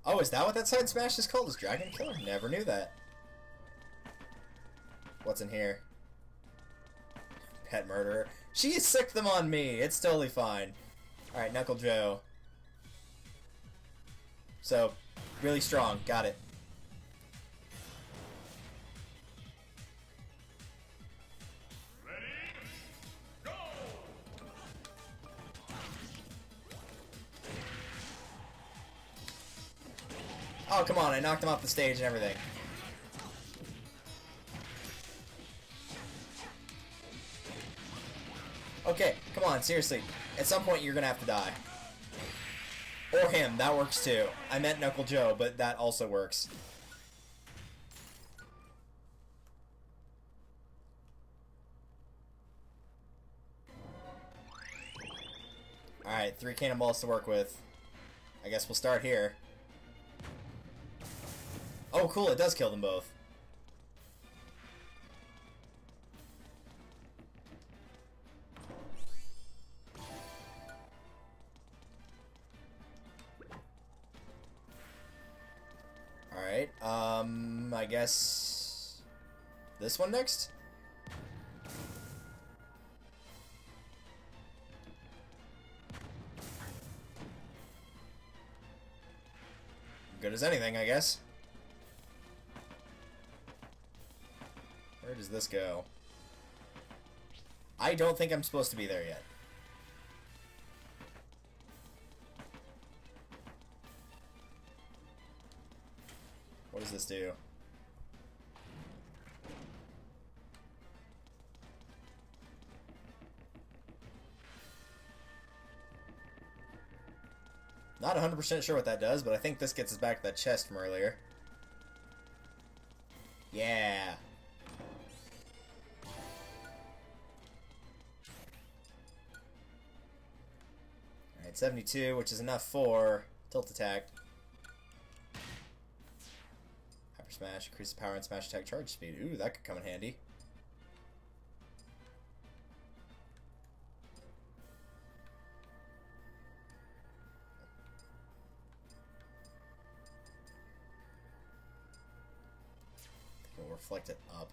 Oh, is that what that side smash is called? Is Dragon Killer? Never knew that. What's in here? Pet murderer. She sicked them on me. It's totally fine. Alright, Knuckle Joe. So, really strong. Got it. Ready? Go! Oh, come on. I knocked him off the stage and everything. Okay, come on. Seriously. At some point, you're gonna have to die. Or him, that works too. I meant Knuckle Joe, but that also works. Alright, 3 cannonballs to work with. I guess we'll start here. Oh, cool, it does kill them both. Alright, I guess this one next? Good as anything, I guess. Where does this go? I don't think I'm supposed to be there yet. What does this do? Not 100% sure what that does, but I think this gets us back to that chest from earlier. Yeah. Alright, 72, which is enough for tilt attack. Hyper smash, increases power and smash attack charge speed. Ooh, that could come in handy. We'll reflect it up.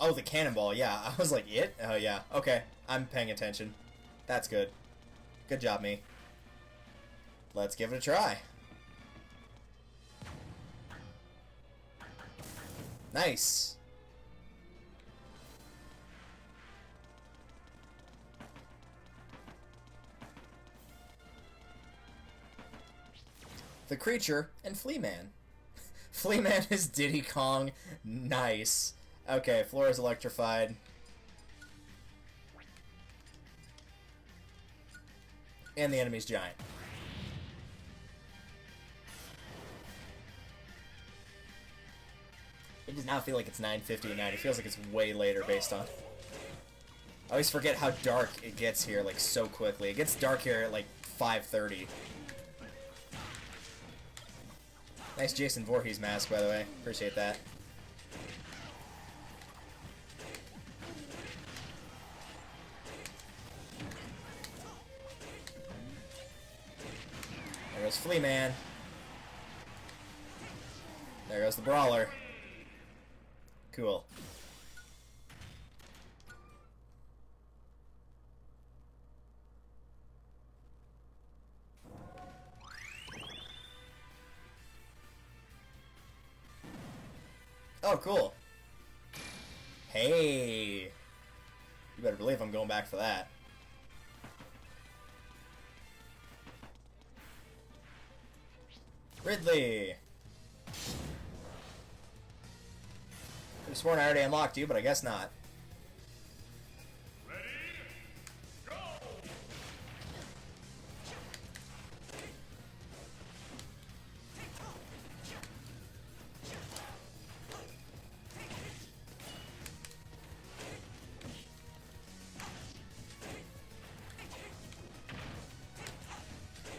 Oh, the cannonball, yeah. I was like, it? Oh, yeah. Okay, I'm paying attention. That's good. Good job, me. Let's give it a try. Nice. The creature and Fleaman. Fleaman is Diddy Kong. Nice. Okay, floor is electrified. And the enemy's giant. It does not feel like it's 9:50 at night. It feels like it's way later based on... I always forget how dark it gets here, like, so quickly. It gets dark here at, like, 5:30. Nice Jason Voorhees mask, by the way. Appreciate that. There goes Fleaman. There goes the Brawler. Cool. Oh, cool. Hey. You better believe I'm going back for that. Ridley. Could have sworn I already unlocked you, but I guess not. Ready? Go!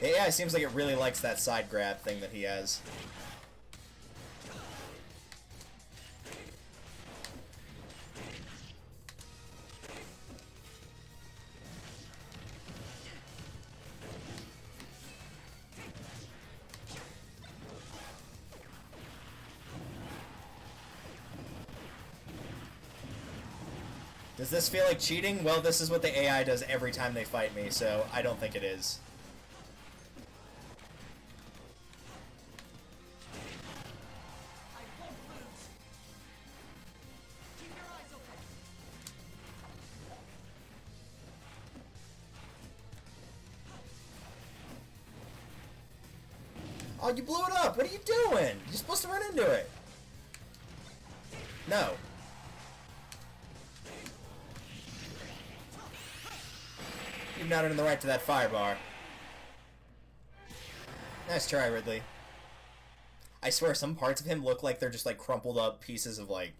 The AI seems like it really likes that side grab thing that he has. Does this feel like cheating? Well, this is what the AI does every time they fight me, so I don't think it is. Oh, you blew it up! What are you doing? You're supposed to run into it. No. You've not earned the right to that firebar. Nice try, Ridley. I swear, some parts of him look like they're just like crumpled up pieces of like,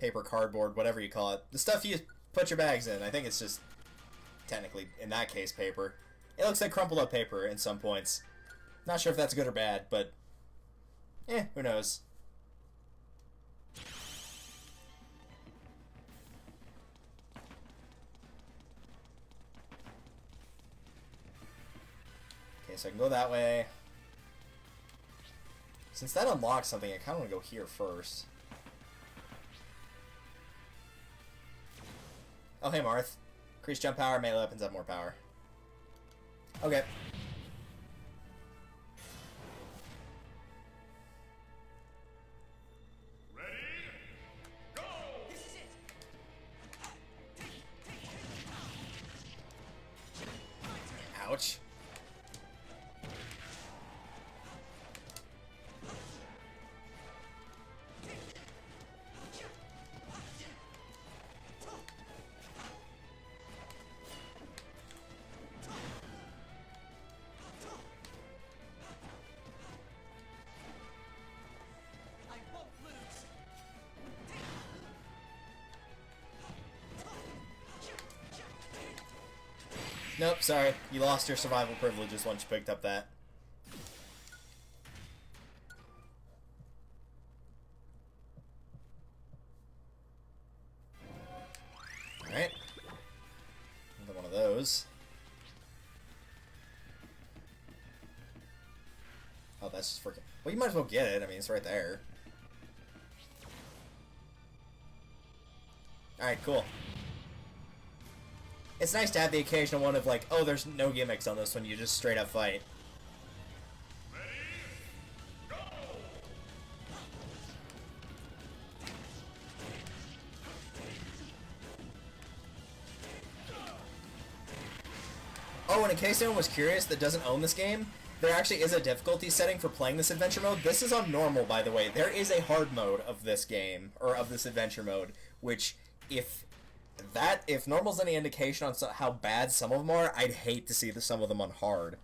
paper, cardboard, whatever you call it. The stuff you put your bags in. I think it's just, technically, in that case, paper. It looks like crumpled up paper in some points. Not sure if that's good or bad, but, who knows. Okay, so I can go that way. Since that unlocks something, I kind of want to go here first. Oh, hey, Marth. Increase jump power, melee weapons have more power. Okay. Ready? Go! Ouch. Nope, sorry. You lost your survival privileges once you picked up that. Alright. Another one of those. Oh, that's just freaking... Well, you might as well get it. I mean, it's right there. Alright, cool. It's nice to have the occasional one of like, oh, there's no gimmicks on this one, you just straight up fight. Ready? Go! Oh, and in case anyone was curious that doesn't own this game, there actually is a difficulty setting for playing this adventure mode. This is on normal, by the way. There is a hard mode of this game, or of this adventure mode, which, if normal's any indication on how bad some of them are, I'd hate to see some of them on hard.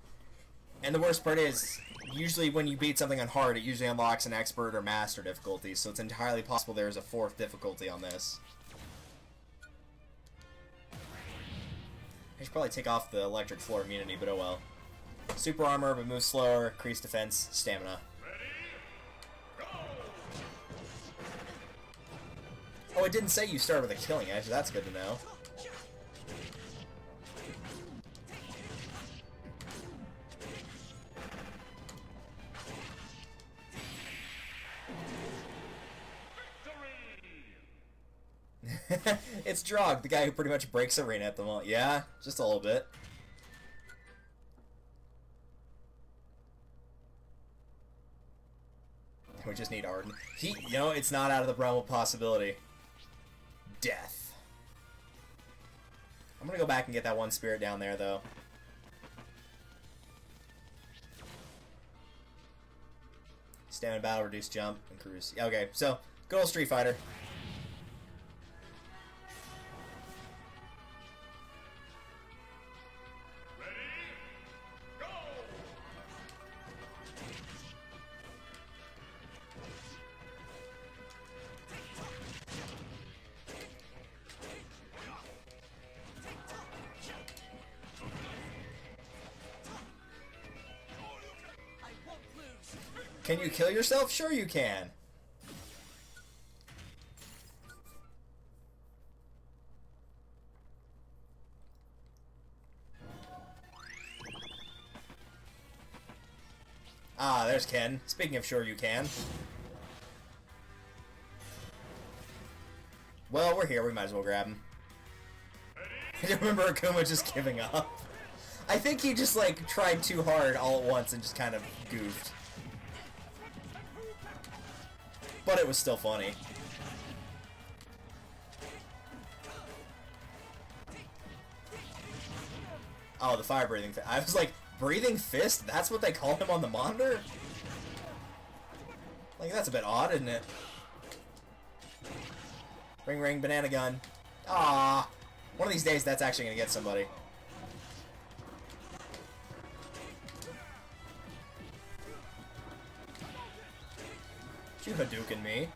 And the worst part is, usually when you beat something on hard, it usually unlocks an expert or master difficulty, so it's entirely possible there's a 4th difficulty on this. I should probably take off the electric floor immunity, but oh well. Super armor, but moves slower, increased defense, stamina. Oh, it didn't say you start with a killing edge, that's good to know. It's Drog, the guy who pretty much breaks arena at the moment. Yeah, just a little bit. We just need Arden. It's not out of the realm of possibility. Death. I'm gonna go back and get that one spirit down there, though. Stamina battle, reduce jump, and cruise. Okay, so, good old Street Fighter. Can you kill yourself? Sure you can. Ah, there's Ken. Speaking of sure you can. Well, we're here. We might as well grab him. I don't remember Akuma just giving up. I think he just, like, tried too hard all at once and just kind of goofed. But it was still funny. Oh, the fire breathing fist. I was like, breathing fist? That's what they call him on the monitor? Like, that's a bit odd, isn't it? Ring ring, banana gun. Ah, one of these days that's actually gonna get somebody. You Hadouken me.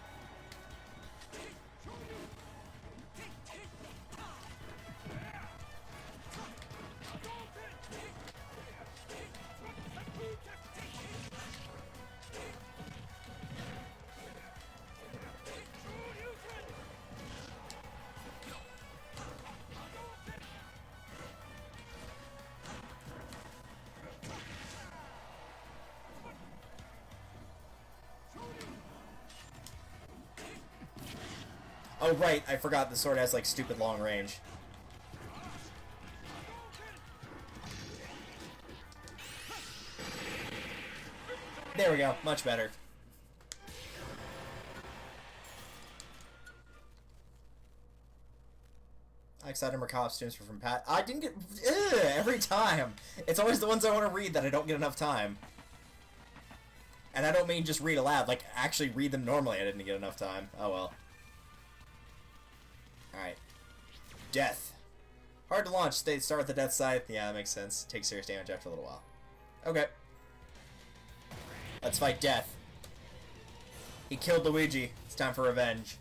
Oh, right, I forgot the sword has, like, stupid long range. There we go, much better. I excited more costumes from Pat. I didn't get... every time! It's always the ones I want to read that I don't get enough time. And I don't mean just read aloud, like, actually read them normally I didn't get enough time. Oh well. Alright. Death. Hard to launch. Start with the death side. Yeah, that makes sense. Take serious damage after a little while. Okay. Let's fight Death. He killed Luigi. It's time for revenge.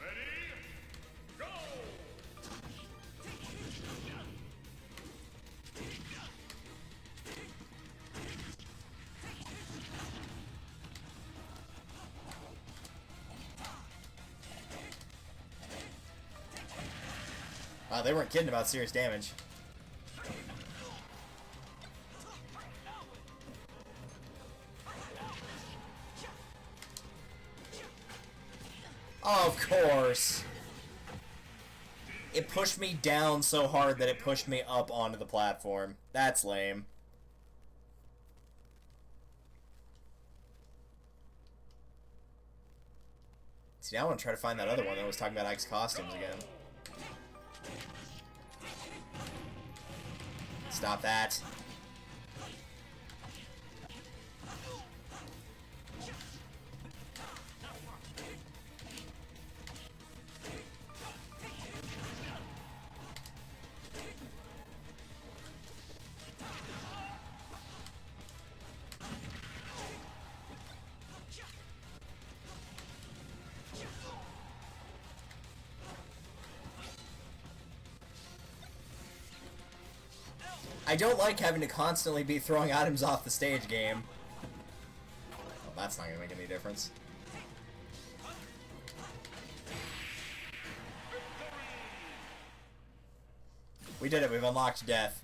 Ready? Go! Wow, they weren't kidding about serious damage. Of course. It pushed me down so hard that it pushed me up onto the platform. That's lame. See, now I want to try to find that other one that was talking about Ike's costumes again. Stop that. I don't like having to constantly be throwing items off the stage, game. Well, that's not gonna make any difference. We did it, we've unlocked Death.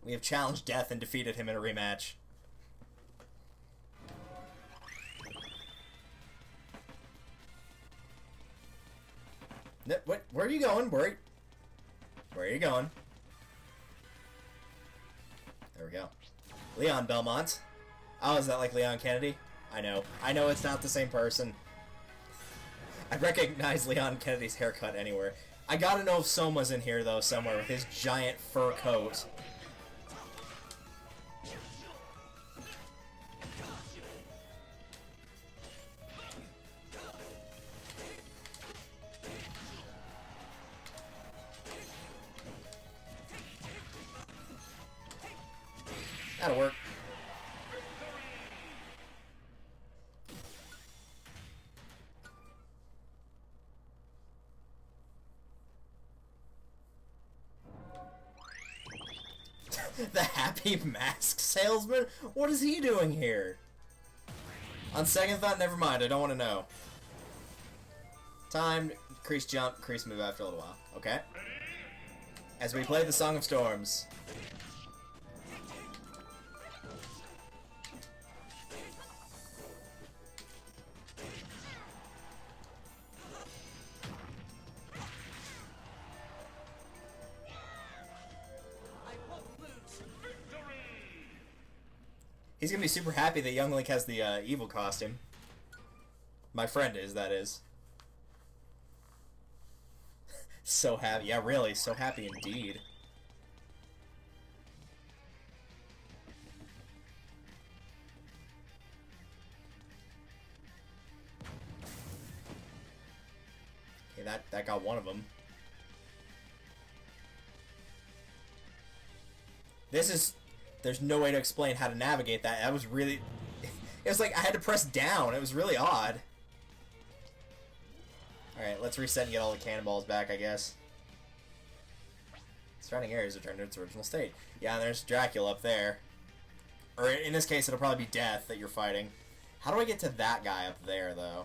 We have challenged Death and defeated him in a rematch. What? Where are you going? Where are you going? There we go. Leon Belmont. Oh, is that like Leon Kennedy? I know it's not the same person. I recognize Leon Kennedy's haircut anywhere. I gotta know if Soma's in here, though, somewhere, with his giant fur coat. That'll work. The happy mask salesman? What is he doing here? On second thought, never mind. I don't want to know. Time, increase jump, increase move after a little while. Okay. As we play the Song of Storms. He's gonna be super happy that Young Link has the evil costume. My friend is, that is. So happy. Yeah, really, so happy indeed. Okay, that got one of them. This is... There's no way to explain how to navigate that. That was really... It was like I had to press down. It was really odd. Alright, let's reset and get all the cannonballs back, I guess. Surrounding areas return to its original state. Yeah, and there's Dracula up there. Or in this case, it'll probably be Death that you're fighting. How do I get to that guy up there, though?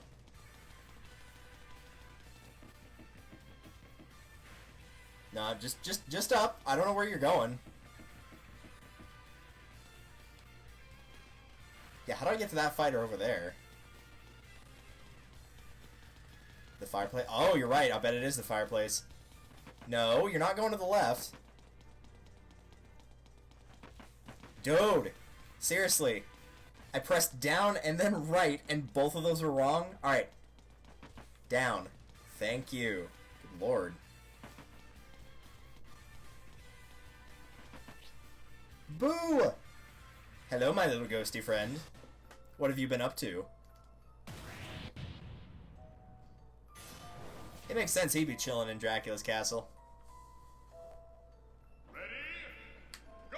No, just up. I don't know where you're going. Yeah, how do I get to that fighter over there? The fireplace? Oh, you're right. I'll bet it is the fireplace. No, you're not going to the left. Dude! Seriously. I pressed down and then right, and both of those were wrong? Alright. Down. Thank you. Good lord. Boo! Hello, my little ghosty friend. What have you been up to? It makes sense he'd be chilling in Dracula's castle. Ready? Go!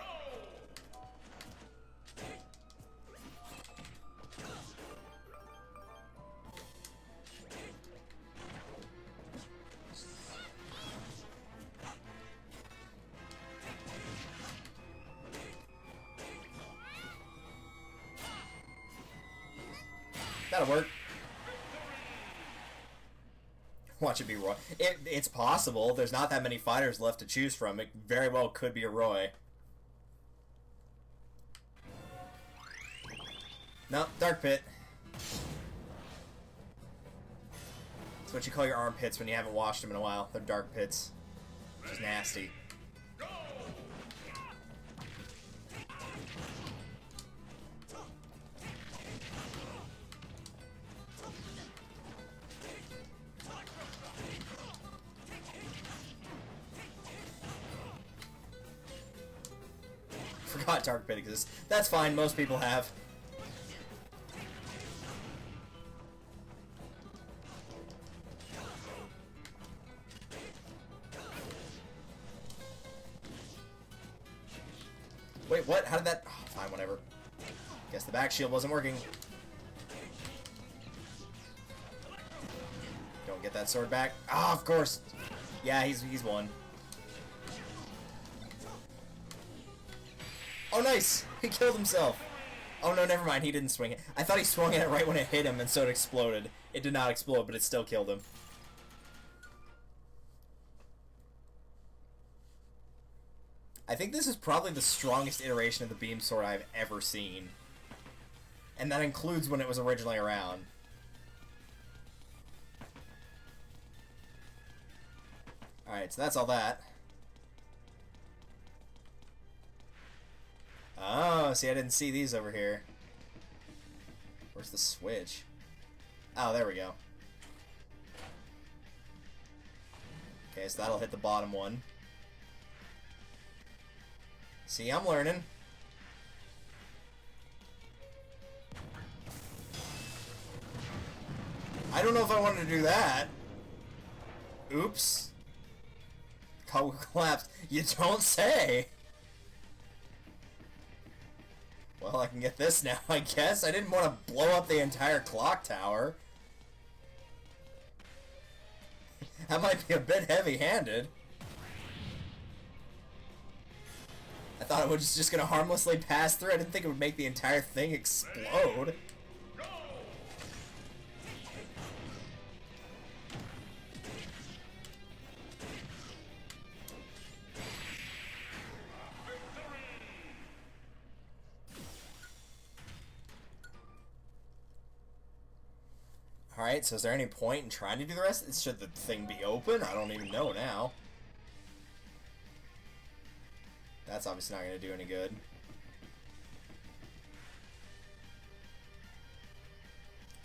That'll work. Watch it be Roy. It's possible. There's not that many fighters left to choose from. It very well could be a Roy. No, Dark Pit. That's what you call your armpits when you haven't washed them in a while. They're dark pits. Which is nasty. forgot Dark Pit exists. That's fine, most people have. Wait, what? How did that... Oh, fine, whatever. Guess the back shield wasn't working. Don't get that sword back. Ah, of course. Yeah, he's won. Oh, nice! He killed himself. Oh, no, never mind. He didn't swing it. I thought he swung at it right when it hit him, and so it exploded. It did not explode, but it still killed him. I think this is probably the strongest iteration of the beam sword I've ever seen. And that includes when it was originally around. Alright, so that's all that. Oh, see, I didn't see these over here. Where's the switch? Oh, there we go. Okay, so that'll hit the bottom one. See, I'm learning. I don't know if I wanted to do that. Oops. Collapsed. You don't say. Well, I can get this now, I guess. I didn't want to blow up the entire clock tower. That might be a bit heavy-handed. I thought it was just going to harmlessly pass through. I didn't think it would make the entire thing explode. Alright, so is there any point in trying to do the rest? Should the thing be open? I don't even know now. That's obviously not going to do any good.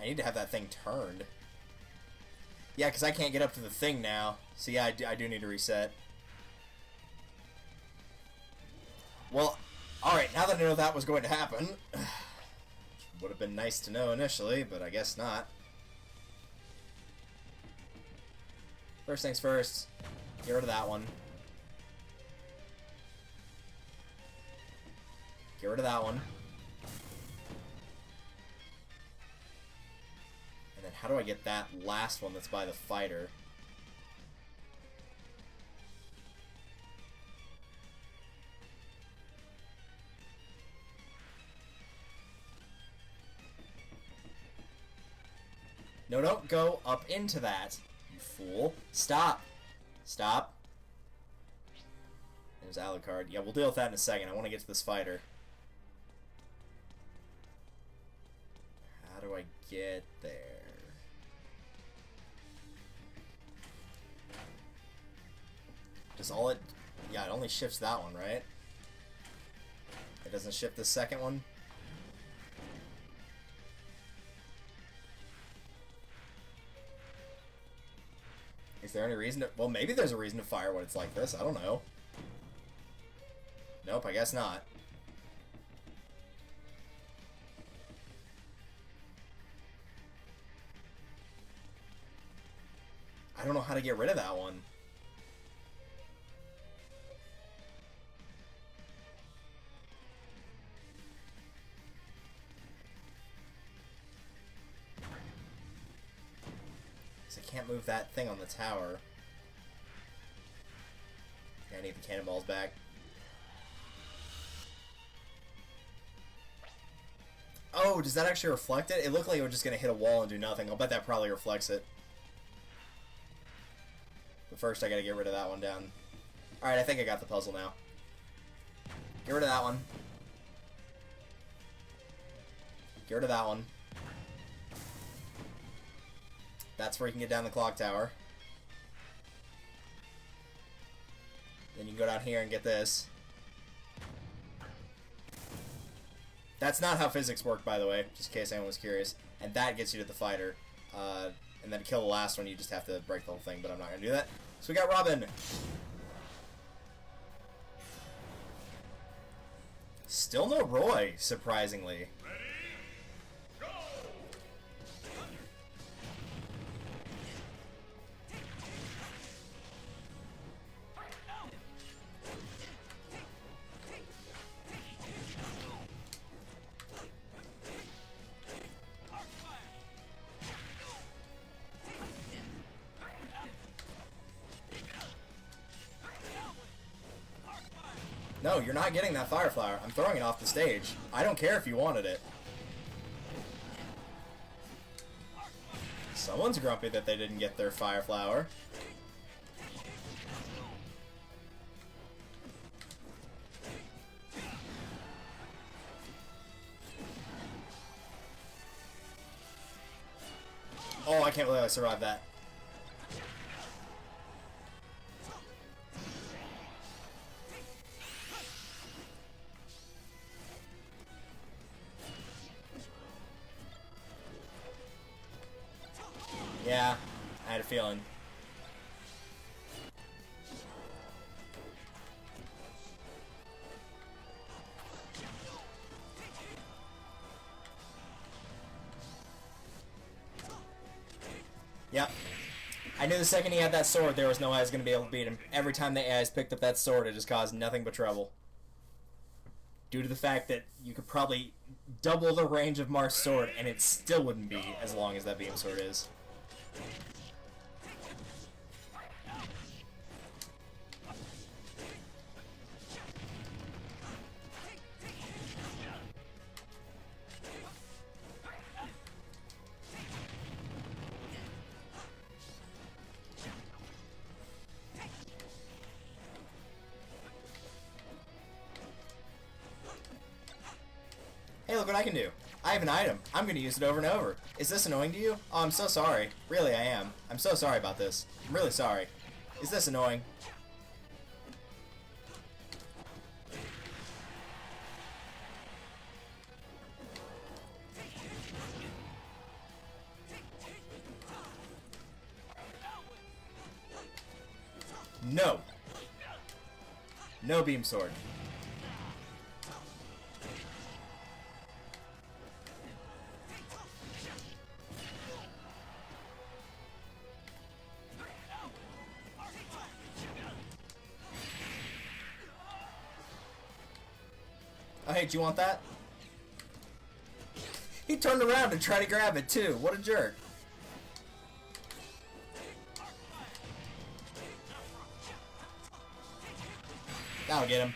I need to have that thing turned. Yeah, because I can't get up to the thing now. So yeah, I do need to reset. Well, alright, now that I know that was going to happen, would have been nice to know initially, but I guess not. First things first, get rid of that one. Get rid of that one. And then how do I get that last one that's by the fighter? No, don't go up into that, you fool. Stop. Stop. There's Alucard. Yeah, we'll deal with that in a second. I want to get to this fighter. How do I get there? Does all it... Yeah, it only shifts that one, right? It doesn't shift the second one? Is there any reason to... Well, maybe there's a reason to fire when it's like this. I don't know. Nope, I guess not. I don't know how to get rid of that one. I can't move that thing on the tower. I need the cannonballs back. Oh, does that actually reflect it? It looked like it was just going to hit a wall and do nothing. I'll bet that probably reflects it. But first I got to get rid of that one down. Alright, I think I got the puzzle now. Get rid of that one. Get rid of that one. That's where you can get down the clock tower. Then you can go down here and get this. That's not how physics work, by the way, just in case anyone was curious. And that gets you to the fighter. And then to kill the last one, you just have to break the whole thing, but I'm not going to do that. So we got Robin. Still no Roy, surprisingly. Go! No, you're not getting that Fire Flower. I'm throwing it off the stage. I don't care if you wanted it. Someone's grumpy that they didn't get their Fire Flower. Oh, I can't believe I survived that. Yeah, I had a feeling. Yep. I knew the second he had that sword, there was no way I was going to be able to beat him. Every time the AIs picked up that sword, it just caused nothing but trouble. Due to the fact that you could probably double the range of Marth's sword, and it still wouldn't be as long as that beam sword is. Hey, look what I can do. I have an item. I'm going to use it over and over. Is this annoying to you? Oh, I'm so sorry. Really, I am. I'm so sorry about this. I'm really sorry. Is this annoying? No. No beam sword. Oh, hey, do you want that? He turned around to try to grab it, too. What a jerk. That'll get him.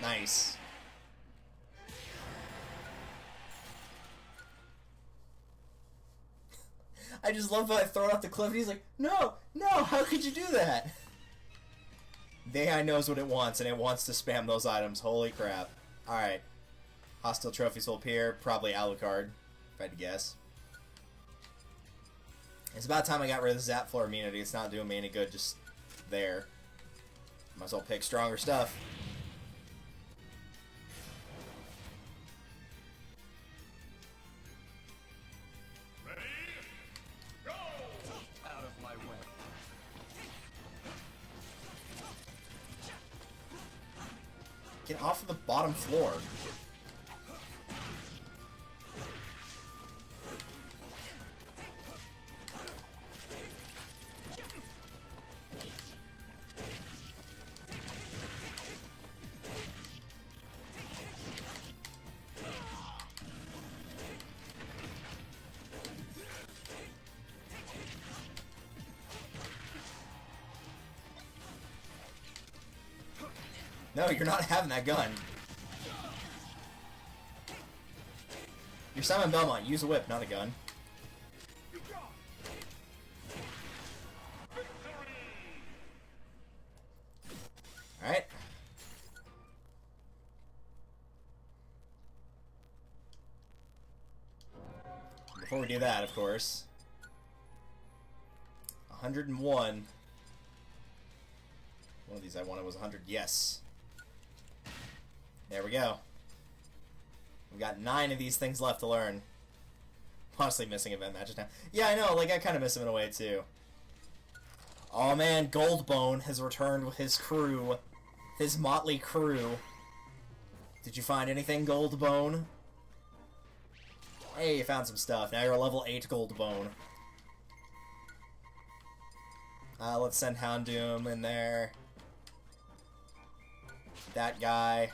Nice. I just love how I throw it off the cliff and he's like, no, no, how could you do that? The AI knows what it wants and it wants to spam those items. Holy crap. Alright. Hostile trophies will appear. Probably Alucard, if I had to guess. It's about time I got rid of the Zap Floor immunity. It's not doing me any good just there. Might as well pick stronger stuff. Ready? Go! Out of my way. Get off of the bottom floor. No, you're not having that gun. You're Simon Belmont. Use a whip, not a gun. Alright. Before we do that, of course. 101. One of these I wanted was 100. Yes. There we go. We've got 9 of these things left to learn. Honestly, missing event matches now. Yeah, I know. Like, I kind of miss him in a way, too. Oh, man. Goldbone has returned with his crew. His motley crew. Did you find anything, Goldbone? Hey, you found some stuff. Now you're a level 8 Goldbone. Let's send Houndoom in there. That guy.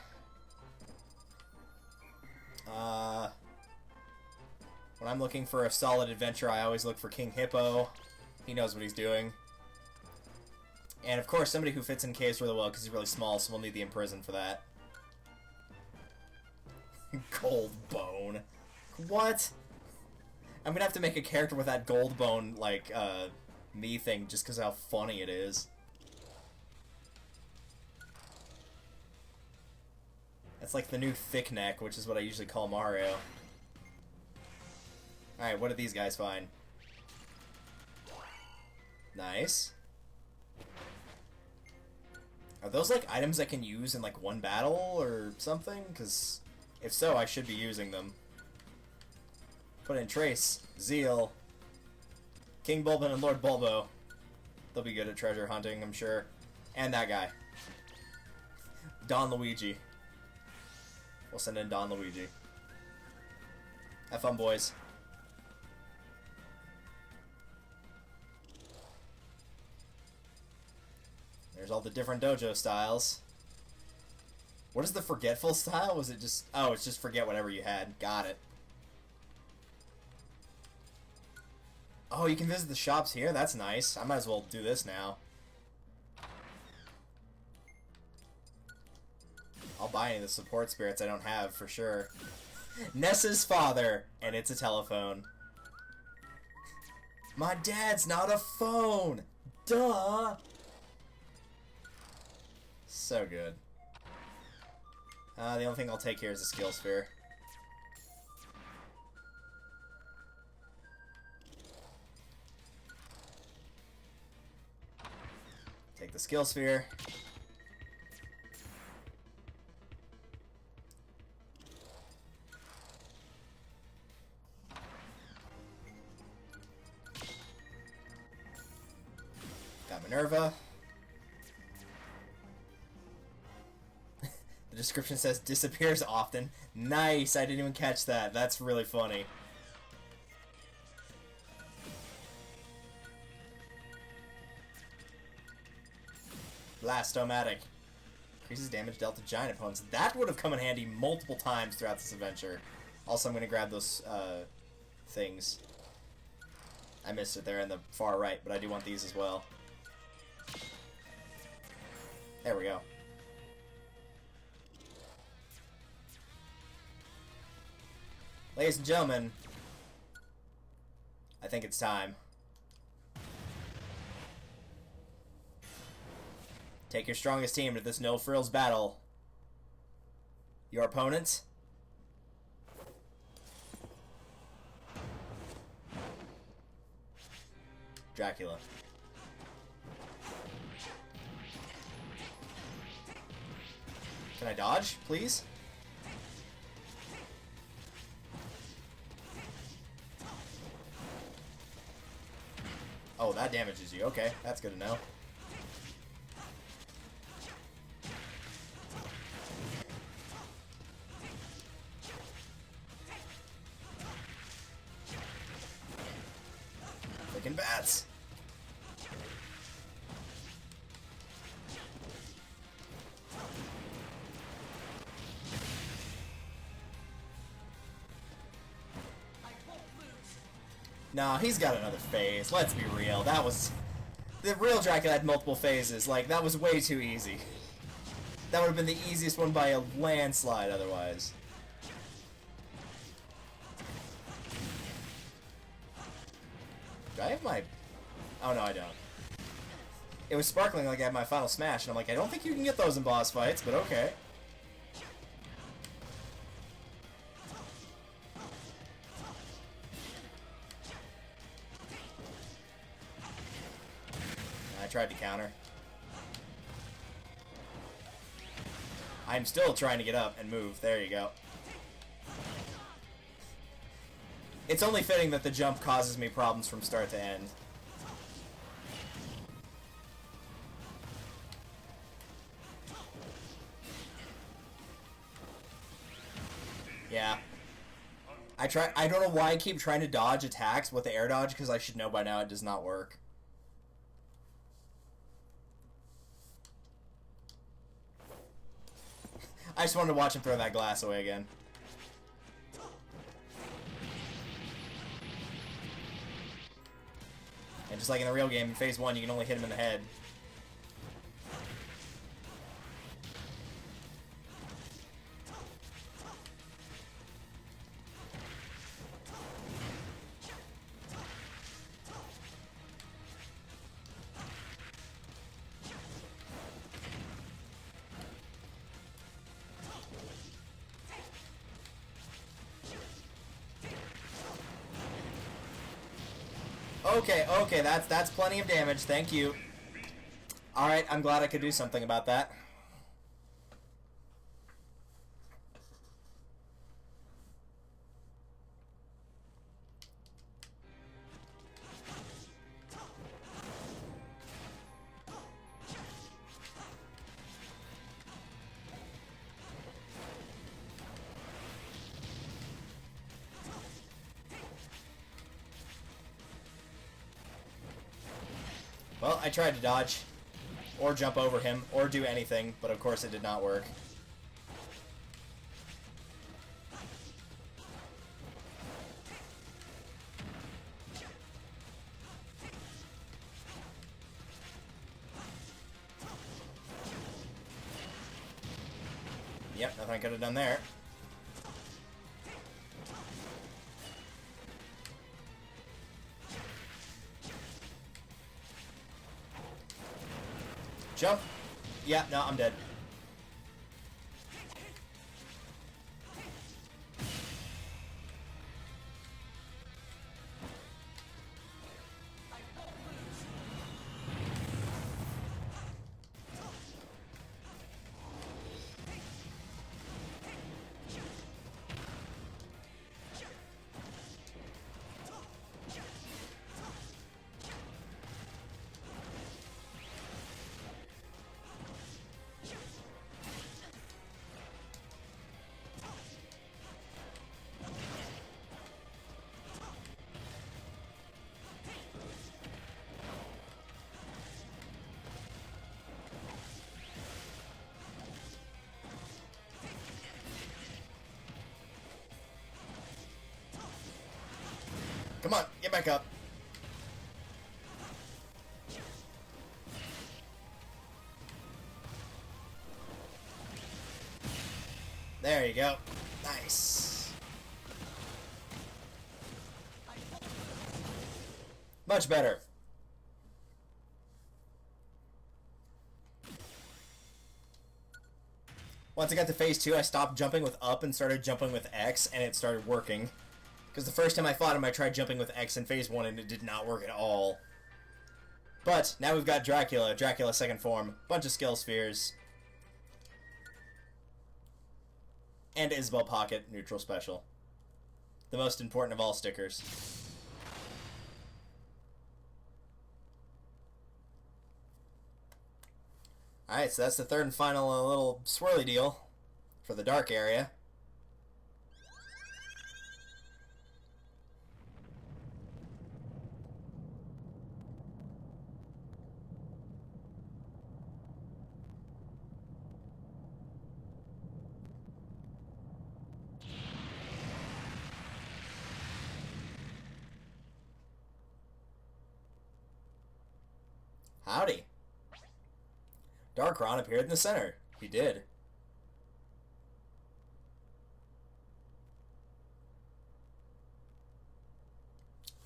When I'm looking for a solid adventure, I always look for King Hippo. He knows what he's doing. And of course, somebody who fits in caves really well because he's really small, so we'll need the Imprison for that. Goldbone. What? I'm gonna have to make a character with that Goldbone, like, me thing, just because how funny it is. That's like the new thick neck, which is what I usually call Mario. Alright, what did these guys find? Nice. Are those like items I can use in like one battle or something? Because if so, I should be using them. Put in Trace, Zeal, King Bulbin, and Lord Bulbo. They'll be good at treasure hunting, I'm sure. And that guy. Don Luigi. We'll send in Don Luigi. Have fun, boys. There's all the different dojo styles. What is the forgetful style? Was it just... Oh, it's just forget whatever you had. Got it. Oh, you can visit the shops here? That's nice. I might as well do this now. I'll buy any of the support spirits I don't have, for sure. Nessa's father, and it's a telephone. My dad's not a phone! Duh! So good. The only thing I'll take here is a skill sphere. Take the skill sphere. Got Minerva. The description says disappears often. Nice! I didn't even catch that. That's really funny. Blastomatic. Increases damage dealt to giant opponents. That would have come in handy multiple times throughout this adventure. Also, I'm going to grab those things. I missed it there in the far right, but I do want these as well. There we go. Ladies and gentlemen, I think it's time. Take your strongest team to this no-frills battle. Your opponent? Dracula. Can I dodge, please? Oh, that damages you. Okay, that's good to know. Freaking bats! Nah, he's got another phase. Let's be real. That was... The real Dracula had multiple phases. Like, that was way too easy. That would have been the easiest one by a landslide otherwise. Do I have my... Oh, no, I don't. It was sparkling like I had my final smash, and I'm like, I don't think you can get those in boss fights, but okay. I tried to counter. I'm still trying to get up and move. There you go. It's only fitting that the jump causes me problems from start to end. I don't know why I keep trying to dodge attacks with the air dodge, because I should know by now it does not work. I just wanted to watch him throw that glass away again. And just like in the real game, in phase 1, you can only hit him in the head. Okay, that's plenty of damage, thank you. Alright, I'm glad I could do something about that. Well, I tried to dodge, or jump over him, or do anything, but of course it did not work. Yep, nothing I could have done there. Jump. Yeah, no, I'm dead. Come on, get back up. There you go. Nice. Much better. Once I got to phase 2, I stopped jumping with up and started jumping with X, and it started working. Because the first time I fought him, I tried jumping with X in phase 1, and it did not work at all. But, now we've got Dracula, Dracula second form, bunch of skill spheres, and Isabel Pocket, neutral special. The most important of all stickers. Alright, so that's the third and final little swirly deal for the dark area. Howdy. Darkron appeared in the center. He did.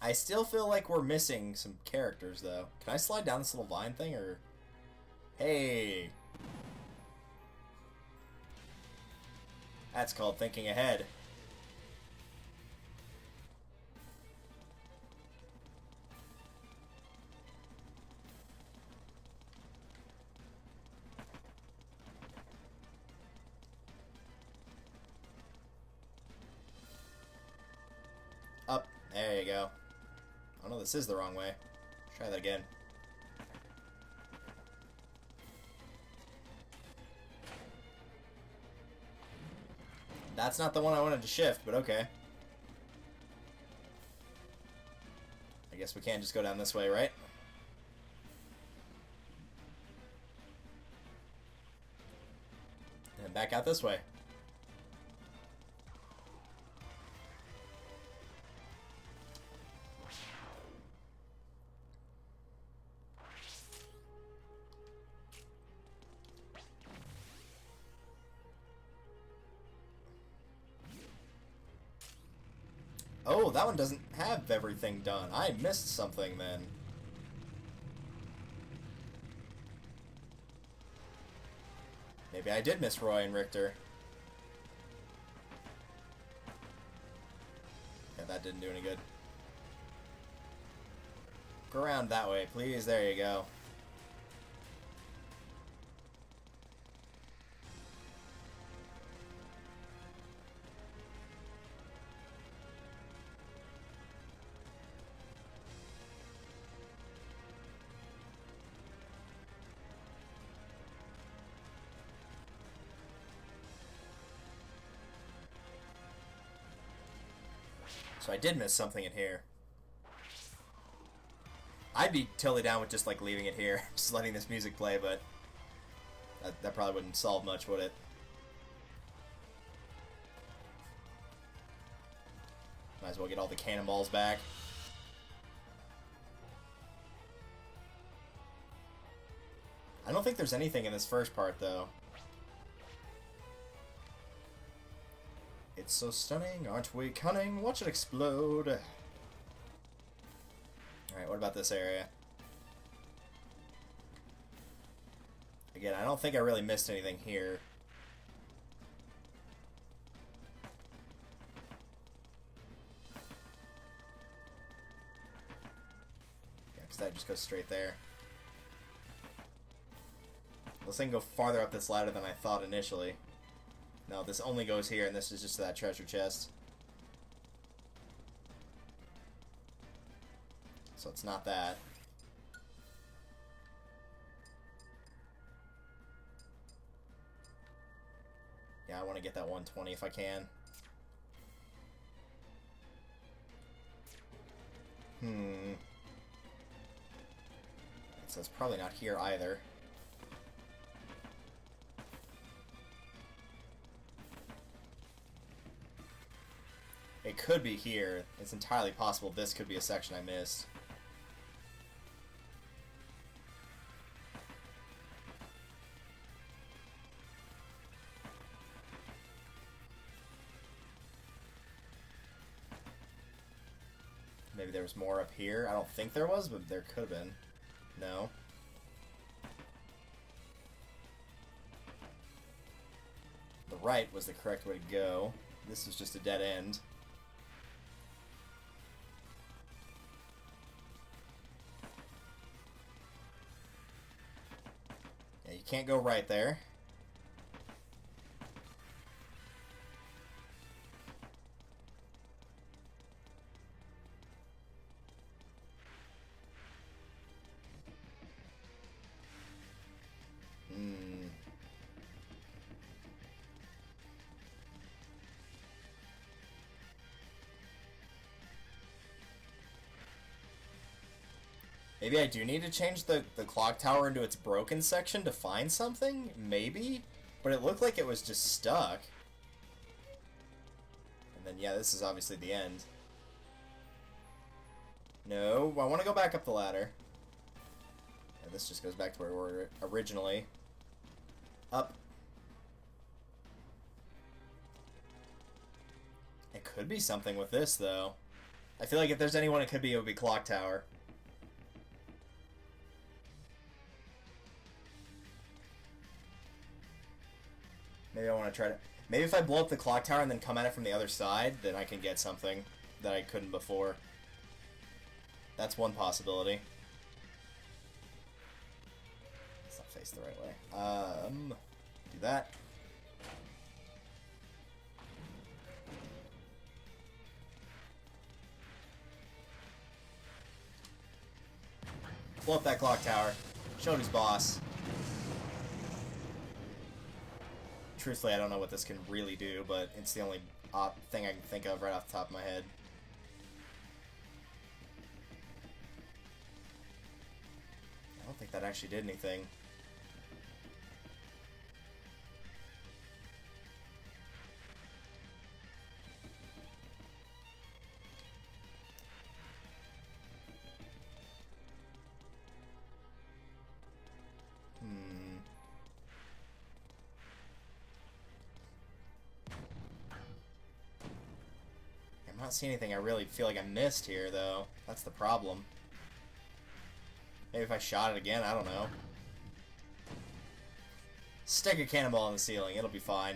I still feel like we're missing some characters, though. Can I slide down this little vine thing, or... Hey! That's called thinking ahead. Up. There you go. Oh no, this is the wrong way. Let's try that again. That's not the one I wanted to shift, but okay. I guess we can't just go down this way, right? And back out this way. Oh, that one doesn't have everything done. I missed something then. Maybe I did miss Roy and Richter. Yeah, that didn't do any good. Go around that way, please. There you go. So I did miss something in here. I'd be totally down with just like leaving it here, just letting this music play, but that probably wouldn't solve much, would it? Might as well get all the cannonballs back. I don't think there's anything in this first part, though. It's so stunning, aren't we cunning? Watch it explode. Alright, what about this area? Again, I don't think I really missed anything here. Yeah, because that just goes straight there. This thing can go farther up this ladder than I thought initially. No, this only goes here, and this is just that treasure chest. So it's not that. Yeah, I want to get that 120 if I can. It says probably not here either. It could be here. It's entirely possible this could be a section I missed. Maybe there was more up here. I don't think there was, but there could have been. No. The right was the correct way to go. This is just a dead end. Yeah, you can't go right there. Maybe I do need to change the clock tower into its broken section to find something? Maybe? But it looked like it was just stuck. And then, yeah, this is obviously the end. No, I want to go back up the ladder. And this just goes back to where we were originally. Up. It could be something with this, though. I feel like if there's anyone it could be, it would be Clock Tower. Maybe I want to try to... Maybe if I blow up the clock tower and then come at it from the other side, then I can get something that I couldn't before. That's one possibility. Let's not face the right way. Do that. Blow up that clock tower. Show who's boss. Truthfully, I don't know what this can really do, but it's the only thing I can think of right off the top of my head. think that actually did anything. I'm not seeing anything I really feel like I missed here, though. That's the problem. Maybe if I shot it again, I don't know. Stick a cannonball on the ceiling, it'll be fine.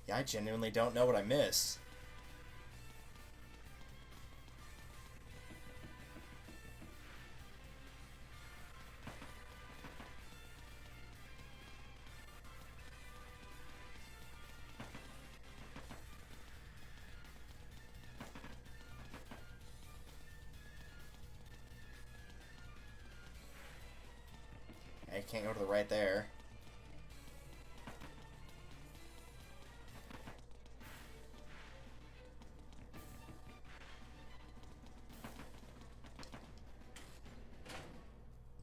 Yeah, I genuinely don't know what I missed. I can't go to the right there.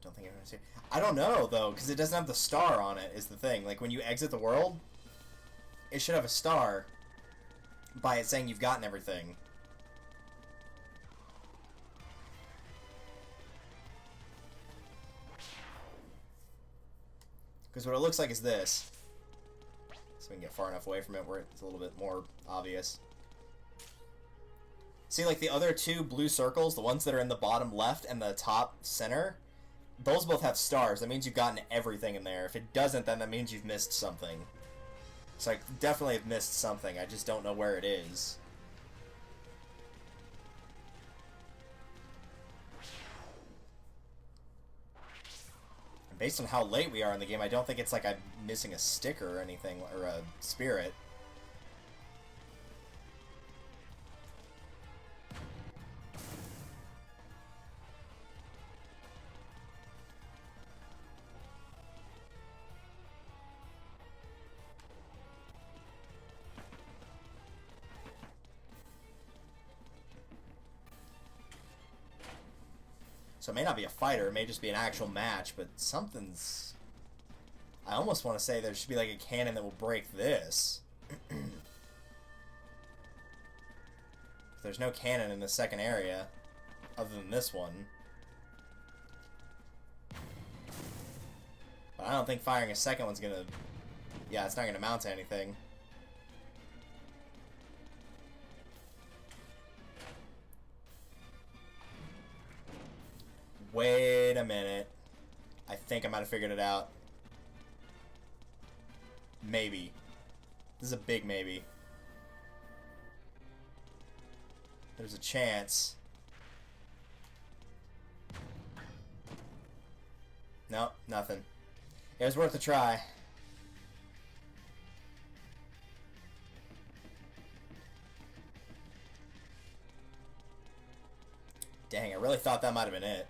Don't think I'm gonna see. I don't know though, because it doesn't have the star on it. Is the thing. Like when you exit the world, it should have a star by it saying you've gotten everything. Because what it looks like is this. So we can get far enough away from it where it's a little bit more obvious. See, like the other two blue circles, the ones that are in the bottom left and the top center, those both have stars. That means you've gotten everything in there. If it doesn't, then that means you've missed something. So I definitely have missed something. I just don't know where it is. Based on how late we are in the game, I don't think it's like I'm missing a sticker or anything, or a spirit. So it may not be a fighter, it may just be an actual match, but something's... I almost want to say there should be like a cannon that will break this. If there's no cannon in the second area, other than this one. But I don't think firing a second one's gonna... Yeah, it's not gonna amount to anything. Wait a minute. I think I might have figured it out. Maybe. This is a big maybe. There's a chance. Nope, nothing. It was worth a try. Dang, I really thought that might have been it.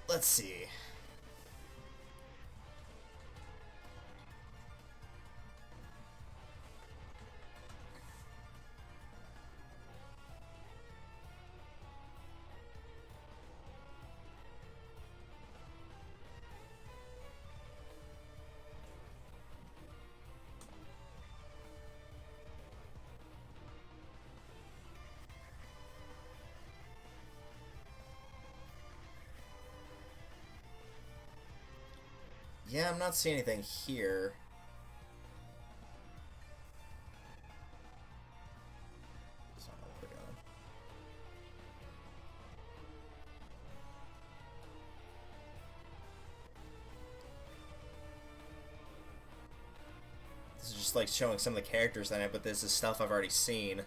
Let's see. Yeah, I'm not seeing anything here. So just like showing some of the characters in it, but this is stuff I've already seen.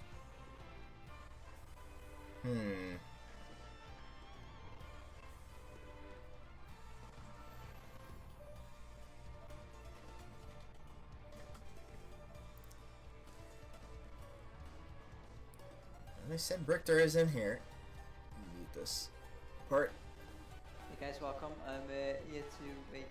They said Brichter is in here. Mute this part. Hey guys, welcome. I'm here to make.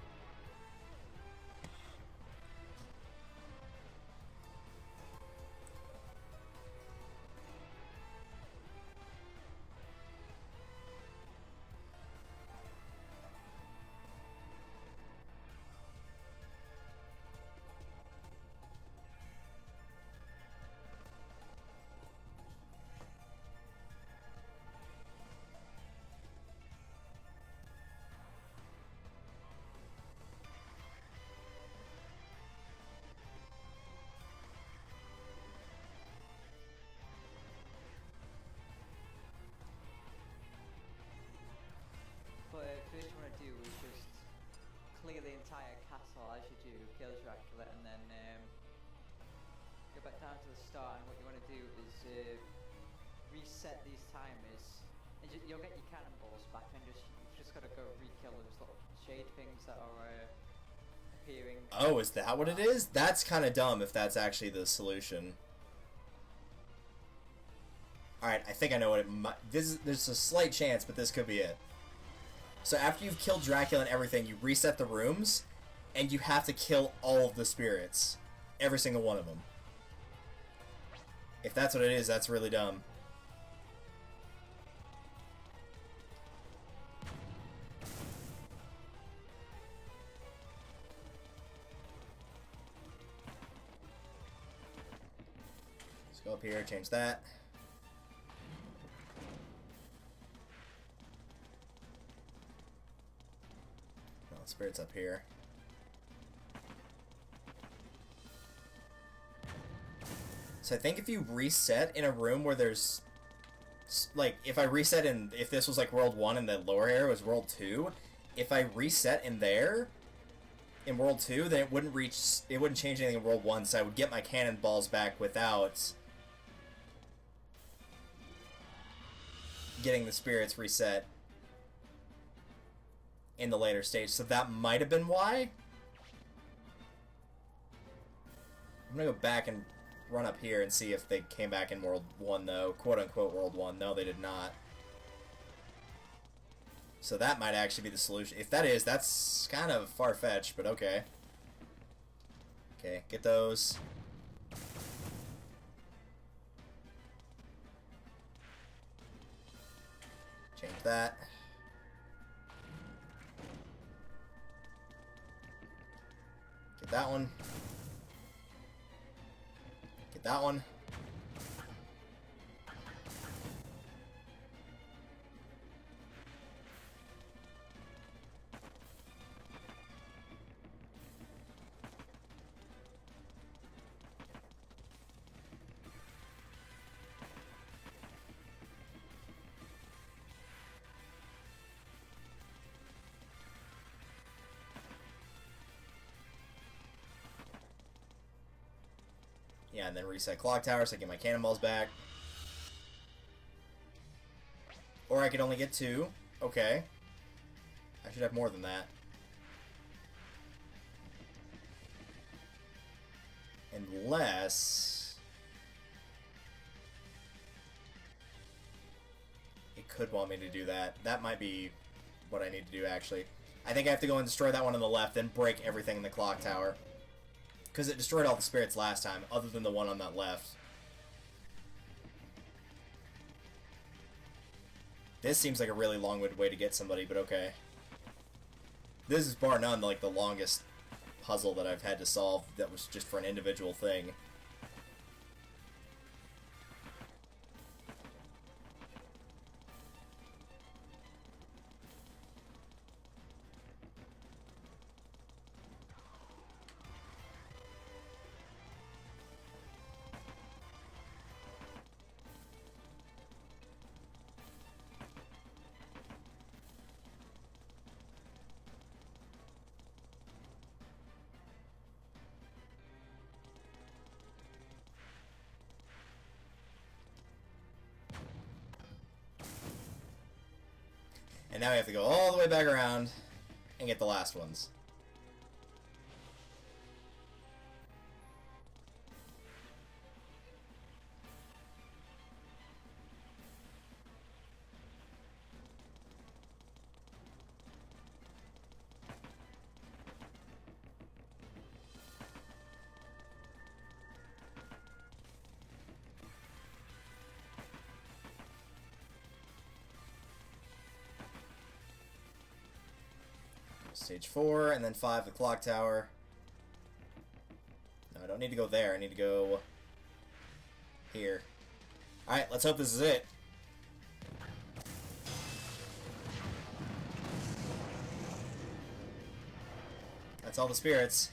First you want to do is just clear the entire castle as you do, kill Dracula, and then go back down to the start. And what you want to do is reset these timers, and you'll get your cannonballs back. And you've just got to go re-kill those little shade things that are appearing. Oh, is that what it is? That's kind of dumb if that's actually the solution. Alright, I think I know what it might... There's a slight chance, but this could be it. So after you've killed Dracula and everything, you reset the rooms, and you have to kill all of the spirits. Every single one of them. If that's what it is, that's really dumb. Let's go up here, change that. Spirits up here. So I think if you reset in a room where there's like, if I reset in, if this was like World 1 and the lower area was World 2, if I reset in there in World 2, then it wouldn't change anything in World 1, so I would get my cannonballs back without getting the spirits reset in the later stage, so that might have been why. I'm gonna go back and run up here and see if they came back in World 1, though. Quote-unquote World 1. No, they did not. So that might actually be the solution. If that is, that's kind of far-fetched, but okay. Okay, get those. Change that. Get that one. Get that one. Yeah, and then reset clock tower so I get my cannonballs back. Or I could only get 2. Okay. I should have more than that. Unless... it could want me to do that. That might be what I need to do, actually. I think I have to go and destroy that one on the left, then break everything in the clock tower. Because it destroyed all the spirits last time, other than the one on that left. This seems like a really long-winded way to get somebody, but okay. This is bar none like the longest puzzle that I've had to solve that was just for an individual thing. And now we have to go all the way back around and get the last ones. Stage 4, and then 5, the clock tower. No, I don't need to go there. I need to go here. Alright, let's hope this is it. That's all the spirits.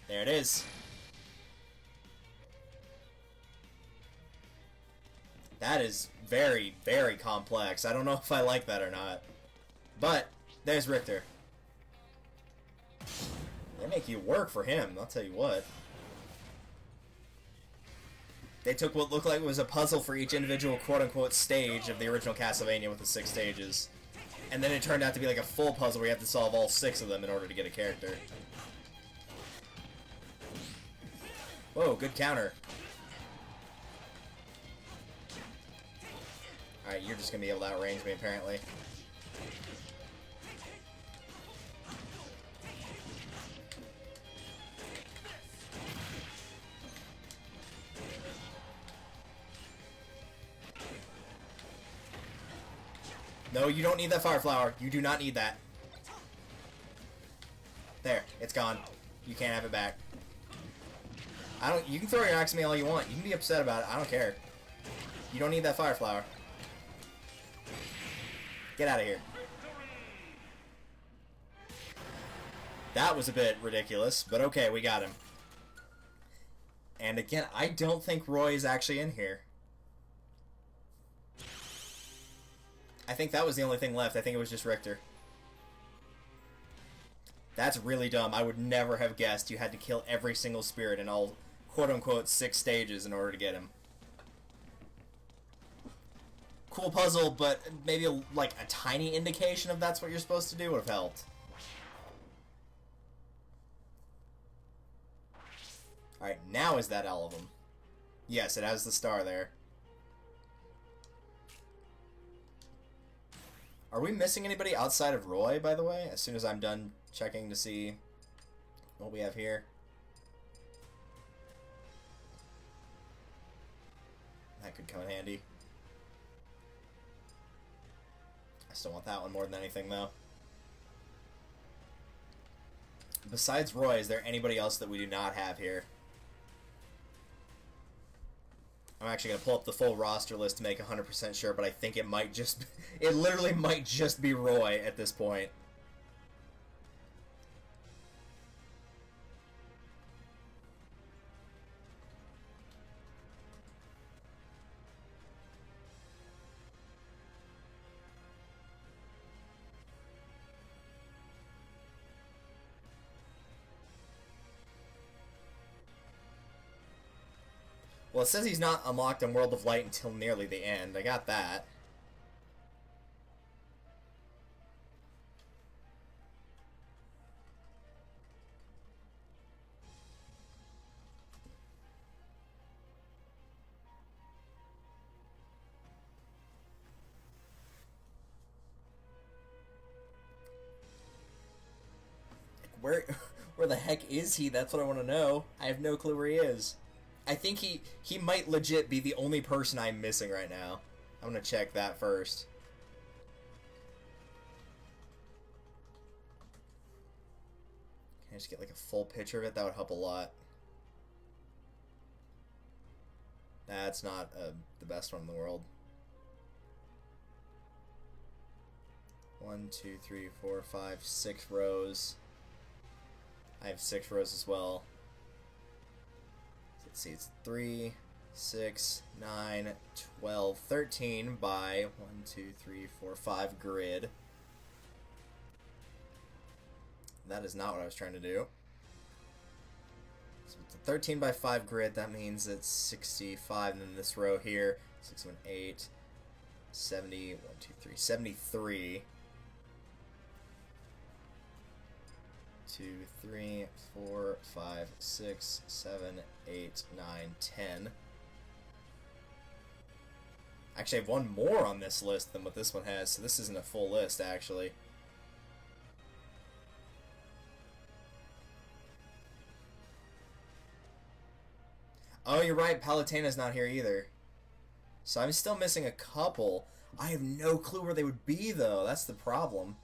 There it is. That is very, very complex. I don't know if I like that or not. But, there's Richter. They make you work for him, I'll tell you what. They took what looked like it was a puzzle for each individual quote-unquote stage of the original Castlevania with the 6 stages. And then it turned out to be like a full puzzle where you have to solve all 6 of them in order to get a character. Whoa, good counter. Alright, you're just gonna be able to outrange me apparently. No, you don't need that fire flower. You do not need that. There, it's gone. You can't have it back. You can throw your axe at me all you want. You can be upset about it. I don't care. You don't need that fire flower. Get out of here. That was a bit ridiculous, but okay, we got him. And again, I don't think Roy is actually in here. I think that was the only thing left. I think it was just Richter. That's really dumb. I would never have guessed you had to kill every single spirit in all quote-unquote 6 stages in order to get him. Cool puzzle, but maybe like a tiny indication of that's what you're supposed to do would have helped. Alright, now is that all of them? Yes, it has the star there. Are we missing anybody outside of Roy, by the way? As soon as I'm done checking to see what we have here. That could come in handy. I still want that one more than anything, though. Besides Roy, is there anybody else that we do not have here? I'm actually going to pull up the full roster list to make 100% sure, but I think it might just... It literally might just be Roy at this point. Well, it says he's not unlocked in World of Light until nearly the end. I got that. Where the heck is he? That's what I want to know. I have no clue where he is. I think he might legit be the only person I'm missing right now. I'm gonna check that first. Can I just get like a full picture of it? That would help a lot. That's not the best one in the world. 1, 2, 3, 4, 5, 6 rows. I have 6 rows as well. Let's see, it's 3, 6, 9, 12, 13 by 1, 2, 3, 4, 5 grid. That is not what I was trying to do. So it's a 13 by 5 grid, that means it's 65, and then this row here, 6, 7, 8, 70, 1, 2, 3, 73. 2, 3, 4, 5, 6, 7, 8, 9, 10. Actually, I have one more on this list than what this one has, so this isn't a full list, actually. Oh, you're right, Palutena's not here either. So I'm still missing a couple. I have no clue where they would be, though. That's the problem.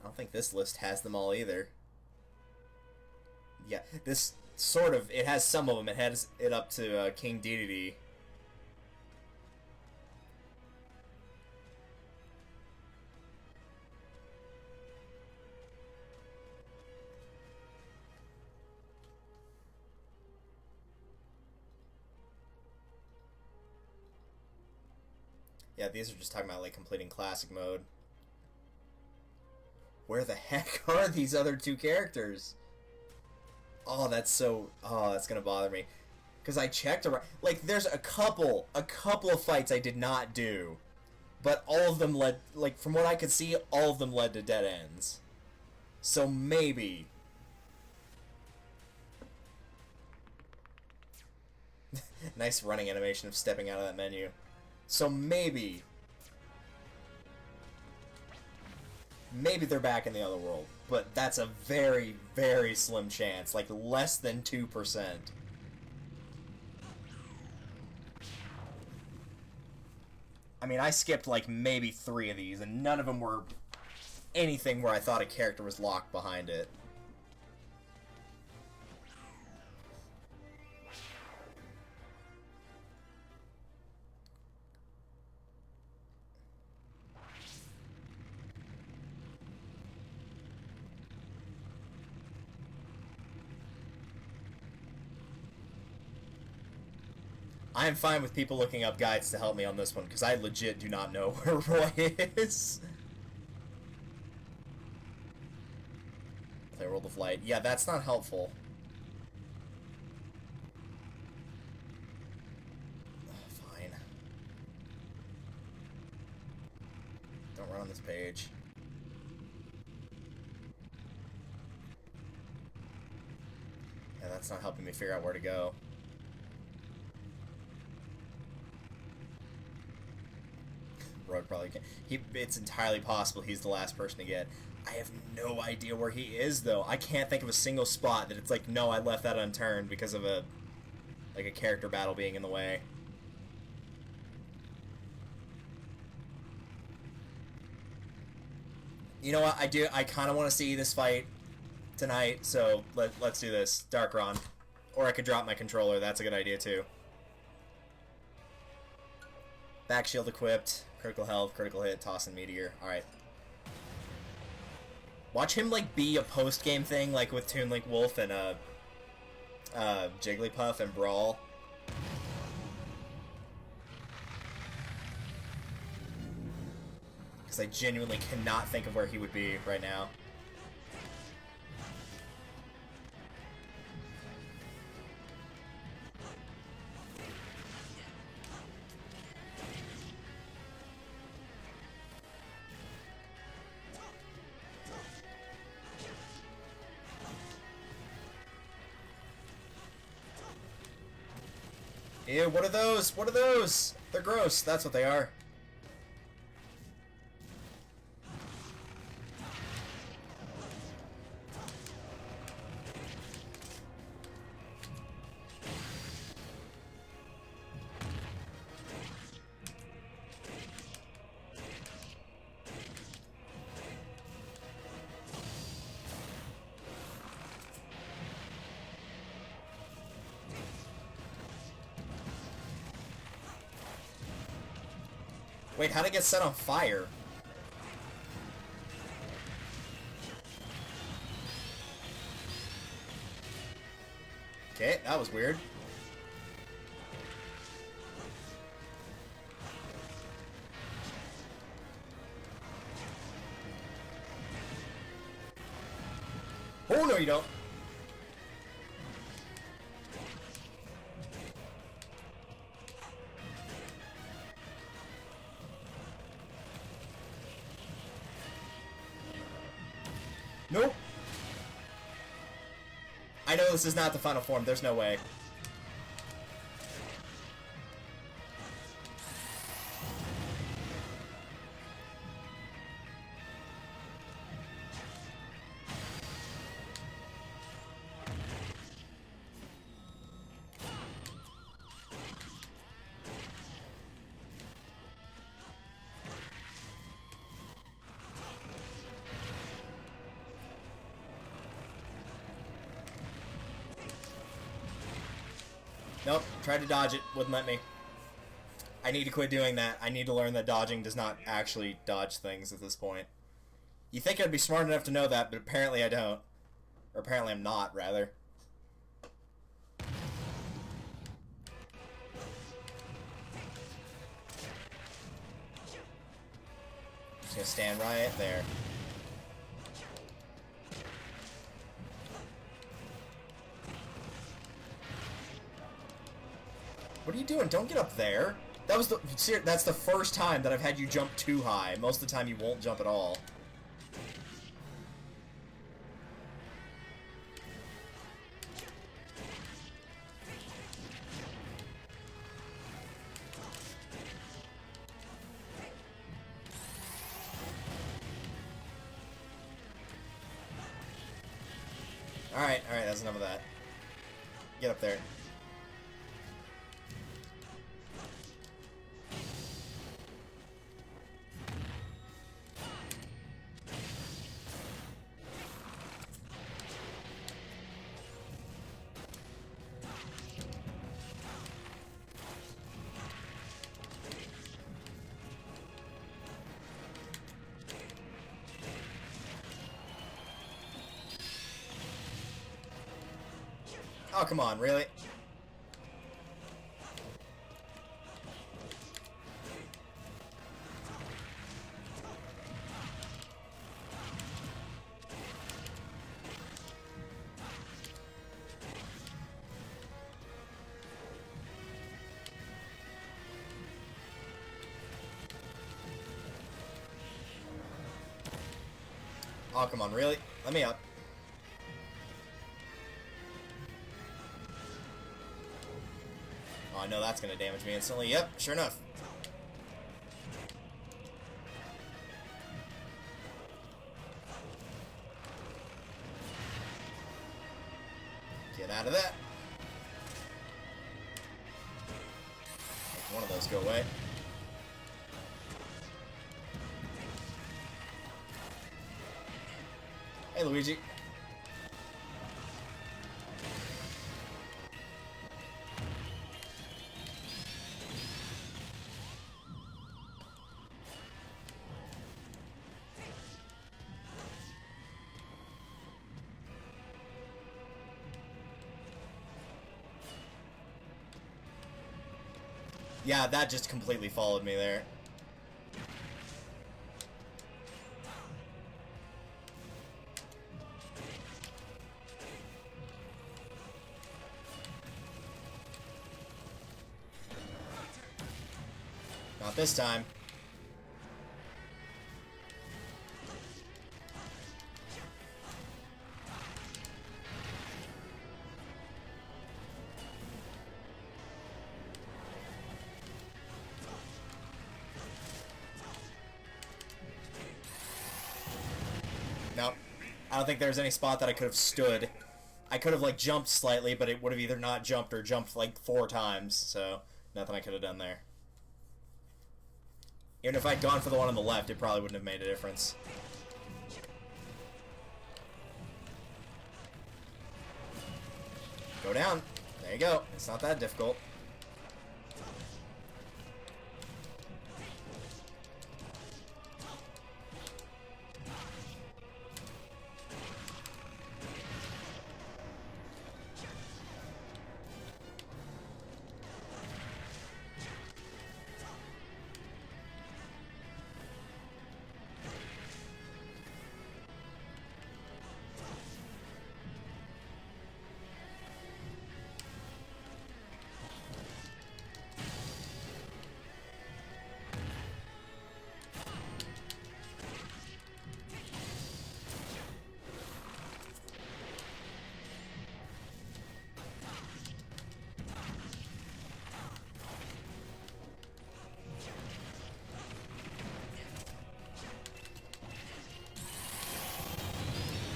I don't think this list has them all either. Yeah, this sort of, it has some of them. It has it up to King Dedede. Yeah, these are just talking about, like, completing classic mode. Where the heck are these other two characters? Oh, that's so... Oh, that's gonna bother me. Because I checked around... Like, there's a couple of fights I did not do. But all of them led... Like, from what I could see, all of them led to dead ends. So maybe... Nice running animation of stepping out of that menu. So maybe they're back in the other world, but that's a very, very slim chance, like less than 2%. I mean, I skipped like maybe 3 of these, and none of them were anything where I thought a character was locked behind it. I am fine with people looking up guides to help me on this one, because I legit do not know where Roy is. Play World of Light. Yeah, that's not helpful. Fine. Don't run on this page. Yeah, that's not helping me figure out where to go. Road probably can. It's entirely possible he's the last person to get. I have no idea where he is, though. I can't think of a single spot that it's like, no, I left that unturned because of a character battle being in the way. You know what? I kind of want to see this fight tonight, so let's do this. Darkron. Or I could drop my controller. That's a good idea, too. Back shield equipped. Critical health, critical hit, toss, and meteor. Alright. Watch him, like, be a post-game thing, like with Toon Link Wolf and, Jigglypuff and Brawl. Because I genuinely cannot think of where he would be right now. Ew, what are those? What are those? They're gross. That's what they are. Wait, how'd it get set on fire? Okay, that was weird. Oh, no, you don't. Nope. I know this is not the final form. There's no way. Nope, tried to dodge it, wouldn't let me. I need to quit doing that. I need to learn that dodging does not actually dodge things at this point. You think I'd be smart enough to know that, but apparently I don't. Or apparently I'm not, rather. Just gonna stand right there. What are you doing? Don't get up there. That's the first time that I've had you jump too high. Most of the time you won't jump at all. Alright, that's enough of that. Get up there. Oh, come on, really? Oh, come on, really? Let me up. Oh, I know that's gonna damage me instantly. Yep, sure enough. Get out of that. Make one of those go away. Hey, Luigi. Yeah, that just completely followed me there. Not this time. Nope. I don't think there's any spot that I could have stood. I could have, like, jumped slightly, but it would have either not jumped or jumped, like, 4 times, so nothing I could have done there. Even if I'd gone for the one on the left, it probably wouldn't have made a difference. Go down. There you go. It's not that difficult.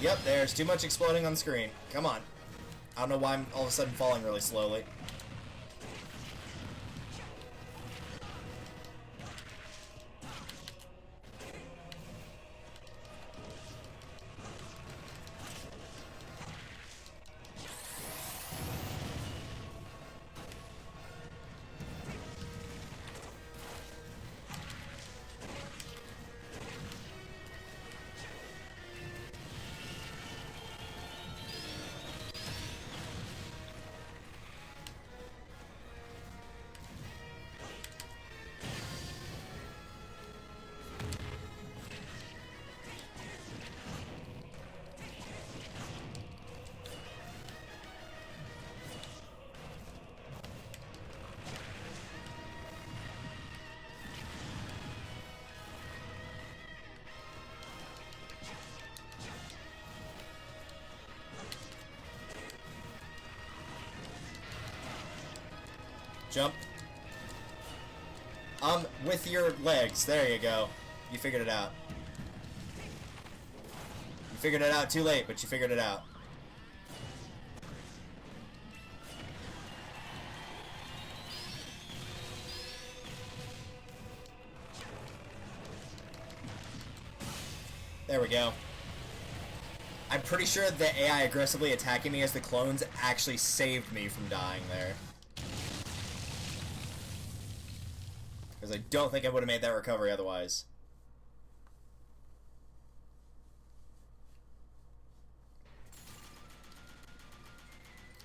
Yep, there's too much exploding on the screen. Come on. I don't know why I'm all of a sudden falling really slowly. Jump. With your legs. There you go. You figured it out. You figured it out too late, but you figured it out. There we go. I'm pretty sure the AI aggressively attacking me as the clones actually saved me from dying there. Because I don't think I would have made that recovery otherwise.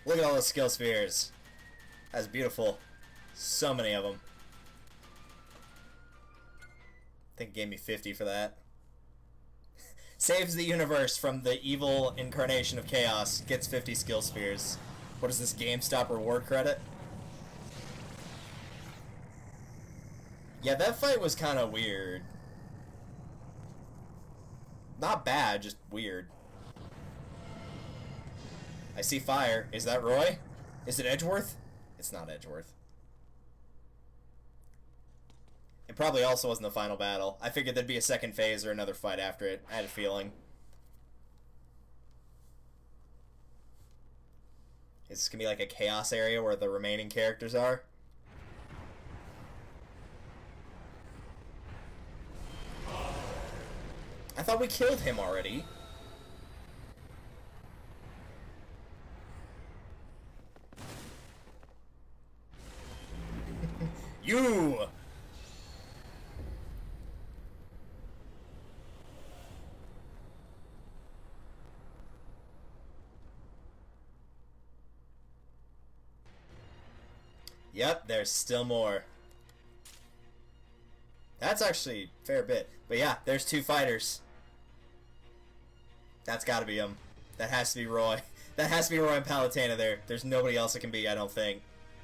Look at all those skill spheres. That's beautiful. So many of them. I think it gave me 50 for that. Saves the universe from the evil incarnation of chaos. Gets 50 skill spheres. What is this, GameStop reward credit? Yeah, that fight was kind of weird. Not bad, just weird. I see fire. Is that Roy? Is it Edgeworth? It's not Edgeworth. It probably also wasn't the final battle. I figured there'd be a second phase or another fight after it. I had a feeling. Is this gonna be like a chaos area where the remaining characters are? I thought we killed him already. You! Yep, there's still more. That's actually a fair bit. But yeah, there's two fighters. That's gotta be him. That has to be Roy. That has to be Roy and Palutena there. There's nobody else it can be, I don't think.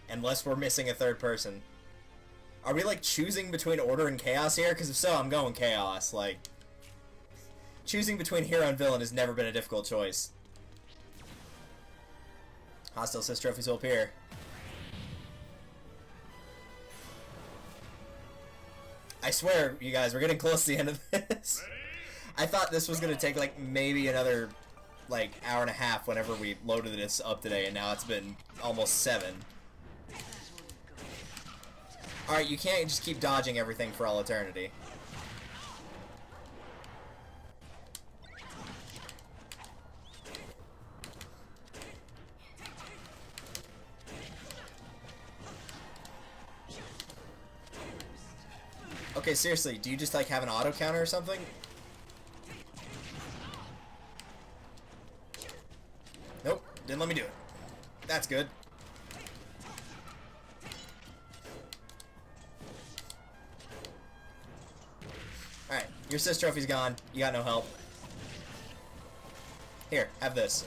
Unless we're missing a third person. Are we, like, choosing between Order and Chaos here? Because if so, I'm going Chaos. Like, choosing between hero and villain has never been a difficult choice. Hostile assist trophies will appear. I swear, you guys, we're getting close to the end of this. I thought this was going to take, like, maybe another, like, hour and a half whenever we loaded this up today, and now it's been almost 7. Alright, you can't just keep dodging everything for all eternity. Okay, seriously, do you just, like, have an auto counter or something? Nope, didn't let me do it. That's good. Alright, your assist trophy's gone. You got no help. Here, have this.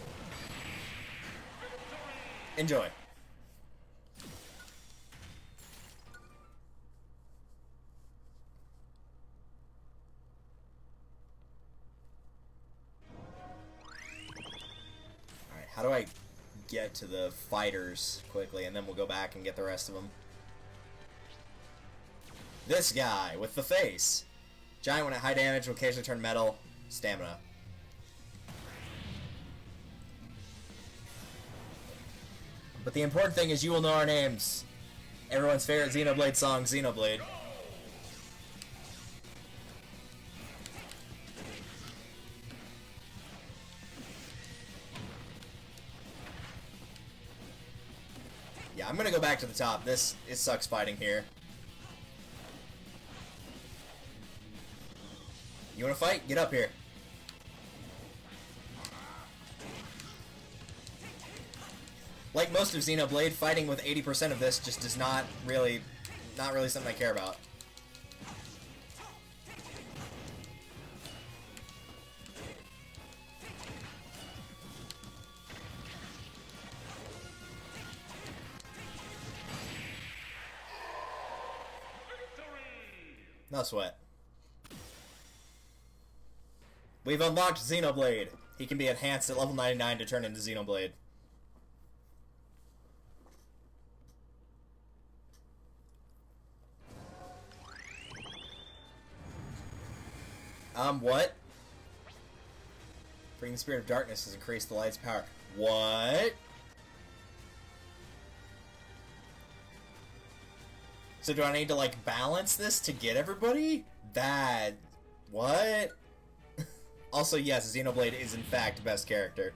Enjoy. Alright, how do I get to the fighters quickly, and then we'll go back and get the rest of them. This guy with the face. Giant when at high damage will occasionally turn metal. Stamina. But the important thing is you will know our names. Everyone's favorite Xenoblade song, Xenoblade. Yeah, I'm gonna go back to the top. It sucks fighting here. You wanna fight? Get up here. Like most of Xenoblade, fighting with 80% of this just is not really something I care about. No sweat. We've unlocked Xenoblade. He can be enhanced at level 99 to turn into Xenoblade. What? Bring the Spirit of Darkness has increased the light's power. What? So do I need to, like, balance this to get everybody? That... What? Also, yes, Xenoblade is in fact best character.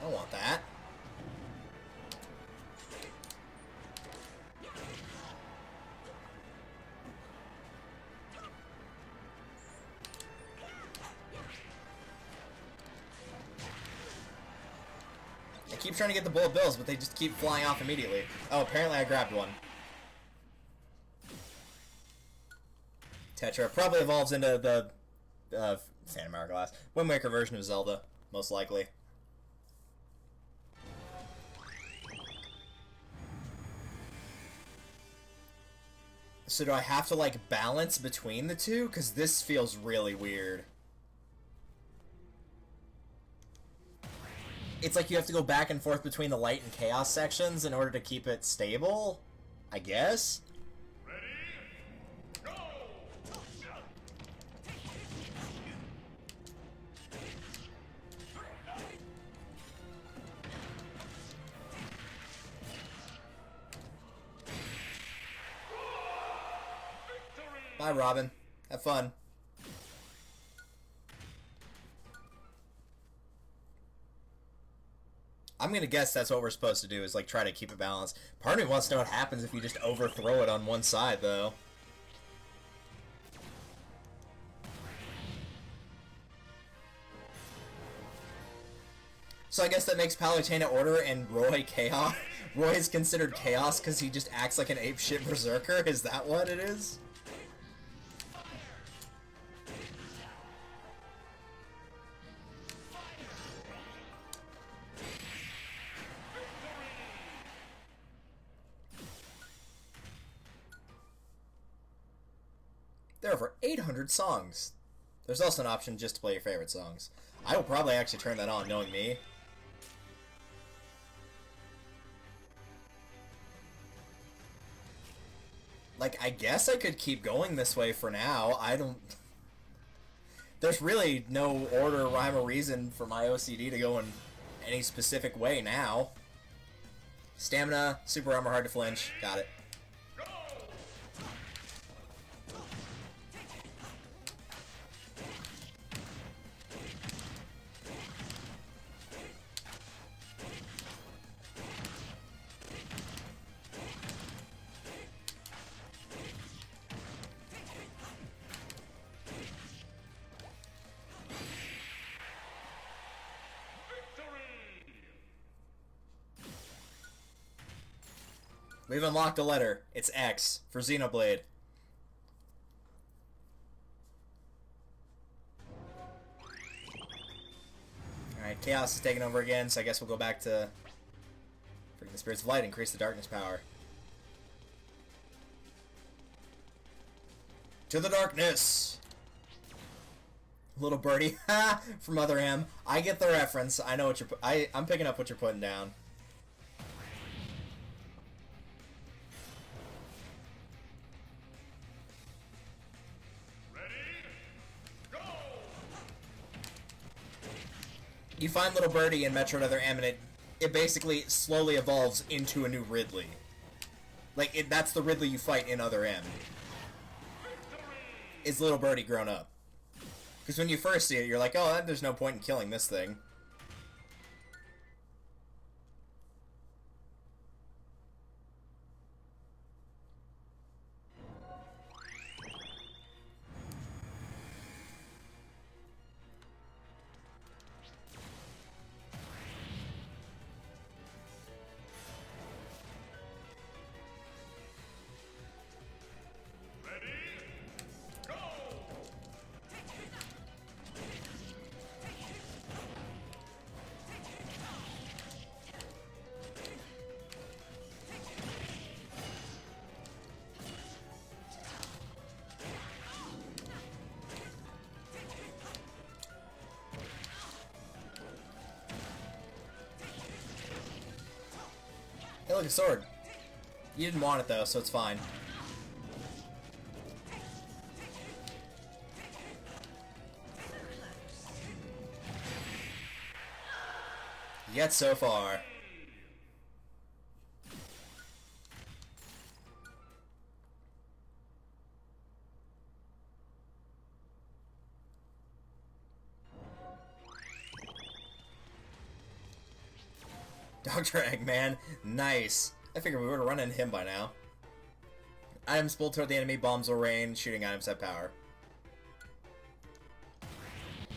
I don't want that. I keep trying to get the bullet bills, but they just keep flying off immediately. Oh, apparently I grabbed one. Tetra probably evolves into the Phantom Hourglass. Wind Waker version of Zelda, most likely. So do I have to, like, balance between the two? Because this feels really weird. It's like you have to go back and forth between the light and chaos sections in order to keep it stable? I guess? Ready? Go! Bye, Robin. Have fun. I'm gonna guess that's what we're supposed to do, is, like, try to keep it balanced. Part of me wants to know what happens if you just overthrow it on one side, though. So I guess that makes Palutena Order and Roy Chaos. Roy is considered Chaos because he just acts like an apeshit berserker? Is that what it is? There are over 800 songs. There's also an option just to play your favorite songs. I will probably actually turn that on, knowing me. Like, I guess I could keep going this way for now. I don't... There's really no order, rhyme, or reason for my OCD to go in any specific way now. Stamina, super armor, hard to flinch. Got it. We've unlocked a letter. It's X for Xenoblade. Alright, Chaos is taking over again, so I guess we'll go back to freaking The spirits of light increase the darkness power. To the darkness! Little birdie, ha! From Other M. I get the reference. I know what you're. I'm picking up what you're putting down. Ready? Go! You find Little Birdie in Metroid Other M, and it basically slowly evolves into a new Ridley. Like, that's the Ridley you fight in Other M. Is Little Birdie grown up. Because when you first see it, you're like, oh, there's no point in killing this thing. Ready? Go! Hey, look, a sword. You didn't want it, though, so it's fine. Yet so far. Dr. Eggman, nice. I figured we would have run into him by now. Items pulled toward the enemy, bombs will rain, shooting items have power.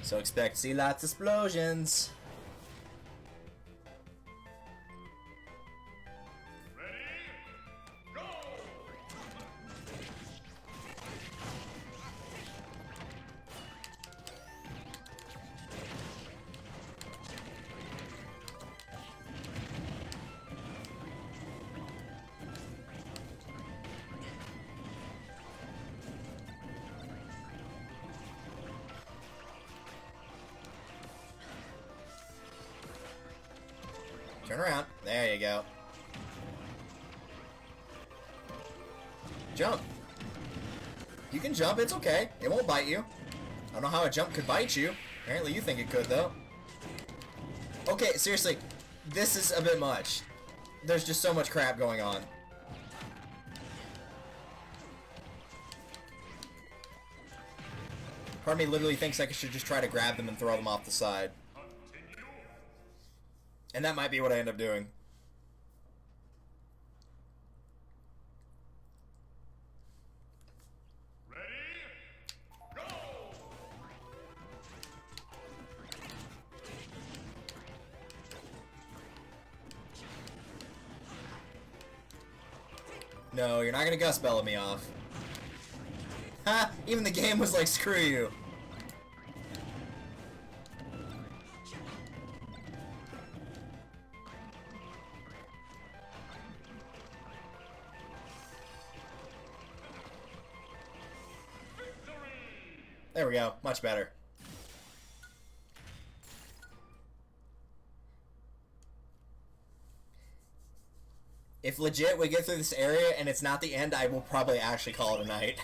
So expect to see lots of explosions. Ready? Go! Turn around. There you go. Jump. You can jump, it's okay. It won't bite you. I don't know how a jump could bite you. Apparently you think it could, though. Okay, seriously. This is a bit much. There's just so much crap going on. Part of me literally thinks I should just try to grab them and throw them off the side. Continue. And that might be what I end up doing. Ready? Go! No, you're not gonna Gus Bella me off. Ha! Even the game was like, screw you. There we go. Much better. If legit we get through this area and it's not the end, I will probably actually call it a night.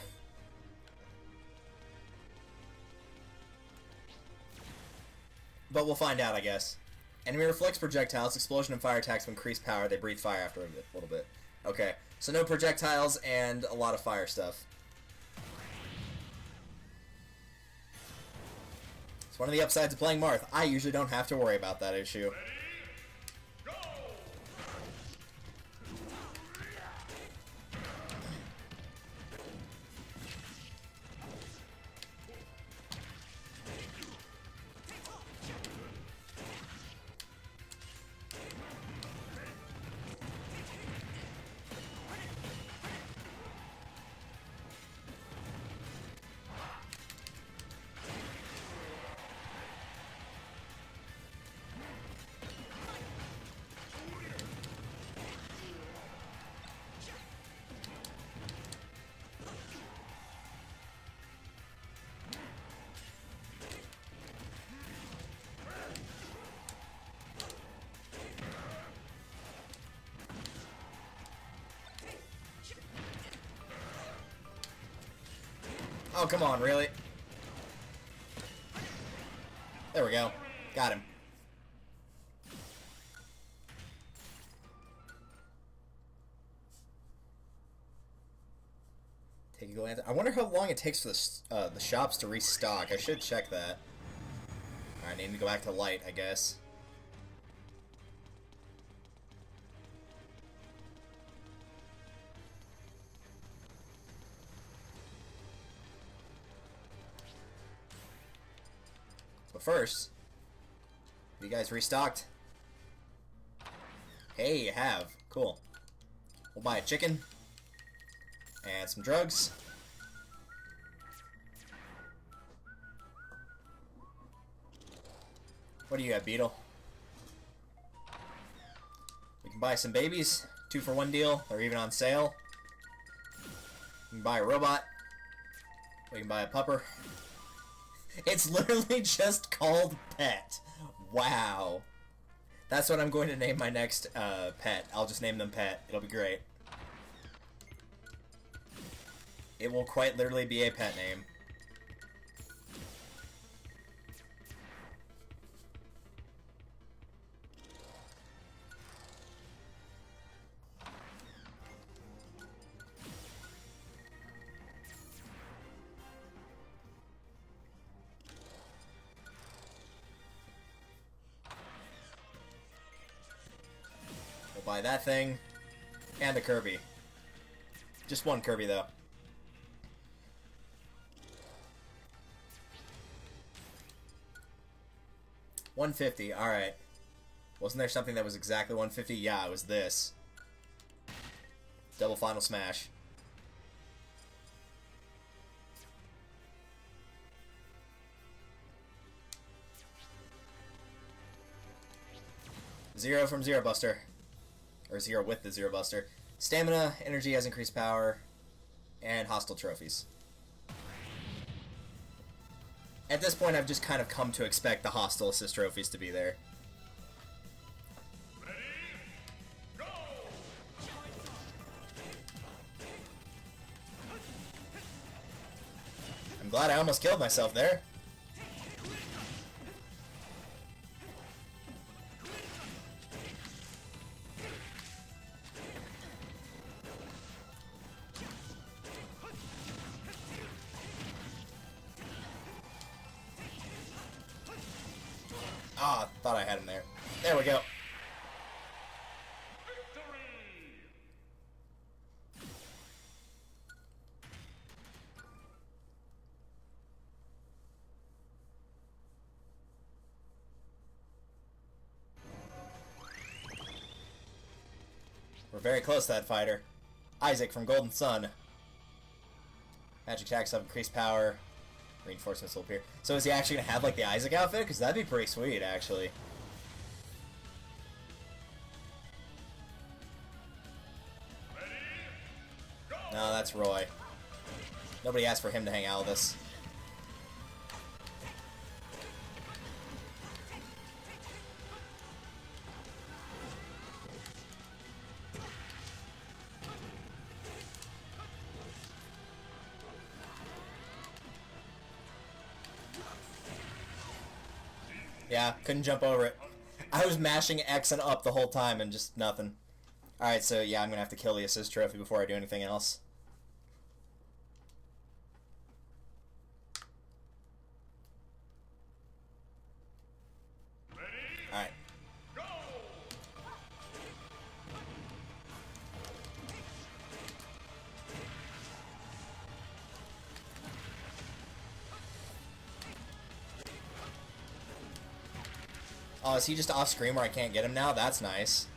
But we'll find out, I guess. Enemy reflects projectiles. Explosion and fire attacks will increase power. They breathe fire after a little bit. Okay, so no projectiles and a lot of fire stuff. It's one of the upsides of playing Marth. I usually don't have to worry about that issue. Go! Oh, come on, really? There we go. Got him. Take a glance. I wonder how long it takes for the shops to restock. I should check that. Alright, I need to go back to light, I guess. But first, have you guys restocked? Hey, you have. Cool. We'll buy a chicken. And some drugs. What do you have, Beetle? We can buy some babies. 2-for-1 deal. They're even on sale. We can buy a robot. We can buy a pupper. It's literally just called Pet. Wow. That's what I'm going to name my next pet. I'll just name them Pet. It'll be great. It will quite literally be a pet name. We'll buy that thing. And a Kirby. Just one Kirby, though. $150, alright. Wasn't there something that was exactly $150? Yeah, it was this. Double Final Smash. Zero from Zero Buster. Or Zero with the Zero Buster. Stamina, energy has increased power, and hostile trophies. At this point, I've just kind of come to expect the hostile assist trophies to be there. Ready? Go! I'm glad I almost killed myself there. Ah, thought I had him there. There we go. Victory! We're very close to that fighter. Isaac from Golden Sun. Magic attacks have increased power. Reinforcements will appear. So is he actually going to have, like, the Isaac outfit? Because that'd be pretty sweet, actually. Ready? Go! No, that's Roy. Nobody asked for him to hang out with us. Yeah, couldn't jump over it. I was mashing X and up the whole time and just nothing. Alright, so yeah, I'm gonna have to kill the assist trophy before I do anything else. Ready? Alright. Go! Oh, is he just off screen where I can't get him now? That's nice.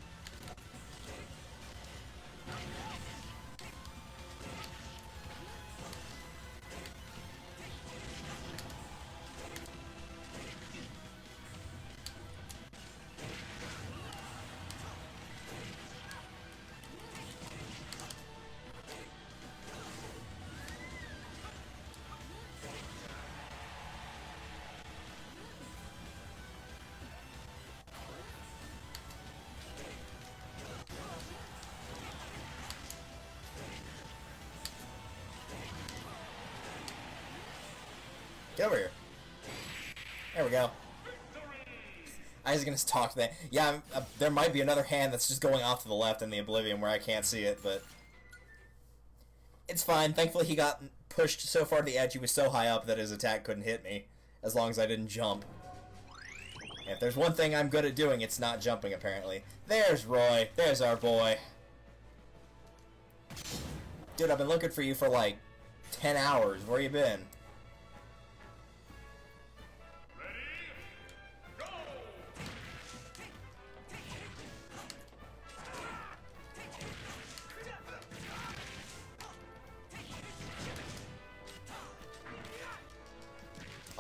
Get over here. There we go. I was gonna talk to that. Yeah, there might be another hand that's just going off to the left in the Oblivion where I can't see it, but it's fine. Thankfully, he got pushed so far to the edge. He was so high up that his attack couldn't hit me, as long as I didn't jump. And if there's one thing I'm good at doing, it's not jumping, apparently. There's Roy. There's our boy. Dude, I've been looking for you for like 10 hours. Where you been?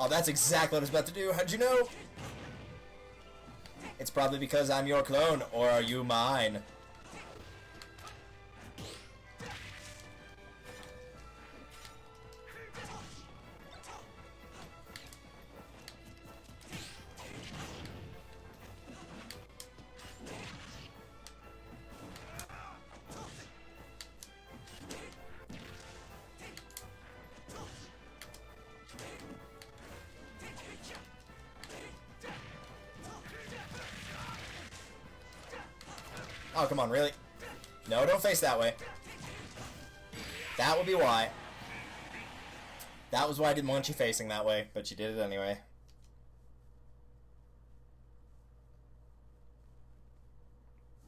Oh, that's exactly what I was about to do. How'd you know? It's probably because I'm your clone, or are you mine? Oh, come on, really? No, don't face that way. That would be why. That was why I didn't want you facing that way, but you did it anyway.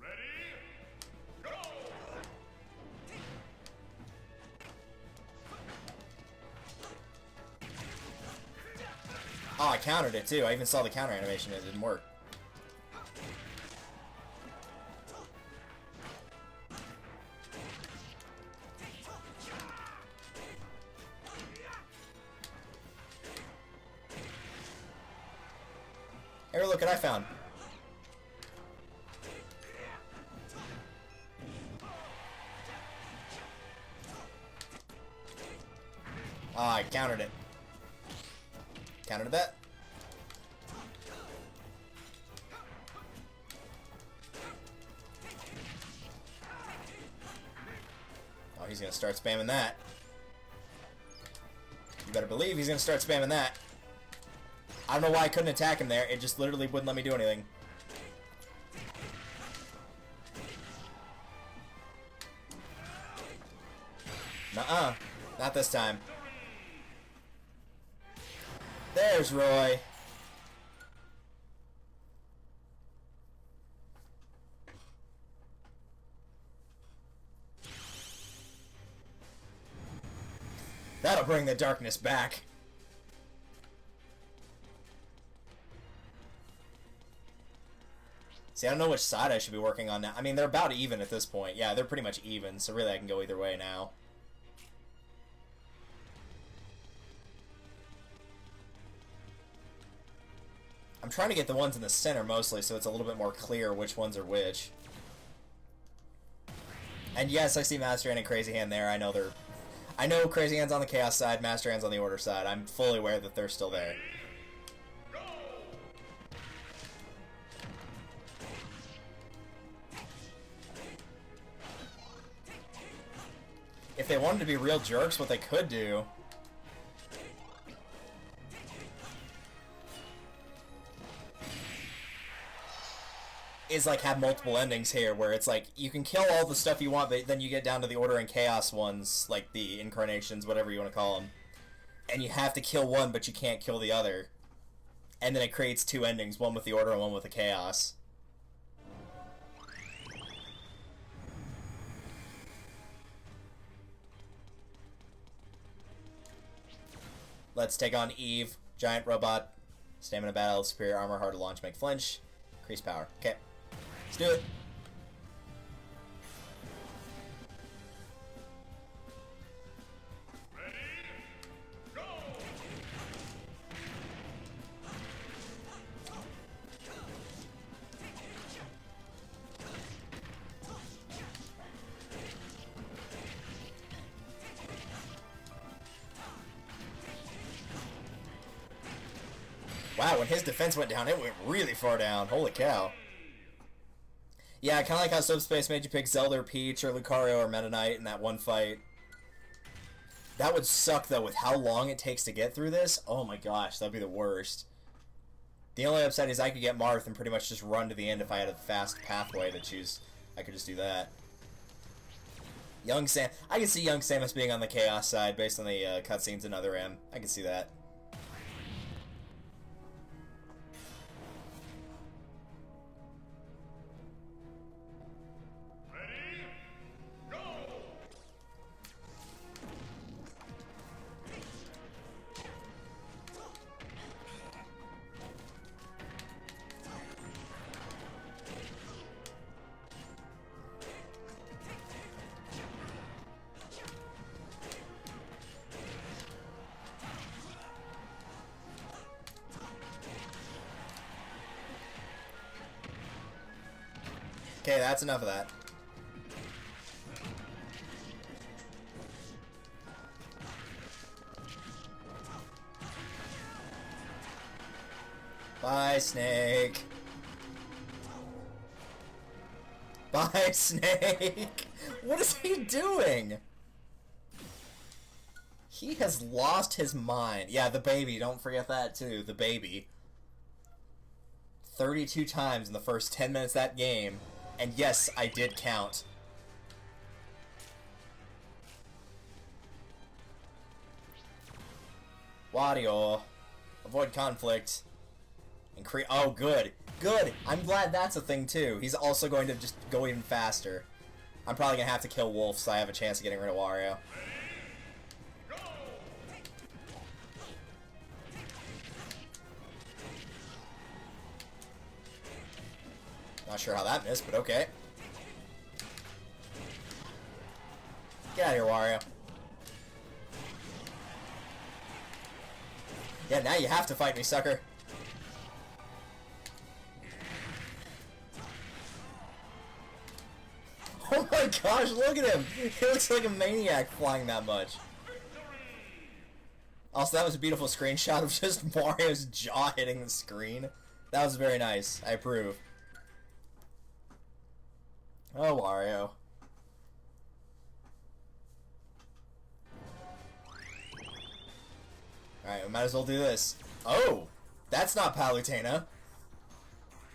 Ready? Go! Oh, I countered it too. I even saw the counter animation. It didn't work. Here, look what I found. Ah, I countered it. Countered that. Oh, he's gonna start spamming that. You better believe he's gonna start spamming that. I don't know why I couldn't attack him there. It just literally wouldn't let me do anything. Nuh-uh. Not this time. There's Roy. That'll bring the darkness back. See, I don't know which side I should be working on now. I mean, they're about even at this point. Yeah, they're pretty much even, so really I can go either way now. I'm trying to get the ones in the center mostly, so it's a little bit more clear which ones are which. And yes, I see Master Hand and Crazy Hand there. I know Crazy Hand's on the Chaos side, Master Hand's on the Order side. I'm fully aware that they're still there. If they wanted to be real jerks, what they could do is like have multiple endings here, where it's like you can kill all the stuff you want, but then you get down to the Order and Chaos ones, like the Incarnations, whatever you want to call them, and you have to kill one, but you can't kill the other, and then it creates two endings, one with the Order and one with the Chaos. Let's take on Eve. Giant robot. Stamina battle, superior armor, hard to launch, make flinch. Increase power. Okay. Let's do it. Ready? Go! Wow, when his defense went down, it went really far down. Holy cow. Yeah, kind of like how Subspace made you pick Zelda or Peach or Lucario or Meta Knight in that one fight. That would suck, though, with how long it takes to get through this. Oh my gosh, that'd be the worst. The only upside is I could get Marth and pretty much just run to the end if I had a fast pathway to choose. I could just do that. Young Sam... I can see young Samus being on the Chaos side based on the cutscenes in Other M. I can see that. Ready? Go! Okay, that's enough of that. Bye, Snake. Bye, Snake. What is he doing? He has lost his mind. Yeah, the baby. Don't forget that, too. The baby. 32 times in the first 10 minutes of that game. And yes, I did count. Wario. Avoid conflict. And create... Oh, good. Good! I'm glad that's a thing, too. He's also going to just go even faster. I'm probably going to have to kill Wolf so I have a chance of getting rid of Wario. Go! Not sure how that missed, but okay. Get out of here, Wario. Yeah, now you have to fight me, sucker. Oh my gosh, look at him! He looks like a maniac flying that much. Also, that was a beautiful screenshot of just Mario's jaw hitting the screen. That was very nice. I approve. Oh, Wario. Alright, we might as well do this. Oh! That's not Palutena.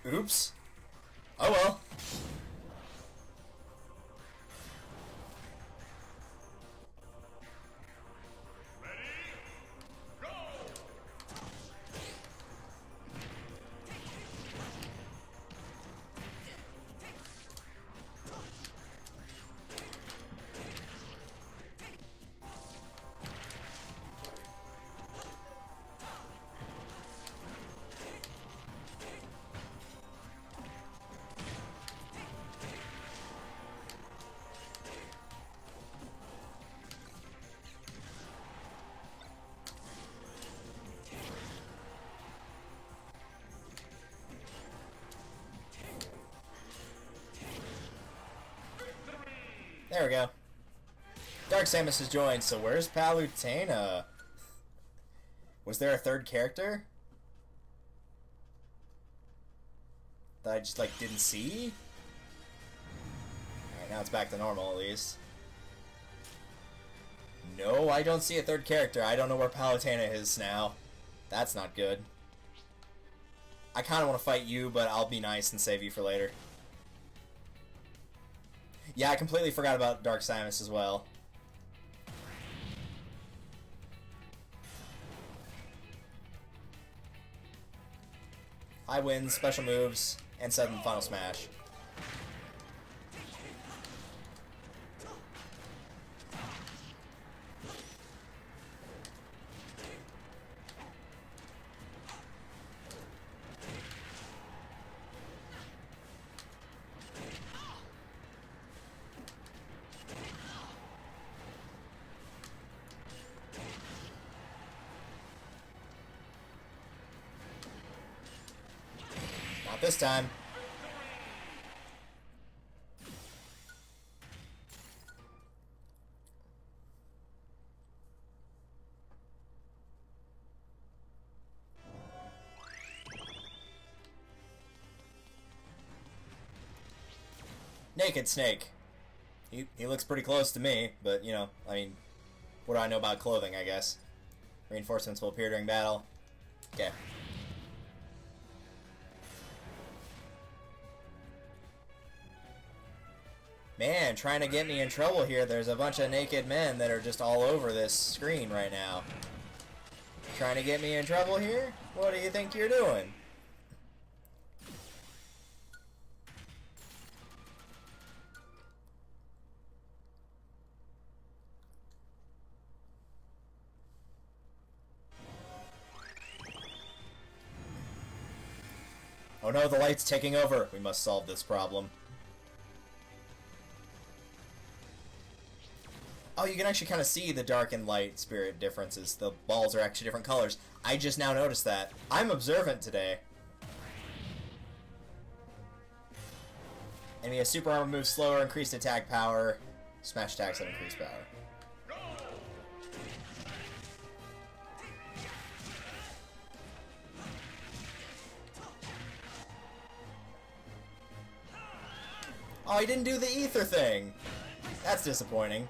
Oops. Oh well. There we go. Dark Samus has joined, so where's Palutena? Was there a third character that I just, like, didn't see? Alright, now it's back to normal, at least. No, I don't see a third character. I don't know where Palutena is now. That's not good. I kind of want to fight you, but I'll be nice and save you for later. Yeah, I completely forgot about Dark Samus as well. I win, special moves, and sudden final smash. Not this time. Naked Snake. He looks pretty close to me, but, you know, I mean, What do I know about clothing, I guess? Reinforcements will appear during battle. Okay. Man, trying to get me in trouble here. There's a bunch of naked men that are just all over this screen right now. Trying to get me in trouble here? What do you think you're doing? Oh no, the light's taking over. We must solve this problem. Oh, you can actually kind of see the dark and light spirit differences. The balls are actually different colors. I just now noticed that. I'm observant today. Enemy has super armor, moves slower, increased attack power. Smash attacks have increased power. Oh, he didn't do the ether thing. That's disappointing.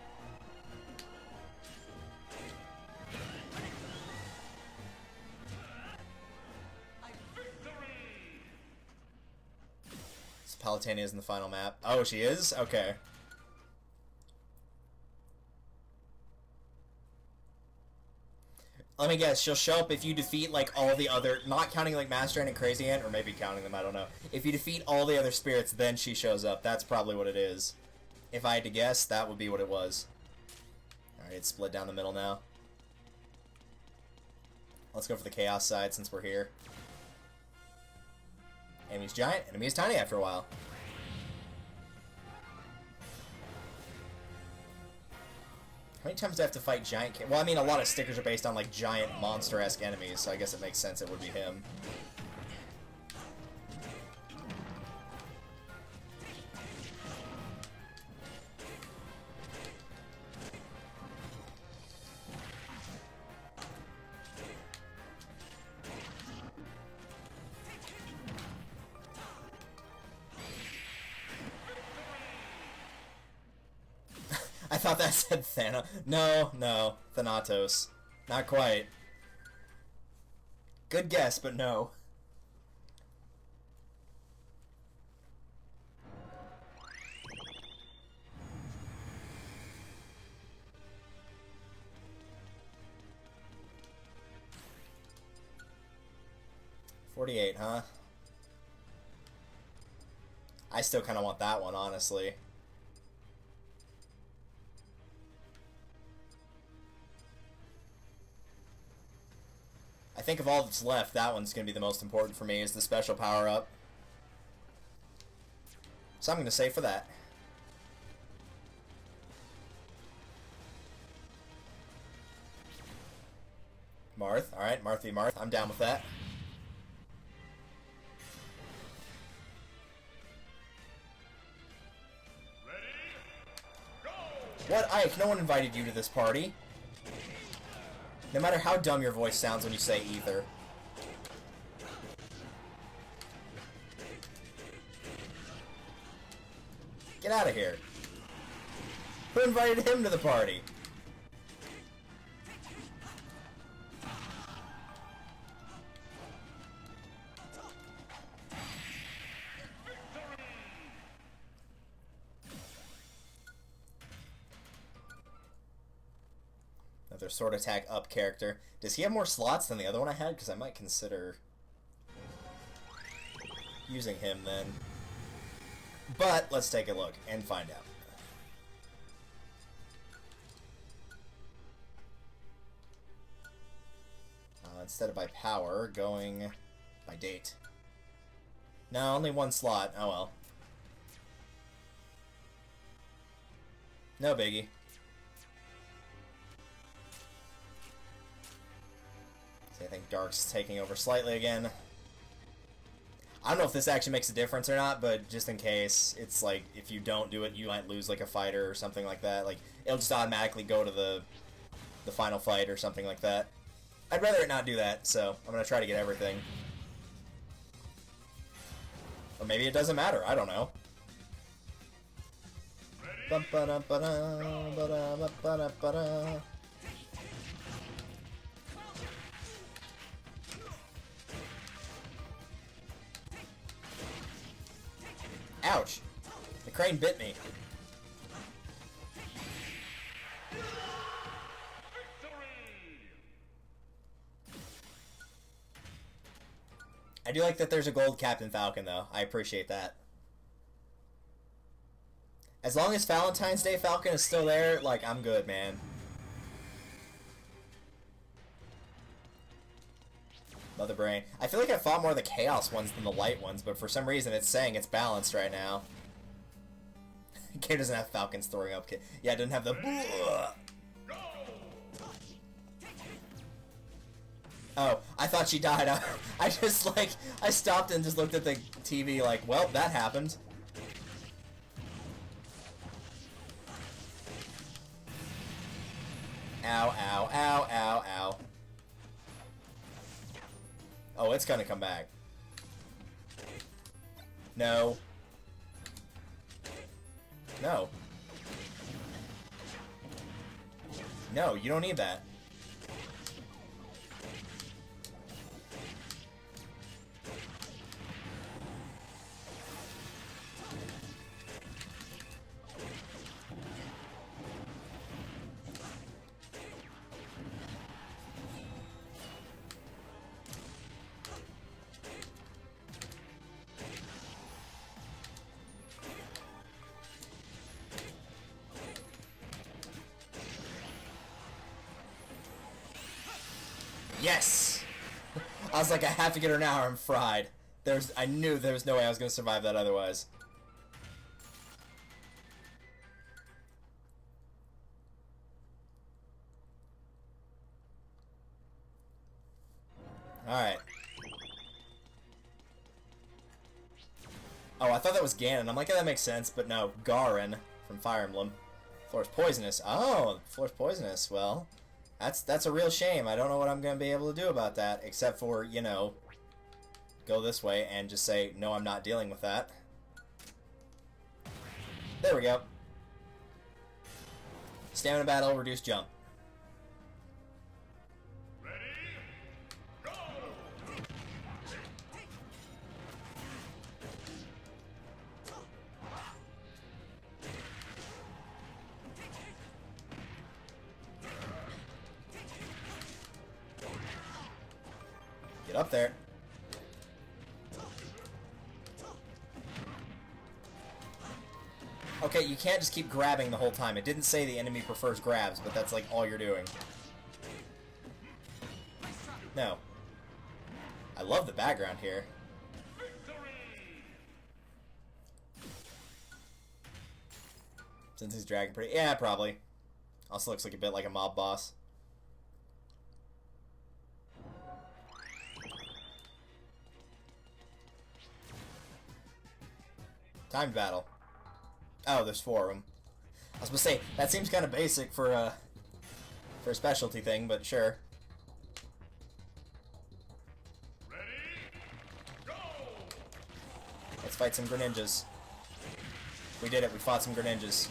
Palatania is in the final map. Oh, she is? Okay. Let me guess, she'll show up if you defeat, like, all the other... Not counting, like, Master Ant and Crazy Ant, or maybe counting them, I don't know. If you defeat all the other spirits, then she shows up. That's probably what it is. If I had to guess, that would be what it was. Alright, it's split down the middle now. Let's go for the Chaos side since we're here. Enemy's giant, enemy's tiny after a while. How many times do I have to fight giant? Well, I mean, a lot of stickers are based on, like, giant monster-esque enemies, so I guess it makes sense it would be him. I thought that said Thana. No, no. Thanatos. Not quite. Good guess, but no. $48, huh? I still kind of want that one, honestly. I think of all that's left, that one's going to be the most important for me, is the special power-up. So I'm going to save for that. Marth. Alright, Marth v. Marth. I'm down with that. Ready? Go! What, Ike? No one invited you to this party. No matter how dumb your voice sounds when you say ether. Get out of here. Who invited him to the party? Another sword attack up character. Does he have more slots than the other one I had? Because I might consider using him then. But let's take a look and find out. Instead of by power, going by date. No, only one slot. Oh well. No biggie. So I think Dark's taking over slightly again. I don't know if this actually makes a difference or not, but just in case, it's like, if you don't do it, you might lose, like, a fighter or something like that. Like, it'll just automatically go to the final fight or something like that. I'd rather it not do that, so I'm going to try to get everything. Or maybe it doesn't matter, I don't know. Ouch! The crane bit me. I do like that there's a gold Captain Falcon, though. I appreciate that. As long as Valentine's Day Falcon is still there, like, I'm good, man. Mother Brain. I feel like I fought more of the Chaos ones than the light ones, but for some reason it's saying it's balanced right now. Game doesn't have Falcons throwing up. Yeah, it doesn't have the... Oh, I thought she died. I just, like, I stopped and just looked at the TV like, well, that happened. Ow, ow, ow, ow, ow. Oh, it's gonna come back. No. No. No, you don't need that. Yes! I was like, I have to get her now or I'm fried. I knew there was no way I was going to survive that otherwise. Alright. Oh, I thought that was Ganon. I'm like, yeah, that makes sense, but no. Garen from Fire Emblem. Floor's poisonous. Oh, floor's poisonous. Well... That's a real shame. I don't know what I'm going to be able to do about that, except for, you know, go this way and just say, no, I'm not dealing with that. There we go. Stamina battle, reduce jump. Ready? Go! Get up there. Okay, you can't just keep grabbing the whole time. It didn't say the enemy prefers grabs, but that's like all you're doing. No. I love the background here. Since he's dragon pretty... Yeah, probably. Also looks like a bit like a mob boss. Time battle. Oh, there's 4 of them. I was gonna say, that seems kind of basic for a specialty thing, but sure. Ready? Go! Let's fight some Greninjas. We did it, we fought some Greninjas.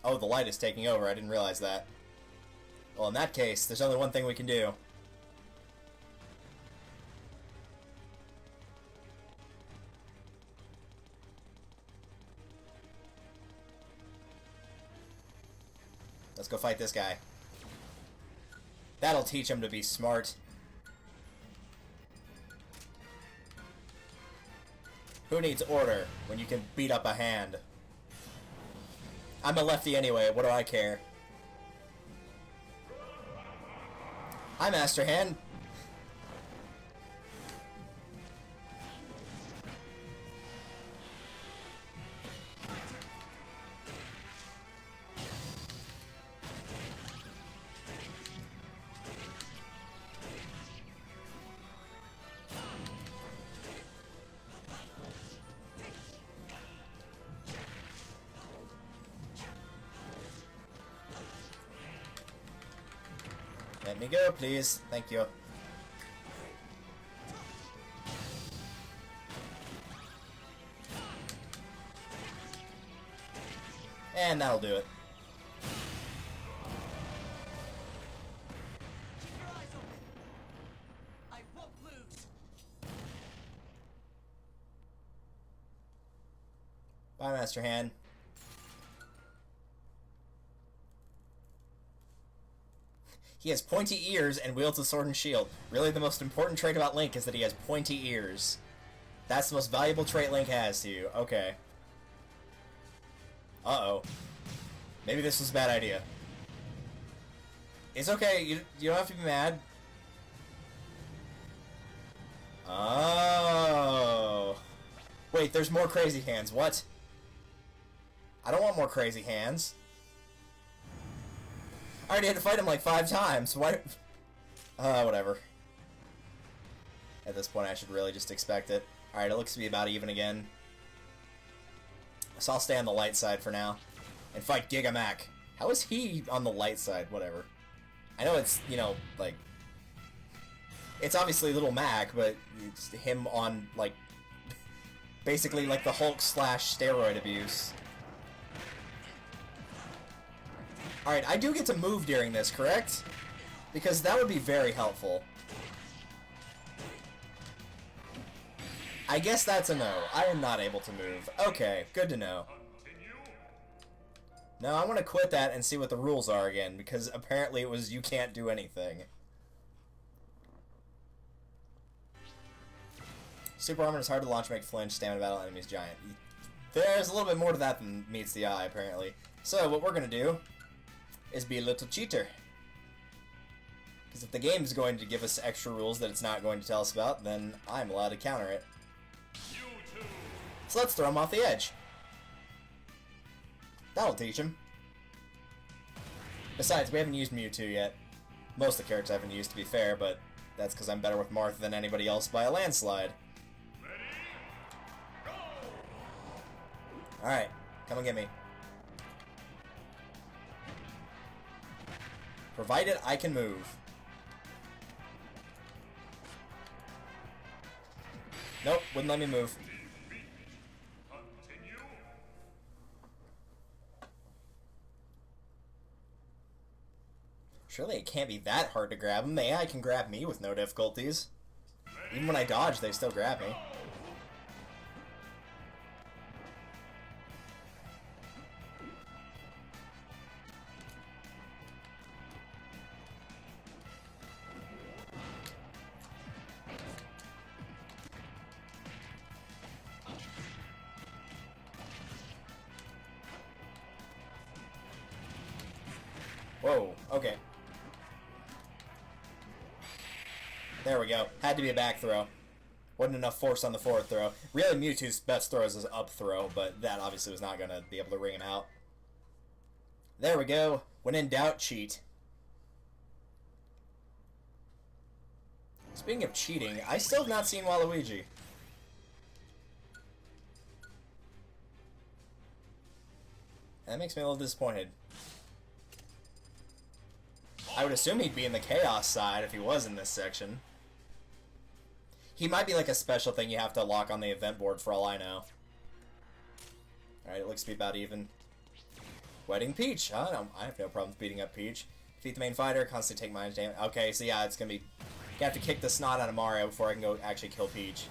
Oh, the light is taking over. I didn't realize that. Well, in that case, there's only one thing we can do. Let's go fight this guy. That'll teach him to be smart. Who needs order when you can beat up a hand? I'm a lefty anyway, what do I care? Hi, Master Hand. Let me go, please. Thank you. And that'll do it. Keep your eyes open. I won't lose. Bye, Master Hand. He has pointy ears and wields a sword and shield. Really, the most important trait about Link is that he has pointy ears. That's the most valuable trait Link has to you. Okay. Uh-oh. Maybe this was a bad idea. It's okay. You don't have to be mad. Oh. Wait, there's more crazy hands. What? I don't want more crazy hands. I already had to fight him like 5 times. Why? Whatever. At this point, I should really just expect it. Alright, it looks to be about even again. So I'll stay on the light side for now. And fight Gigamac. How is he on the light side? Whatever. I know it's, you know, like... It's obviously Little Mac, but it's him on, like... Basically, like, the Hulk / steroid abuse. Alright, I do get to move during this, correct? Because that would be very helpful. I guess that's a no. I am not able to move. Okay, good to know. No, I want to quit that and see what the rules are again, because apparently it was you can't do anything. Super armor is hard to launch, make flinch, stamina battle, enemies giant. There's a little bit more to that than meets the eye, apparently. So, what we're going to do is be a little cheater. Because if the game is going to give us extra rules that it's not going to tell us about, then I'm allowed to counter it. So let's throw him off the edge. That'll teach him. Besides, we haven't used Mewtwo yet. Most of the characters I haven't used, to be fair, but that's because I'm better with Martha than anybody else by a landslide. Alright, come and get me. Provided I can move. Nope, wouldn't let me move. Surely it can't be that hard to grab them. The AI can grab me with no difficulties. Even when I dodge, they still grab me. Whoa, okay. There we go. Had to be a back throw. Wasn't enough force on the forward throw. Really, Mewtwo's best throw is his up throw, but that obviously was not going to be able to ring him out. There we go. When in doubt, cheat. Speaking of cheating, I still have not seen Waluigi. That makes me a little disappointed. I would assume he'd be in the Chaos side if he was in this section. He might be like a special thing you have to lock on the event board for all I know. Alright, it looks to be about even. Wedding Peach. I have no problems beating up Peach. Defeat the main fighter, constantly take minus damage. Okay, so yeah, it's gonna be... You have to kick the snot out of Mario before I can go actually kill Peach.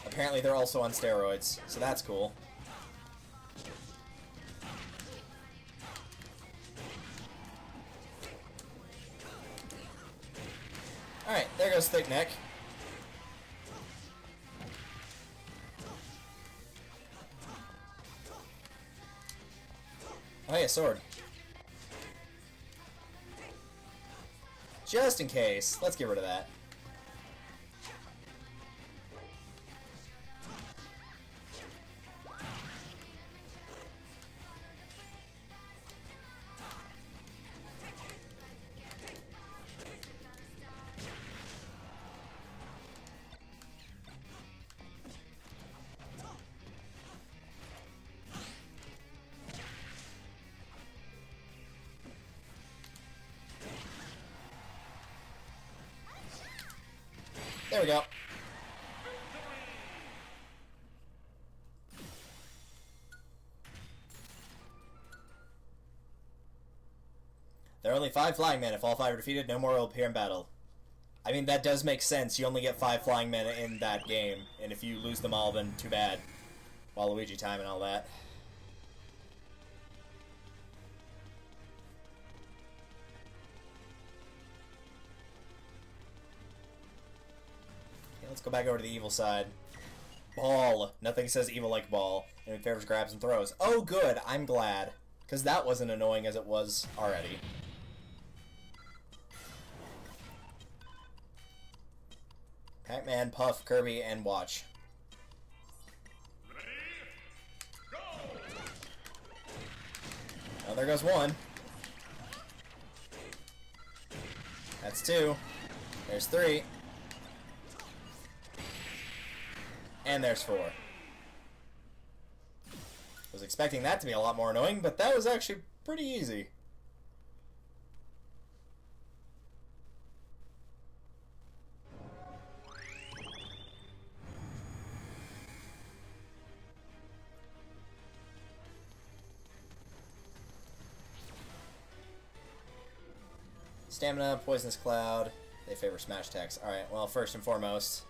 Apparently they're also on steroids, so that's cool. Alright, there goes Thick Neck. Oh hey, a sword. Just in case. Let's get rid of that. There we go. There are only 5 flying men. If all 5 are defeated, no more will appear in battle. I mean, that does make sense. You only get 5 flying men in that game. And if you lose them all, then too bad. Waluigi time and all that. Okay, let's go back over to the evil side. Ball. Nothing says evil like ball. And it favors grabs and throws. Oh, good. I'm glad. Because that wasn't annoying as it was already. Pac-Man, Puff, Kirby, and Watch. Ready? Go! Oh, there goes 1. That's 2. There's 3. And there's 4. Was expecting that to be a lot more annoying, but that was actually pretty easy. Stamina, Poisonous Cloud. They favor smash attacks. Alright, well, first and foremost.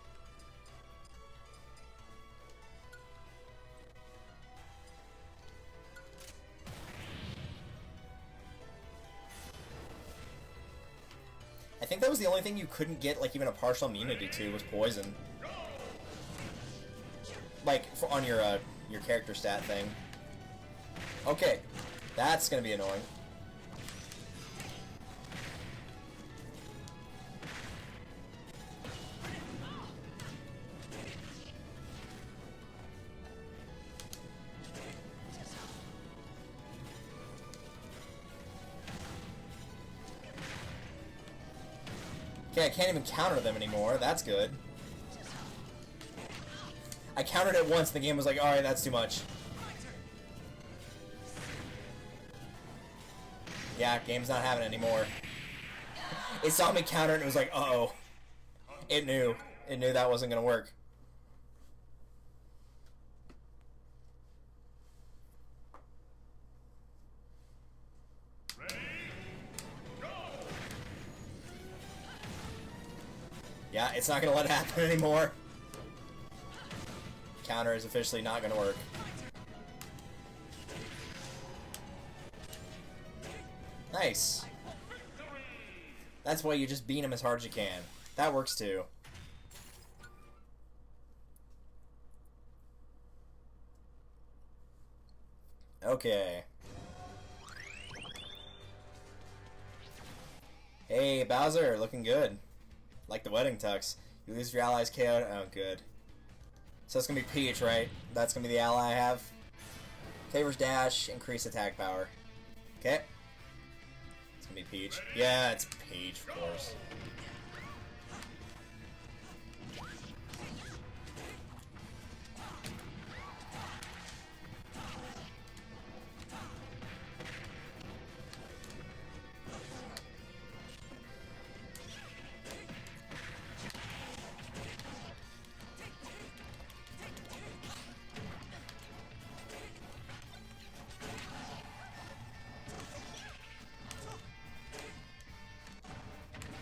I think that was the only thing you couldn't get, like, even a partial immunity to, was poison. Like, on your character stat thing. Okay, that's gonna be annoying. Okay, I can't even counter them anymore. That's good. I countered it once, the game was like, alright, that's too much. Yeah, game's not having it anymore. It saw me counter and it was like, uh-oh. It knew. It knew that wasn't gonna work. Yeah, it's not gonna let it happen anymore. Counter is officially not gonna work. Nice. That's why you just beat him as hard as you can. That works too. Okay. Hey, Bowser, looking good. Like the wedding tux. You lose your allies KO'd. Oh, good. So it's gonna be Peach, right? That's gonna be the ally I have. Favors dash, increase attack power. Okay. It's gonna be Peach. Yeah, it's Peach, of course.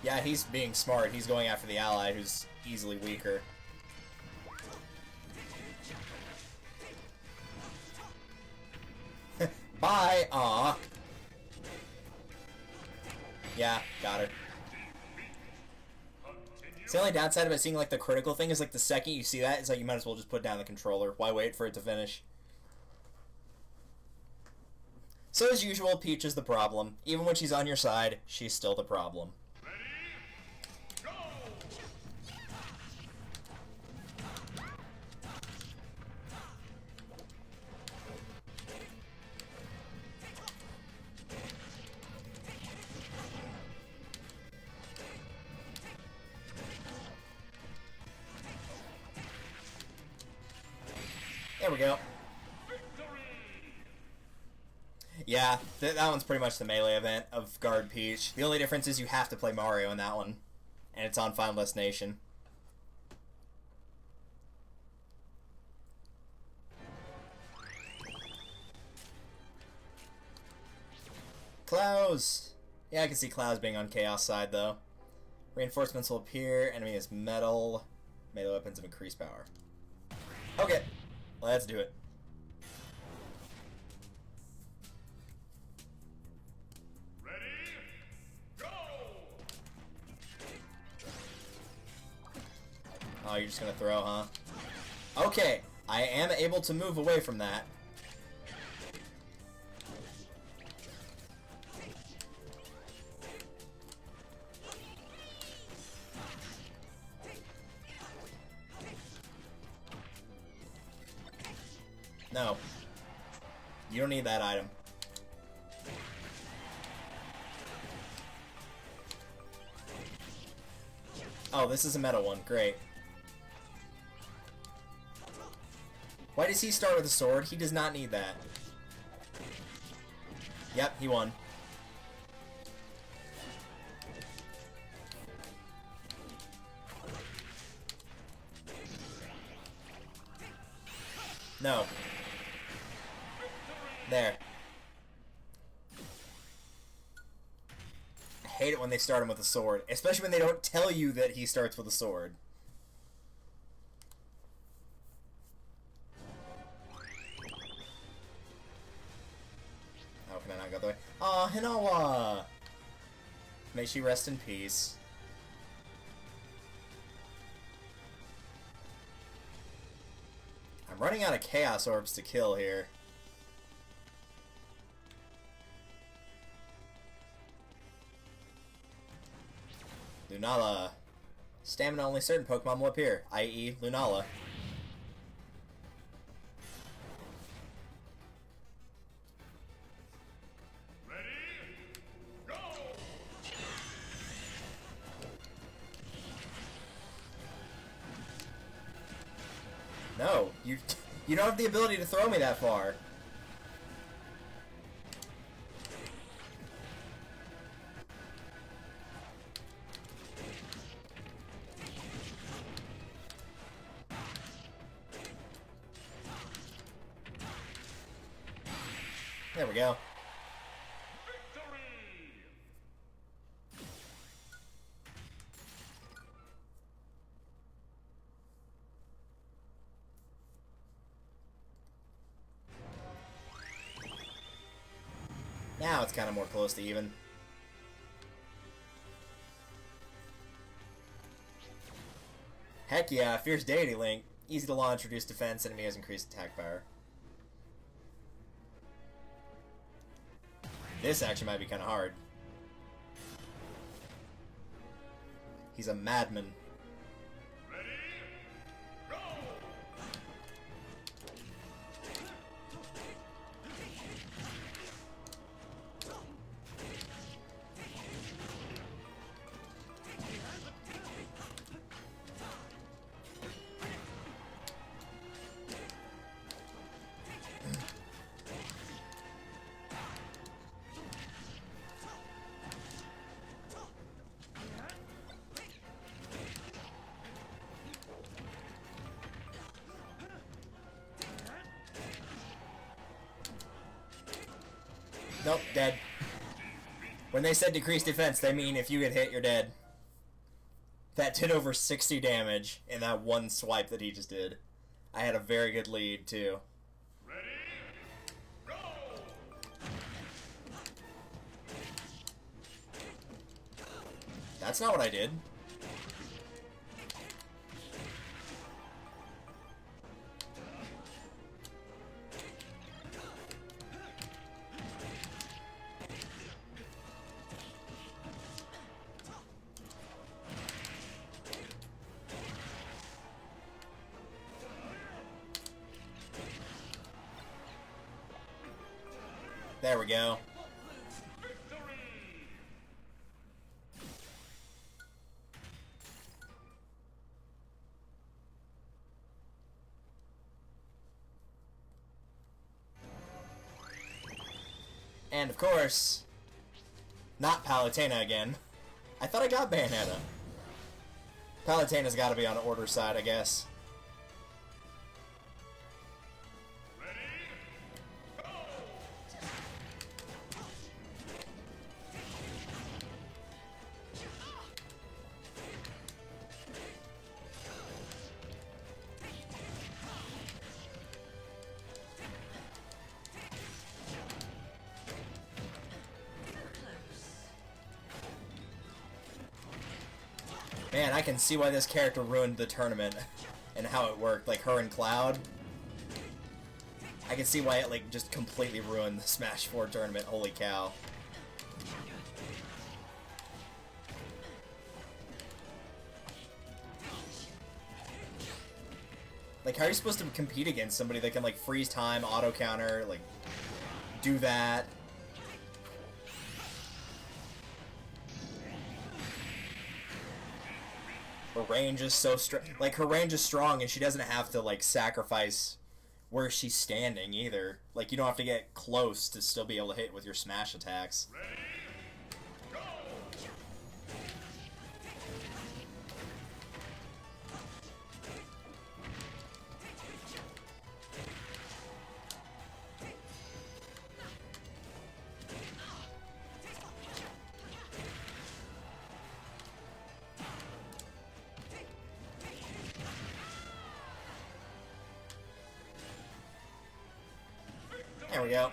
Yeah, he's being smart. He's going after the ally who's easily weaker. Bye! Aw. Yeah, got her. It's the only downside of it seeing like the critical thing is like the second you see that, it's like you might as well just put down the controller. Why wait for it to finish? So as usual, Peach is the problem. Even when she's on your side, she's still the problem. There we go. Yeah, that one's pretty much the melee event of Guard Peach. The only difference is you have to play Mario in that one. And it's on Final Destination. Clouds! Yeah, I can see Clouds being on Chaos side, though. Reinforcements will appear. Enemy is metal. Melee weapons of increased power. Okay, let's do it. Ready? Go! Oh, you're just gonna throw, huh? Okay, I am able to move away from that. No. You don't need that item. Oh, this is a meta one. Great. Why does he start with a sword? He does not need that. Yep, he won. No. There. I hate it when they start him with a sword, especially when they don't tell you that he starts with a sword. How can I not go the way? Aw, Hinawa! May she rest in peace. I'm running out of Chaos Orbs to kill here. Lunala. Stamina only certain Pokemon will appear, i.e. Lunala. Ready? Go! No, you don't have the ability to throw me that far. There we go. Victory! Now it's kind of more close to even. Heck yeah, Fierce Deity Link. Easy to launch, reduce defense, enemy has increased attack power. This actually might be kind of hard. He's a madman. Ready? Go! Nope, dead. When they said decreased defense, they mean if you get hit, you're dead. That did over 60 damage in that one swipe that he just did. I had a very good lead, too. Ready? Go! That's not what I did. There we go. Victory! And of course, not Palutena again. I thought I got Bayonetta. Palutena's gotta be on order side, I guess. Ready? Go! Man, I can see why this character ruined the tournament and how it worked. Like, her and Cloud. I can see why it, like, just completely ruined the Smash 4 tournament. Holy cow. Like, how are you supposed to compete against somebody that can, like, freeze time, auto counter, like, do that? Her range is so strong. Like, her range is strong, and she doesn't have to, like, sacrifice where she's standing, either. Like, you don't have to get close to still be able to hit with your smash attacks. There we go.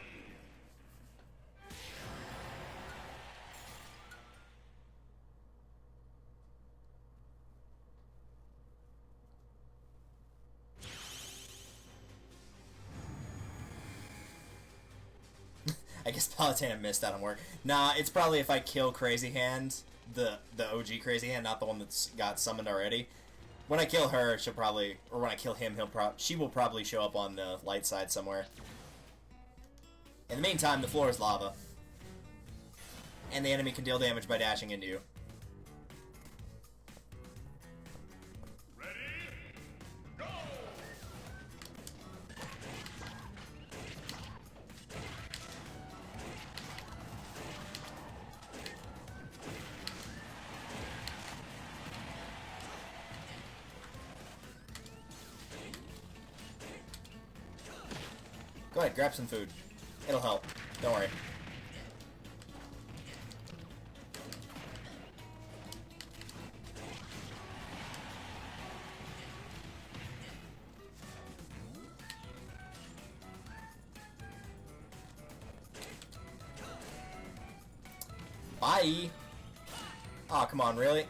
I guess Palutena missed out on work. Nah, it's probably if I kill Crazy Hand, the OG Crazy Hand, not the one that's got summoned already. When I kill her, she'll probably, or when I kill him, she will probably show up on the light side somewhere. In the meantime, the floor is lava. And the enemy can deal damage by dashing into you. Ready? Go! Go ahead, grab some food. It'll help. Don't worry. Bye! Aw, oh, come on, really?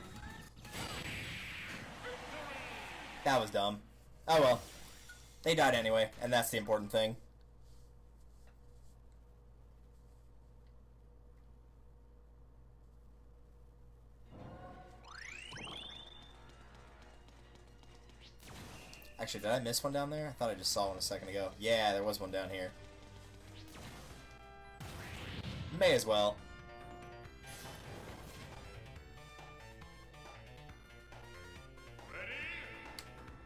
That was dumb. Oh well. They died anyway, and that's the important thing. Actually, did I miss one down there? I thought I just saw one a second ago. Yeah, there was one down here. May as well. Ready?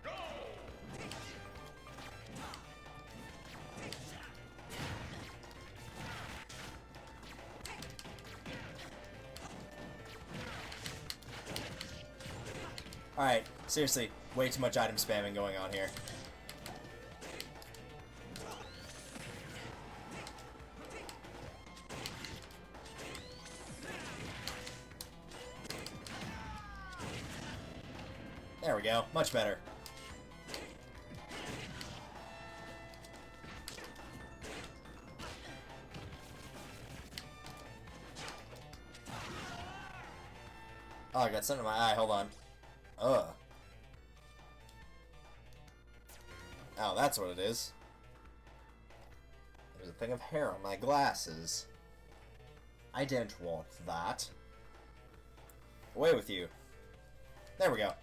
Go! Alright, seriously, way too much item spamming going on here. There we go, much better. Oh, I got something in my eye, hold on. Ugh. Oh, that's what it is. There's a thing of hair on my glasses. I don't want that. Away with you. There we go.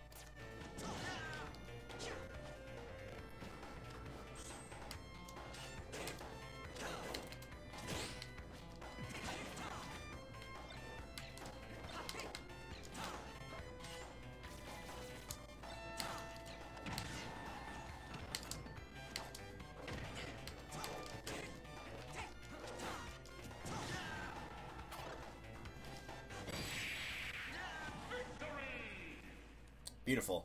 Beautiful.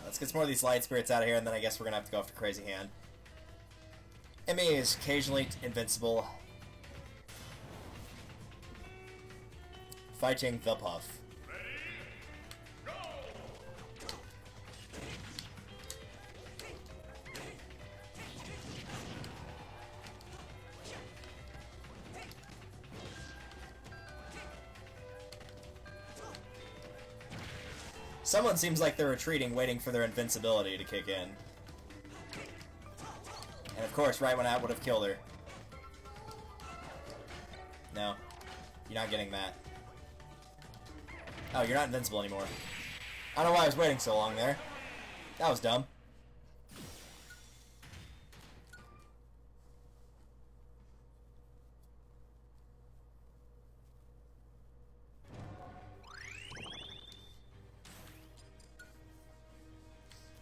Let's get some more of these light spirits out of here, and then I guess we're gonna have to go after Crazy Hand. Emmy is occasionally invincible. fighting the Puff. Ready? Go! Someone seems like they're retreating, waiting for their invincibility to kick in. And of course, right when I would have killed her. No. You're not getting that. Oh, you're not invincible anymore. I don't know why I was waiting so long there. That was dumb.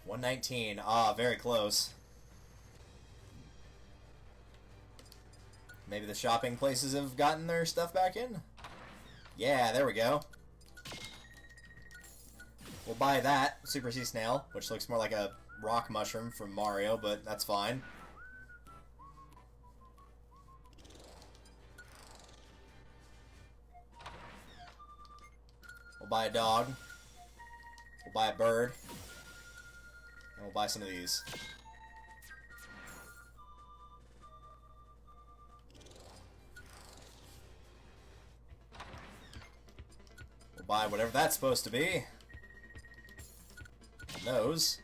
$119. Ah, very close. Maybe the shopping places have gotten their stuff back in? Yeah, there we go. We'll buy that Super Sea Snail, which looks more like a rock mushroom from Mario, but that's fine. We'll buy a dog. We'll buy a bird. And we'll buy some of these. We'll buy whatever that's supposed to be. And those.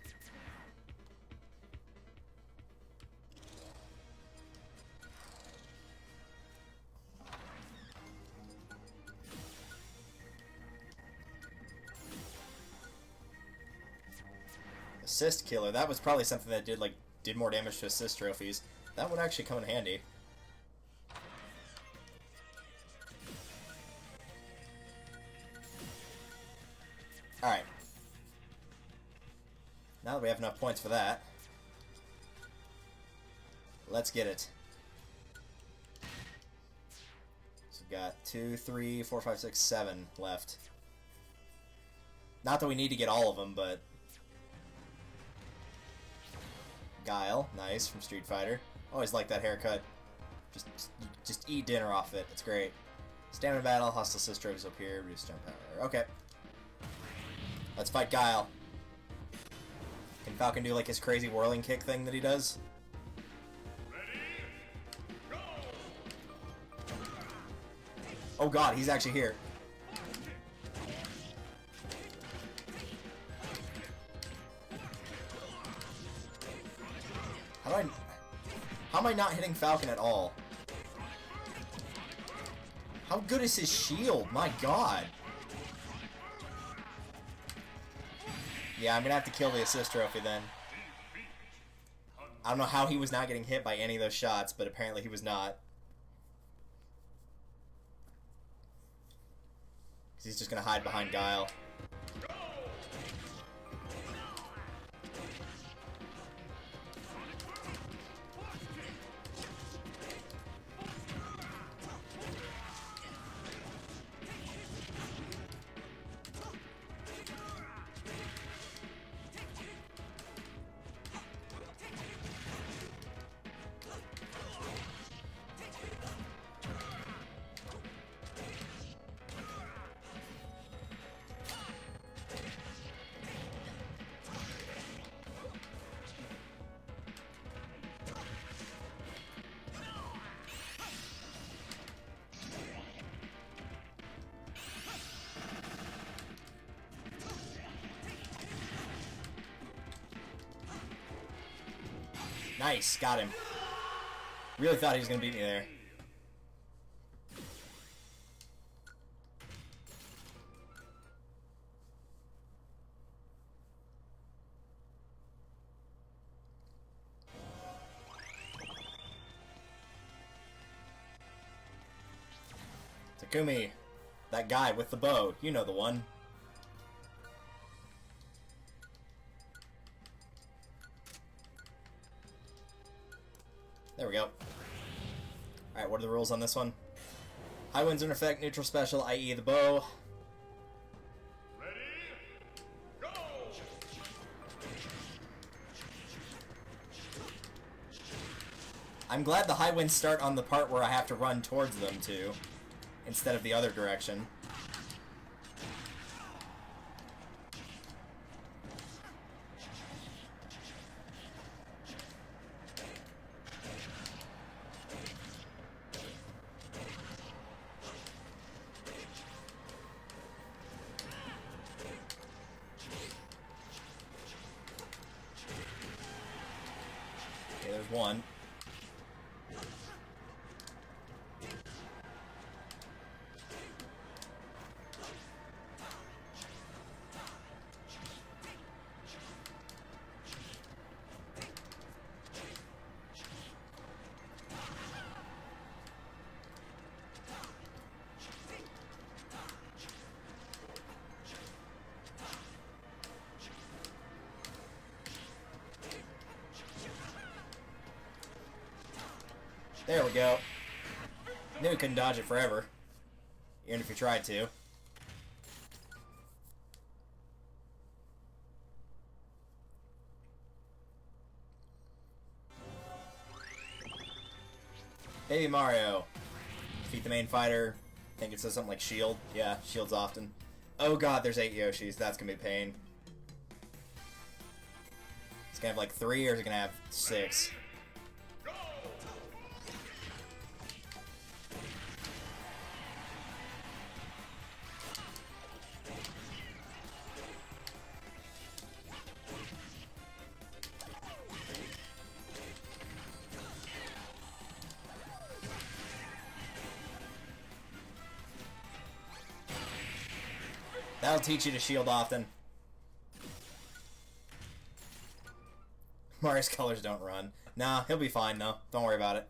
Assist killer. That was probably something that did more damage to assist trophies. That would actually come in handy. Alright. Now that we have enough points for that, let's get it. So we've got 2, 3, 4, 5, 6, 7 left. Not that we need to get all of them, but... Guile, nice, from Street Fighter. Always like that haircut. Just eat dinner off it. It's great. Stamina battle, hostile assist trophies up here, reduce jump power. Okay. Let's fight Guile. Can Falcon do like his crazy whirling kick thing that he does? Ready? Go! Oh god, he's actually here. How am I not hitting Falcon at all? How good is his shield? My god. Yeah, I'm gonna have to kill the assist trophy then. I don't know how he was not getting hit by any of those shots, but apparently he was not. 'Cause he's just gonna hide behind Guile. Nice, got him. Really thought he was gonna beat me there. Takumi, that guy with the bow, you know the one. There we go. Alright, what are the rules on this one? High winds in effect, neutral special, i.e. the bow. Ready? Go! I'm glad the high winds start on the part where I have to run towards them, too. Instead of the other direction. one. There we go. Knew we couldn't dodge it forever. Even if you tried to. Baby Mario. Defeat the main fighter. I think it says something like shield. Yeah, shields often. Oh god, there's 8 Yoshis. That's gonna be a pain. It's gonna have like 3 or is it gonna have 6? That'll teach you to shield often. Mario's colors don't run. Nah, he'll be fine though. Don't worry about it.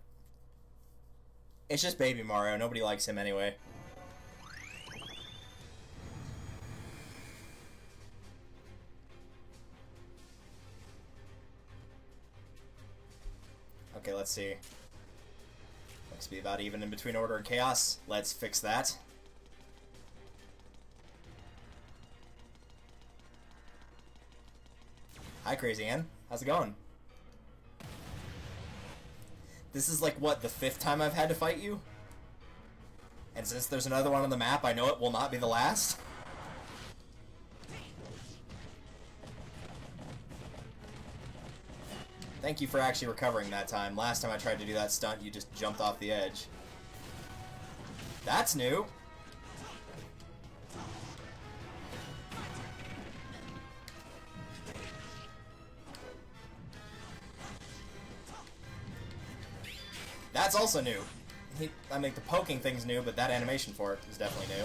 It's just Baby Mario. Nobody likes him anyway. Okay, let's see. Looks to be about even in between Order and Chaos. Let's fix that. Hi, Crazy Ann. How's it going? This is like, what, the 5th time I've had to fight you? And since there's another one on the map, I know it will not be the last. Thank you for actually recovering that time. Last time I tried to do that stunt, you just jumped off the edge. That's new. That's also new. I mean, the poking thing's new, but that animation for it is definitely new.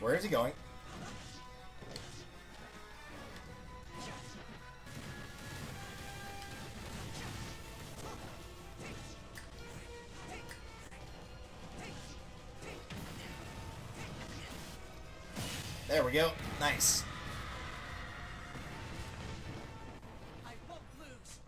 Where is he going? There we go. Nice. I won't lose.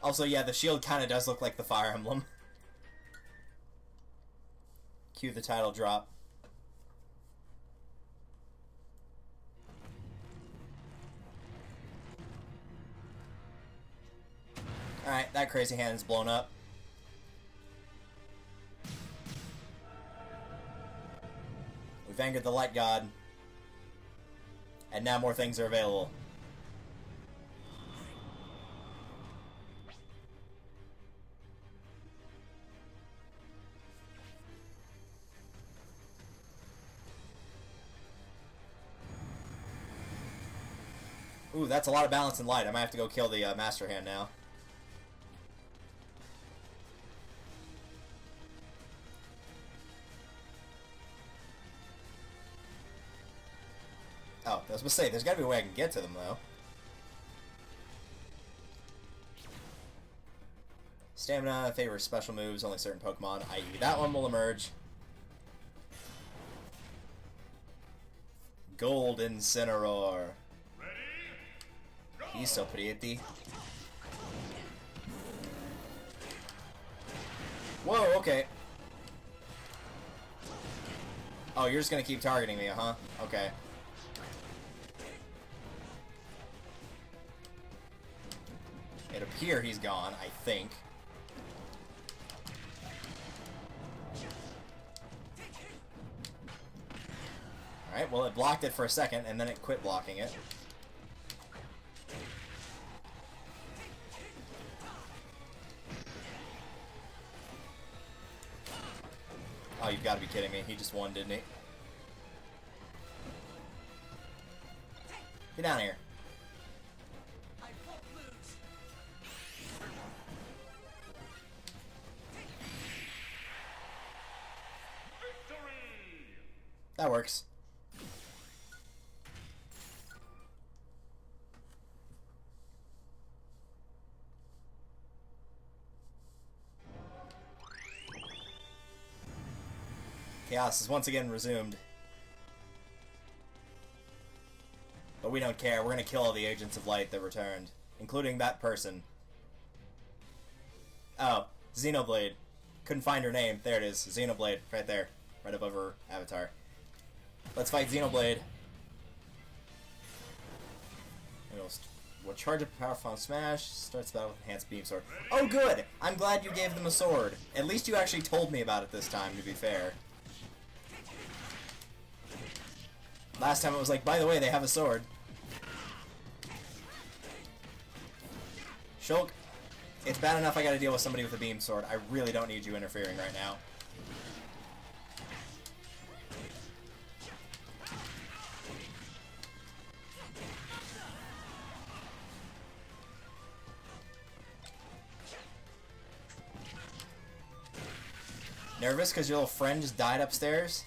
Also, yeah, the shield kind of does look like the Fire Emblem. Cue the title drop. Alright, that crazy hand is blown up. We've angered the Light God. And now more things are available. Ooh, that's a lot of balance and light. I might have to go kill the Master Hand now. Oh, I was gonna say, there's gotta be a way I can get to them, though. Stamina favors special moves, only certain Pokemon, i.e. that one will emerge. Gold Incineroar. He's so pretty. Whoa, okay. Oh, you're just gonna keep targeting me, huh? Okay. It appears he's gone, I think. Alright, well, it blocked it for a second, and then it quit blocking it. Oh, you've got to be kidding me. He just won, didn't he? Get down here. I won't lose. Victory! That works. Chaos is once again resumed. But we don't care. We're gonna kill all the agents of light that returned, including that person. Oh, Xenoblade. Couldn't find her name. There it is. Xenoblade. Right there. Right above her avatar. Let's fight Xenoblade. We'll charge up a powerful smash. Starts battle with enhanced beam sword. Oh, good! I'm glad you gave them a sword. At least you actually told me about it this time, to be fair. Last time it was like, by the way, they have a sword. Shulk, it's bad enough I gotta deal with somebody with a beam sword. I really don't need you interfering right now. Nervous because your little friend just died upstairs?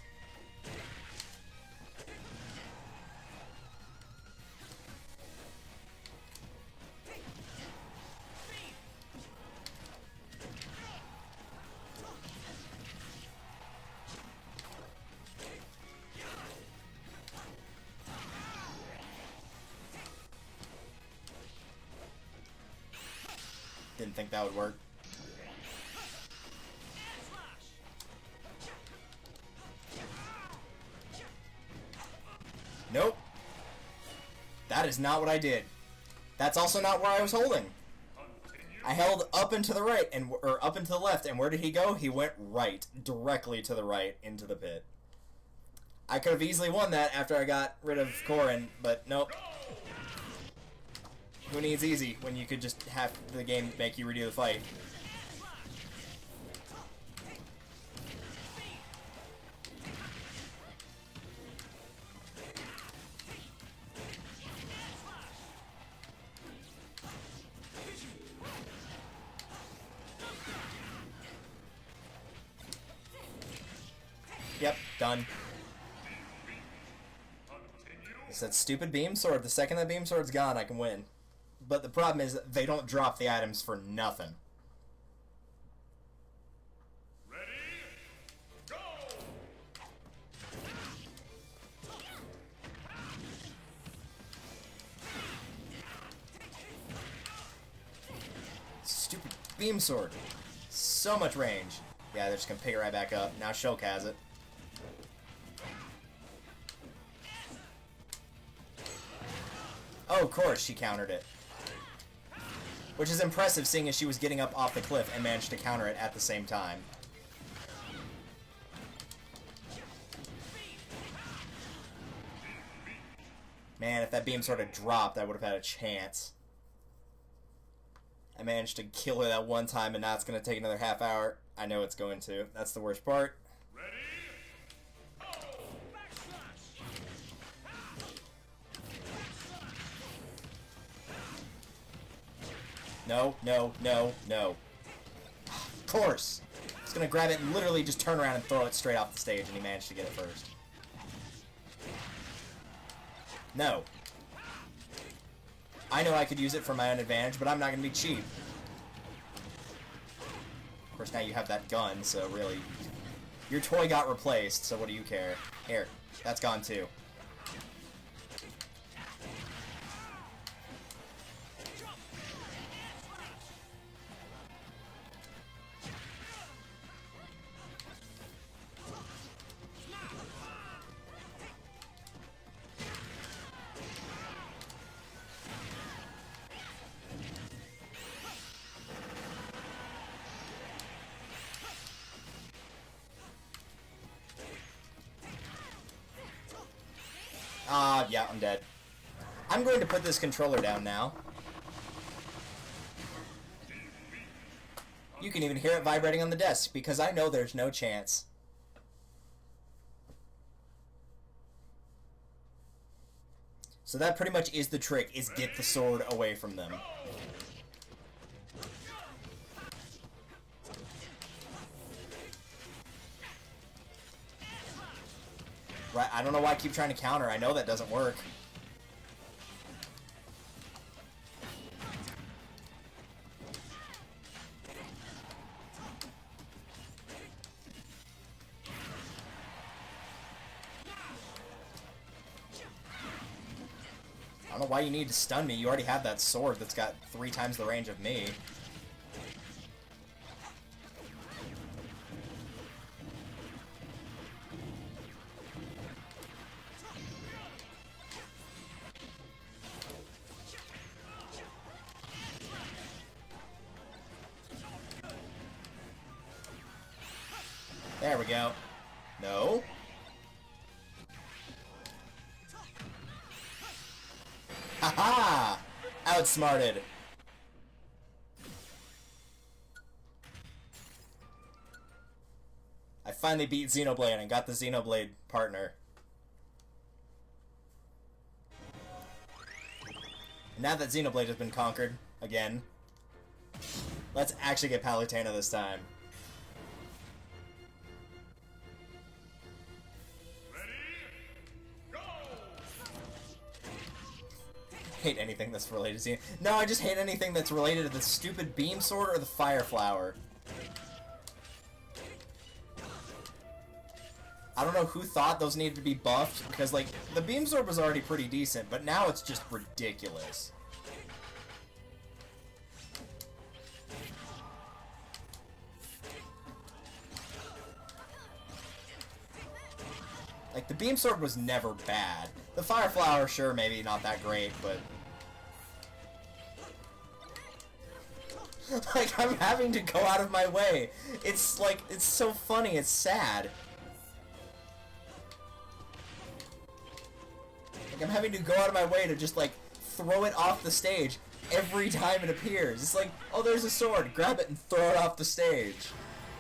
Didn't think that would work. Nope. That is not what I did. That's also not where I was holding. I held up and to the right, or up and to the left, and where did he go? He went right. Directly to the right, into the pit. I could have easily won that after I got rid of Corrin, but nope. Who needs easy when you could just have the game make you redo the fight? Yep, done. It's that stupid beam sword. The second that beam sword's gone, I can win. But the problem is they don't drop the items for nothing. Ready? Go! Stupid beam sword. So much range. Yeah, they're just gonna pick it right back up. Now Shulk has it. Oh, of course, she countered it. Which is impressive, seeing as she was getting up off the cliff and managed to counter it at the same time. Man, if that beam sword had dropped, I would have had a chance. I managed to kill her that one time, and now it's going to take another half hour. I know it's going to. That's the worst part. Ready? No, no, no, no. Of course! He's gonna grab it and literally just turn around and throw it straight off the stage, and he managed to get it first. No. I know I could use it for my own advantage, but I'm not gonna be cheap. Of course, now you have that gun, so really... Your toy got replaced, so what do you care? Here, that's gone too. Yeah, I'm dead. I'm going to put this controller down now. You can even hear it vibrating on the desk, because I know there's no chance. So that pretty much is the trick, is get the sword away from them. Right, I don't know why I keep trying to counter. I know that doesn't work. I don't know why you need to stun me. You already have that sword that's got 3 times the range of me. There we go. No. Haha! Outsmarted. I finally beat Xenoblade and got the Xenoblade partner. Now that Xenoblade has been conquered, again, let's actually get Palutena this time. Hate anything that's related to Xenoblade. No, I just hate anything that's related to the stupid beam sword or the fire flower. I don't know who thought those needed to be buffed, because, like, the beam sword was already pretty decent, but now it's just ridiculous. Like, the beam sword was never bad. The fire flower, sure, maybe not that great, but... like, I'm having to go out of my way. It's, like, it's so funny, it's sad. Like, I'm having to go out of my way to just, like, throw it off the stage every time it appears. It's like, oh, there's a sword, grab it and throw it off the stage.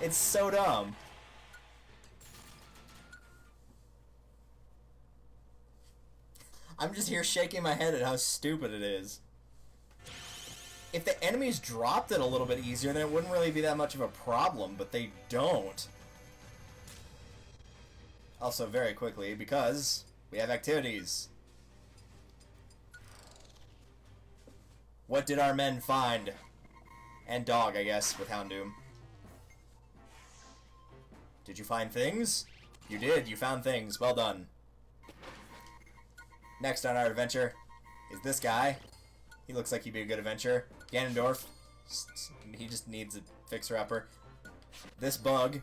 It's so dumb. I'm just here shaking my head at how stupid it is. If the enemies dropped it a little bit easier, then it wouldn't really be that much of a problem, but they don't. Also, very quickly, because we have activities. What did our men find? And dog, I guess, with Houndoom. Did you find things? You did, you found things. Well done. Next on our adventure is this guy. He looks like he'd be a good adventurer. Ganondorf. He just needs a fixer-upper. This bug.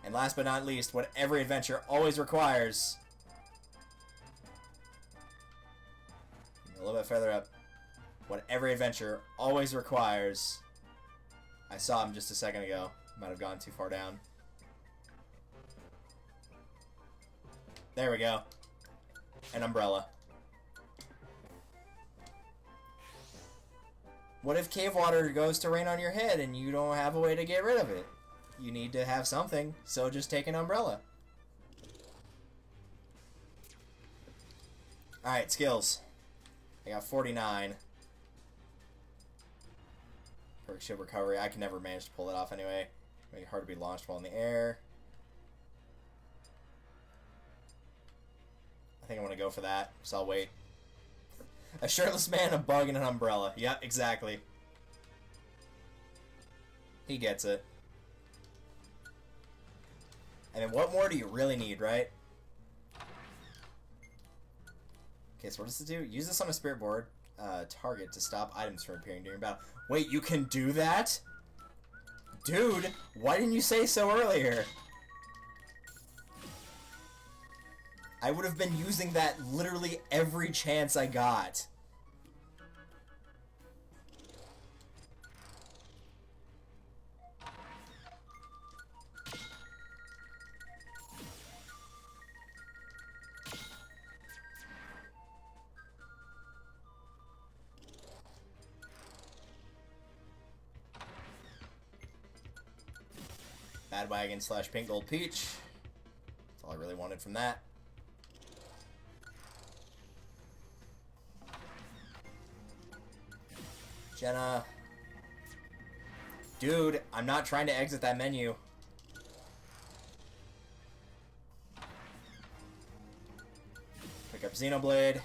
And last but not least, what every adventure always requires. A little bit further up. What every adventure always requires. I saw him just a second ago. Might have gone too far down. There we go. An umbrella. What if cave water goes to rain on your head and you don't have a way to get rid of it? You need to have something, so just take an umbrella. Alright, skills. I got 49. Perk shield recovery. I can never manage to pull it off anyway. Make it hard to be launched while in the air. I think I want to go for that, so I'll wait. A shirtless man, a bug, and an umbrella. Yep, exactly. He gets it. And then what more do you really need, right? Okay, so what does it do? Use this on a spirit board target to stop items from appearing during battle. Wait, you can do that? Dude, why didn't you say so earlier? I would have been using that literally every chance I got. Badwagon slash Pink Gold Peach. That's all I really wanted from that. Jenna. Dude, I'm not trying to exit that menu. Pick up Xenoblade.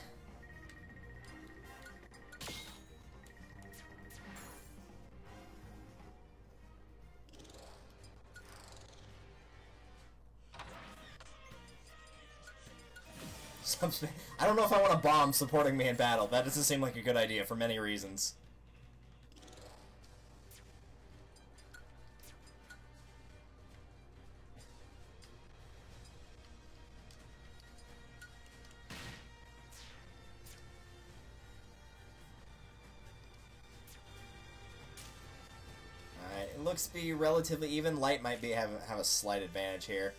I don't know if I want a bomb supporting me in battle. That doesn't seem like a good idea for many reasons. Alright, it looks to be relatively even. Light might be have a slight advantage here.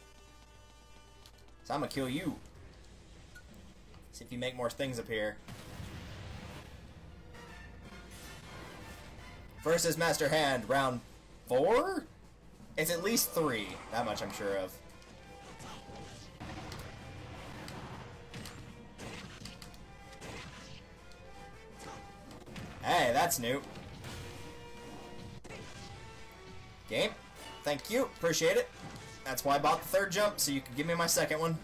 So I'm gonna kill you. See if you make more things appear. Versus Master Hand, round 4? It's at least 3. That much I'm sure of. Hey, that's new. Game. Thank you. Appreciate it. That's why I bought the 3rd jump, so you can give me my 2nd one.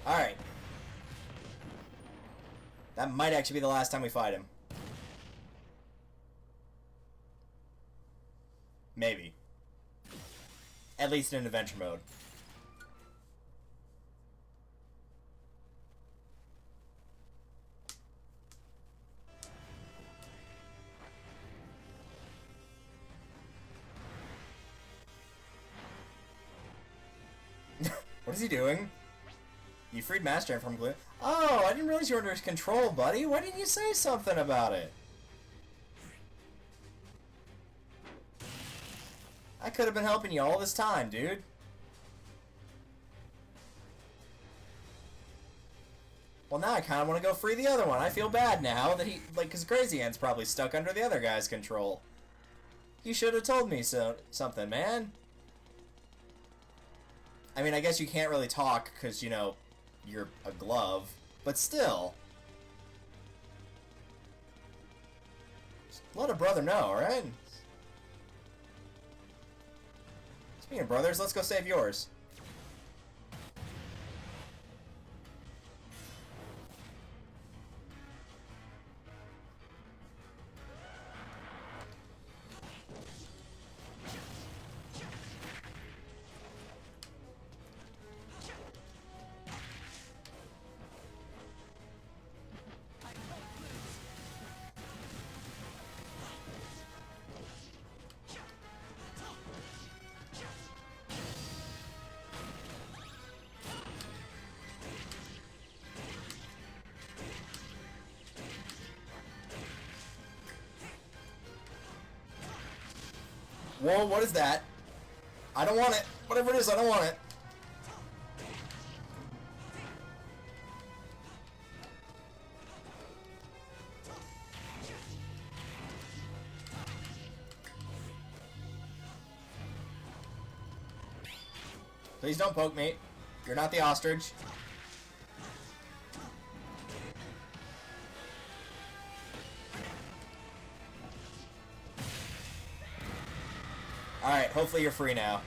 Alright. That might actually be the last time we fight him. Maybe. At least in adventure mode. What is he doing? You freed Master Hand from glue. Oh, I didn't realize you were under his control, buddy. Why didn't you say something about it? I could have been helping you all this time, dude. Well, now I kind of want to go free the other one. I feel bad now that he, like, because Crazy Hand's probably stuck under the other guy's control. You should have told me something, man. I mean, I guess you can't really talk because, you know, you're a glove, but still. Just let a brother know, alright? Speaking of brothers, let's go save yours. Whoa, what is that? I don't want it. Whatever it is, I don't want it. Please don't poke me. You're not the ostrich. Alright, hopefully you're free now.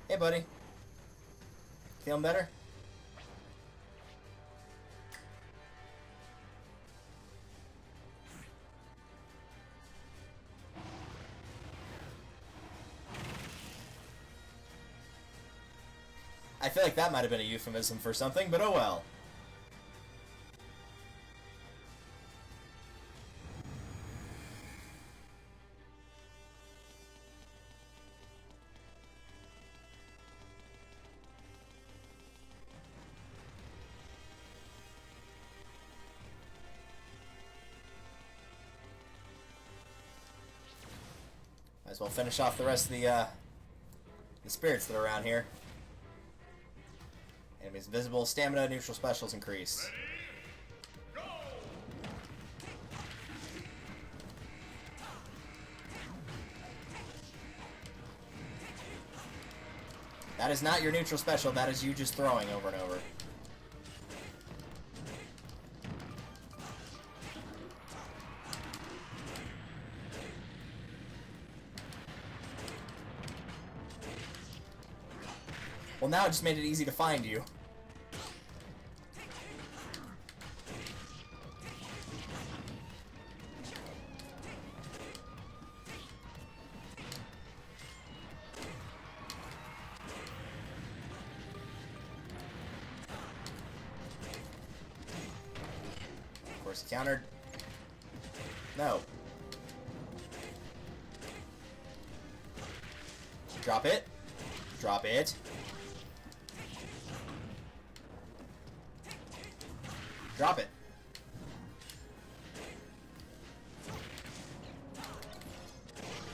Hey, buddy. Feeling better? I feel like that might have been a euphemism for something, but oh well. Might as well finish off the rest of the spirits that are around here. Enemies invisible, stamina, neutral specials increase. Go! That is not your neutral special, that is you just throwing over and over. Well, now it just made it easy to find you. Of course, he countered. No. Drop it. Drop it. Drop it.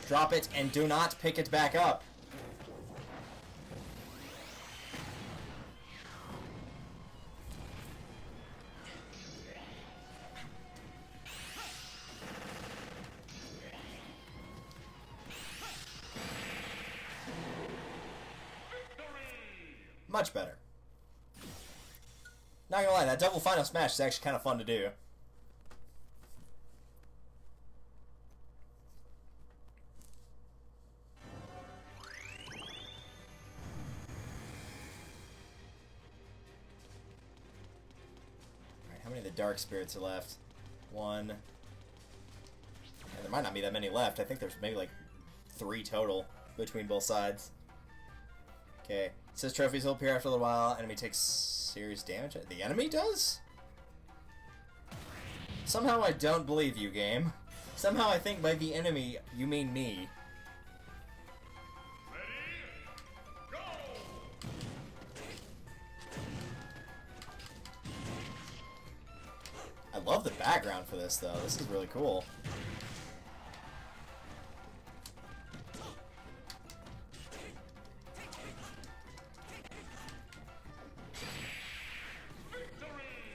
Drop it and do not pick it back up. Much better. Not gonna lie, that double final smash is actually kind of fun to do. Alright, how many of the dark spirits are left? One. Yeah, there might not be that many left. I think there's maybe like 3 total between both sides. Okay. It says trophies will appear after a little while. Enemy takes serious damage. The enemy does? Somehow I don't believe you, game. Somehow I think by the enemy, you mean me. Ready? Go! I love the background for this, though. This is really cool.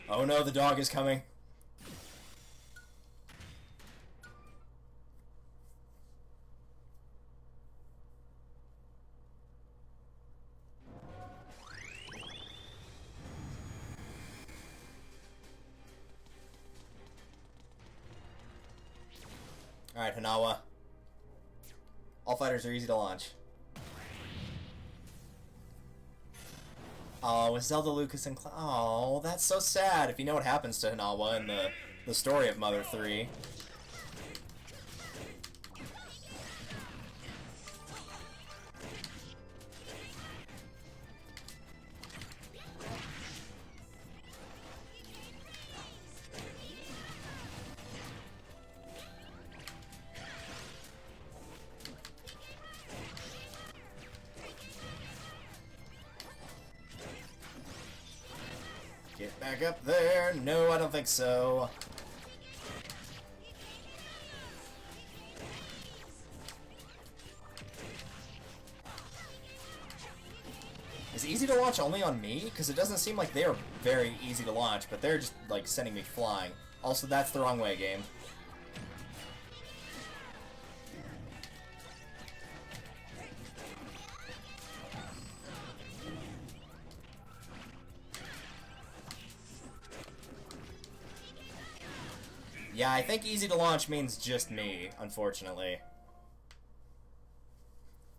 Oh no, the dog is coming. Alright, Hanawa. All fighters are easy to launch. Oh, with Zelda, Lucas, and oh, that's so sad. If you know what happens to Hanawa in the story of Mother 3. Get back up there. No, I don't think so. Is it easy to launch only on me? Because it doesn't seem like they are very easy to launch, but they're just, like, sending me flying. Also, that's the wrong way, game. Yeah, I think easy to launch means just me, unfortunately.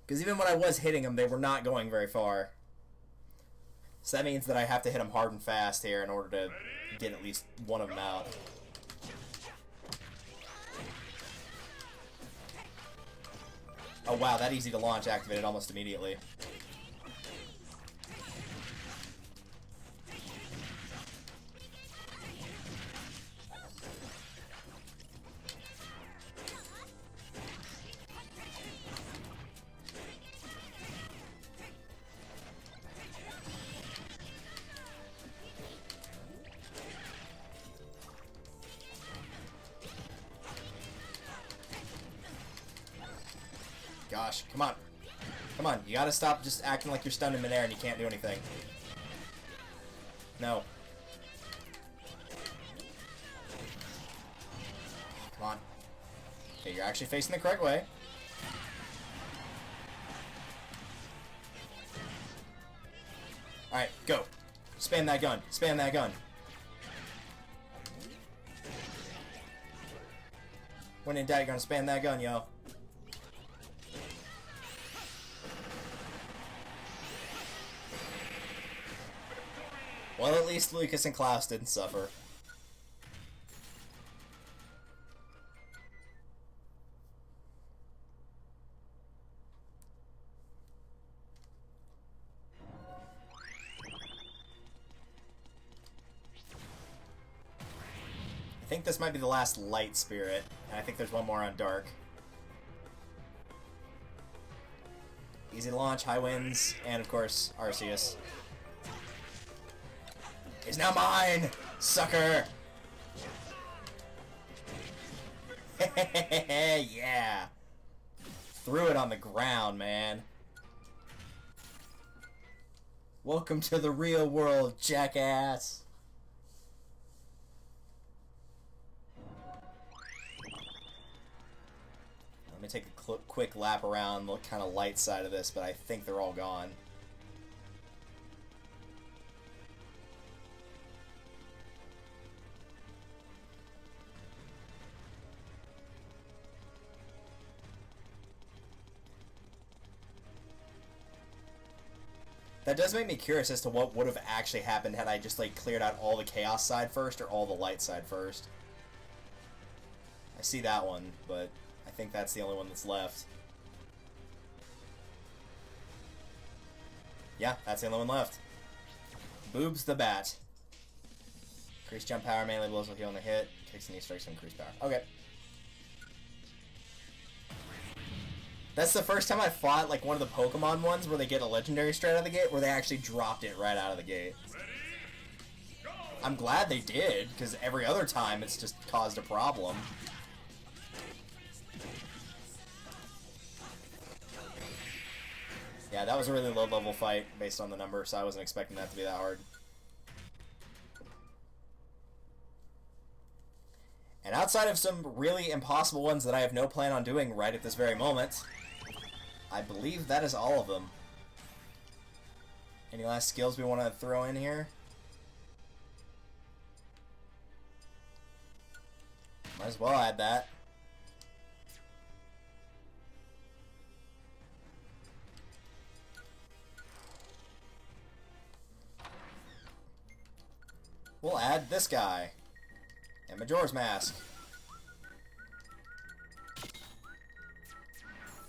Because even when I was hitting them, they were not going very far. So that means that I have to hit them hard and fast here in order to get at least one of them out. Oh wow, that easy to launch activated almost immediately. gosh. Come on. Come on. You gotta stop just acting like you're stunned in midair and you can't do anything. No. Come on. Okay, you're actually facing the correct way. Alright, go. Spam that gun. Spam that gun. When in doubt, you're gonna spam that gun, yo. Well, at least Lucas and Klaus didn't suffer. I think this might be the last light spirit, and I think there's one more on dark. Easy to launch, high winds, and of course, Arceus. Is now mine, sucker! Yeah! Threw it on the ground, man. Welcome to the real world, jackass! Let me take a quick lap around the kind of light side of this, but I think they're all gone. That does make me curious as to what would have actually happened had I just, like, cleared out all the Chaos side first or all the light side first. I see that one, but I think that's the only one that's left. Yeah, that's the only one left. Boobs the Bat. Increase jump power, melee blows will heal on the hit. Takes knee strikes and increase power. Okay. That's the first time I fought, like, one of the Pokemon ones where they get a legendary straight out of the gate, where they actually dropped it right out of the gate. I'm glad they did, because every other time it's just caused a problem. Yeah, that was a really low-level fight based on the number, so I wasn't expecting that to be that hard. And outside of some really impossible ones that I have no plan on doing right at this very moment, I believe that is all of them. Any last skills we want to throw in here? Might as well add that. We'll add this guy. And Majora's Mask.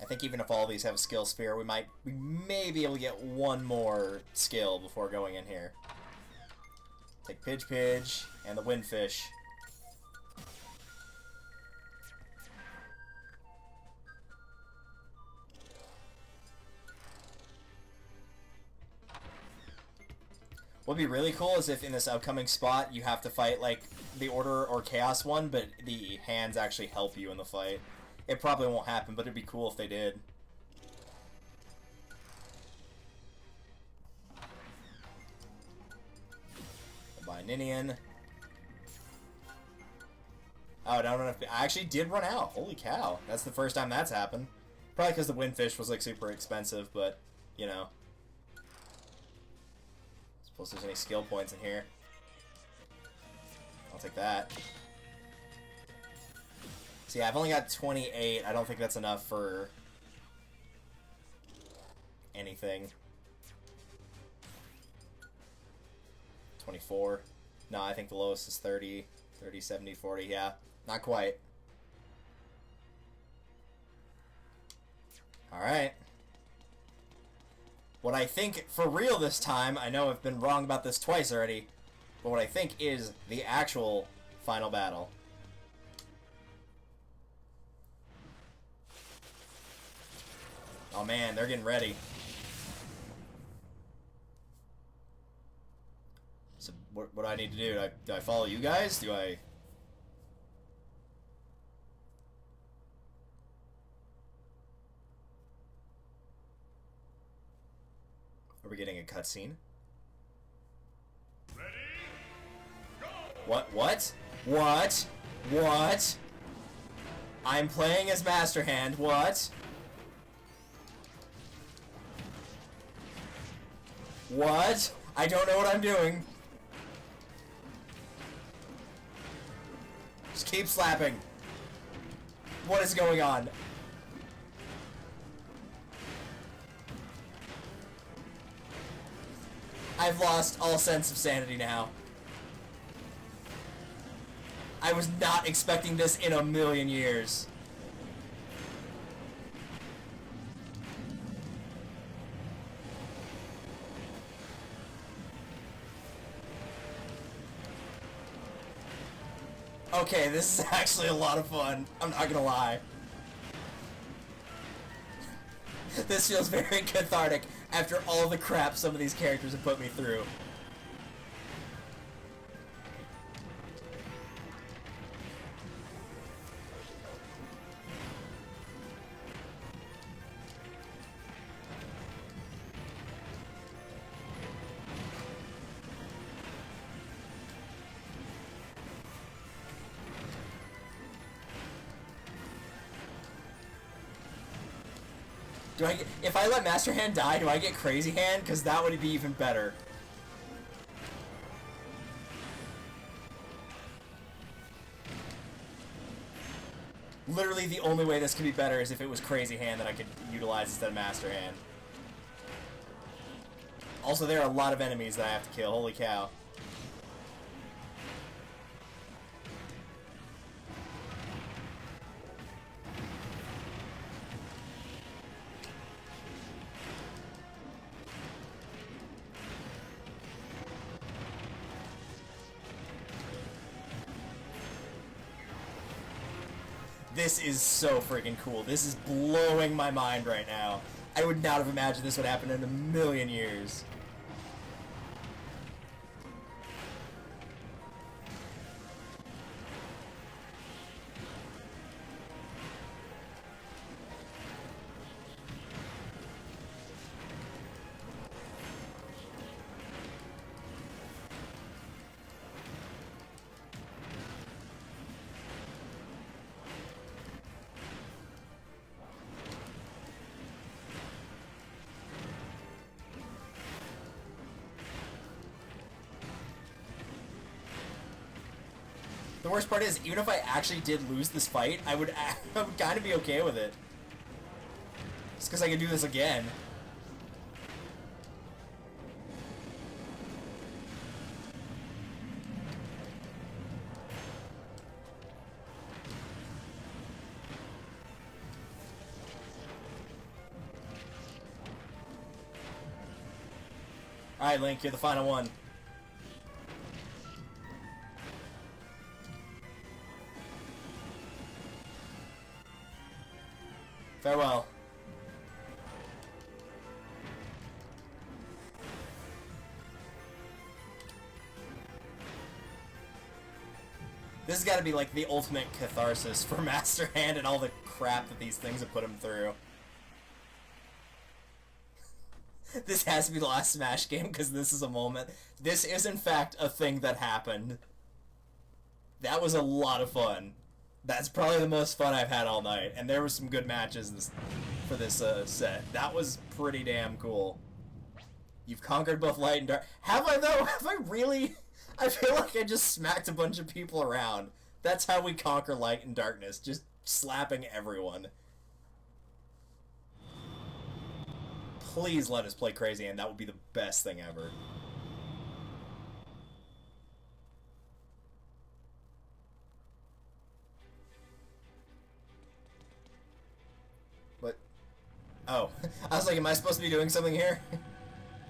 I think even if all these have a skill sphere, we may be able to get one more skill before going in here. Take Pidge and the Windfish. What'd be really cool is if in this upcoming spot you have to fight like the Order or Chaos one, but the hands actually help you in the fight. It probably won't happen, but it'd be cool if they did. Buy Ninian. Oh, I don't know if I actually did run out. Holy cow. That's the first time that's happened. Probably because the Windfish was like super expensive, but you know. Suppose there's any skill points in here. I'll take that. See, I've only got 28. I don't think that's enough for anything. 24. No, I think the lowest is 30. 30, 70, 40. Yeah, not quite. Alright. What I think, for real this time, I know I've been wrong about this twice already, but what I think is the actual final battle. Oh man, they're getting ready. So what do I need to do? Do I follow you guys? Do I... Are we getting a cutscene? Ready? Go! What? What? What? What? I'm playing as Master Hand. What? What? I don't know what I'm doing. Just keep slapping. What is going on? I've lost all sense of sanity now. I was not expecting this in a million years. Okay, this is actually a lot of fun. I'm not gonna lie. This feels very cathartic after all the crap some of these characters have put me through. Do I get, if I let Master Hand die, do I get Crazy Hand? Because that would be even better. Literally the only way this could be better is if it was Crazy Hand that I could utilize instead of Master Hand. Also, there are a lot of enemies that I have to kill. Holy cow. This is so freaking cool. This is blowing my mind right now. I would not have imagined this would happen in a million years. The worst part is, even if I actually did lose this fight, I would kind of be okay with it. Just because I can do this again. Alright, Link, you're the final one. Farewell. This has got to be like the ultimate catharsis for Master Hand and all the crap that these things have put him through. This has to be the last Smash game because this is a moment. This is in fact a thing that happened. That was a lot of fun. That's probably the most fun I've had all night, and there were some good matches for this set. That was pretty damn cool. You've conquered both light and dark. Have I, though? Have I really? I feel like I just smacked a bunch of people around. That's how we conquer light and darkness, just slapping everyone. Please let us play Crazy, and that would be the best thing ever. Oh, I was like, am I supposed to be doing something here?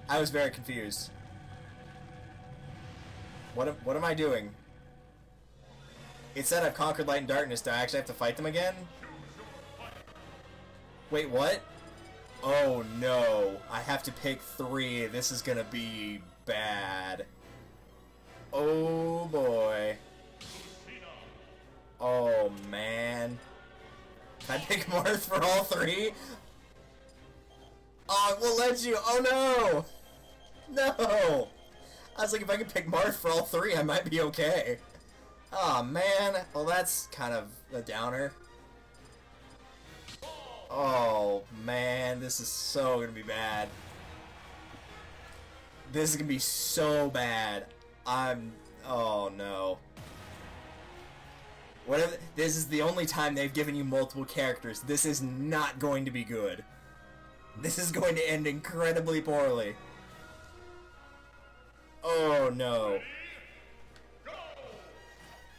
I was very confused. What am I doing? It said I've conquered light and darkness. Do I actually have to fight them again? Wait, what? Oh no, I have to pick 3. This is gonna be bad. Oh boy. Oh man. Can I pick Marth for all 3? Oh, it won't let you. Oh no! No! I was like, if I could pick Marth for all three, I might be okay. Aw, man. Well, that's kind of a downer. Oh, man. This is so gonna be bad. This is gonna be so bad. Oh, no. Whatever. This is the only time they've given you multiple characters. This is not going to be good. This is going to end incredibly poorly. Oh, no.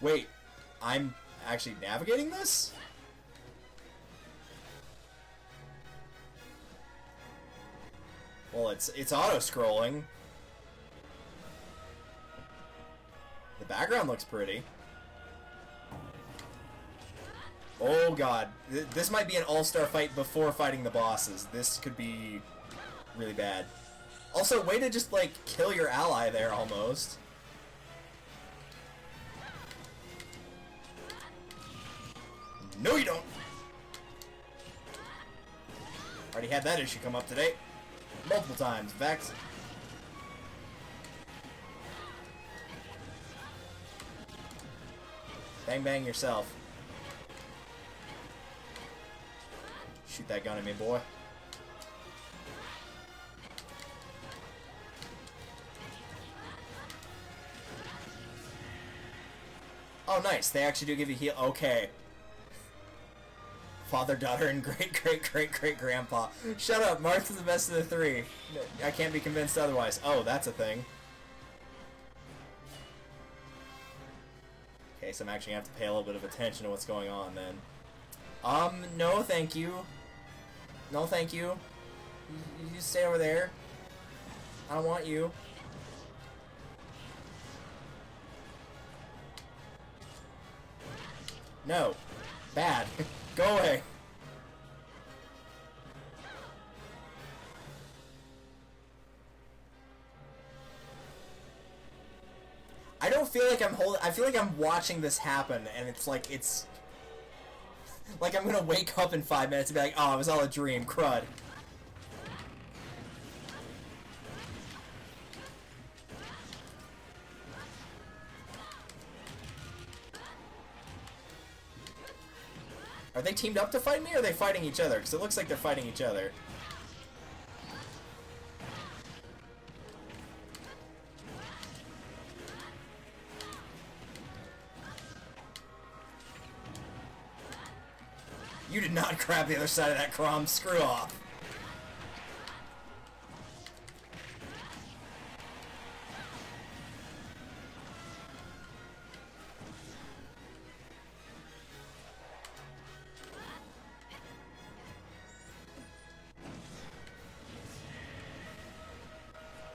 Wait, I'm actually navigating this? Well, it's auto-scrolling. The background looks pretty. Oh god, this might be an all-star fight before fighting the bosses. This could be really bad. Also, way to just, like, kill your ally there, almost. No, you don't! Already had that issue come up today. Multiple times, in fact. Bang bang yourself. Shoot that gun at me, boy. Oh, nice. They actually do give you heal. Okay. Father, daughter, and great-great-great-great-grandpa. Shut up. Marth is the best of the three. I can't be convinced otherwise. Oh, that's a thing. Okay, so I'm actually going to have to pay a little bit of attention to what's going on then. No thank you. No thank you. You just stay over there. I don't want you. No. Bad. Go away. I don't feel like I feel like I'm watching this happen, and it's like like I'm gonna wake up in 5 minutes and be like, oh, it was all a dream, crud. Are they teamed up to fight me, or are they fighting each other? Because it looks like they're fighting each other. You did not grab the other side of that crumb. Screw off.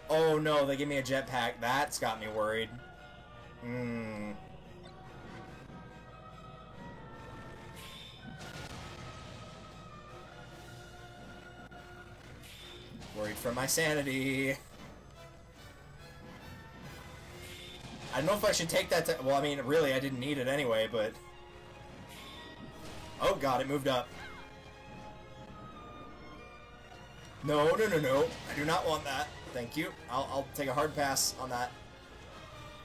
Oh no, they give me a jetpack. That's got me worried. Worried for my sanity. I don't know if I should take that to... Well, I mean, really, I didn't need it anyway, but... Oh god, it moved up. No, no, no, no. I do not want that. Thank you. I'll take a hard pass on that.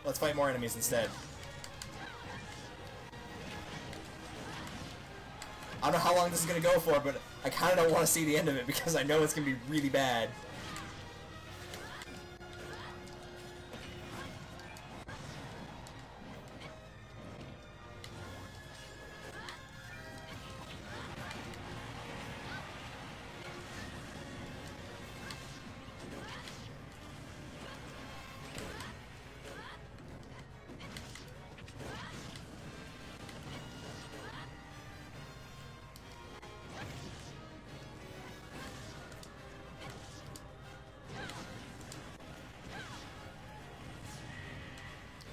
Let's fight more enemies instead. I don't know how long this is going to go for, but I kind of don't want to see the end of it because I know it's going to be really bad.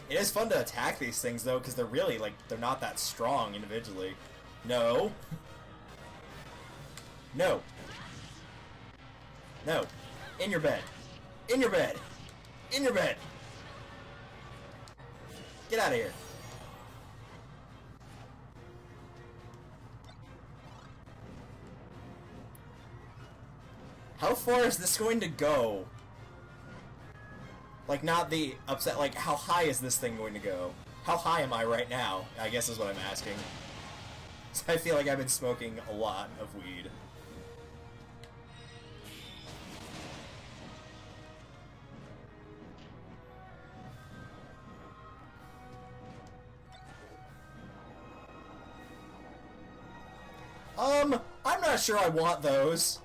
It is fun to attack these things, though, because they're really, like, they're not that strong individually. No. No. No. In your bed. In your bed. In your bed. Get out of here. How far is this going to go? Like, not the upset, like, how high is this thing going to go? How high am I right now, I guess is what I'm asking. So I feel like I've been smoking a lot of weed. I'm not sure I want those.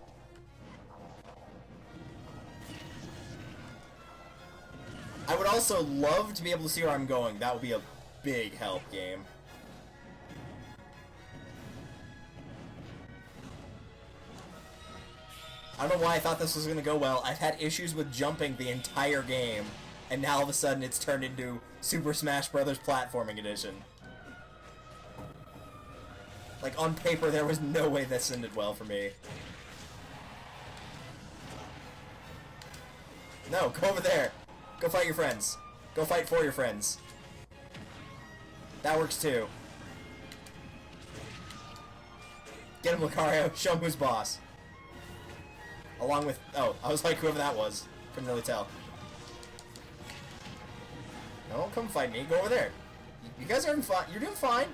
I would also love to be able to see where I'm going. That would be a big help, game. I don't know why I thought this was going to go well. I've had issues with jumping the entire game, and now all of a sudden it's turned into Super Smash Bros. Platforming Edition. Like, on paper, there was no way this ended well for me. No, go over there. Go fight your friends. Go fight for your friends. That works too. Get him, Lucario. Show him who's boss. Along with... Oh, I was like, whoever that was. Couldn't really tell. No, don't come fight me. Go over there. You guys are fine. You're doing fine.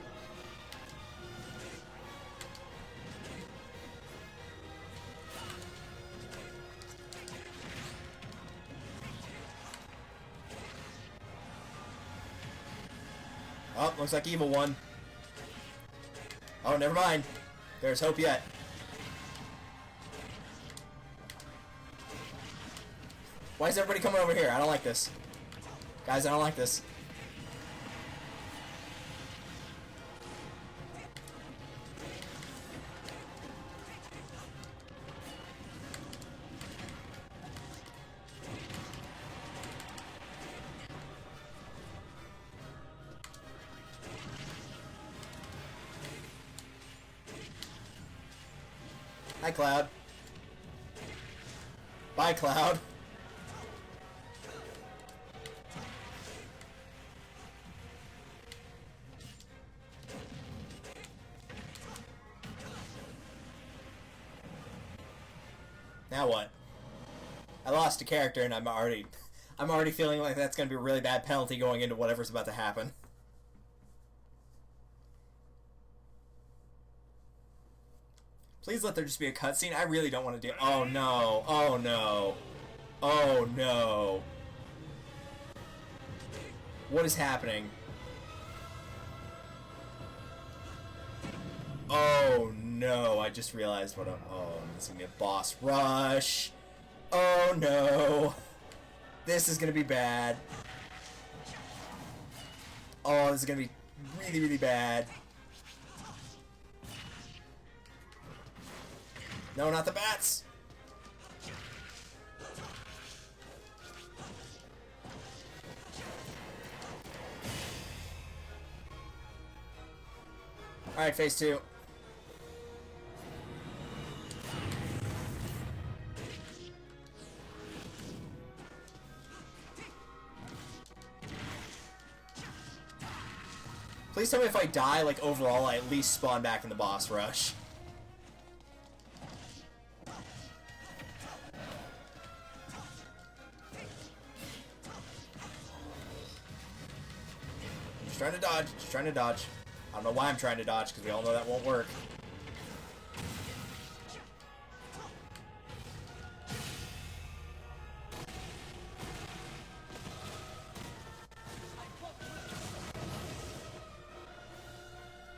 Oh, looks like evil one. Oh, never mind. There's hope yet. Why is everybody coming over here? I don't like this. Guys, I don't like this. Hi, Cloud. Bye, Cloud. Now what? I lost a character and I'm already feeling like that's gonna be a really bad penalty going into whatever's about to happen. Please let there just be a cutscene. I really don't want to do... Oh no. Oh no. Oh no. What is happening? Oh no. I just realized what I'm... Oh, this is gonna be a boss rush. Oh no. This is gonna be bad. Oh, this is gonna be really, really bad. No, not the bats! Alright, phase 2. Please tell me if I die, like, overall, I at least spawn back in the boss rush. Just trying to dodge, just trying to dodge. I don't know why I'm trying to dodge, because we all know that won't work.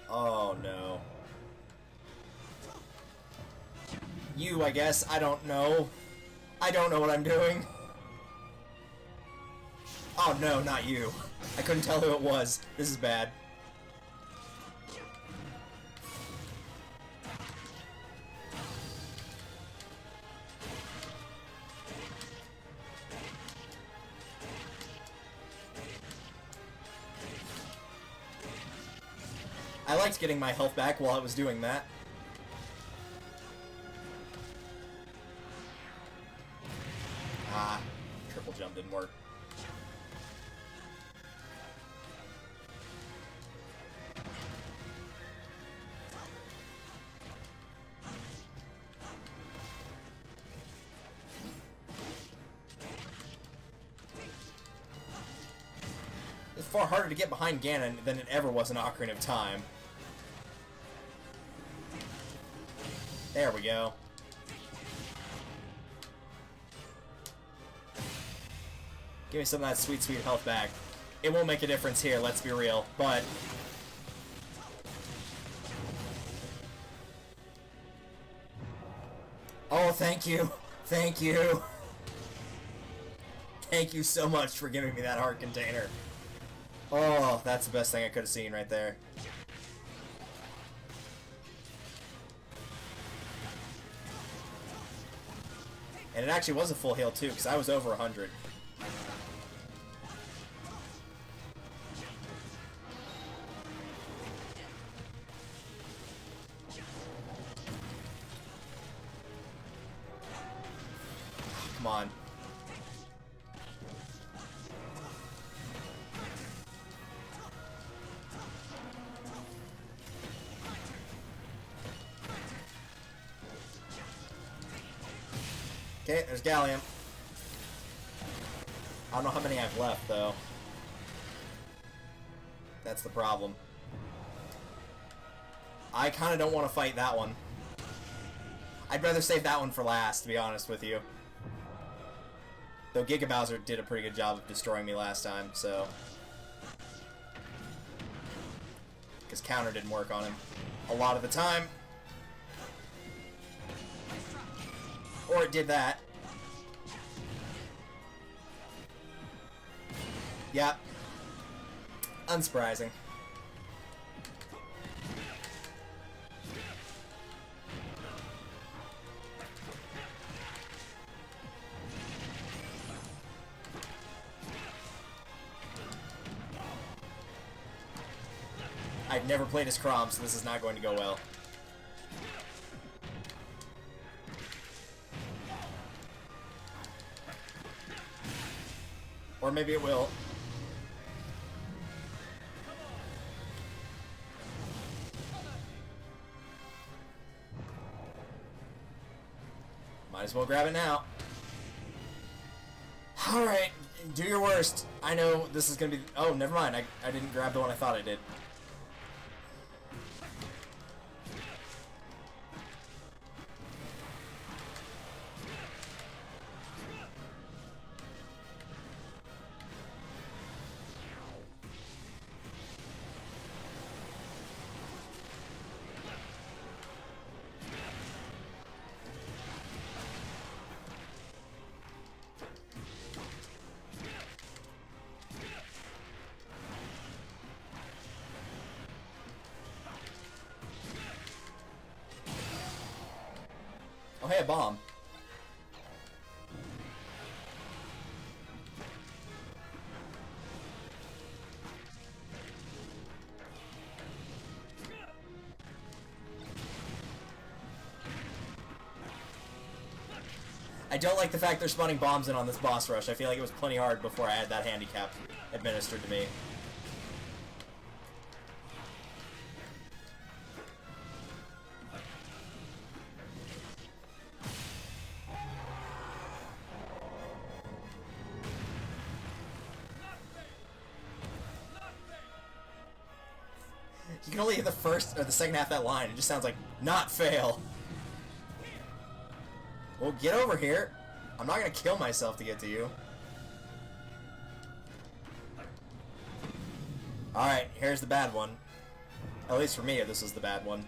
Oh no. You, I guess. I don't know. I don't know what I'm doing. Oh no, not you. I couldn't tell who it was. This is bad. I liked getting my health back while I was doing that. Ah, triple jump didn't work. far harder to get behind Ganon than it ever was in Ocarina of Time. There we go. Give me some of that sweet, sweet health back. It won't make a difference here, let's be real, but... Oh, thank you! Thank you! Thank you so much for giving me that heart container. Oh, that's the best thing I could have seen right there. And it actually was a full heal too, because I was over 100. Come on. Okay, there's Gallium. I don't know how many I have left, though. That's the problem. I kind of don't want to fight that one. I'd rather save that one for last, to be honest with you. Though Giga Bowser did a pretty good job of destroying me last time, so... Because counter didn't work on him a lot of the time. Or it did that. Yeah. Unsurprising. I've never played as Chrom, so this is not going to go well. Or maybe it will. Might as well grab it now. Alright, do your worst. I know this is gonna be... Oh, never mind. I didn't grab the one I thought I did. Oh, hey, a bomb. I don't like the fact they're spawning bombs in on this boss rush. I feel like it was plenty hard before I had that handicap administered to me. You can only hit the first or the second half of that line. It just sounds like not fail. Well, get over here. I'm not gonna kill myself to get to you. Alright, here's the bad one. At least for me, this was the bad one.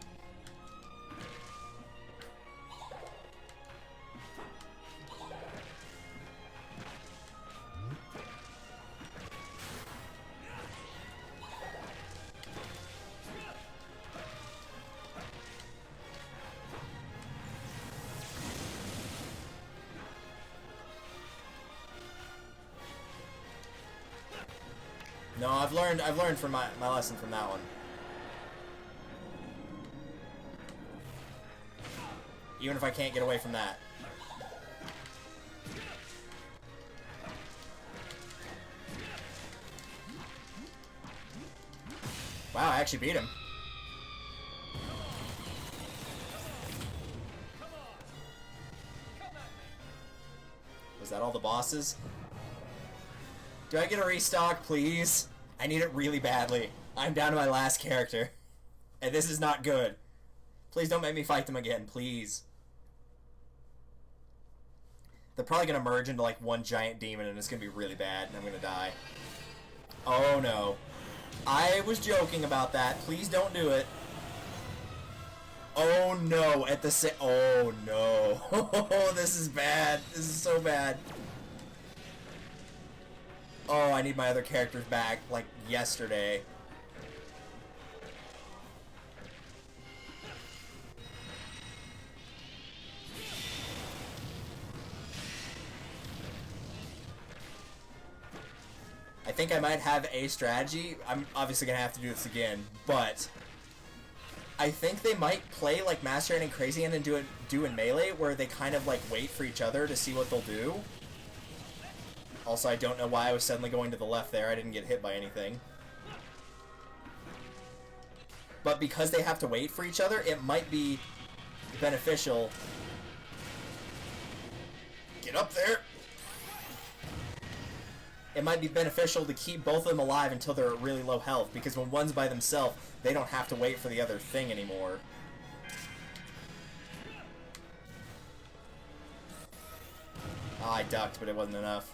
No, I've learned from my lesson from that one. Even if I can't get away from that. Wow, I actually beat him. Was that all the bosses? Do I get a restock, please? I need it really badly. I'm down to my last character. And this is not good. Please don't make me fight them again, please. They're probably going to merge into like one giant demon and it's going to be really bad and I'm going to die. Oh no. I was joking about that. Please don't do it. Oh no, at the oh no. Oh, this is bad. This is so bad. Oh, I need my other characters back, like, yesterday. I think I might have a strategy. I'm obviously going to have to do this again, but I think they might play like Master Hand and Crazy Hand and do in Melee, where they kind of like wait for each other to see what they'll do. Also, I don't know why I was suddenly going to the left there. I didn't get hit by anything. But because they have to wait for each other, it might be beneficial. Get up there! It might be beneficial to keep both of them alive until they're at really low health, because when one's by themselves, they don't have to wait for the other thing anymore. Ah, I ducked, but it wasn't enough.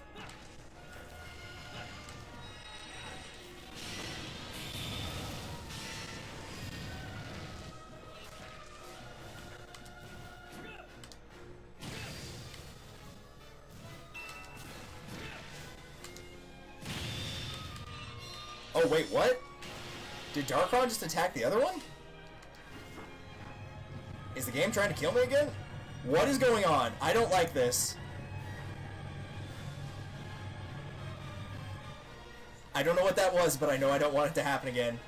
Oh, wait, what? Did Darkron just attack the other one? Is the game trying to kill me again? What is going on? I don't like this. I don't know what that was, but I know I don't want it to happen again.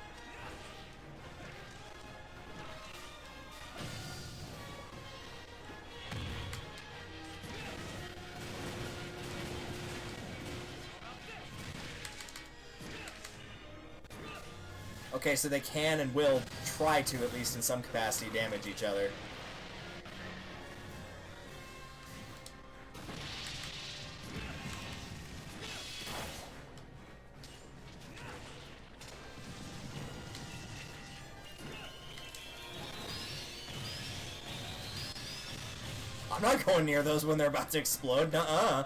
Okay, so they can and will try to, at least in some capacity, damage each other. I'm not going near those when they're about to explode. Nuh-uh.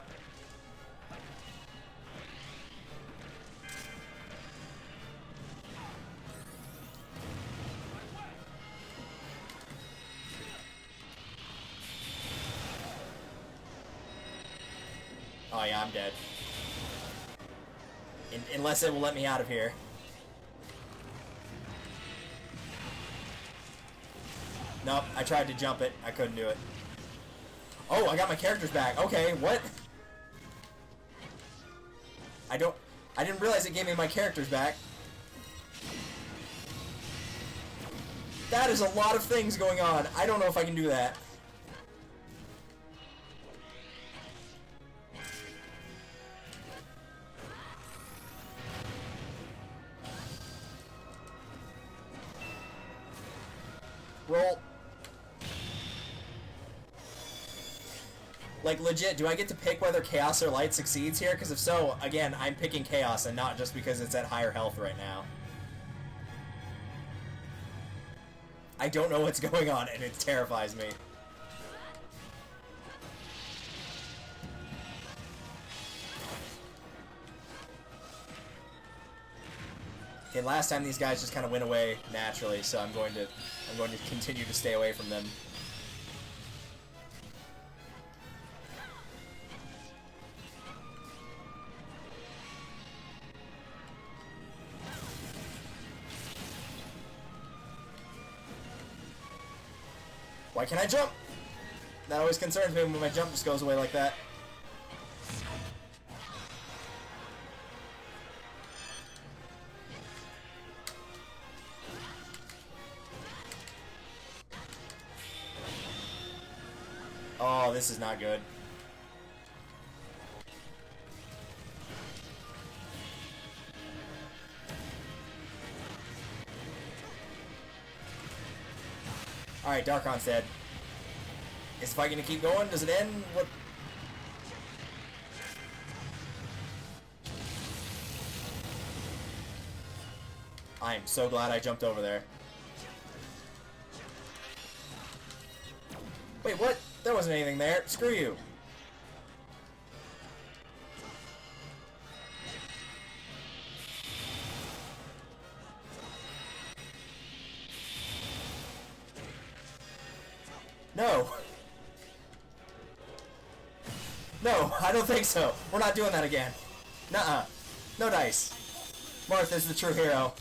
Oh yeah, I'm dead. Unless it will let me out of here. Nope, I tried to jump it. I couldn't do it. Oh, I got my characters back. Okay, what? I didn't realize it gave me my characters back. That is a lot of things going on. I don't know if I can do that. Roll. Like, legit, do I get to pick whether Chaos or Light succeeds here? Because if so, again, I'm picking Chaos and not just because it's at higher health right now. I don't know what's going on, and it terrifies me. Okay, last time these guys just kind of went away naturally, so I'm going to continue to stay away from them. Why can't I jump? That always concerns me when my jump just goes away like that. Oh, this is not good. Alright, Darkon's dead. Is the fight gonna keep going? Does it end? What? I'm so glad I jumped over there. Wait, what? There wasn't anything there. Screw you. No. No, I don't think so. We're not doing that again. Nuh-uh. No dice. Martha's the true hero.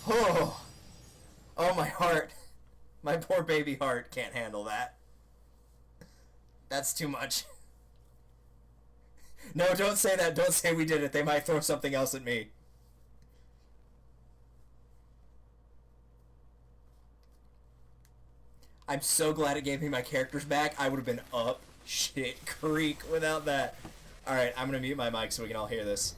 Oh. Oh, my heart. My poor baby heart can't handle that. That's too much. No, don't say that. Don't say we did it. They might throw something else at me. I'm so glad it gave me my characters back. I would have been up shit creek without that. Alright, I'm gonna mute my mic so we can all hear this.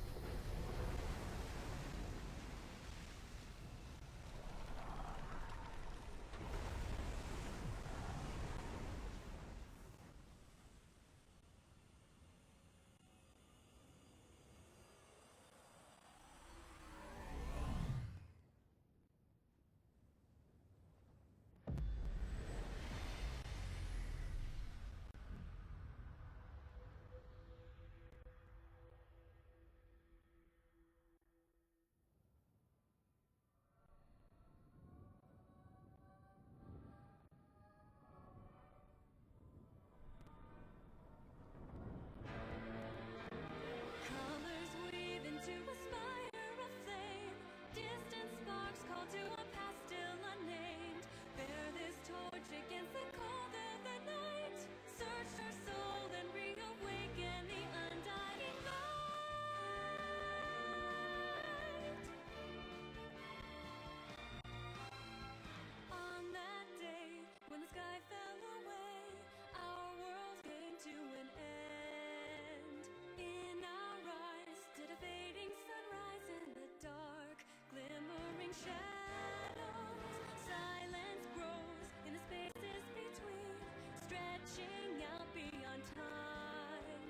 Colors weave into a spire of flame. Distant sparks call to a past still unnamed. Bear this torch against the cold of the night. Search our soul and reawaken the undying light. On that day when the sky fell away, our world came to an end. In our eyes did a fading sunrise in the dark, glimmering shadows. Silence grows in the spaces between, stretching out beyond time.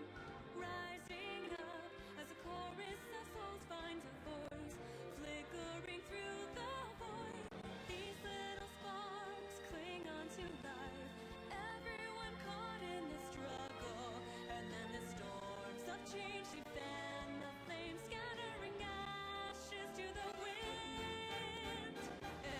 Rising up as a chorus of souls finds a voice, flickering through the void. These little sparks cling on to life, everyone caught in the struggle. And then the storms of change they fan the flames, scattering ashes to the wind.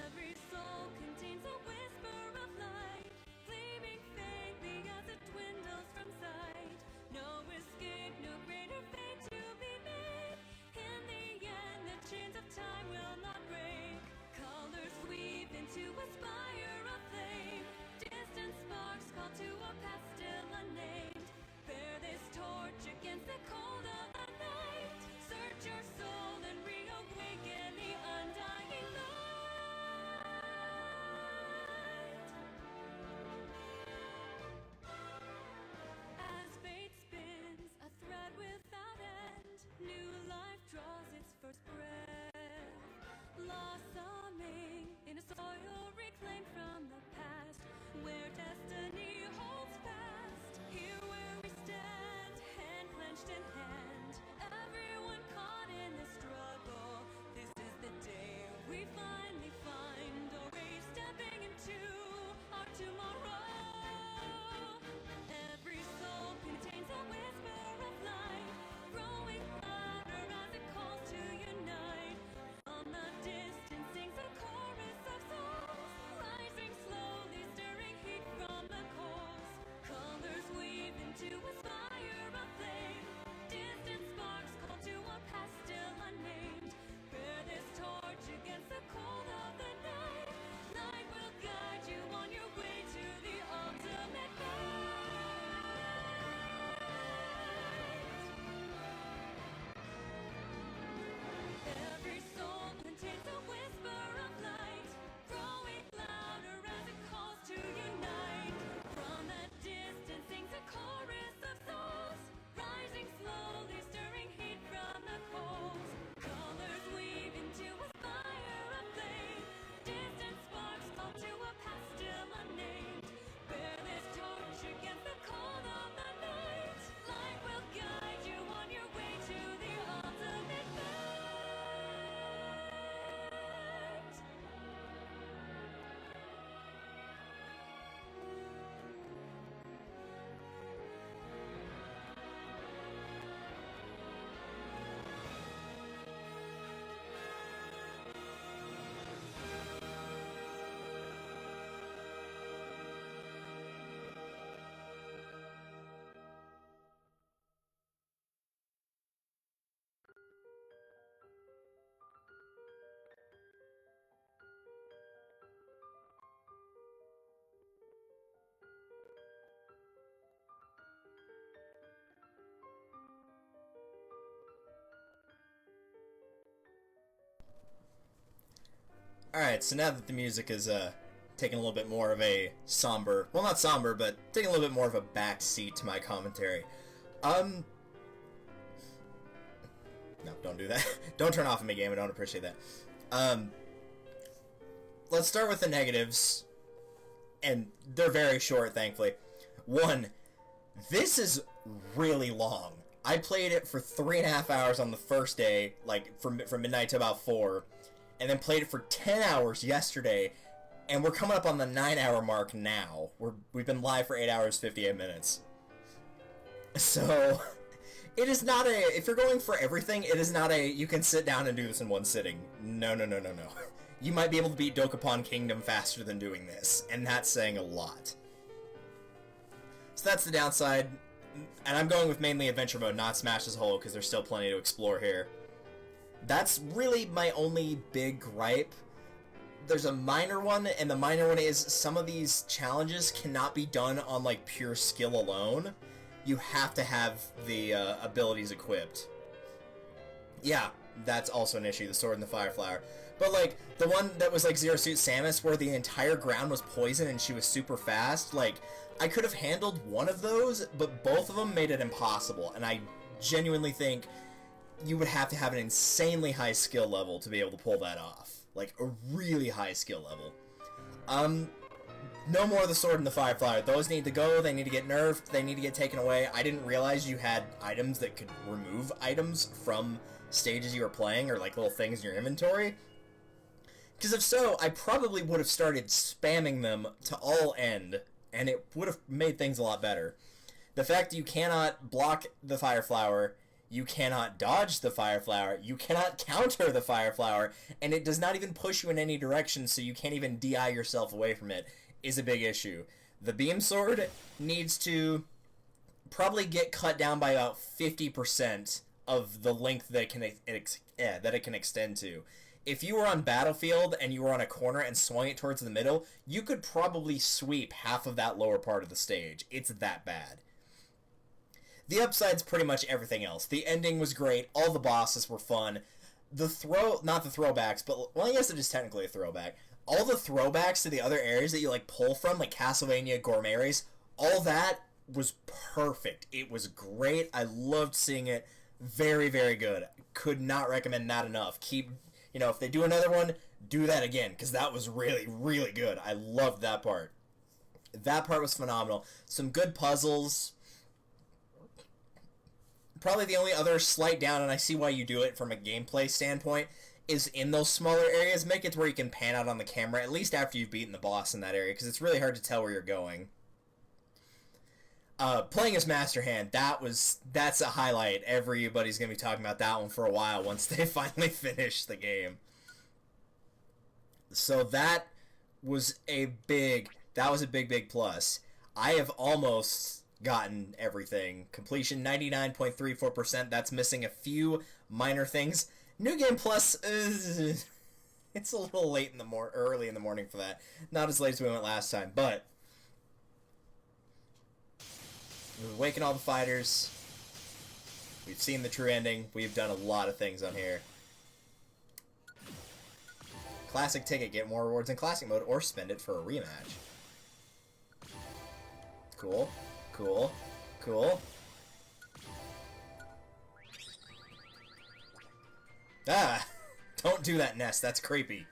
Every soul contains a whisper of light, gleaming faintly as it dwindles from sight. No escape, no greater fate to be made. In the end, the chains of time will not break. Colors weave into a spire of flame. Distant sparks call to a past still unnamed. Bear this torch against the cold of the night. Search your soul and reawaken the undying light. As fate spins a thread without end, new life draws its first breath, blossoming in a soil reclaimed from the past, where destiny holds fast. Here where we stand, hand clenched in hand, everyone caught in the struggle. This is the day we finally find a way, stepping into our tomorrow. Every soul contains a whisper of light, growing louder as it calls to unite. From the distance sings a chorus of souls, rising slowly, stirring heat from the coals. Colors weave into a spire of flame. Alright, so now that the music is taking a little bit more of a somber, well, not somber, but taking a little bit more of a back seat to my commentary. No, don't do that. Don't turn off of me, game. I don't appreciate that. Let's start with the negatives, and they're very short, thankfully. One, this is really long. I played it for 3.5 hours on the first day, like from midnight to about 4, and then played it for 10 hours yesterday, and we're coming up on the 9-hour mark now. We've been live for 8 hours, 58 minutes. So, it is not a, if you're going for everything, it is not a, you can sit down and do this in one sitting. No, no, no, no, no. You might be able to beat Dokapon Kingdom faster than doing this, and that's saying a lot. So that's the downside, and I'm going with mainly Adventure Mode, not Smash as a whole, because there's still plenty to explore here. That's really my only big gripe. There's a minor one, and the minor one is some of these challenges cannot be done on, like, pure skill alone. You have to have the abilities equipped. Yeah, that's also an issue, the Sword and the Fire Flower. But, like, the one that was, like, Zero Suit Samus, where the entire ground was poison and she was super fast, like, I could have handled one of those, but both of them made it impossible, and I genuinely think you would have to have an insanely high skill level to be able to pull that off. Like, a really high skill level. No more of the Sword and the Fire Flower. Those need to go, they need to get nerfed, they need to get taken away. I didn't realize you had items that could remove items from stages you were playing, or like little things in your inventory. Because if so, I probably would have started spamming them to all end, and it would have made things a lot better. The fact that you cannot block the Fire Flower, you cannot dodge the Fire Flower, you cannot counter the Fire Flower, and it does not even push you in any direction, so you can't even DI yourself away from it, is a big issue. The Beam Sword needs to probably get cut down by about 50% of the length that it can extend to. If you were on Battlefield and you were on a corner and swung it towards the middle, you could probably sweep half of that lower part of the stage. It's that bad. The upside's pretty much everything else. The ending was great. All the bosses were fun. Not the throwbacks, but, well, I guess it is technically a throwback. All the throwbacks to the other areas that you, like, pull from, like Castlevania, Gourmet Race, all that was perfect. It was great. I loved seeing it. Very, very good. Could not recommend that enough. You know, if they do another one, do that again, because that was really, really good. I loved that part. That part was phenomenal. Some good puzzles. Probably the only other slight down, and I see why you do it from a gameplay standpoint, is in those smaller areas, make it to where you can pan out on the camera, at least after you've beaten the boss in that area, because it's really hard to tell where you're going. Playing as Master Hand, that's a highlight. Everybody's going to be talking about that one for a while once they finally finish the game. So that was a big plus. I have almost gotten everything. Completion 99.34%. That's missing a few minor things. New Game Plus, it's a little late in the early in the morning for that. Not as late as we went last time, but we've awakened all the fighters. We've seen the true ending. We've done a lot of things on here. Classic ticket, get more rewards in classic mode, or spend it for a rematch. Cool, cool, cool. Ah! Don't do that, Nest. That's creepy.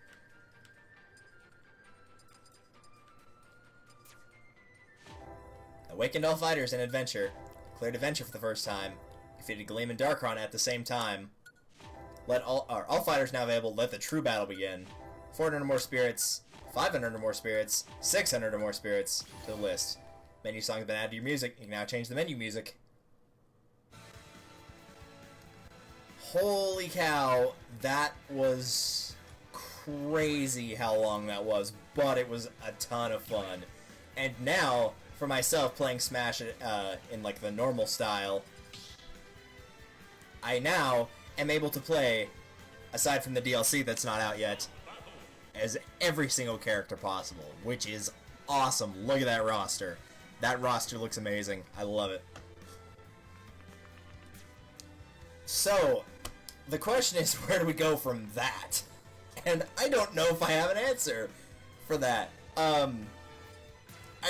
Awakened all fighters in Adventure. Cleared Adventure for the first time. Defeated Gleam and Darkron at the same time. All fighters now available. Let the true battle begin. 400 or more spirits. 500 or more spirits. 600 or more spirits to the list. Menu song has been added to your music. You can now change the menu music. Holy cow, that was crazy how long that was, but it was a ton of fun. And now, for myself, playing Smash in like the normal style, I now am able to play, aside from the DLC that's not out yet, as every single character possible, which is awesome. Look at that roster. That roster looks amazing. I love it. So, the question is, where do we go from that? And I don't know if I have an answer for that. I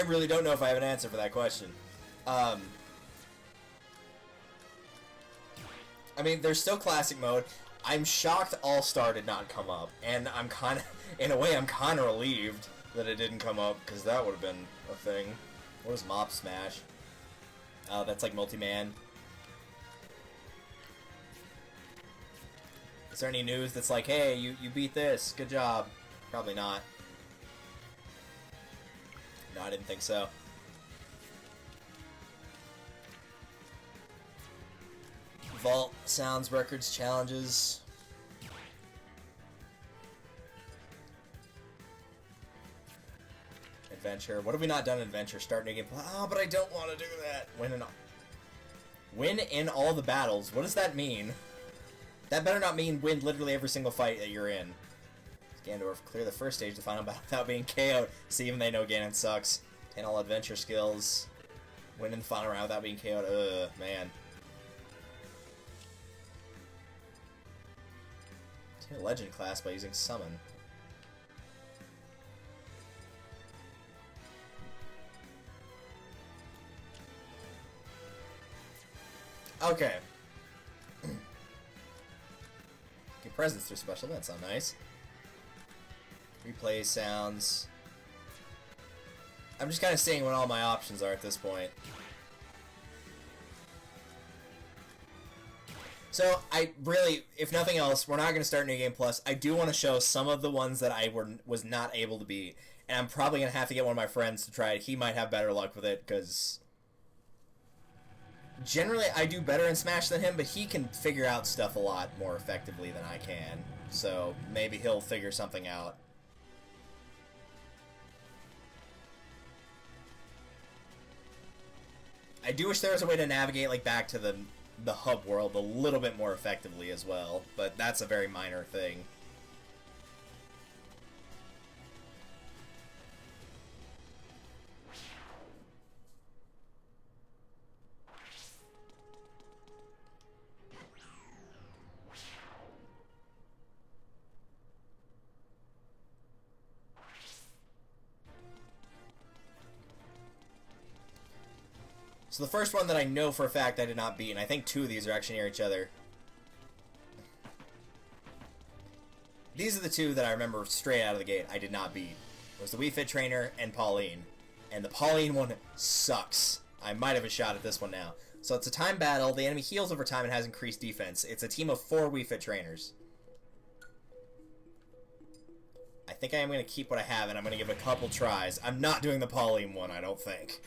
really don't know if I have an answer for that question. I mean, there's still classic mode. I'm shocked All-Star did not come up, and I'm kind of, in a way, I'm kind of relieved that it didn't come up, because that would have been a thing. What was Mop Smash? That's like multi-man. Is there any news that's like, hey, you beat this, good job? Probably not. No, I didn't think so. Vault, sounds, records, challenges. Adventure. What have we not done in Adventure? Start new game. Oh, but I don't want to do that. Win in all the battles. What does that mean? That better not mean win literally every single fight that you're in. Gandorf, clear the first stage of the final battle without being KO'd. See, even they know Ganon sucks. 10 all adventure skills. Win in the final round without being KO'd. Ugh, man. Take a legend class by using summon. Okay. Get presents through special events, sound nice. Replay sounds. I'm just kind of seeing what all my options are at this point. So, I really, if nothing else, we're not going to start New Game Plus. I do want to show some of the ones that I was not able to beat. And I'm probably going to have to get one of my friends to try it. He might have better luck with it, because generally I do better in Smash than him, but he can figure out stuff a lot more effectively than I can. So, maybe he'll figure something out. I do wish there was a way to navigate like back to the hub world a little bit more effectively as well, but that's a very minor thing. So the first one that I know for a fact I did not beat, and I think two of these are actually near each other. These are the two that I remember straight out of the gate I did not beat. It was the Wii Fit Trainer and Pauline. And the Pauline one sucks. I might have a shot at this one now. So it's a time battle, the enemy heals over time and has increased defense. It's a team of 4 Wii Fit Trainers. I think I am going to keep what I have, and I'm going to give it a couple tries. I'm not doing the Pauline one, I don't think.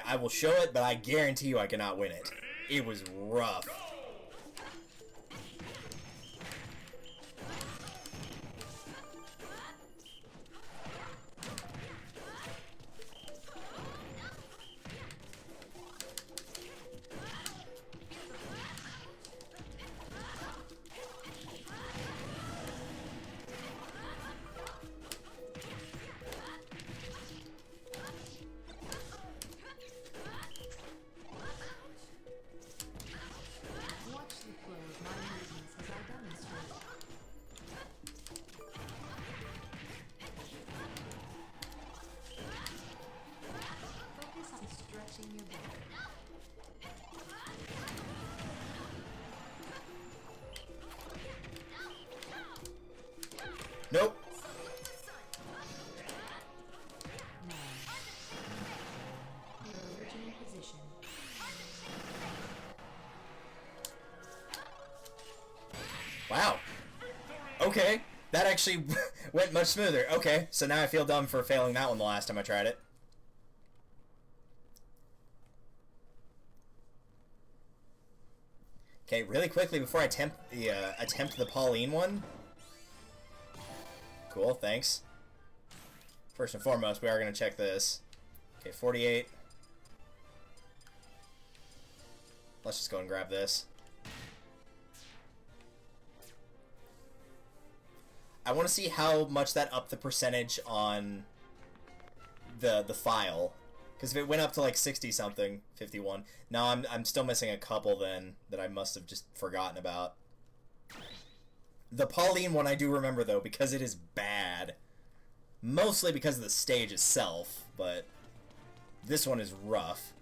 I will show it, but I guarantee you I cannot win it. It was rough. Nope. Wow. Okay. That actually went much smoother. Okay, so now I feel dumb for failing that one the last time I tried it. Okay, really quickly before I attempt the Pauline one. Cool, thanks. First and foremost, we are going to check this. Okay, 48. Let's just go and grab this. I want to see how much that upped the percentage on the file. Because if it went up to like 60-something, 51. Now I'm still missing a couple then that I must have just forgotten about. The Pauline one I do remember, though, because it is bad. Mostly because of the stage itself, but this one is rough.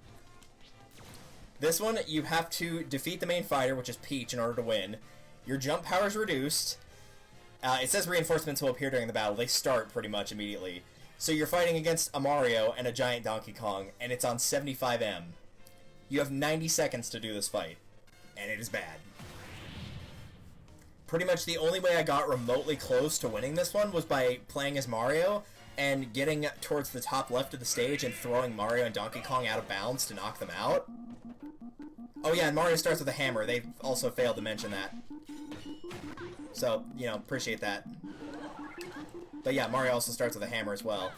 This one, you have to defeat the main fighter, which is Peach, in order to win. Your jump power is reduced. It says reinforcements will appear during the battle. They start pretty much immediately. So you're fighting against a Mario and a giant Donkey Kong, and it's on 75M. You have 90 seconds to do this fight, and it is bad. Pretty much the only way I got remotely close to winning this one was by playing as Mario and getting towards the top left of the stage and throwing Mario and Donkey Kong out of bounds to knock them out. Oh yeah, and Mario starts with a hammer. They also failed to mention that. So, you know, appreciate that. But yeah, Mario also starts with a hammer as well.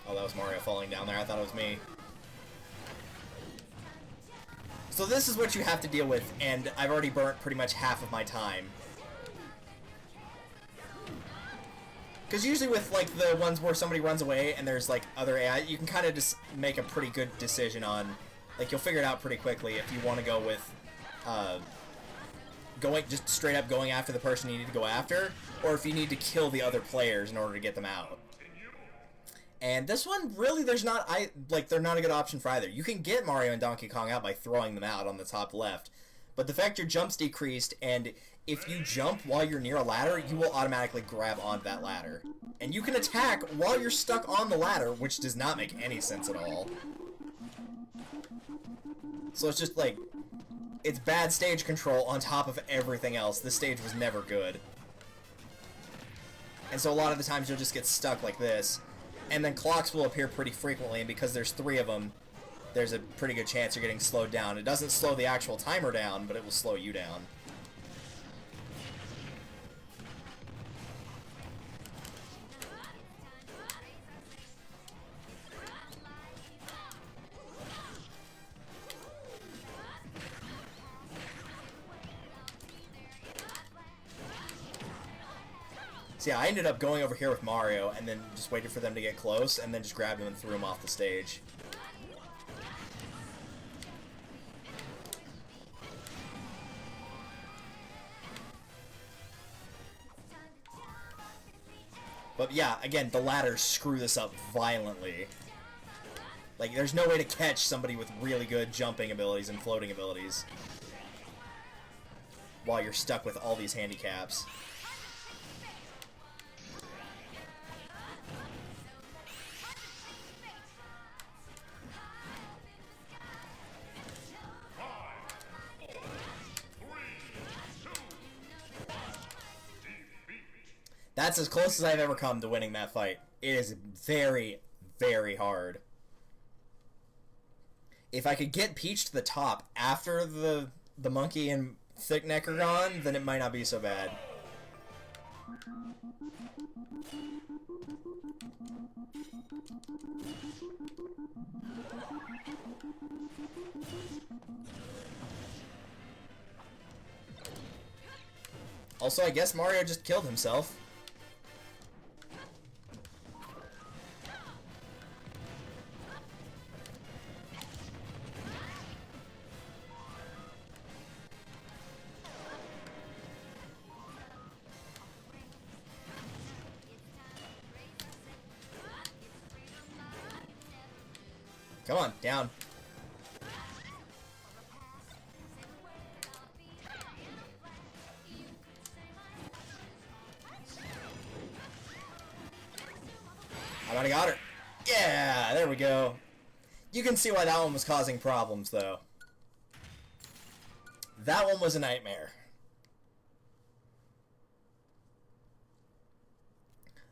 Oh, that was Mario falling down there. I thought it was me. So this is what you have to deal with, and I've already burnt pretty much half of my time. Because usually with, like, the ones where somebody runs away and there's, like, other AI, you can kind of just make a pretty good decision on, like, you'll figure it out pretty quickly if you want to go with, just straight up going after the person you need to go after, or if you need to kill the other players in order to get them out. And this one, really, they're not a good option for either. You can get Mario and Donkey Kong out by throwing them out on the top left, but the fact your jump's decreased, and if you jump while you're near a ladder, you will automatically grab onto that ladder. And you can attack while you're stuck on the ladder, which does not make any sense at all. So it's just like, it's bad stage control on top of everything else. This stage was never good. And so a lot of the times you'll just get stuck like this. And then clocks will appear pretty frequently, and because there's 3 of them, there's a pretty good chance you're getting slowed down. It doesn't slow the actual timer down, but it will slow you down. So yeah, I ended up going over here with Mario and then just waited for them to get close and then just grabbed him and threw him off the stage. But yeah, again, the ladders screw this up violently. Like, there's no way to catch somebody with really good jumping abilities and floating abilities while you're stuck with all these handicaps. That's as close as I've ever come to winning that fight. It is very, very hard. If I could get Peach to the top after the monkey and thick neck are gone, then it might not be so bad. Also, I guess Mario just killed himself. Come on, down. I might have got her. Yeah, there we go. You can see why that one was causing problems, though. That one was a nightmare.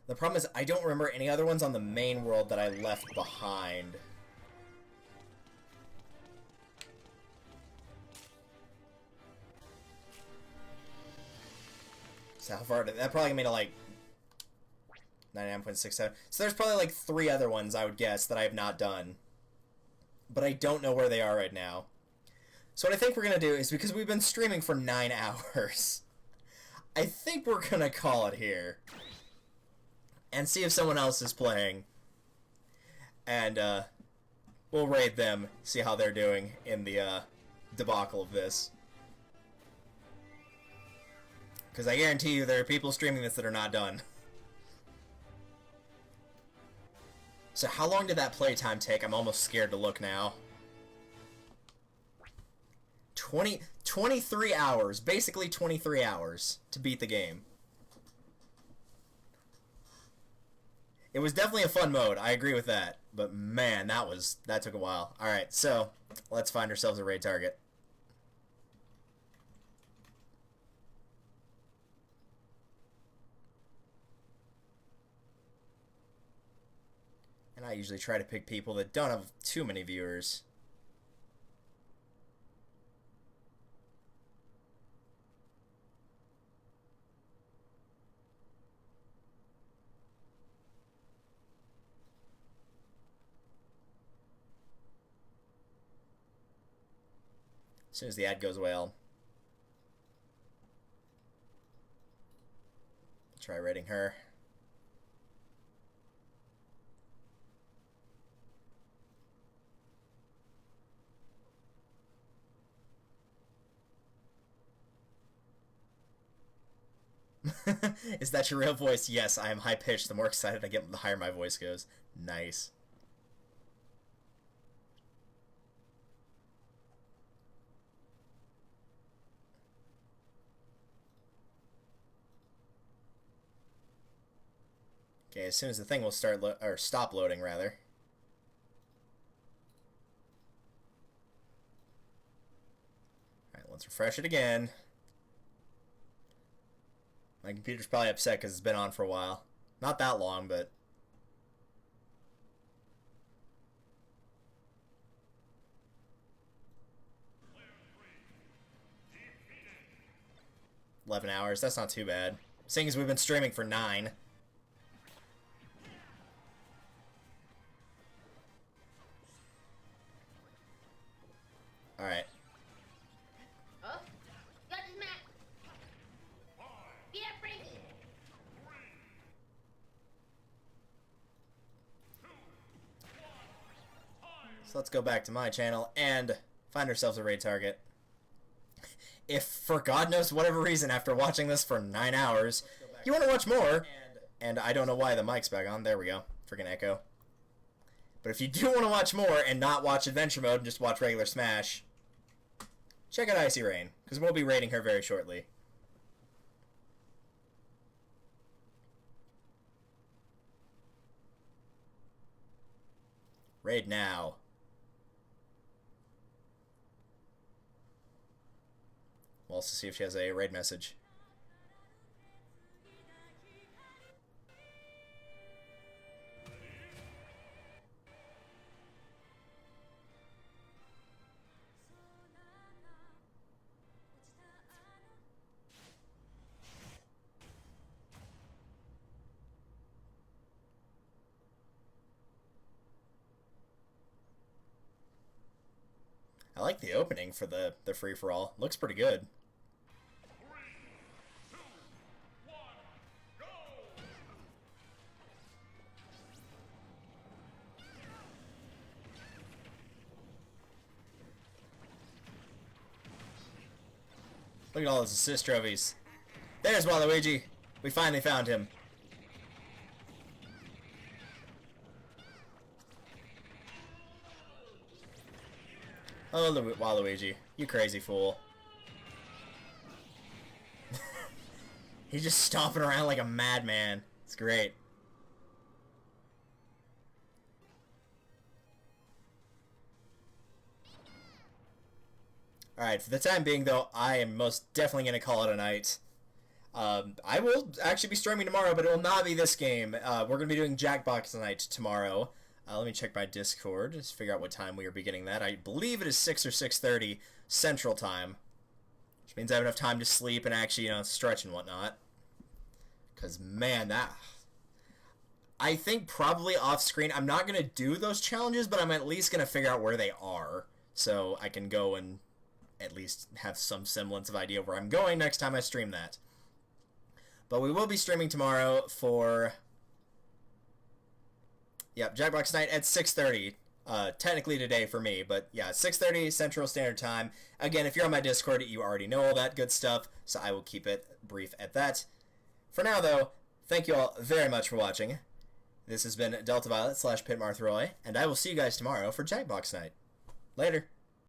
The problem is I don't remember any other ones on the main world that I left behind. So how far did that probably made it like 99.67. So there's probably like 3 other ones I would guess that I have not done. But I don't know where they are right now. So what I think we're going to do is, because we've been streaming for 9 hours, I think we're going to call it here. And see if someone else is playing. And we'll raid them, see how they're doing in the debacle of this. Because I guarantee you there are people streaming this that are not done. So how long did that playtime take? I'm almost scared to look now. 23 hours. Basically 23 hours to beat the game. It was definitely a fun mode. I agree with that. But man, that took a while. Alright, so let's find ourselves a raid target. And I usually try to pick people that don't have too many viewers. As soon as the ad goes away, I'll try raiding her. Is that your real voice? Yes, I am high-pitched. The more excited I get, the higher my voice goes. Nice. Okay, as soon as the thing will start or stop loading, rather. Alright, let's refresh it again. My computer's probably upset because it's been on for a while. Not that long, but... $11 hours, that's not too bad. Seeing as we've been streaming for 9. Alright. Oh, got his map. Yeah, Frankie. So let's go back to my channel and find ourselves a raid target. If, for God knows whatever reason, after watching this for 9 hours, you want to watch more, and I don't know why the mic's back on. There we go. Freaking echo. But if you do want to watch more and not watch Adventure Mode and just watch regular Smash, check out Icy Rain, because we'll be raiding her very shortly. Raid now. We'll also see if she has a raid message. I like the opening for the free-for-all. Looks pretty good. 3, 2, 1, go! Look at all those assist trophies. There's Waluigi. We finally found him. Oh, Waluigi. You crazy fool. He's just stomping around like a madman. It's great. Alright, for the time being, though, I am most definitely going to call it a night. I will actually be streaming tomorrow, but it will not be this game. We're going to be doing Jackbox tonight tomorrow. Let me check my Discord, just figure out what time we are beginning that. I believe it is 6 or 6:30 Central Time. Which means I have enough time to sleep and actually, stretch and whatnot. Because, man, I think probably off-screen, I'm not going to do those challenges, but I'm at least going to figure out where they are. So I can go and at least have some semblance of idea where I'm going next time I stream that. But we will be streaming tomorrow for... Yep, Jackbox Night at 6:30. Technically today for me, but yeah, 6:30 Central Standard Time. Again, if you're on my Discord, you already know all that good stuff, so I will keep it brief at that. For now, though, thank you all very much for watching. This has been Delta Violet / pitmarthroy, and I will see you guys tomorrow for Jackbox Night. Later.